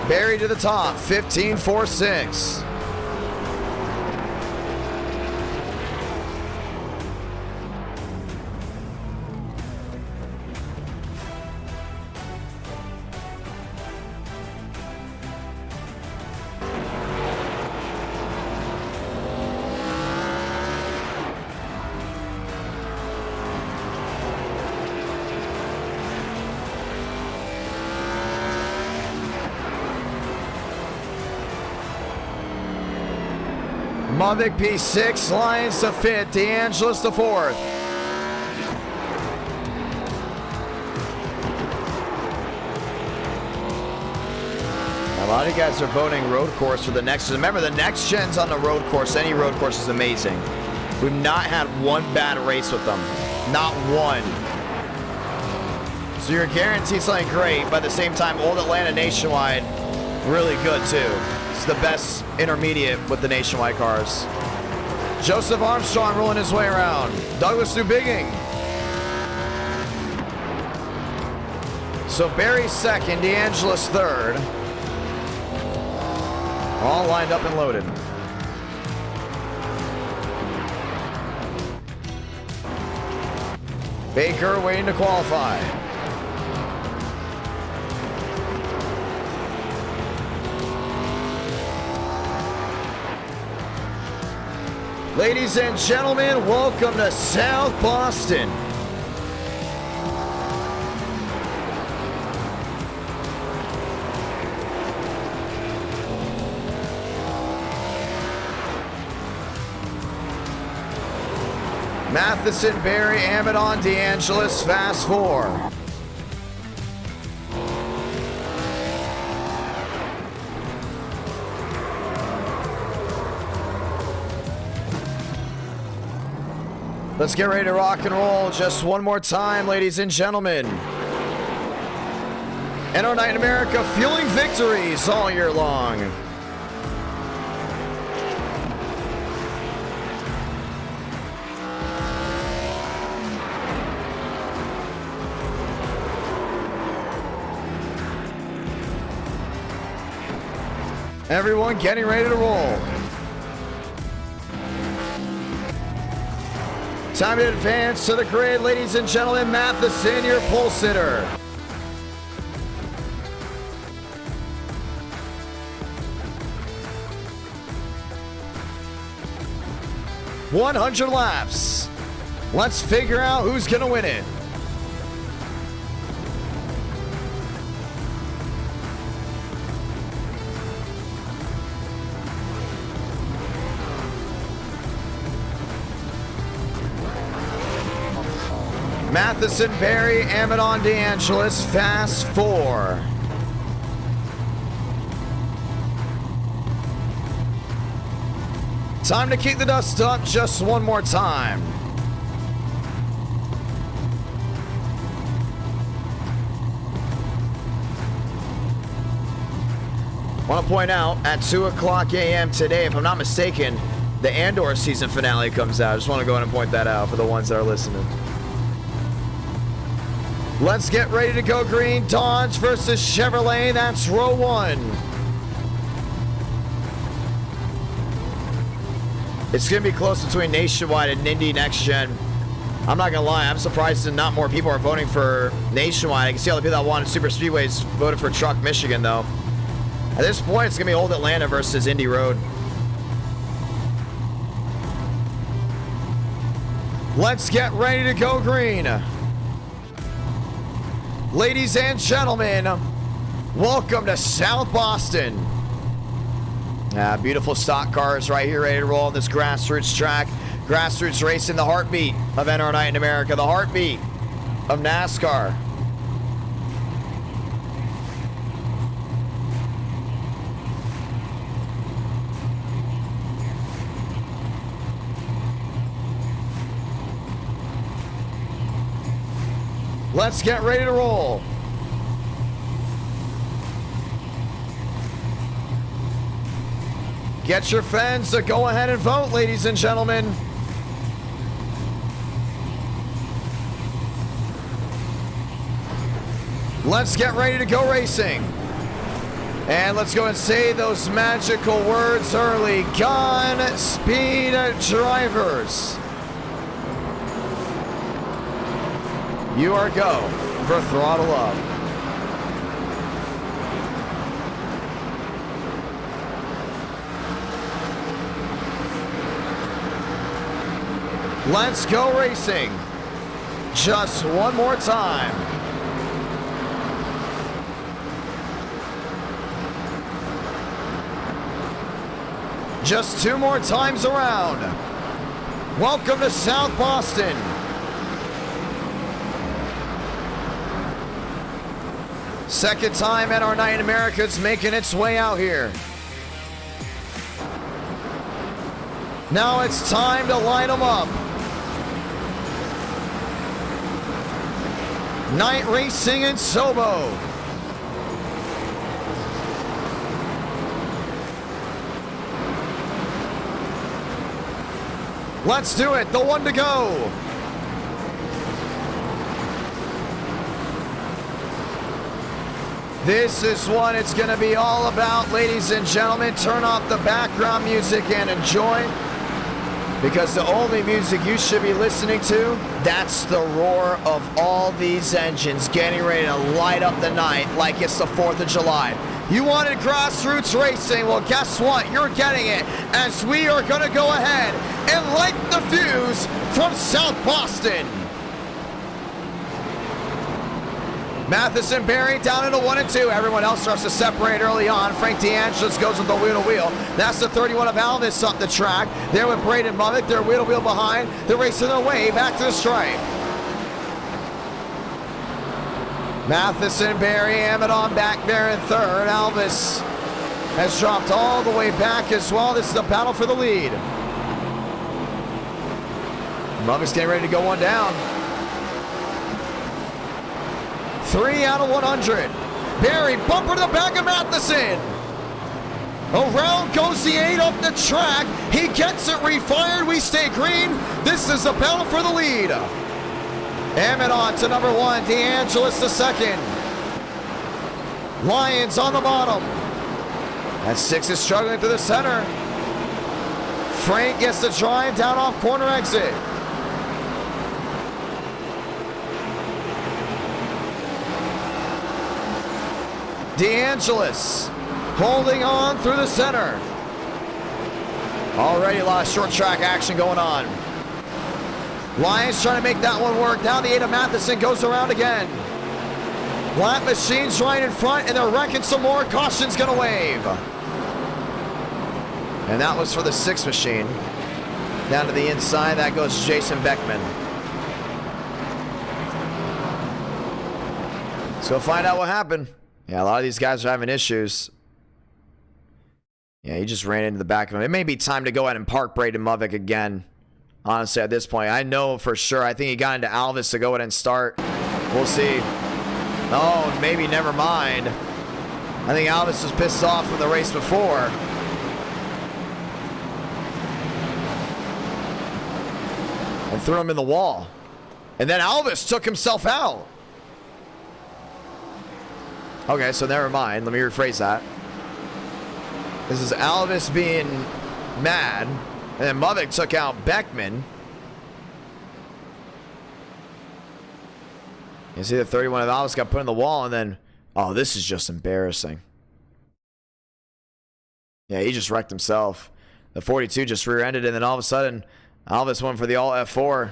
Speaker 1: Barry to the top, 15.46. Mavic P6, Lions to 5th, DeAngelis to 4th. A lot of you guys are voting road course for the next gen. Remember, the next gen's on the road course. Any road course is amazing. We've not had one bad race with them. Not one. So you're guaranteed something great, but at the same time, Old Atlanta Nationwide, really good too. It's the best intermediate with the nationwide cars. Joseph Armstrong rolling his way around. Douglas Newbigging. So Barry's second, DeAngela's third. All lined up and loaded. Baker waiting to qualify. Ladies and gentlemen, welcome to South Boston. Matheson, Barry, Amadon, DeAngelis, fast four. Let's get ready to rock and roll just one more time, ladies and gentlemen. NR Night in America, fueling victories all year long. Everyone getting ready to roll. Time to advance to the grid, ladies and gentlemen. Matheson, your pole sitter. $100 laps. Let's figure out who's gonna win it. Matheson, Barry, Amadon, DeAngelis, fast four. Time to keep the dust up just one more time. Want to point out, at 2 o'clock a.m. today, if I'm not mistaken, the Andor season finale comes out. I just want to go ahead and point that out for the ones that are listening. Let's get ready to go green. Dodge versus Chevrolet. That's row one. It's going to be close between Nationwide and Indy Next Gen. I'm not going to lie. I'm surprised that not more people are voting for Nationwide. I can see all the people that wanted Super Speedways voted for Truck Michigan, though. At this point, it's going to be Old Atlanta versus Indy Road. Let's get ready to go green. Ladies and gentlemen, welcome to South Boston. Beautiful stock cars right here ready to roll on this grassroots track. Grassroots racing, the heartbeat of NR Night in America, the heartbeat of NASCAR. Let's get ready to roll. Get your fans to go ahead and vote, ladies and gentlemen. Let's get ready to go racing. And let's go and say those magical words early. Godspeed, drivers. You are go for throttle up. Let's go racing. Just one more time. Just two more times around. Welcome to South Boston. Second time NR Night in America, it's making its way out here. Now it's time to line them up. Night Racing and Sobo. Let's do it, the one to go. This is what it's going to be all about, ladies and gentlemen. Turn off the background music and enjoy. Because the only music you should be listening to, that's the roar of all these engines getting ready to light up the night like it's the 4th of July. You wanted grassroots racing? Well, guess what? You're getting it as we are going to go ahead and light the fuse from South Boston. Matheson, Berry down into 1 and 2. Everyone else starts to separate early on. Frank DeAngelis goes with the wheel-to-wheel. That's the 31 of Alvis up the track. There with Braden Mummick. They're wheel-to-wheel behind. They're racing their way back to the stripe. Matheson, Berry, Amadon back there in third. Alvis has dropped all the way back as well. This is a battle for the lead. Mummick's getting ready to go one down. 3 out of 100. Berry, bumper to the back of Matheson. Around goes the 8 up the track. He gets it refired. We stay green. This is a battle for the lead. Amadon to number 1. DeAngelis the second. Lyons on the bottom. That 6 is struggling through the center. Frank gets the drive down off corner exit. DeAngelis holding on through the center. Already a lot of short track action going on. Lyons trying to make that one work. Now the 8 of Matheson goes around again. Lap Machine's right in front and they're wrecking some more. Caution's gonna wave. And that was for the 6 machine. Down to the inside, that goes Jason Beckman. Let's go find out what happened. Yeah, a lot of these guys are having issues. Yeah, he just ran into the back of him. It may be time to go ahead and park Braden Mummick again. Honestly, at this point, I know for sure. I think he got into Alvis to go ahead and start. We'll see. Oh, maybe never mind. I think Alvis was pissed off from the race before. And threw him in the wall. And then Alvis took himself out. Okay, so never mind. Let me rephrase that. This is Alvis being mad. And then Mummick took out Beckman. You see the 31 of Alvis got put in the wall and then... Oh, this is just embarrassing. Yeah, he just wrecked himself. The 42 just rear-ended and then all of a sudden, Alvis went for the all F4.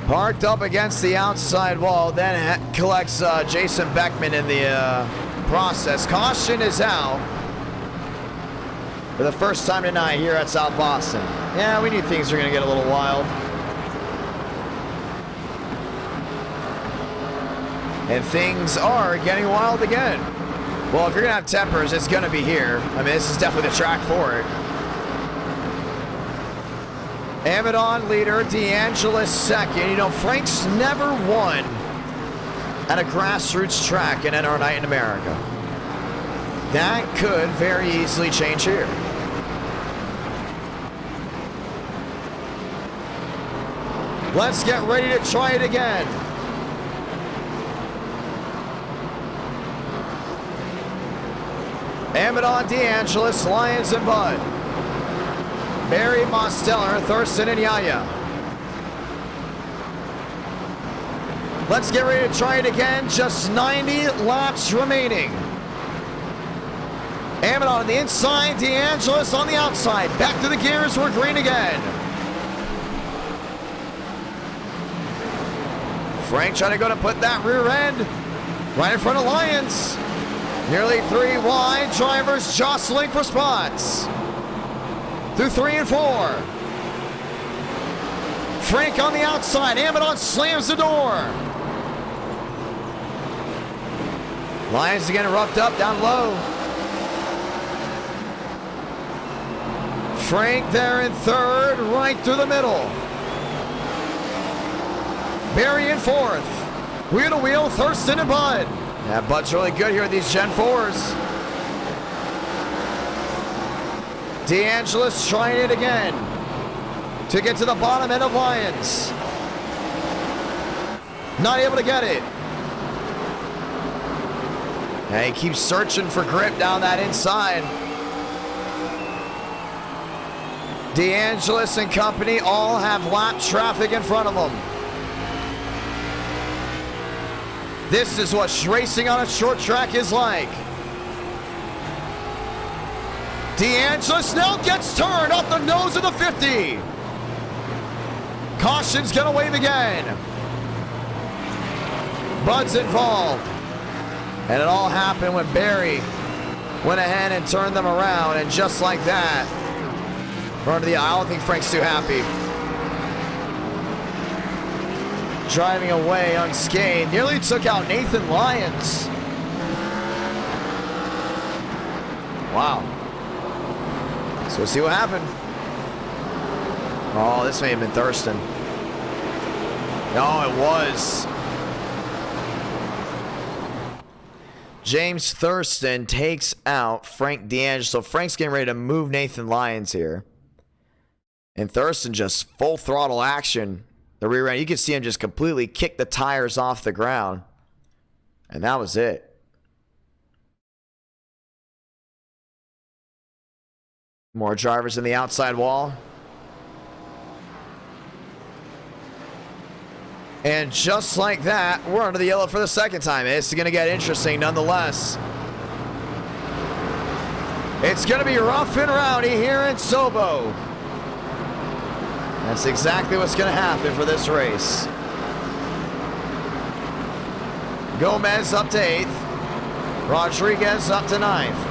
Speaker 1: Parked up against the outside wall, then collects Jason Beckman in the process. Caution is out for the first time tonight here at South Boston. Yeah, we knew things were going to get a little wild. And things are getting wild again. Well, if you're going to have tempers, it's going to be here. I mean, this is definitely the track for it. Amadon leader, DeAngelis second. You know, Frank's never won at a grassroots track in NR Night in America. That could very easily change here. Let's get ready to try it again. Amadon, DeAngelis, Lyons, and Bud. Berry, Mosteller, Thurston, and Yaya. Let's get ready to try it again. Just 90 laps remaining. Amadon on the inside, DeAngelis on the outside. Back to the gears, we're green again. Frank trying to go to put that rear end right in front of Lyons. Nearly 3 wide, drivers jostling for spots. Through 3 and 4. Frank on the outside. Amadon slams the door. Lyons again roughed up down low. Frank there in third, right through the middle. Berry in fourth. Wheel to wheel, Thurston and Bud. Yeah, Bud's really good here with these Gen 4s. DeAngelis trying it again to get to the bottom end of Lyons. Not able to get it. And he keeps searching for grip down that inside. DeAngelis and company all have lap traffic in front of them. This is what racing on a short track is like. DeAngelis now gets turned off the nose of the 50. Caution's gonna wave again. Bud's involved. And it all happened when Barry went ahead and turned them around, and just like that, run to the aisle. I don't think Frank's too happy. Driving away unscathed. Nearly took out Nathan Lyons. Wow. So we'll see what happened. Oh, this may have been Thurston. No, it was. James Thurston takes out Frank DeAngelo. So Frank's getting ready to move Nathan Lyons here. And Thurston just full throttle action. The rear end, you can see him just completely kick the tires off the ground. And that was it. More drivers in the outside wall. And just like that, we're under the yellow for the second time. It's going to get interesting nonetheless. It's going to be rough and rowdy here in Sobo. That's exactly what's going to happen for this race. Gomez up to 8th. Rodriguez up to 9th.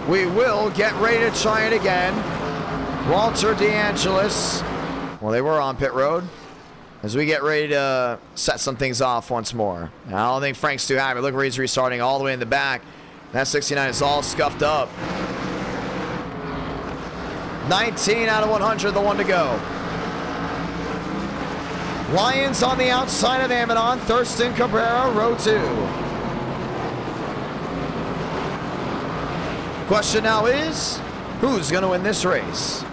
Speaker 1: We will get ready to try it again. Walter DeAngelis. Well, they were on pit road. As we get ready to set some things off once more. And I don't think Frank's too happy. Look where he's restarting all the way in the back. That 69 is all scuffed up. 19 out of 100, the one to go. Lyons on the outside of Amadon. Thurston Cabrera, row 2. Question now is, who's going to win this race?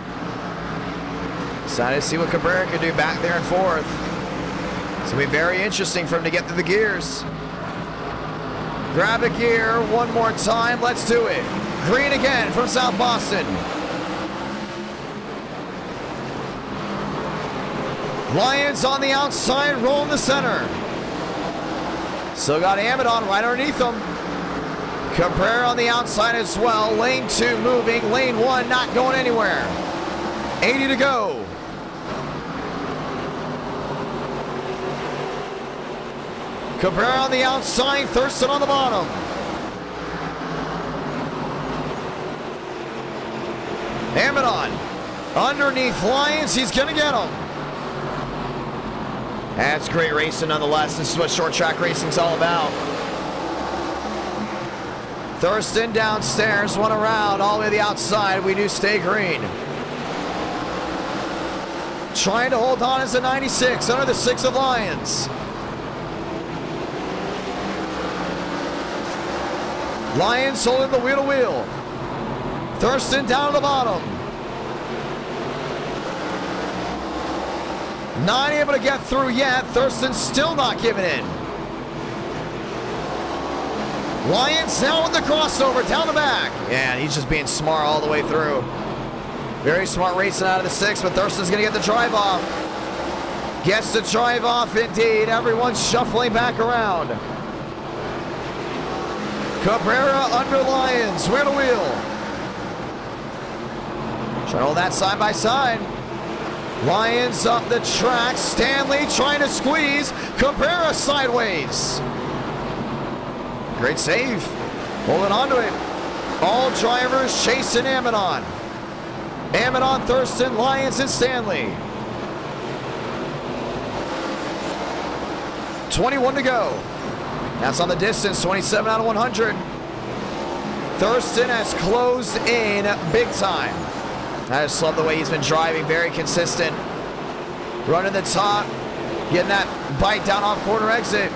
Speaker 1: Excited to see what Cabrera can do back there in 4th. It's going to be very interesting for him to get through the gears. Grab a gear one more time. Let's do it. Green again from South Boston. Lyons on the outside, rolling the center. Still got Amadon right underneath them. Cabrera on the outside as well. Lane 2 moving. Lane 1 not going anywhere. 80 to go. Cabrera on the outside. Thurston on the bottom. Amadon underneath Lyons. He's going to get him. That's great racing nonetheless. This is what short track racing's all about. Thurston downstairs, one around, all the way to the outside. We do stay green. Trying to hold on as a 96 under the 6 of Lyons. Lyons holding the wheel to wheel. Thurston down to the bottom. Not able to get through yet. Thurston still not giving in. Lyons now with the crossover down the back. Yeah, he's just being smart all the way through. Very smart racing out of the 6, but Thurston's going to get the drive off. Gets the drive off indeed. Everyone's shuffling back around. Cabrera under Lyons, wheel to wheel. Trying to hold that side by side. Lyons up the track. Stanley trying to squeeze. Cabrera sideways. Great save. Holding on to it. All drivers chasing Amadon. Amadon, Thurston, Lyons, and Stanley. 21 to go. That's on the distance, 27 out of 100. Thurston has closed in big time. I just love the way he's been driving, very consistent. Running the top, getting that bite down off corner exit.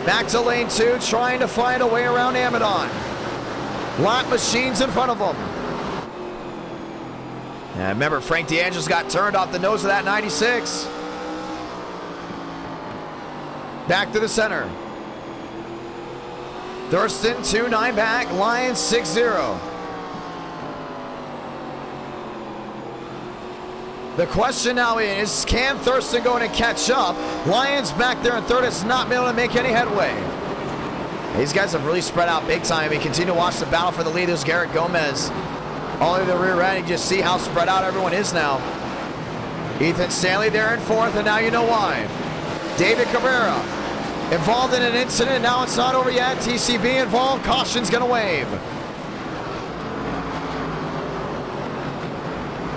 Speaker 1: Back to lane 2, trying to find a way around Amadon. Lap machines in front of him. And remember, Frank DeAngelis got turned off the nose of that 96. Back to the center. Thurston 2-9 back. Lions 6-0. The question now is, can Thurston go in and catch up? Lions back there in third has not been able to make any headway. These guys have really spread out big time. We continue to watch the battle for the lead. There's Garrett Gomez all over the rear end. You just see how spread out everyone is now. Ethan Stanley there in fourth, and now you know why. David Cabrera involved in an incident. Now it's not over yet. TCB involved. Caution's going to wave.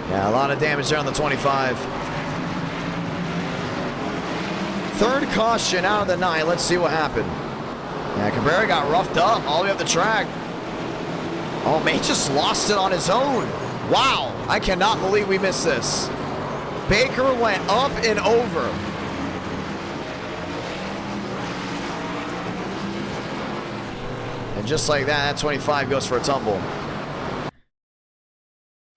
Speaker 1: Yeah, a lot of damage there on the 25. Third caution out of the 9. Let's see what happened. Yeah, Cabrera got roughed up all the way up the track. Oh, man, he just lost it on his own. Wow, I cannot believe we missed this. Baker went up and over. And just like that 25 goes for a tumble.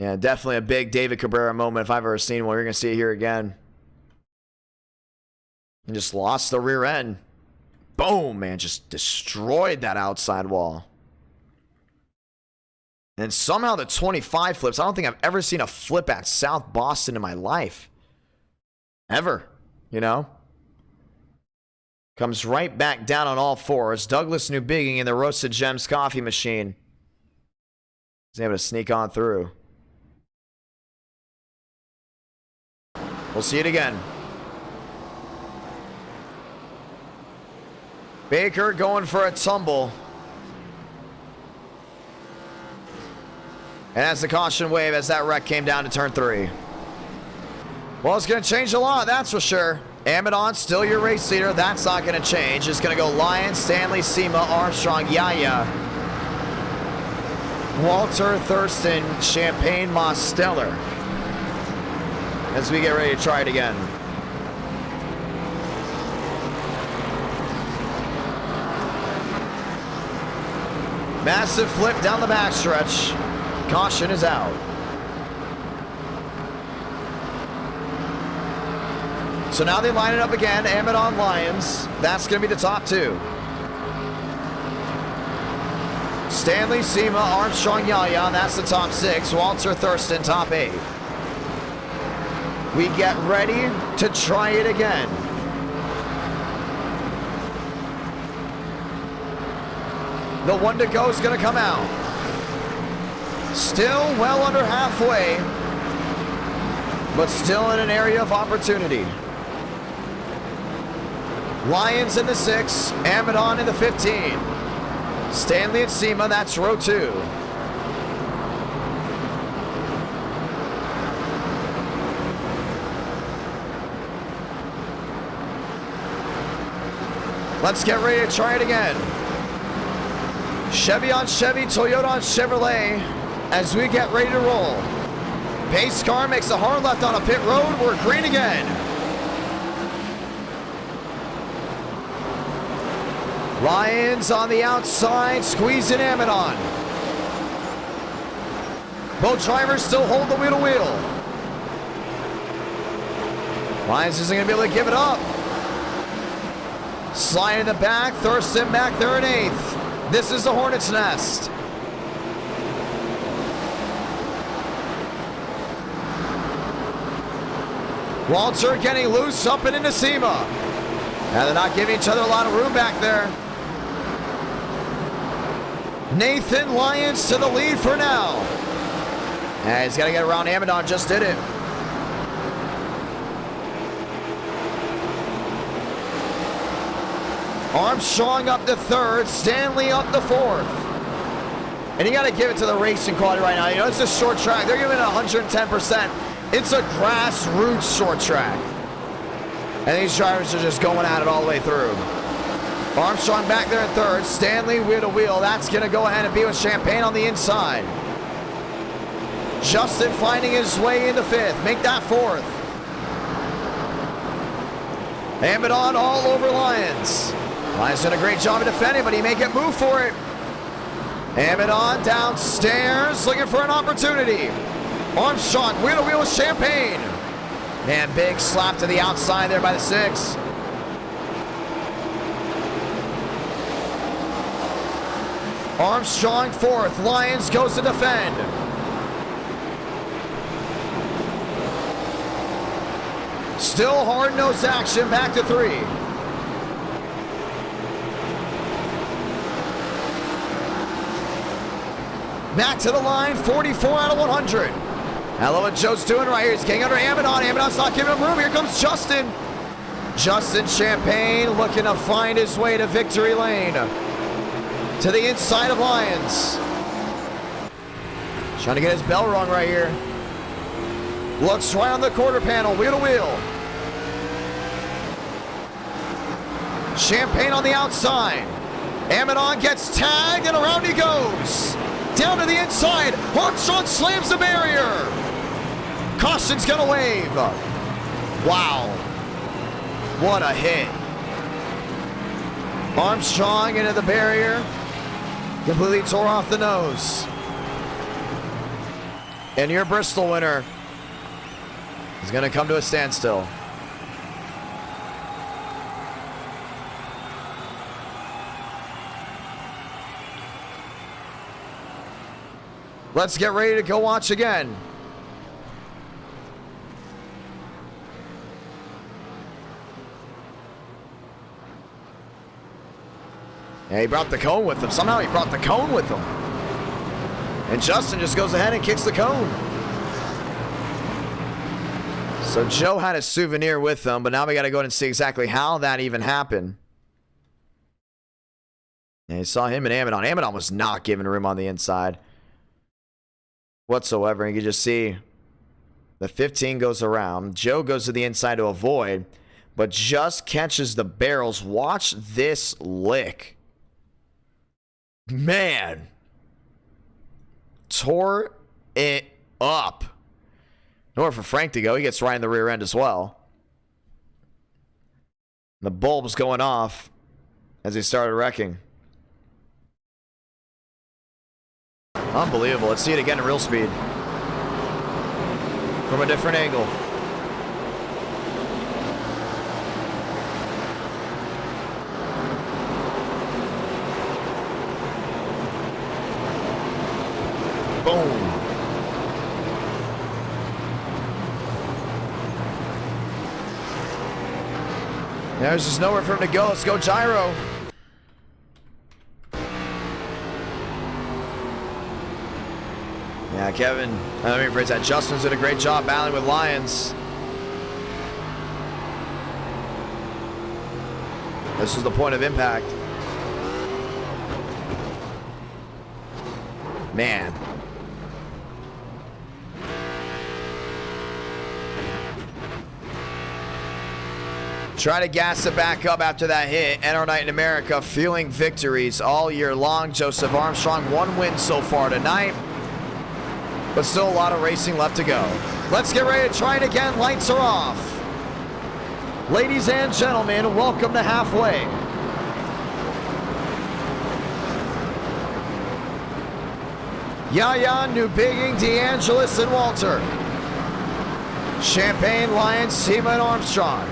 Speaker 1: Yeah, definitely a big David Cabrera moment if I've ever seen one. You're going to see it here again. And just lost the rear end. Boom, man, just destroyed that outside wall. And somehow the 25 flips. I don't think I've ever seen a flip at South Boston in my life. Ever, you know? Comes right back down on all fours. Douglas Newbigging in the Roasted Gems coffee machine. He's able to sneak on through. We'll see it again. Baker going for a tumble. And as the caution wave as that wreck came down to turn 3. Well, it's going to change a lot, that's for sure. Amidon, still your race leader. That's not going to change. It's going to go Lyons, Stanley, Sema, Armstrong, Yaya, Walter, Thurston, Champagne, Mosteller. As we get ready to try it again. Massive flip down the backstretch. Caution is out. So now they line it up again. Amidon, Lyons. That's going to be the top 2. Stanley, Sema, Armstrong, Yaya. That's the top 6. Walter, Thurston, top 8. We get ready to try it again. The 1 to go is going to come out. Still well under halfway, but still in an area of opportunity. Lyons in the 6, Amidon in the 15. Stanley and Sema, that's row 2. Let's get ready to try it again. Chevy on Chevy, Toyota on Chevrolet as we get ready to roll. Pace car makes a hard left on a pit road. We're green again. Lyons on the outside, squeezing Amidon. Both drivers still hold the wheel to wheel. Lyons isn't going to be able to give it up. Slide in the back, Thurston back there in 8th. This is the Hornet's Nest. Walter getting loose up and into Sema. And they're not giving each other a lot of room back there. Nathan Lyons to the lead for now. And he's got to get around Amidon, just did it. Armstrong up to 3rd, Stanley up to 4th. And you got to give it to the racing quality right now. You know, it's a short track. They're giving it 110%. It's a grassroots short track. And these drivers are just going at it all the way through. Armstrong back there in 3rd, Stanley wheel to wheel. That's going to go ahead and be with Champagne on the inside. Justin finding his way into 5th. Make that 4th. Amidon all over Lyons. Lyons did a great job of defending, but he may get moved for it. Amidon downstairs, looking for an opportunity. Armstrong, wheel to wheel with Champagne. Man, big slap to the outside there by the 6. Armstrong 4th. Lyons goes to defend. Still hard-nosed action, back to 3. Back to the line, 44 out of 100. I love what Joe's doing right here. He's getting under Amidon. Amidon's not giving him room. Here comes Justin. Justin Champagne looking to find his way to victory lane. To the inside of Lyons. Trying to get his bell rung right here. Looks right on the quarter panel, wheel to wheel. Champagne on the outside. Amidon gets tagged and around he goes. Down to the inside. Armstrong slams the barrier. Caution's gonna wave. Wow. What a hit. Armstrong into the barrier. Completely tore off the nose. And your Bristol winner is gonna come to a standstill. Let's get ready to go watch again. Yeah, he brought the cone with him. Somehow he brought the cone with him. And Justin just goes ahead and kicks the cone. So Joe had a souvenir with him, but now we got to go and see exactly how that even happened. And you saw him and Amidon. Amidon was not giving room on the inside whatsoever. And you can just see the 15 goes around. Joe goes to the inside to avoid, but just catches the barrels. Watch this lick. Man. Tore it up. Nowhere for Frank to go. He gets right in the rear end as well. The bulb's going off as he started wrecking. Unbelievable. Let's see it again in real speed. From a different angle. Boom. There's just nowhere for him to go. Let's go gyro. Yeah, Kevin, I mean, phrase that. Justin's did a great job battling with Lyons. This is the point of impact. Man. Try to gas it back up after that hit. NR Night in America feeling victories all year long. Joseph Armstrong, 1 win so far tonight. But still a lot of racing left to go. Let's get ready to try it again. Lights are off. Ladies and gentlemen, welcome to halfway. Yaya, New Bigging, DeAngelis, and Walter. Champagne, Lyons, Seema, and Armstrong.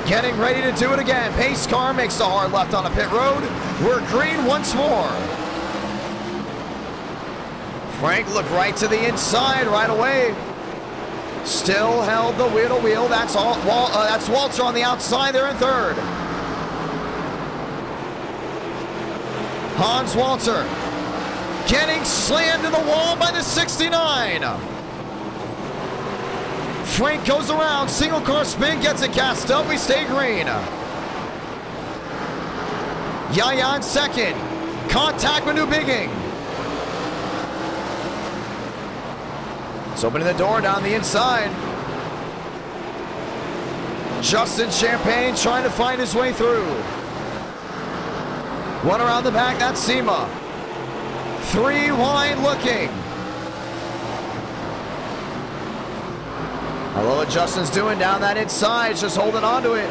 Speaker 1: Getting ready to do it again. Pace car makes the hard left on a pit road. We're green once more. Frank looked right to the inside right away. Still held the wheel to wheel. That's Walter on the outside there in third. Hans Walter getting slammed to the wall by the 69. Frank goes around, single car spin, gets it gassed up, we stay green. Yaya in second, contact with New Bigging. It's opening the door down the inside. Justin Champagne trying to find his way through. One around the back, that's Seema. 3 wide looking. I love what Justin's doing down that inside. He's just holding on to it.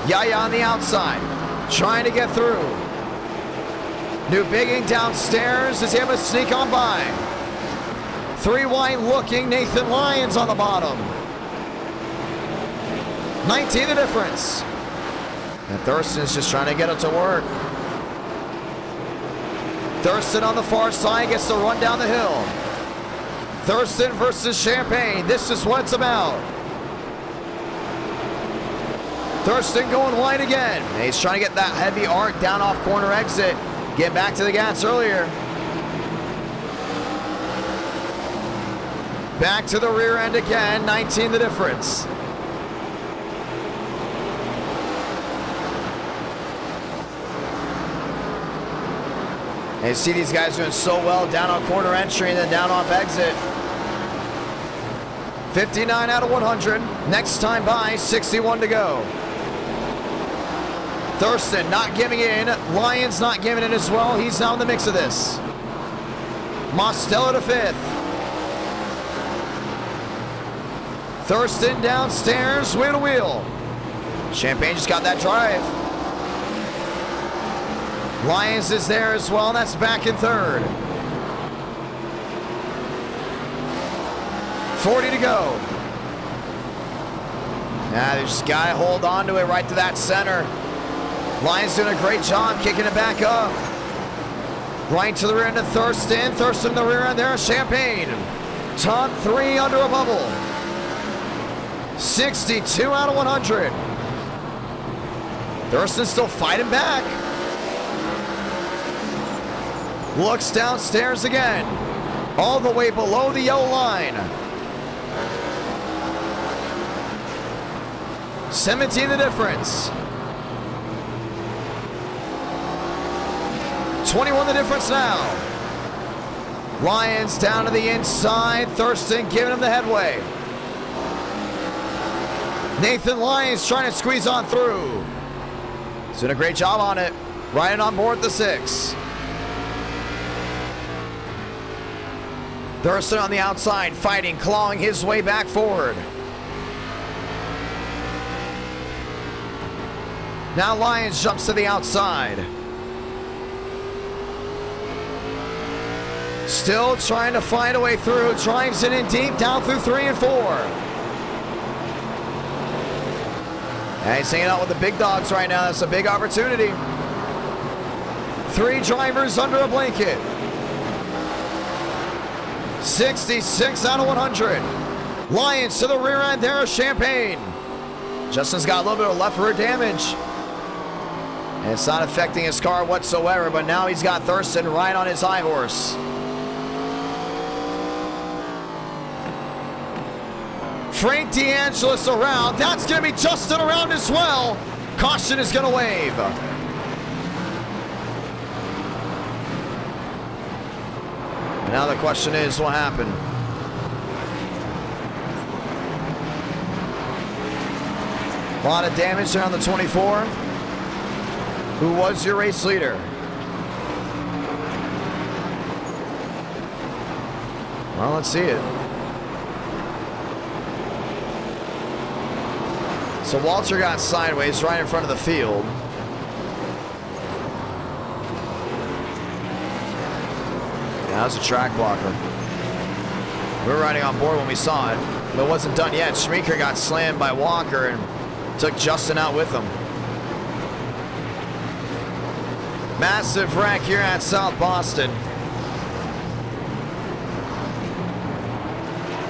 Speaker 1: Yaya on the outside. Trying to get through. New bigging downstairs is able to sneak on by. 3 wide looking Nathan Lyons on the bottom. 19 the difference. And Thurston's just trying to get it to work. Thurston on the far side gets the run down the hill. Thurston versus Champagne. This is what it's about. Thurston going wide again. And he's trying to get that heavy arc down off corner exit. Get back to the gas earlier. Back to the rear end again. 19 the difference. And you see these guys doing so well down on corner entry and then down off exit. 59 out of 100. Next time by, 61 to go. Thurston not giving in. Lyons not giving in as well. He's now in the mix of this. Mostello to 5th. Thurston downstairs, wheel to wheel. Champagne just got that drive. Lyons is there as well. That's back in 3rd. 40 to go. Now they just got to hold on to it right to that center. Lyons doing a great job kicking it back up. Right to the rear end of Thurston. Thurston the rear end there. Champagne. Top 3 under a bubble. 62 out of 100. Thurston still fighting back. Looks downstairs again. All the way below the yellow line. 17 the difference. 21 the difference now. Lyons down to the inside. Thurston giving him the headway. Nathan Lyons trying to squeeze on through. He's doing a great job on it. Riding on board the 6. Thurston on the outside, fighting, clawing his way back forward. Now Lyons jumps to the outside. Still trying to find a way through. Drives it in deep, down through 3 and 4. And he's hanging out with the big dogs right now. That's a big opportunity. 3 drivers under a blanket. 66 out of 100. Lyons to the rear end there of Champagne. Justin's got a little bit of left rear damage. And it's not affecting his car whatsoever, but now he's got Thurston right on his high horse. Frank DeAngelis around. That's going to be Justin around as well. Caution is going to wave. And now the question is, what happened? A lot of damage there on the 24. Who was your race leader? Well, let's see it. So Walter got sideways right in front of the field. Yeah, that was a track blocker. We were riding on board when we saw it, but it wasn't done yet. Schmeeker got slammed by Walker and took Justin out with him. Massive wreck here at South Boston.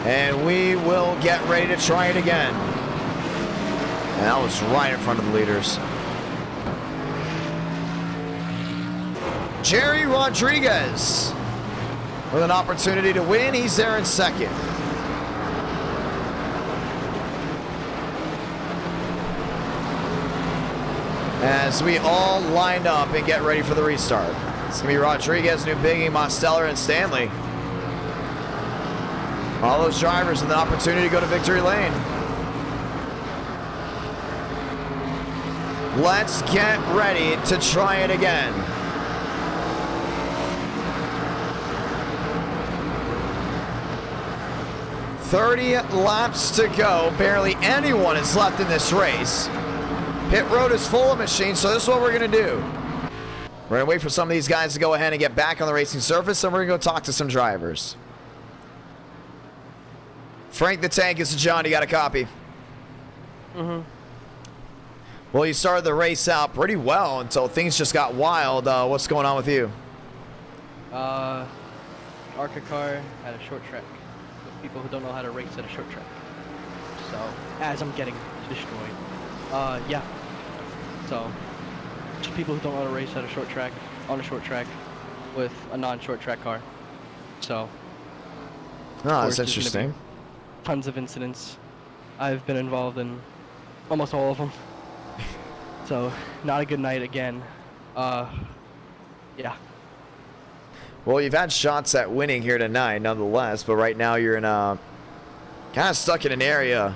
Speaker 1: And we will get ready to try it again. And that was right in front of the leaders. Jerry Rodriguez with an opportunity to win. He's there in 2nd. As we all line up and get ready for the restart. It's going to be Rodriguez, Newbiggy, Mosteller, and Stanley. All those drivers with an opportunity to go to victory lane. Let's get ready to try it again. .30 laps to go. Barely anyone is left in this race. Pit road is full of machines, so this is what we're going to do. We're going to wait for some of these guys to go ahead and get back on the racing surface, and we're going to go talk to some drivers. Frank the Tank, is John. You got a copy?
Speaker 7: Mm-hmm.
Speaker 1: Well, you started the race out pretty well until things just got wild. What's going on with you?
Speaker 7: ARCA car at a short track. With people who don't know how to race at a short track. So, as I'm getting destroyed. Yeah. So, just people who don't know how to race at a short track, on a short track, with a non-short track car. So.
Speaker 1: Oh, that's interesting.
Speaker 7: Tons of incidents. I've been involved in almost all of them. So, not a good night again. Yeah.
Speaker 1: Well, you've had shots at winning here tonight, nonetheless, but right now you're in a kind of stuck in an area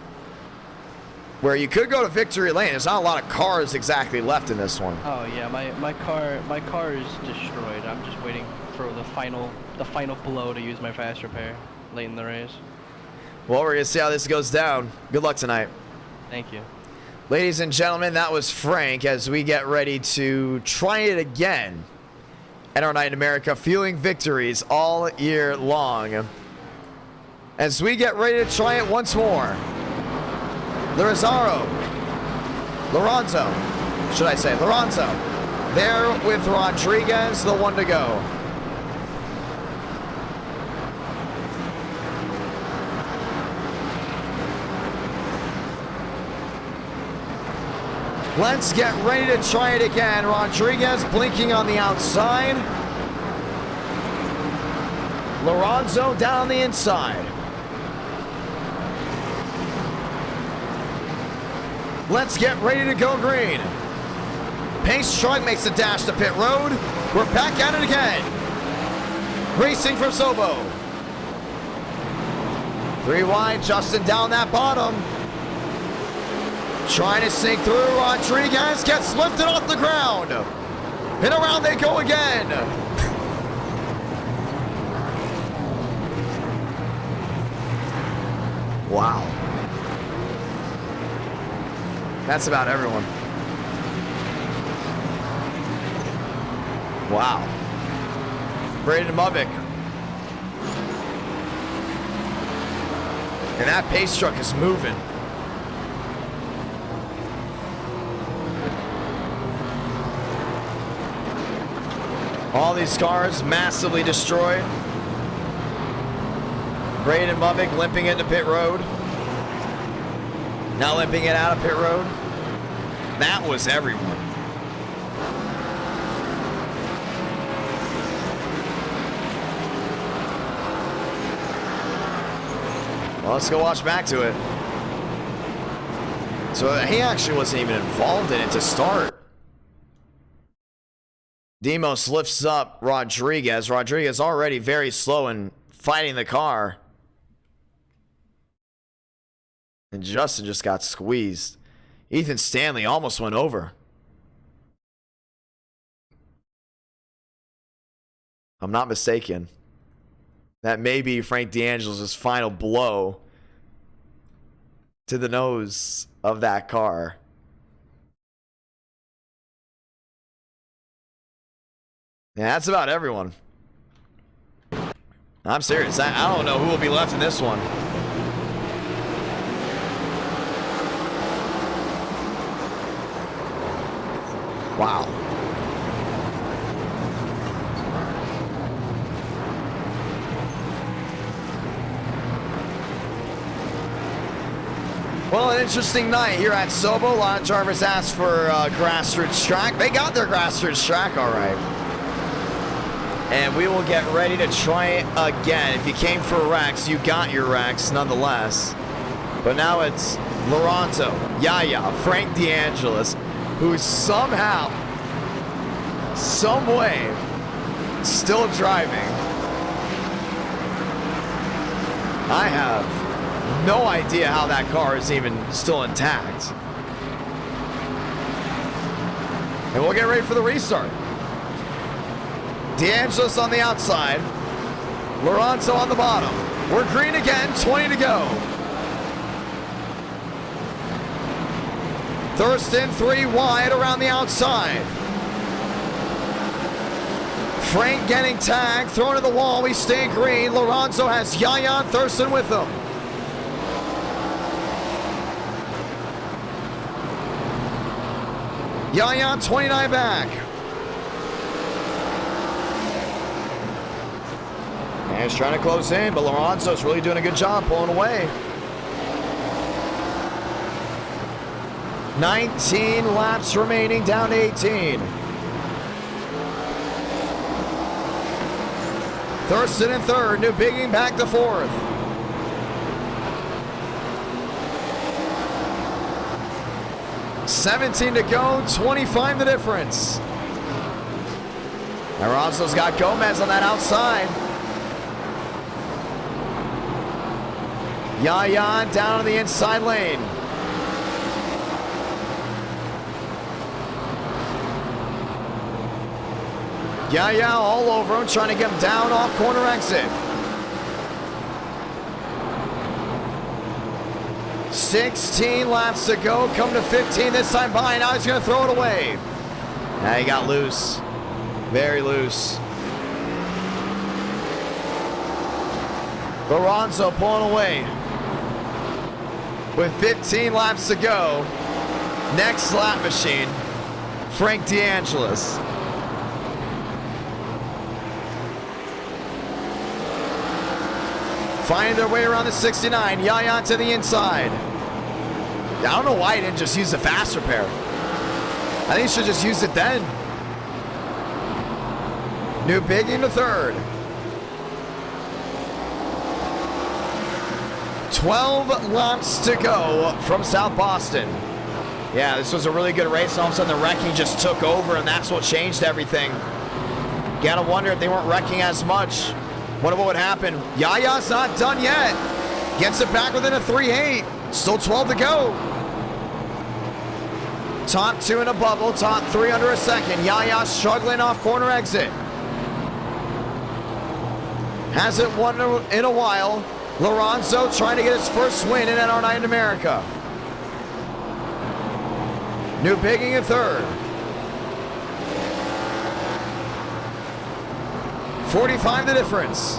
Speaker 1: where you could go to victory lane. There's not a lot of cars exactly left in this one.
Speaker 7: Oh yeah, my car is destroyed. I'm just waiting for the final blow to use my fast repair late in the race.
Speaker 1: Well, we're gonna see how this goes down. Good luck tonight.
Speaker 7: Thank you.
Speaker 1: Ladies and gentlemen, that was Frank as we get ready to try it again. And our night in America, fueling victories all year long. As we get ready to try it once more. Lorenzo, there with Rodriguez, the one to go. Let's get ready to try it again. Rodriguez blinking on the outside. Lorenzo down the inside. Let's get ready to go green. Pace truck makes the dash to pit road. We're back at it again. Racing from Sobo. 3 wide, Justin down that bottom. Trying to sink through, Rodriguez gets lifted off the ground. And around they go again. Wow. That's about everyone. Wow. Braden Mubbick. And that pace truck is moving. All these cars massively destroyed. Braden Mubbick limping into pit road. Now limping it out of pit road. That was everyone. Well, let's go watch back to it. So he actually wasn't even involved in it to start. Demos lifts up Rodriguez. Rodriguez already very slow in fighting the car. And Justin just got squeezed. Ethan Stanley almost went over. I'm not mistaken. That may be Frank D'Angelo's final blow to the nose of that car. Yeah, that's about everyone. I'm serious. I don't know who will be left in this one. Wow. Well, an interesting night here at Sobo. A lot of drivers asked for grassroots track. They got their grassroots track all right. And we will get ready to try it again. If you came for Rex, you got your Rex nonetheless. But now it's Lorenzo, Yaya, Frank D'Angelis, who's somehow, some way, still driving. I have no idea how that car is even still intact. And we'll get ready for the restart. D'Angelis on the outside. Lorenzo on the bottom. We're green again, 20 to go. Thurston 3 wide around the outside. Frank getting tagged, thrown to the wall. We stay green. Lorenzo has Yaya and Thurston with him. Yaya 29 back. And he's trying to close in, but Lorenzo's really doing a good job pulling away. 19 laps remaining, down to 18. Thurston in third, New Bigging back to fourth. $17 to go, 25 the difference. And Ronzo's got Gomez on that outside. Yaya down on the inside lane. Yaya all over him, trying to get him down off corner exit. 16 laps to go, come to 15 this time by, now he's gonna throw it away. Now he got loose, very loose. Lorenzo pulling away. With 15 laps to go, next lap machine, Frank DeAngelis. Finding their way around the 69. Yaya to the inside. I don't know why he didn't just use the fast repair. I think he should just use it then. New Bigging to third. 12 laps to go from South Boston. Yeah, this was a really good race. All of a sudden the wrecking just took over, and that's what changed everything. Gotta wonder if they weren't wrecking as much. Wonder what would happen. Yaya's not done yet. Gets it back within a 3-8. Still 12 to go. Top 2 in a bubble. Top 3 under a second. Yaya struggling off corner exit. Hasn't won in a while. Lorenzo trying to get his first win in NR Night in America. New Bigging in third. 45 the difference.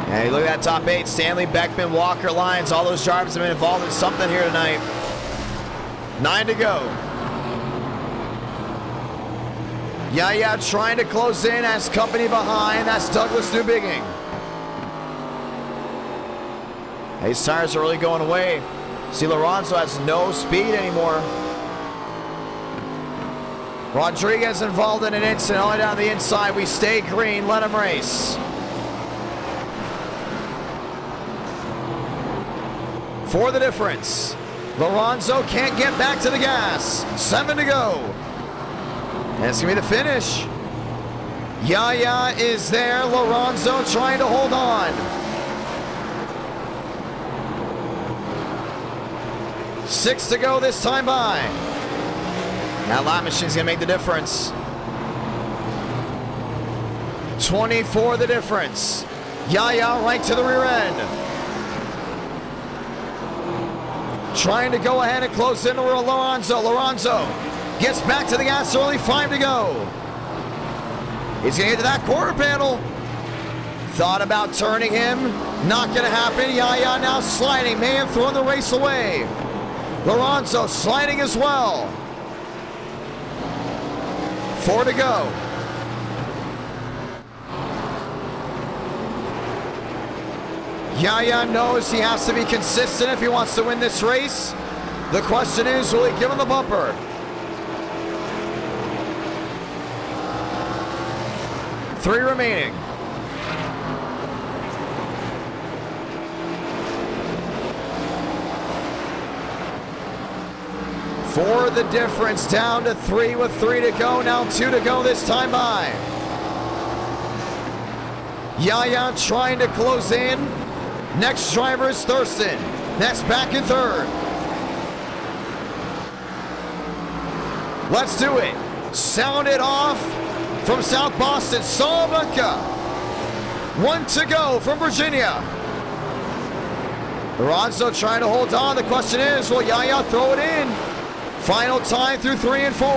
Speaker 1: Hey, look at that top 8. Stanley, Beckman, Walker, Lyons. All those drivers have been involved in something here tonight. 9 to go. Yaya trying to close in, has company behind. That's Douglas New Bigging. These tires are really going away. See, Lorenzo has no speed anymore. Rodriguez involved in an incident all the way down the inside. We stay green, let him race. For the difference. Lorenzo can't get back to the gas. 7 to go. And it's gonna be the finish. Yaya is there. Lorenzo trying to hold on. 6 to go this time by. That lap machine's gonna make the difference. 24 the difference. Yaya right to the rear end. Trying to go ahead and close into Lorenzo. Lorenzo gets back to the gas early, 5 to go. He's gonna get to that quarter panel. Thought about turning him. Not gonna happen. Yaya now sliding. May have thrown the race away. Lorenzo sliding as well. 4 to go. Yaya knows he has to be consistent if he wants to win this race. The question is, will he give him the bumper? Three remaining. For the difference, down to 3 with 3 to go. Now 2 to go this time by. Yaya trying to close in. Next driver is Thurston. Next back in third. Let's do it. Sound it off from South Boston. Salamanca. 1 to go from Virginia. Lorenzo trying to hold on. The question is, will Yaya throw it in? Final time through 3 and 4.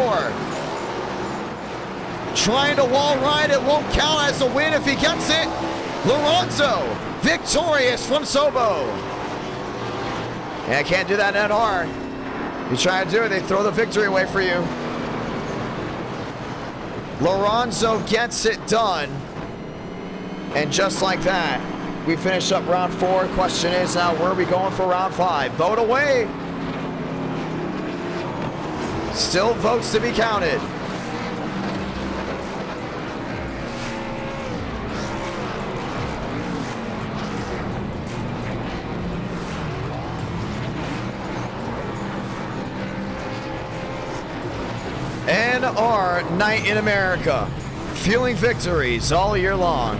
Speaker 1: Trying to wall ride. It won't count as a win if he gets it. Lorenzo, victorious from Sobo. Yeah, can't do that in NR. You try to do it, they throw the victory away for you. Lorenzo gets it done. And just like that, we finish up round 4. Question is now, where are we going for round 5? Vote away. Still votes to be counted. NR Night in America. Fueling victories all year long.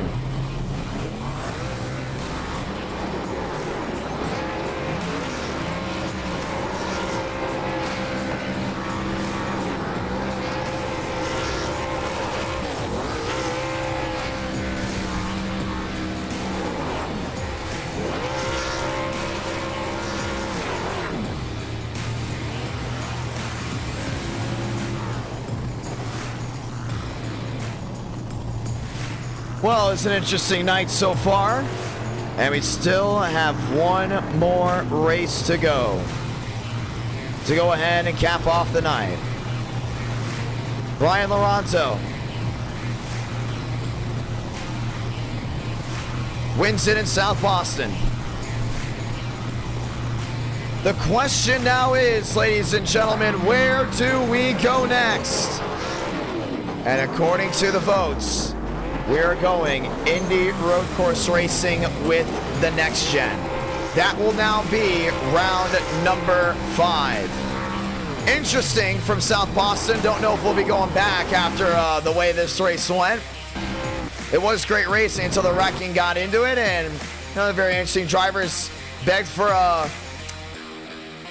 Speaker 1: Well, it's an interesting night so far, and we still have one more race to go ahead and cap off the night. Brian Lorenzo wins it in South Boston. The question now is, ladies and gentlemen, where do we go next? And according to the votes, we are going Indy Road Course Racing with the next gen. That will now be round number 5. Interesting from South Boston. Don't know if we'll be going back after the way this race went. It was great racing until the wrecking got into it, and another very interesting drivers begged for a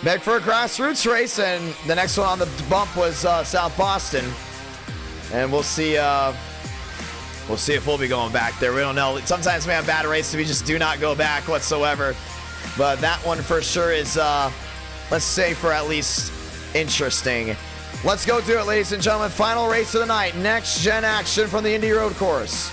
Speaker 1: grassroots race, and the next one on the bump was South Boston, and we'll see. We'll see if we'll be going back there. We don't know. Sometimes we have bad races. We just do not go back whatsoever. But that one for sure is, let's say, for at least interesting. Let's go do it, ladies and gentlemen. Final race of the night. Next gen action from the Indy Road Course.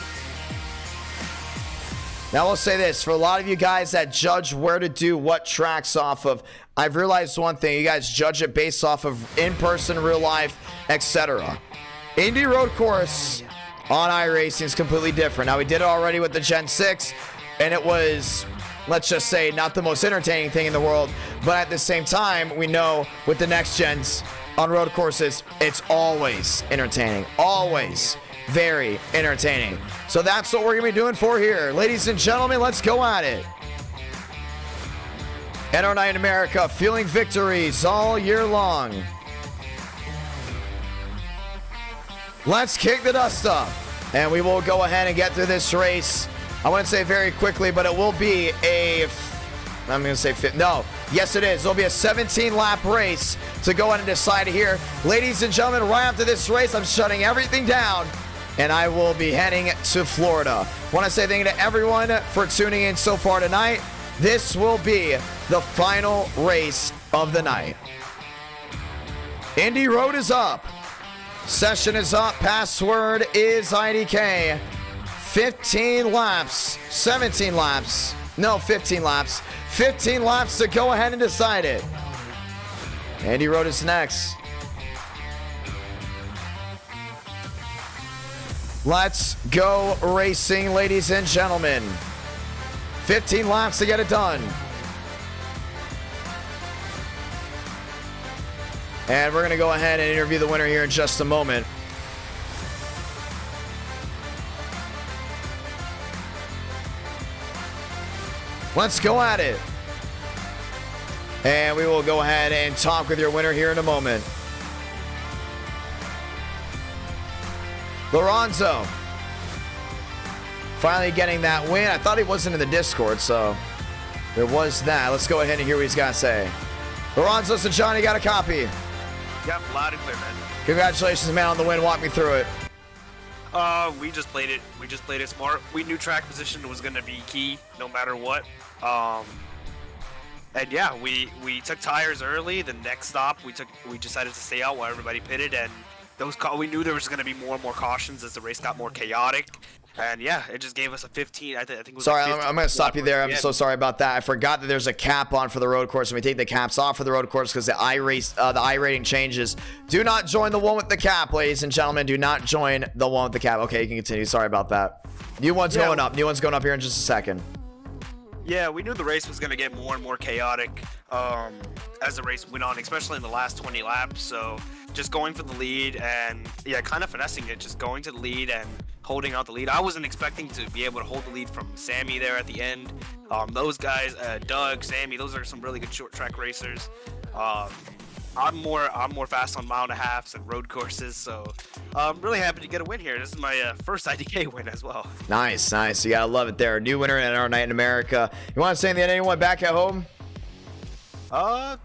Speaker 1: Now, we'll say this. For a lot of you guys that judge where to do what tracks off of, I've realized one thing. You guys judge it based off of in-person, real life, etc. Indy Road Course on iRacing is completely different. Now, we did it already with the Gen 6, and it was, let's just say, not the most entertaining thing in the world, but at the same time, we know with the next gens on road courses, it's always entertaining. Always very entertaining. So that's what we're going to be doing for here. Ladies and gentlemen, let's go at it. NR Night in America, fueling victories all year long. Let's kick the dust up, and we will go ahead and get through this race. I wouldn't say very quickly, but it will be I'm going to say yes it is. It'll be a 17-lap race to go ahead and decide here. Ladies and gentlemen, right after this race, I'm shutting everything down, and I will be heading to Florida. Want to say thank you to everyone for tuning in so far tonight. This will be the final race of the night. Indy Road is up. Session is up. Password is IDK. 15 laps. 15 laps. 15 laps to go ahead and decide it. Indy Road is next. Let's go racing, ladies and gentlemen. 15 laps to get it done. And we're going to go ahead and interview the winner here in just a moment. Let's go at it. And we will go ahead and talk with your winner here in a moment. Lorenzo. Finally getting that win. I thought he wasn't in the Discord, so there was that. Let's go ahead and hear what he's got to say. Lorenzo, so Johnny got a copy.
Speaker 8: Yep, loud and clear, man.
Speaker 1: Congratulations, man, on the win. Walk me through it.
Speaker 8: We just played it. We just played it smart. We knew track position was gonna be key, no matter what. And yeah, we took tires early. The next stop, we decided to stay out while everybody pitted, and we knew there was going to be more and more cautions as the race got more chaotic. And yeah, it just gave us a 15. I think it was.
Speaker 1: Sorry,
Speaker 8: like
Speaker 1: I'm going to stop you there. I'm so sorry about that. I forgot that there's a cap on for the road course, and we take the caps off for the road course because the I rating changes. Do not join the one with the cap, ladies and gentlemen. Do not join the one with the cap. Okay, you can continue. Sorry about that. New one's going up. New one's going up here in just a second.
Speaker 8: Yeah, we knew the race was going to get more and more chaotic as the race went on, especially in the last 20 laps. So just going for the lead and, yeah, kind of finessing it, just going to the lead and holding out the lead. I wasn't expecting to be able to hold the lead from Sammy there at the end. Those guys, Doug, Sammy, those are some really good short track racers. I'm more fast on mile and a halves and road courses, so I'm really happy to get a win here. This is my first IDK win as well.
Speaker 1: Nice, nice. You gotta love it there. New winner in our night in America. You want to say anything to anyone back at home?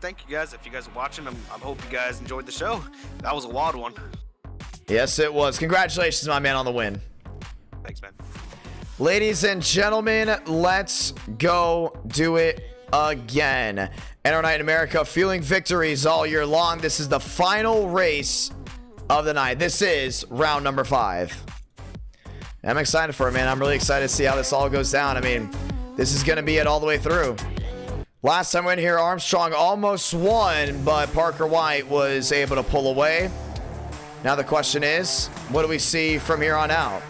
Speaker 8: Thank you guys. If you guys are watching, I hope you guys enjoyed the show. That was a wild one.
Speaker 1: Yes, it was. Congratulations, my man, on the win.
Speaker 8: Thanks, man.
Speaker 1: Ladies and gentlemen, let's go do it again. And our night in America, feeling victories all year long. This is the final race of the night. This is round number 5. I'm excited for it, man. I'm really excited to see how this all goes down. I mean, this is going to be it all the way through. Last time we went here, Armstrong almost won, but Parker White was able to pull away. Now the question is, what do we see from here on out?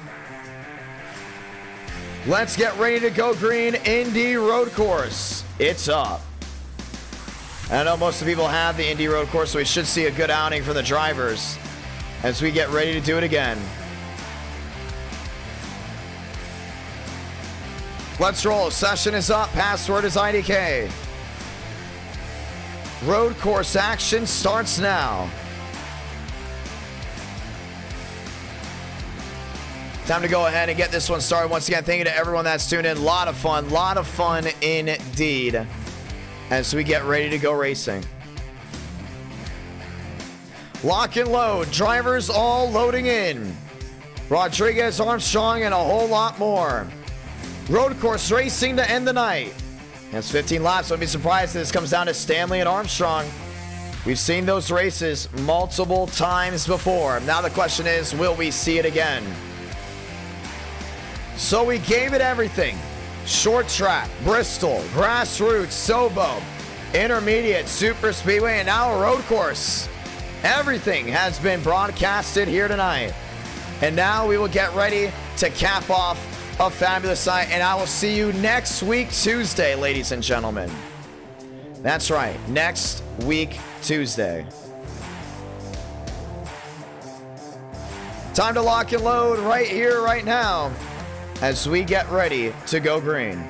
Speaker 1: Let's get ready to go green. Indy road course. It's up. I know most of the people have the Indy road course, so we should see a good outing from the drivers as we get ready to do it again. Let's roll. Session is up. Password is IDK. Road course action starts now. Time to go ahead and get this one started. Once again, thank you to everyone that's tuned in. A lot of fun indeed as we get ready to go racing. Lock and load. Drivers all loading in. Rodriguez, Armstrong, and a whole lot more. Road course racing to end the night. That's 15 laps. Don't be surprised if this comes down to Stanley and Armstrong. We've seen those races multiple times before. Now the question is, will we see it again? So we gave it everything. Short track, Bristol, grassroots, Sobo, intermediate, super speedway, and now a road course. Everything has been broadcasted here tonight. And now we will get ready to cap off a fabulous night. And I will see you next week, Tuesday, ladies and gentlemen. That's right, next week, Tuesday. Time to lock and load right here, right now, as we get ready to go green.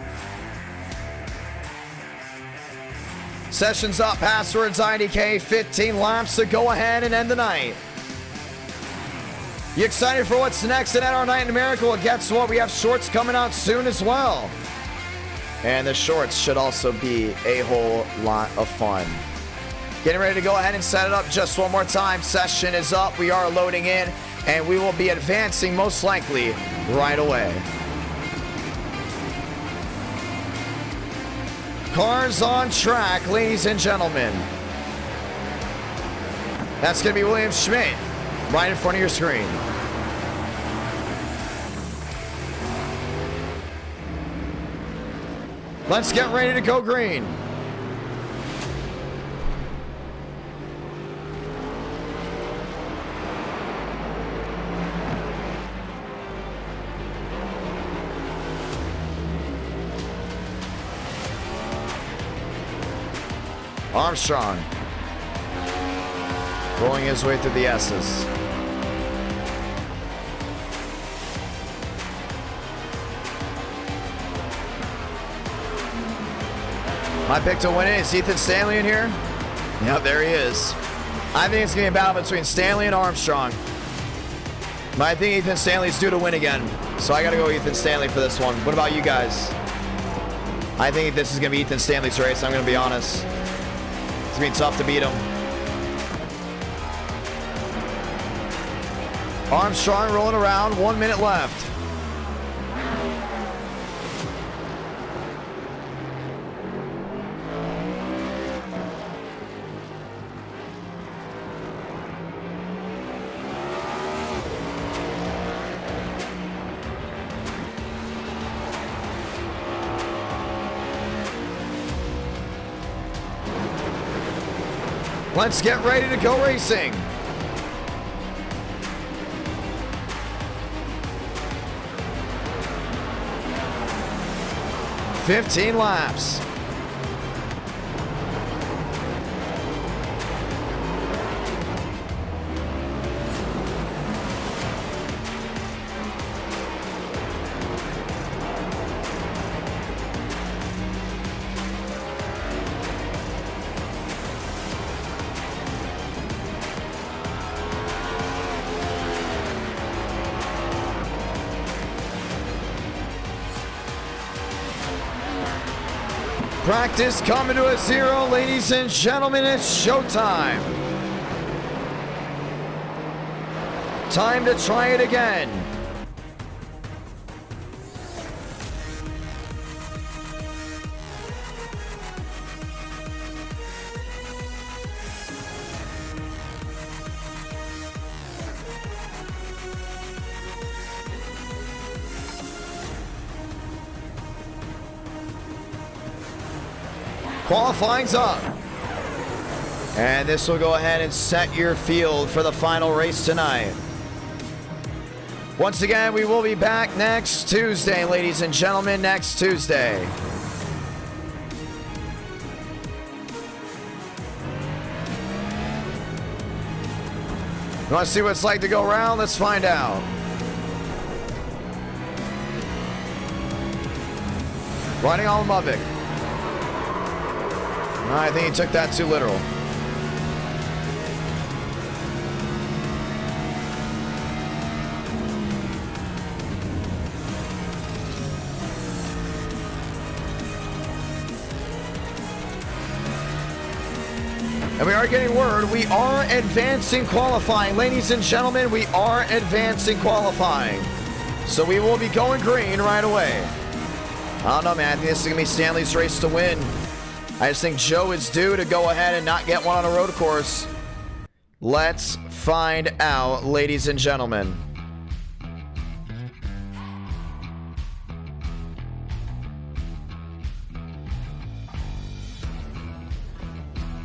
Speaker 1: Session's up, passwords IDK, 15 laps to go ahead and end the night. You excited for what's next in our night in America? Well, guess what? We have shorts coming out soon as well. And the shorts should also be a whole lot of fun. Getting ready to go ahead and set it up just one more time. Session is up. We are loading in, and we will be advancing most likely right away. Cars on track, ladies and gentlemen. That's going to be William Schmidt right in front of your screen. Let's get ready to go green. Armstrong rolling his way through the S's. My pick to win it is Ethan Stanley in here. Yep, there he is. I think it's going to be a battle between Stanley and Armstrong. But I think Ethan Stanley's due to win again. So I got to go Ethan Stanley for this one. What about you guys? I think this is going to be Ethan Stanley's race. I'm going to be honest. It's going to be tough to beat him. Armstrong rolling around. 1 minute left. Let's get ready to go racing. $15 laps. Practice coming to a zero, ladies and gentlemen, it's showtime. Time to try it again. Qualifying's up. And this will go ahead and set your field for the final race tonight. Once again, we will be back next Tuesday, ladies and gentlemen, next Tuesday. You want to see what it's like to go around? Let's find out. Riding on Mavic. I think he took that too literal. And we are getting word, we are advancing qualifying. Ladies and gentlemen, we are advancing qualifying. So we will be going green right away. I don't know, man. I think this is going to be Stanley's race to win. I just think Joe is due to go ahead and not get one on a road course. Let's find out, ladies and gentlemen.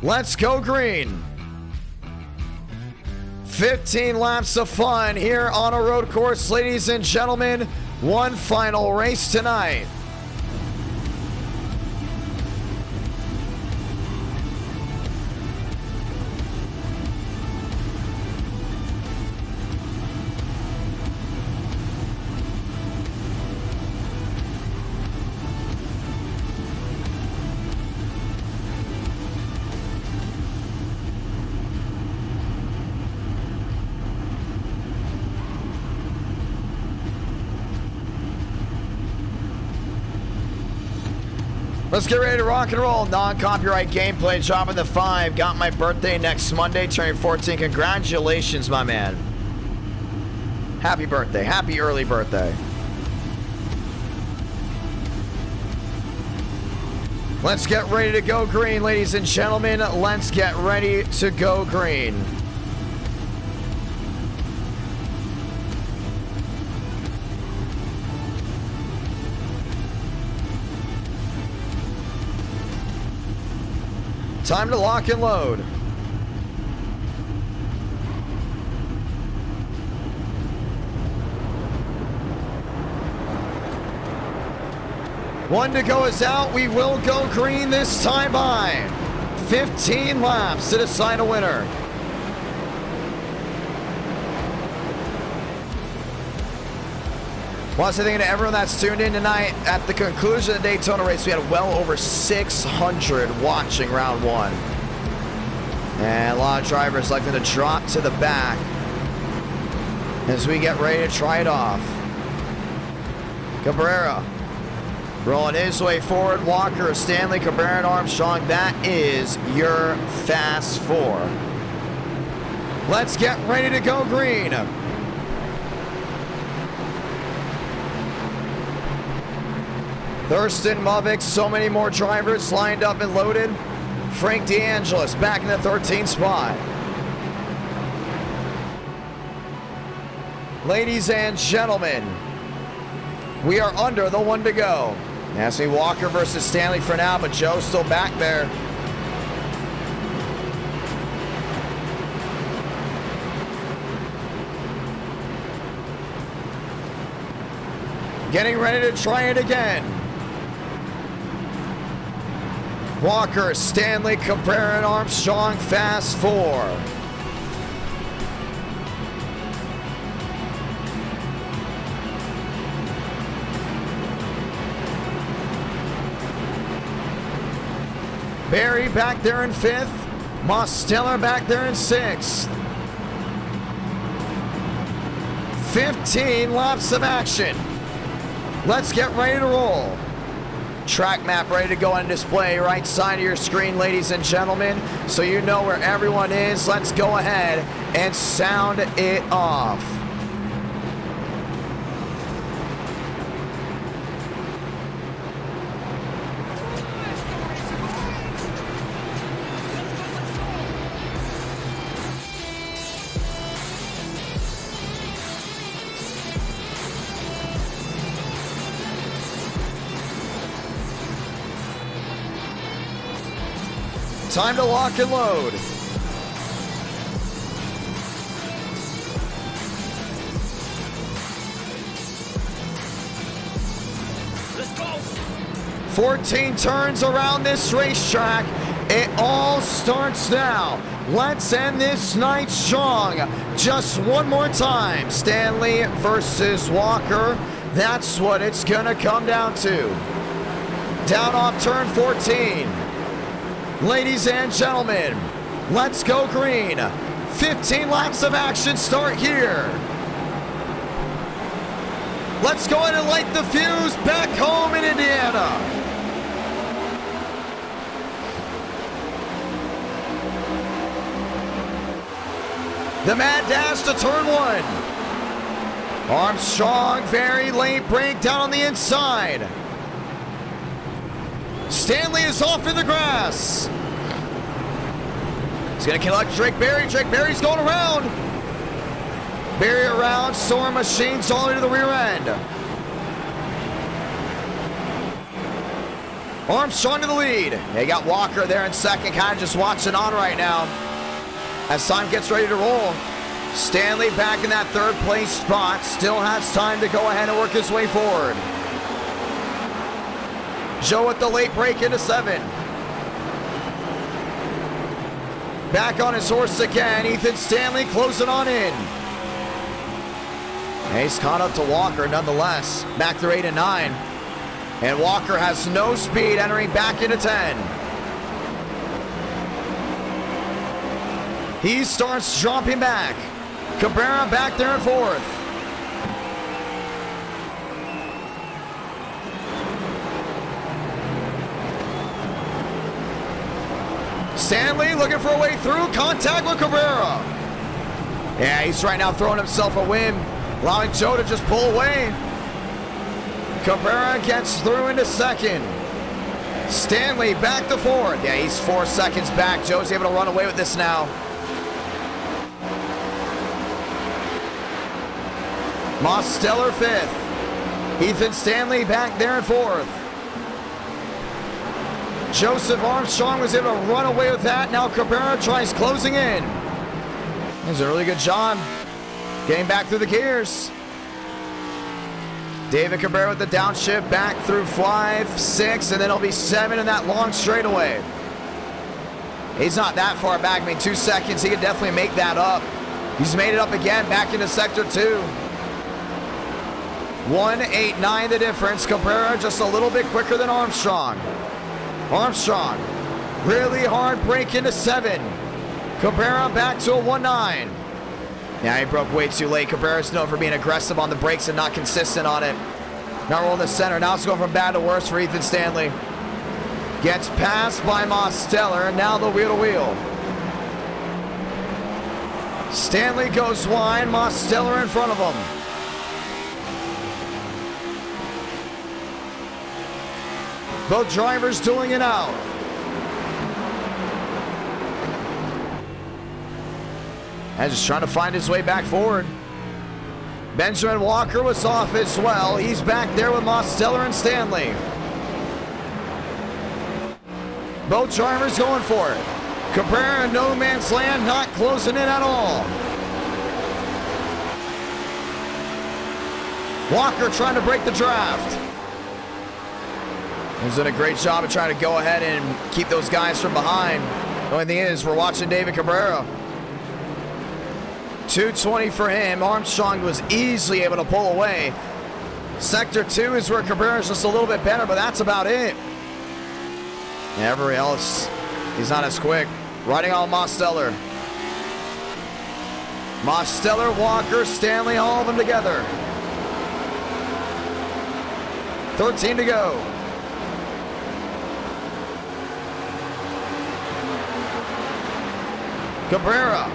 Speaker 1: Let's go green. 15 laps of fun here on a road course, ladies and gentlemen. One final race tonight. Let's get ready to rock and roll. Non-copyright gameplay, dropping the 5. Got my birthday next Monday, turning 14. Congratulations, my man. Happy birthday. Happy early birthday. Let's get ready to go green, ladies and gentlemen. Let's get ready to go green. Time to lock and load. One to go is out. We will go green this time by 15 laps to decide a winner. Well, so thank you to everyone that's tuned in tonight. At the conclusion of the Daytona race, we had well over 600 watching round one. And a lot of drivers like them to drop to the back as we get ready to try it off. Cabrera rolling his way forward. Walker, Stanley, Cabrera, and Armstrong. That is your fast four. Let's get ready to go green. Thurston, Mavic, so many more drivers lined up and loaded. Frank DeAngelis back in the 13th spot. Ladies and gentlemen, we are under the 1 to go. Anthony Walker versus Stanley for now, but Joe's still back there. getting ready to try it again. Walker, Stanley, Cabrera, and Armstrong, fast 4. Barry back there in 5th. Mosteller back there in 6th. 15 laps of action. Let's get ready to roll. Track map ready to go on display right side of your screen, ladies and gentlemen, so you know where everyone is. Let's go ahead and sound it off. Time to lock and load.
Speaker 4: Let's go.
Speaker 1: 14 turns around this racetrack. It all starts now. Let's end this night strong. Just one more time. Stanley versus Walker. That's what it's gonna come down to. Down off turn 14. Ladies and gentlemen, let's go green. 15 laps of action start here. Let's go ahead and light the fuse back home in Indiana. The mad dash to turn 1. Armstrong, very late breakdown on the inside. Stanley is off in the grass. He's going to collect Drake Berry. Drake Berry's going around. Berry around. Soaring Machines all the way to the rear end. Armstrong to the lead. They got Walker there in second, kind of just watching on right now as time gets ready to roll. Stanley back in that third place spot. Still has time to go ahead and work his way forward. Joe with the late break into 7. Back on his horse again. Ethan Stanley closing on in. He's caught up to Walker nonetheless. Back through 8 and 9. And Walker has no speed entering back into 10. He starts dropping back. Cabrera back there in 4th. Stanley looking for a way through. Contact with Cabrera. Yeah, he's right now throwing himself a win, allowing Joe to just pull away. Cabrera gets through into 2nd. Stanley back to 4th. Yeah, he's 4 seconds back. Joe's able to run away with this now. Mosteller 5th. Ethan Stanley back there in 4th. Joseph Armstrong was able to run away with that. Now Cabrera tries closing in. That's a really good job getting back through the gears. David Cabrera with the downshift back through 5, 6, and then it'll be 7 in that long straightaway. He's not that far back. I mean, 2 seconds, he can definitely make that up. He's made it up again, back into sector 2. 1:8.9 the difference. Cabrera just a little bit quicker than Armstrong. Armstrong, really hard break into 7. Cabrera back to a 1.9. Yeah, he broke way too late. Cabrera's known for being aggressive on the brakes and not consistent on it. Now rolling the center. Now it's going from bad to worse for Ethan Stanley. Gets passed by Mosteller, and now the wheel-to-wheel. Stanley goes wide. Mosteller in front of him. Both drivers dueling it out. And just trying to find his way back forward. Benjamin Walker was off as well. He's back there with Mosteller and Stanley. Both drivers going for it. Cabrera in no man's land, not closing in at all. Walker trying to break the draft. He's done a great job of trying to go ahead and keep those guys from behind. The only thing is, we're watching David Cabrera. 220 for him. Armstrong was easily able to pull away. Sector 2 is where Cabrera's just a little bit better, but that's about it. And everybody else, he's not as quick. Riding on Mosteller. Mosteller, Walker, Stanley, all of them together. 13 to go. Cabrera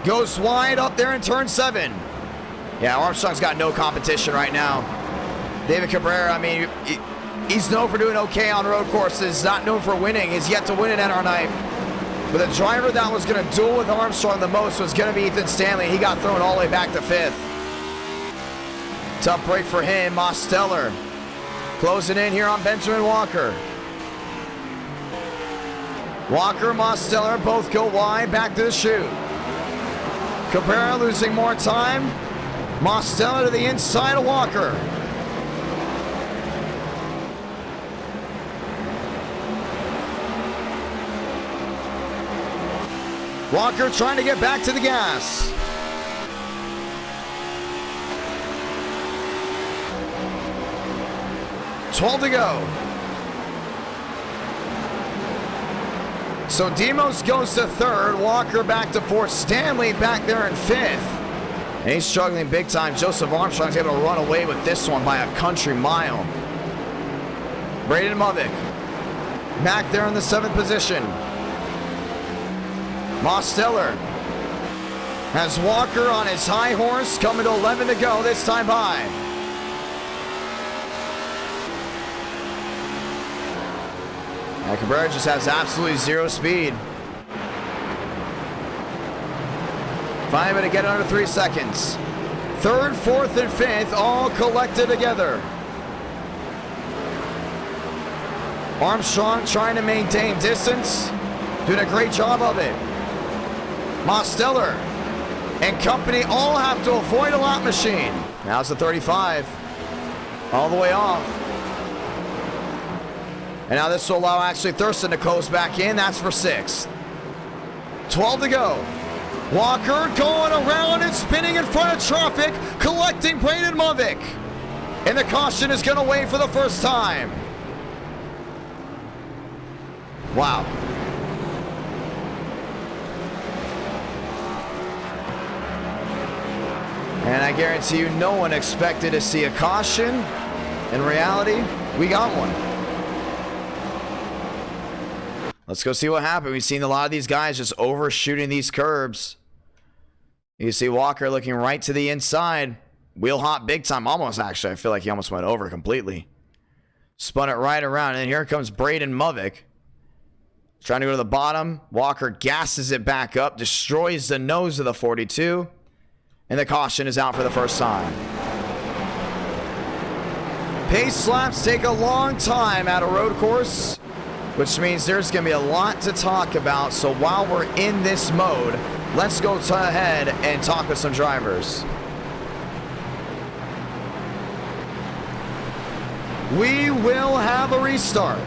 Speaker 1: goes wide up there in turn 7. Yeah, Armstrong's got no competition right now. David Cabrera, I mean, he's known for doing okay on road courses, not known for winning. He's yet to win an NR night. But the driver that was going to duel with Armstrong the most was going to be Ethan Stanley. He got thrown all the way back to 5th. Tough break for him. Mosteller closing in here on Benjamin Walker. Walker, Mosteller both go wide, back to the chute. Cabrera losing more time. Mosteller to the inside of Walker. Walker trying to get back to the gas. $12 to go. So Demos goes to 3rd, Walker back to 4th, Stanley back there in 5th. And he's struggling big time. Joseph Armstrong's able to run away with this one by a country mile. Braden Movick back there in the 7th position. Mosteller has Walker on his high horse, coming to 11 to go, this time by. Now Cabrera just has absolutely zero speed. Finally able to get under 3 seconds. 3rd, 4th, and 5th all collected together. Armstrong trying to maintain distance, doing a great job of it. Mosteller and company all have to avoid a lap machine. Now it's the 35, all the way off. And now this will allow actually Thurston to close back in. That's for 6th. 12 to go. Walker going around and spinning in front of traffic, collecting Braden Movick. And the caution is going to wait for the first time. Wow. And I guarantee you no one expected to see a caution. In reality, we got one. Let's go see what happened. We've seen a lot of these guys just overshooting these curbs. You see Walker looking right to the inside. Wheel hop big time. Almost, actually. I feel like he almost went over completely. Spun it right around. And here comes Braden Movick. Trying to go to the bottom. Walker gasses it back up. Destroys the nose of the 42. And the caution is out for the first time. Pace laps take a long time at a road course, which means there's going to be a lot to talk about. So while we're in this mode, let's go ahead and talk with some drivers. We will have a restart.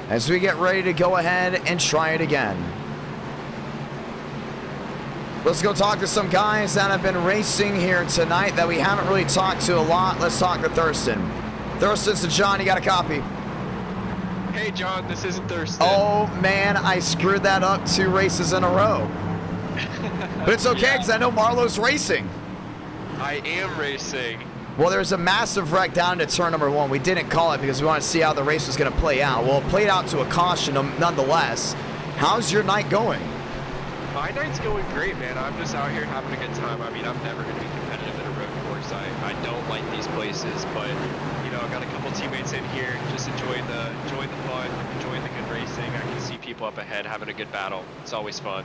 Speaker 1: As we get ready to go ahead and try it again. Let's go talk to some guys that have been racing here tonight that we haven't really talked to a lot. Let's talk to Thurston. Thurston's to John. You got a copy?
Speaker 9: Hey, John. This isn't Thurston.
Speaker 1: Oh, man. I screwed that up 2 races in a row. But it's okay because I know Marlowe's racing.
Speaker 9: I am racing.
Speaker 1: Well, there's a massive wreck down to turn number 1. We didn't call it because we want to see how the race was going to play out. Well, it played out to a caution nonetheless. How's your night going?
Speaker 9: My night's going great, man. I'm just out here having a good time. I mean, I'm never going to be competitive at a road course. I don't like these places, but, you know, I've got a couple teammates in here just enjoying the fun, enjoying the good racing. I can see people up ahead having a good battle. It's always fun.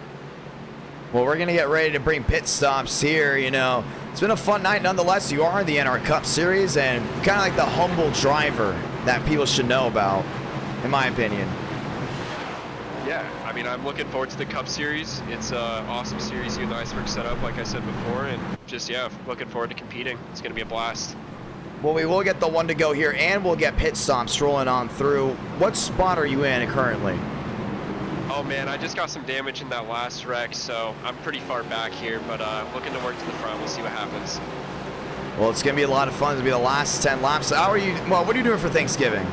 Speaker 1: Well, we're going to get ready to bring pit stops here, you know. It's been a fun night nonetheless. You are in the NR Cup Series and kind of like the humble driver that people should know about, in my opinion.
Speaker 9: Yeah, I I mean, I'm looking forward to the Cup Series. It's an awesome series here in the Iceberg setup, like I said before, and just, yeah, looking forward to competing. It's going to be a blast.
Speaker 1: Well, we will get the one to go here, and we'll get pit stop strolling on through. What spot are you in currently?
Speaker 9: Oh man, I just got some damage in that last wreck, so I'm pretty far back here, but looking to work to the front. We'll see what happens.
Speaker 1: Well, it's going to be a lot of fun. It's going to be the last 10 laps. How are you? Well, what are you doing for Thanksgiving?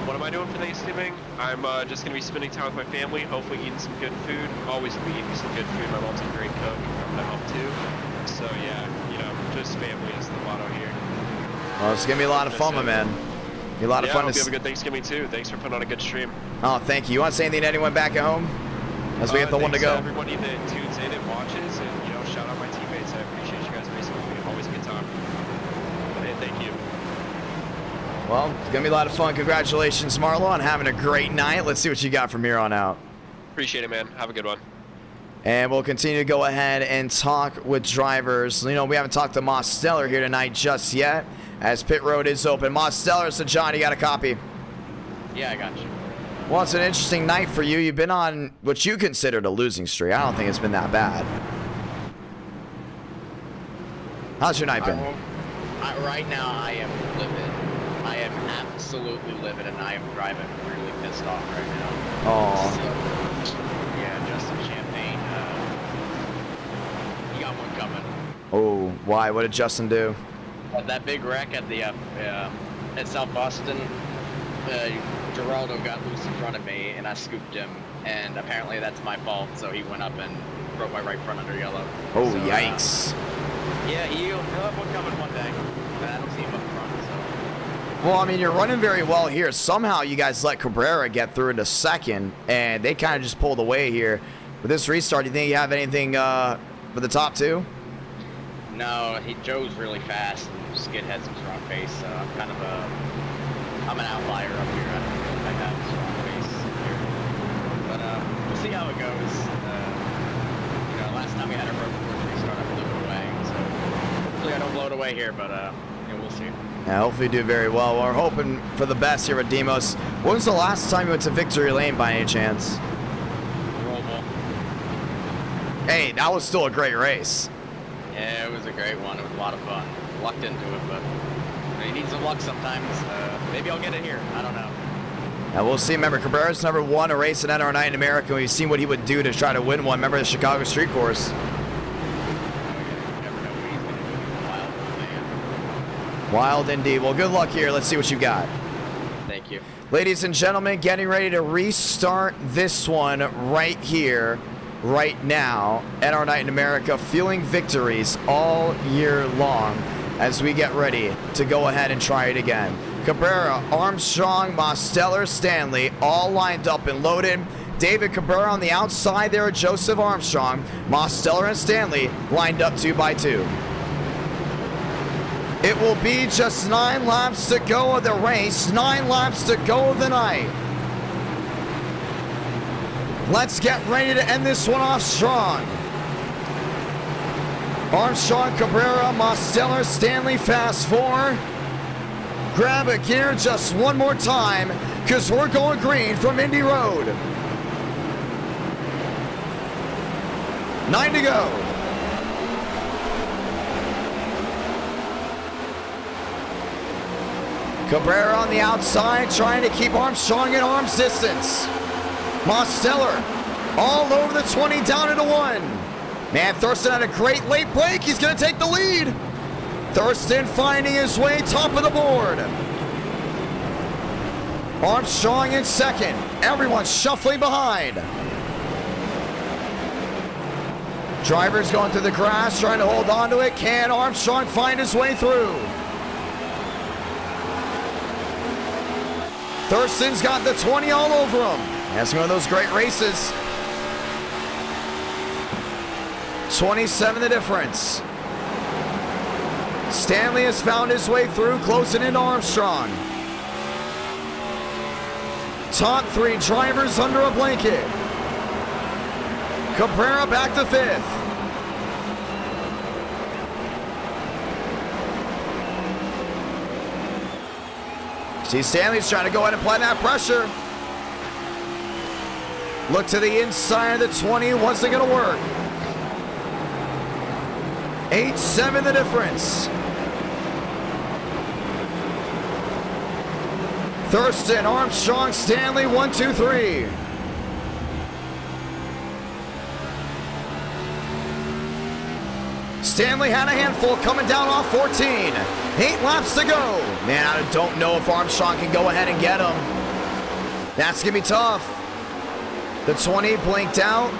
Speaker 9: What am I doing for Thanksgiving? I'm just going to be spending time with my family, hopefully eating some good food. Always be eating some good food. My mom's a great cook. I'm going to help too. So yeah, you know, just family is the motto here.
Speaker 1: Well, it's going to be a lot of fun, my man. Be a lot of fun.
Speaker 9: I hope you have a good Thanksgiving too. Thanks for putting on a good stream.
Speaker 1: Oh, thank you. You want to say anything to anyone back at home? As we get the one to go.
Speaker 9: Everybody that tunes in and watches, and you know, shout out my teammates. I appreciate you guys racing with me. Always a good time. Hey, thank you.
Speaker 1: Well, it's going to be a lot of fun. Congratulations, Marlo, on having a great night. Let's see what you got from here on out.
Speaker 9: Appreciate it, man. Have a good one.
Speaker 1: And we'll continue to go ahead and talk with drivers. You know, we haven't talked to Moss Stellar here tonight just yet, as pit road is open. Moss Stellar, so John, you got a copy?
Speaker 10: Yeah, I got you.
Speaker 1: Well, it's an interesting night for you. You've been on what you considered a losing streak. I don't think it's been that bad. How's your night been?
Speaker 10: Right now, I am livid. I am absolutely livid, and I am driving really pissed off right now.
Speaker 1: Oh.
Speaker 10: So, yeah, Justin Champagne, he got one coming.
Speaker 1: Oh, why? What did Justin do?
Speaker 10: That big wreck at the at South Boston, Geraldo got loose in front of me, and I scooped him, and apparently that's my fault, so he went up and broke my right front under yellow.
Speaker 1: Oh,
Speaker 10: so,
Speaker 1: yikes.
Speaker 10: Yeah, he'll have one coming one day, but I don't see him up front, so.
Speaker 1: Well, I mean, you're running very well here. Somehow you guys let Cabrera get through into second, and they kind of just pulled away here. With this restart, do you think you have anything for the top two?
Speaker 10: No, Joe's really fast, and Skid had some strong pace, so I'm an outlier up here. I don't feel like I have a strong pace here. But we'll see how it goes. You know, last time we had a road course restart, I blew it away. So hopefully I don't blow it away here, but yeah, we'll see.
Speaker 1: Yeah, hopefully you do very well. We're hoping for the best here at Demos. When was the last time you went to Victory Lane by any chance?
Speaker 10: Roval.
Speaker 1: Hey, that was still a great race.
Speaker 10: Yeah, it was a great one. It was a lot of fun. Lucked into it, but you need some luck sometimes. Maybe I'll get it here. I don't know.
Speaker 1: Now we'll see. Remember, Cabrera's never won a race at NR Night in America. We've seen what he would do to try to win one. Remember the Chicago Street Course? Wild indeed. Well, good luck here. Let's see what you got.
Speaker 10: Thank you.
Speaker 1: Ladies and gentlemen, getting ready to restart this one right here, right now. NR Night in America, feeling victories all year long as we get ready to go ahead and try it again. Cabrera, Armstrong, Mosteller, Stanley, all lined up and loaded. David Cabrera on the outside there, Joseph Armstrong, Mosteller and Stanley lined up 2 by 2. It will be just 9 laps to go of the race, 9 laps to go of the night. Let's get ready to end this one off strong. Armstrong, Cabrera, Mosteller, Stanley, fast 4. Grab a gear just one more time, because we're going green from Indy Road. 9 to go. Cabrera on the outside, trying to keep Armstrong at arm's distance. Mosteller all over the 20, down into 1. Man, Thurston had a great late break. He's going to take the lead. Thurston finding his way top of the board. Armstrong in second. Everyone shuffling behind. Drivers going through the grass, trying to hold on to it. Can Armstrong find his way through? Thurston's got the 20 all over him. That's one of those great races. 27 the difference. Stanley has found his way through, closing in Armstrong. Top 3 drivers under a blanket. Cabrera back to 5th. See, Stanley's trying to go ahead and apply that pressure. Look to the inside of the 20. What's it going to work? 8-7 the difference. Thurston, Armstrong, Stanley, 1, 2, 3. Stanley had a handful coming down off 14. 8 laps to go. Man, I don't know if Armstrong can go ahead and get him. That's going to be tough. The 20 blinked out.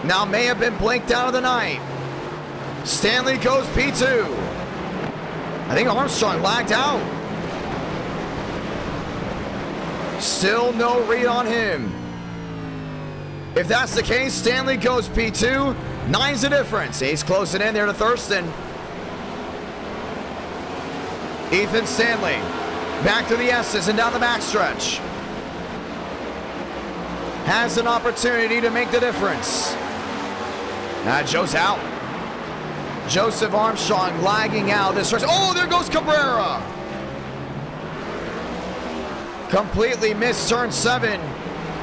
Speaker 1: Now may have been blinked out of the night. Stanley goes P2. I think Armstrong lagged out. Still no read on him. If that's the case, Stanley goes P2. 9's the difference. He's closing in there to Thurston. Ethan Stanley back to the S's and down the backstretch. Has an opportunity to make the difference. Joe's out. Joseph Armstrong lagging out this race. Oh, there goes Cabrera. Completely missed turn 7,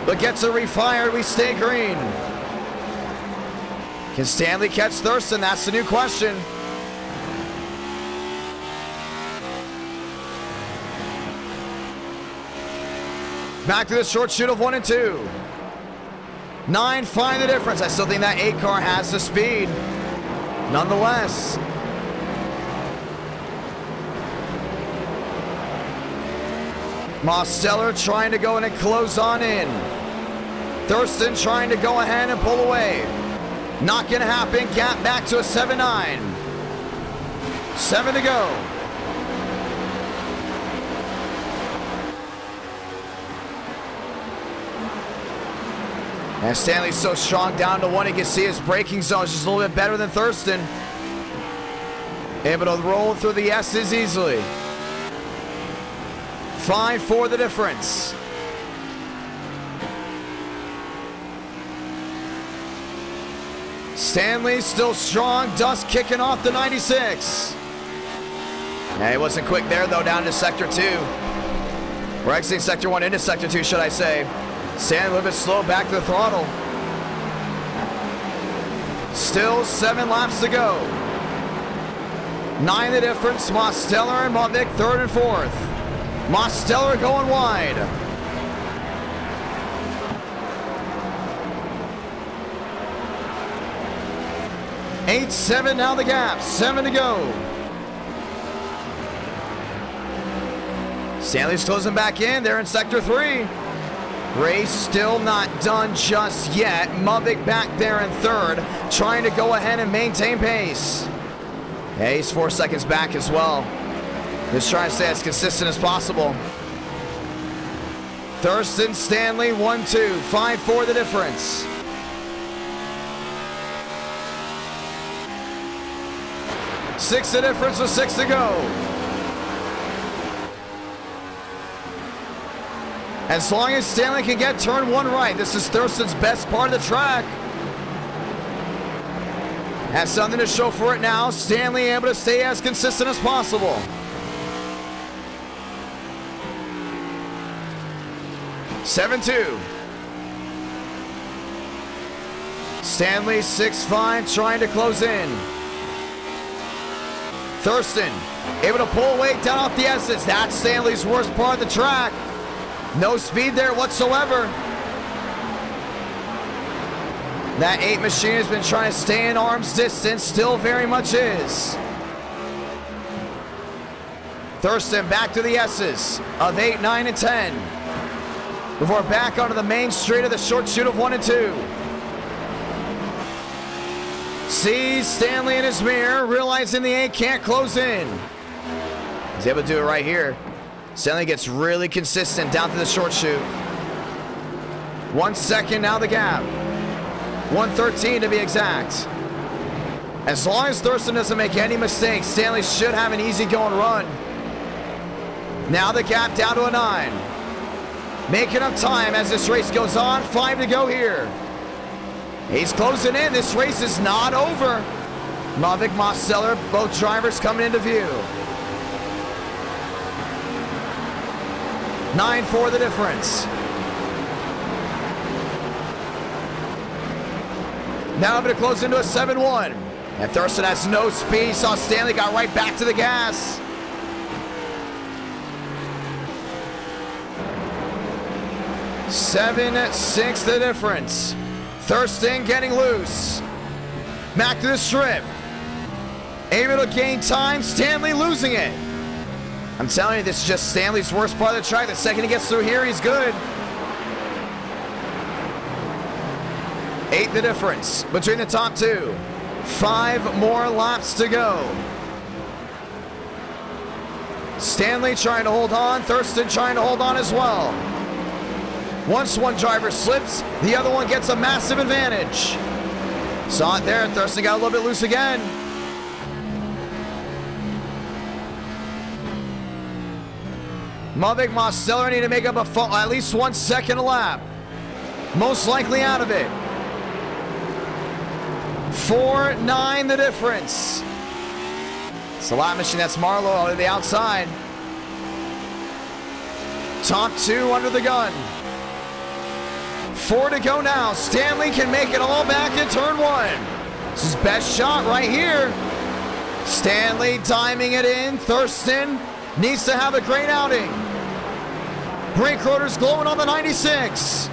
Speaker 1: but gets it refired. We stay green. Can Stanley catch Thurston? That's the new question. Back to the short shoot of 1 and 2. 9 find the difference. I still think that 8 car has the speed. Nonetheless. Mosteller trying to go in and close on in. Thurston trying to go ahead and pull away. Not going to happen. Gap back to a 7-9. 7 to go. And Stanley's so strong down to 1. You can see his braking zone is just a little bit better than Thurston. Able to roll through the S's easily. 5-4 the difference. Stanley still strong. Dust kicking off the 96. Yeah, he wasn't quick there though, down to sector 2. We're exiting sector 1 into sector 2, should I say. Stanley a little bit slow back to the throttle. Still 7 laps to go. 9 the difference. Mosteller and Mavic 3rd and 4th. Mosteller going wide. Eight, 7 now the gap. 7 to go. Stanley's closing back in. They're in sector 3. Race still not done just yet. Mavic back there in 3rd, trying to go ahead and maintain pace. Yeah, he's 4 seconds back as well. Just trying to stay as consistent as possible. Thurston, Stanley, 1-2. 5-4 the difference. Six the difference with 6 to go. As long as Stanley can get turn 1 right, this is Thurston's best part of the track. Has something to show for it now. Stanley able to stay as consistent as possible. 7-2. Stanley 6-5 trying to close in. Thurston able to pull away down off the S's. That's Stanley's worst part of the track. No speed there whatsoever. That 8 machine has been trying to stay in arm's distance, still very much is. Thurston back to the S's of 8, 9, and 10. Before back onto the main straight of the short shoot of 1 and 2. Sees Stanley in his mirror, realizing the 8 can't close in. He's able to do it right here. Stanley gets really consistent down to the short shoot. 1 second now the gap. 1:13 to be exact. As long as Thurston doesn't make any mistakes, Stanley should have an easy going run. Now the gap down to a 9. Making up time as this race goes on. 5 to go here. He's closing in. This race is not over. Mavic, Mosteller, both drivers coming into view. 9-4 the difference. Now I'm going to close into a 7-1. And Thurston has no speed. Saw Stanley got right back to the gas. Seven, 6 the difference. Thurston getting loose. Back to the strip. Able to gain time. Stanley losing it. I'm telling you, this is just Stanley's worst part of the track. The second he gets through here, he's good. 8 the difference between the top two. 5 more laps to go. Stanley trying to hold on. Thurston trying to hold on as well. Once one driver slips, the other one gets a massive advantage. Saw it there. Thurston got a little bit loose again. Mavic Mosteller need to make up at least 1 second a lap. Most likely out of it. 4-9 the difference. It's the lap machine. That's Marlowe out of the outside. Top 2 under the gun. 4 to go now. Stanley can make it all back in turn 1. This is best shot right here. Stanley timing it in. Thurston needs to have a great outing. Brake rotors glowing on the 96.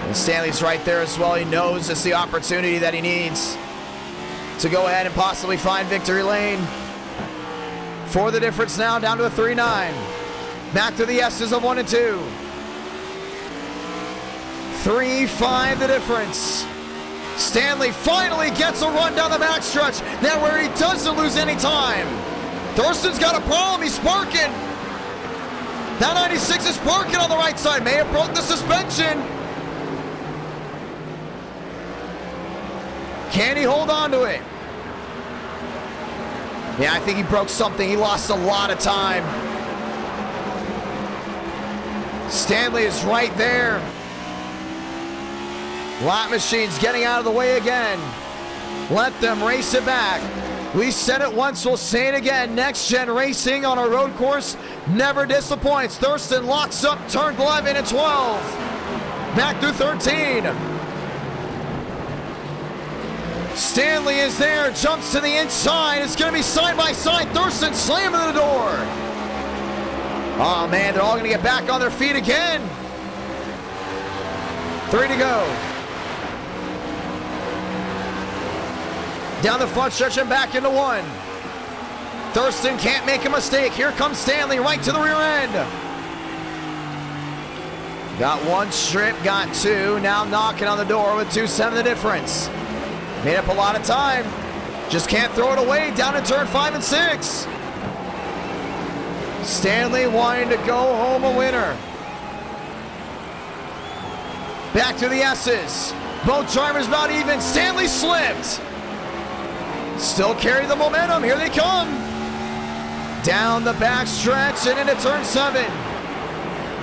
Speaker 1: And Stanley's right there as well. He knows it's the opportunity that he needs to go ahead and possibly find victory lane. 4 the difference now, down to a 3-9. Back to the S's of 1 and 2. 3-5 the difference. Stanley finally gets a run down the backstretch. Now where he doesn't lose any time. Thurston's got a problem. He's sparking. That 96 is sparking on the right side. May have broke the suspension. Can he hold on to it? Yeah, I think he broke something. He lost a lot of time. Stanley is right there. Lap machine's getting out of the way again. Let them race it back. We said it once, we'll say it again. Next Gen Racing on a road course never disappoints. Thurston locks up turn 11 and 12. Back through 13. Stanley is there, jumps to the inside. It's going to be side by side. Thurston slamming the door. Oh man, they're all going to get back on their feet again. 3 to go. Down the front stretch and back into 1. Thurston can't make a mistake. Here comes Stanley right to the rear end. Got 1 strip, got 2. Now knocking on the door with 2-7 the difference. Made up a lot of time. Just can't throw it away. Down in turn 5 and 6. Stanley wanting to go home a winner. Back to the S's. Both drivers about even. Stanley slipped. Still carry the momentum. Here they come. Down the back stretch and into turn 7.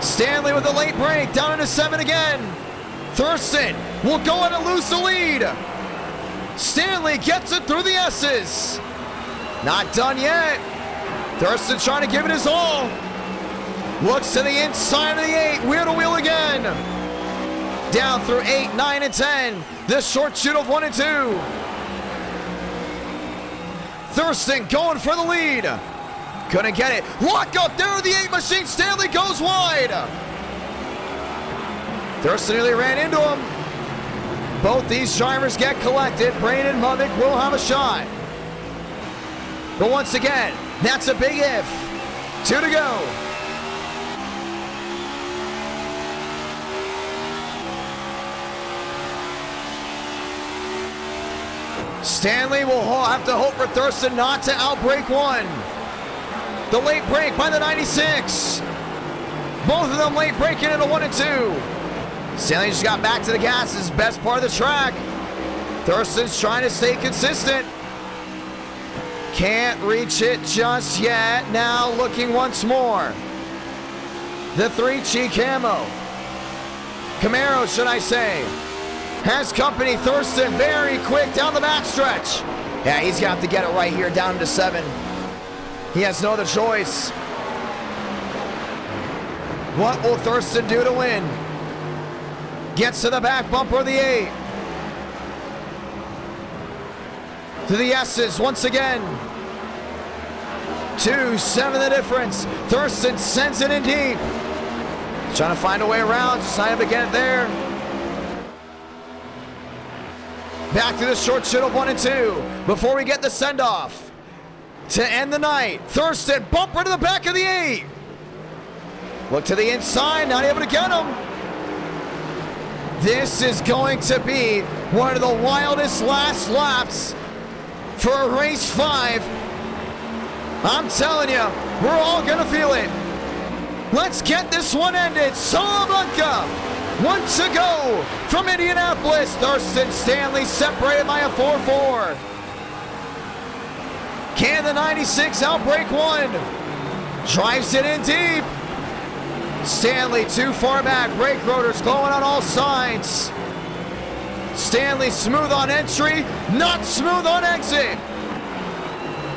Speaker 1: Stanley with a late break. Down into 7 again. Thurston will go in and lose the lead. Stanley gets it through the S's. Not done yet. Thurston trying to give it his all. Looks to the inside of the 8. Wheel to wheel again. Down through 8, 9, and 10. This short shoot of 1 and 2. Thurston going for the lead. Couldn't get it. Lock up there, the 8 machine. Stanley goes wide. Thurston nearly ran into him. Both these drivers get collected. Braden Mavic will have a shot. But once again, that's a big if. 2 to go. Stanley will have to hope for Thurston not to outbrake 1. The late break by the 96. Both of them late breaking into 1 and 2. Stanley just got back to the gas, his best part of the track. Thurston's trying to stay consistent. Can't reach it just yet. Now looking once more. The 3-cheek camo. Camaro, should I say. Has company. Thurston very quick down the backstretch. Yeah, he's got to get it right here down to 7. He has no other choice. What will Thurston do to win? Gets to the back bumper of the 8. to the S's once again. 2-7 the difference. Thurston sends it in deep. Trying to find a way around. Just not able to get it there. Back to the short shoot of 1 and 2 before we get the send-off to end the night. Thurston, bumper to the back of the 8. Look to the inside, not able to get him. This is going to be one of the wildest last laps for a race 5. I'm telling you, we're all gonna feel it. Let's get this one ended. Salamanca, 1 to go from Indianapolis. Thurston Stanley separated by a 4-4. Can the 96 outbreak 1? Drives it in deep. Stanley too far back. Brake rotors going on all sides. Stanley smooth on entry, not smooth on exit.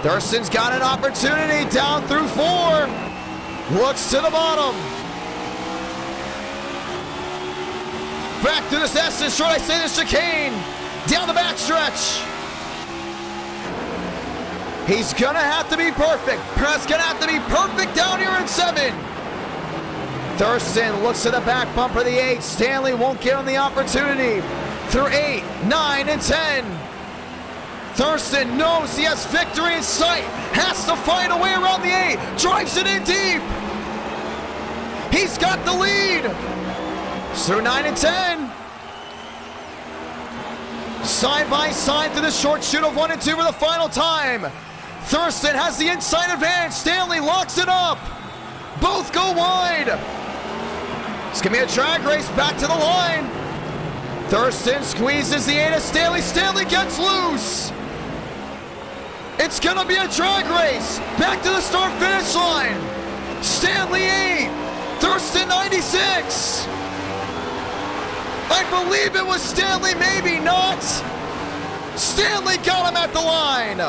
Speaker 1: Thurston's got an opportunity down through 4. Looks to the bottom. Back to this S, should I say the chicane? Down the backstretch. He's gonna have to be perfect. Press gonna have to be perfect down here in 7. Thurston looks to the back bumper of the 8. Stanley won't give him the opportunity. Through 8, 9, and 10. Thurston knows he has victory in sight. Has to find a way around the 8. Drives it in deep. He's got the lead. Through 9 and 10. Side by side to the short shoot of 1 and 2 for the final time. Thurston has the inside advantage. Stanley locks it up. Both go wide. It's going to be a drag race back to the line. Thurston squeezes the 8 of Stanley. Stanley gets loose. It's going to be a drag race back to the start-finish line. Stanley 8, Thurston 96. I believe it was Stanley, maybe not. Stanley got him at the line.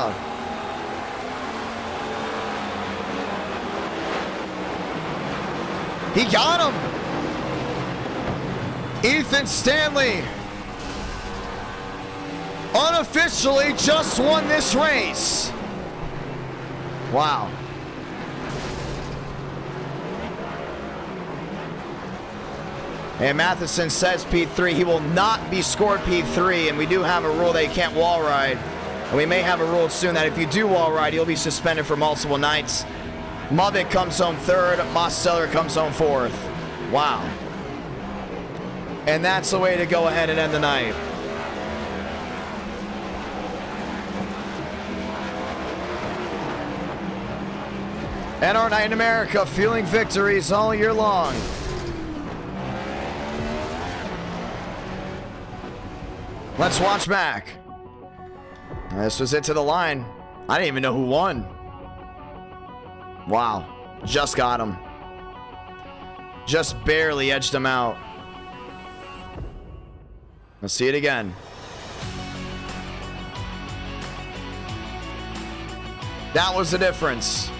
Speaker 1: He got him. Ethan Stanley unofficially just won this race. Wow. And Matheson says P3. He will not be scored P3, and we do have a rule that you can't wall ride. And we may have a rule soon that if you do wall ride, you'll be suspended for multiple nights. Movick comes home 3rd, Mosteller comes home 4th. Wow. And that's the way to go ahead and end the night. NR Night in America, feeling victories all year long. Let's watch back. This was it to the line. I didn't even know who won. Wow, just got him. Just barely edged him out. Let's see it again. That was the difference.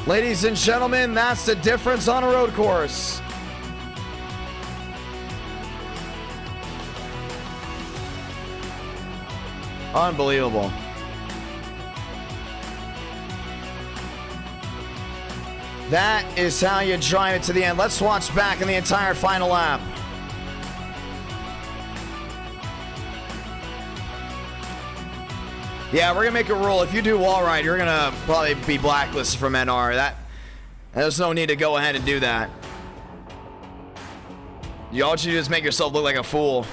Speaker 1: Ladies and gentlemen, that's the difference on a road course. Unbelievable. That is how you drive it to the end. Let's watch back in the entire final lap. Yeah, we're gonna make a rule. If you do wall ride, you're gonna probably be blacklisted from NR. There's no need to go ahead and do that. All you do is make yourself look like a fool.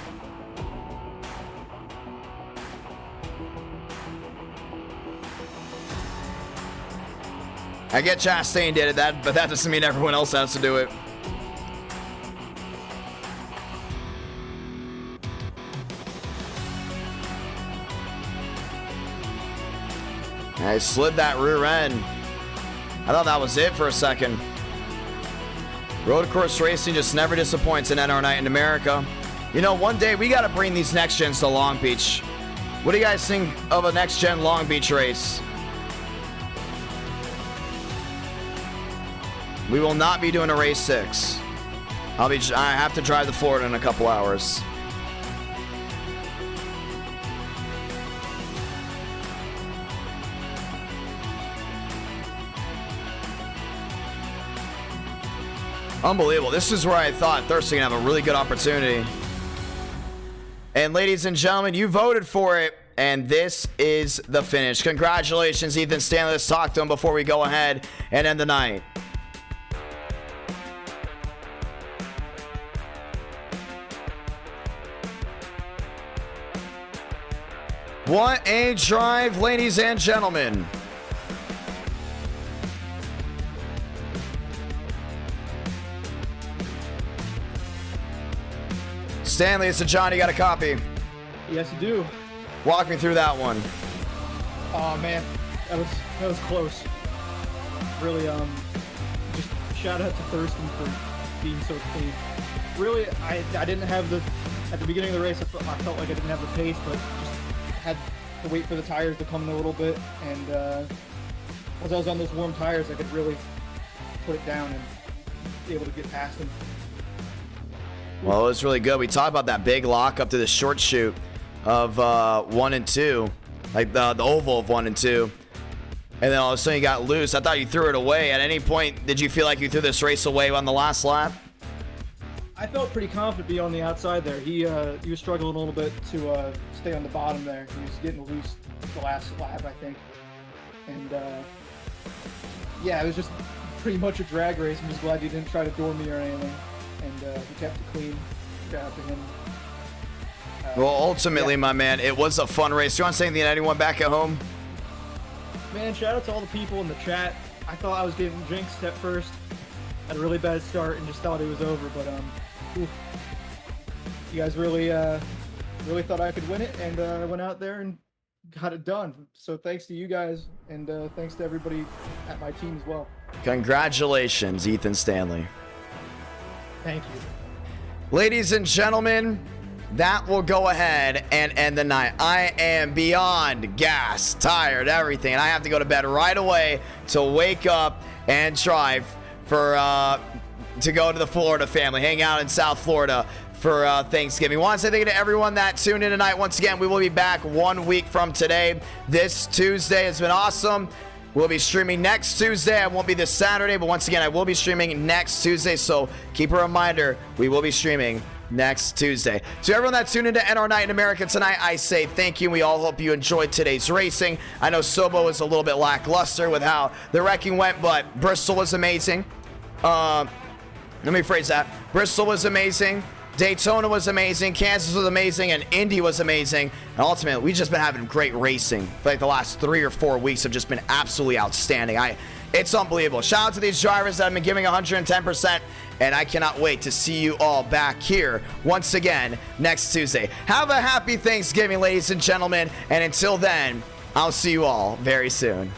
Speaker 1: I get Chastain did it, but that doesn't mean everyone else has to do it. I slid that rear end. I thought that was it for a second. Road course racing just never disappoints in NR Night in America. You know, one day we got to bring these next gens to Long Beach. What do you guys think of a next gen Long Beach race? We will not be doing a race 6. I have to drive to Florida in a couple hours. Unbelievable. This is where I thought Thurston would have a really good opportunity. And ladies and gentlemen, you voted for it, and this is the finish. Congratulations, Ethan Stanley. Let's talk to him before we go ahead and end the night. What a drive, ladies and gentlemen. Stanley, it's a John. You got a copy?
Speaker 11: Yes, you do.
Speaker 1: Walk me through that one.
Speaker 11: Oh man, that was close. Really, just shout out to Thurston for being so clean. Really, I didn't have at the beginning of the race. I felt like I didn't have the pace, but just had to wait for the tires to come in a little bit. And as I was on those warm tires, I could really put it down and be able to get past them.
Speaker 1: Well, it was really good. We talked about that big lock up to the short chute of 1 and 2, like the oval of 1 and 2. And then all of a sudden you got loose. I thought you threw it away. At any point, did you feel like you threw this race away on the last lap?
Speaker 11: I felt pretty confident being on the outside there. He was struggling a little bit to stay on the bottom there. He was getting loose the last lap, I think. And yeah, it was just pretty much a drag race. I'm just glad you didn't try to door me or anything. And he kept it clean. Shout out to him.
Speaker 1: Well, ultimately, my man, it was a fun race. Do you want to say anything to anyone back at home?
Speaker 11: Man, shout out to all the people in the chat. I thought I was getting jinxed at first. Had a really bad start and just thought it was over, but you guys really thought I could win it, and I went out there and got it done. So thanks to you guys, and thanks to everybody at my team as well.
Speaker 1: Congratulations, Ethan Stanley.
Speaker 11: Thank you.
Speaker 1: Ladies and gentlemen, that will go ahead and end the night. I am beyond gassed, tired, everything. And I have to go to bed right away to wake up and drive to go to the Florida family, hang out in South Florida for Thanksgiving. I want to say thank you to everyone that tuned in tonight. Once again, we will be back 1 week from today. This Tuesday has been awesome. We'll be streaming next Tuesday. I won't be this Saturday, but once again, I will be streaming next Tuesday. So keep a reminder, we will be streaming next Tuesday. To everyone that tuned into NR Night in America tonight, I say thank you. We all hope you enjoyed today's racing. I know Sobo was a little bit lackluster with how the wrecking went, but Bristol was amazing. Let me phrase that. Bristol was amazing. Daytona was amazing. Kansas was amazing. And Indy was amazing. And ultimately, we've just been having great racing. For like the last 3 or 4 weeks have just been absolutely outstanding. It's unbelievable. Shout out to these drivers that have been giving 110%. And I cannot wait to see you all back here once again next Tuesday. Have a happy Thanksgiving, ladies and gentlemen. And until then, I'll see you all very soon.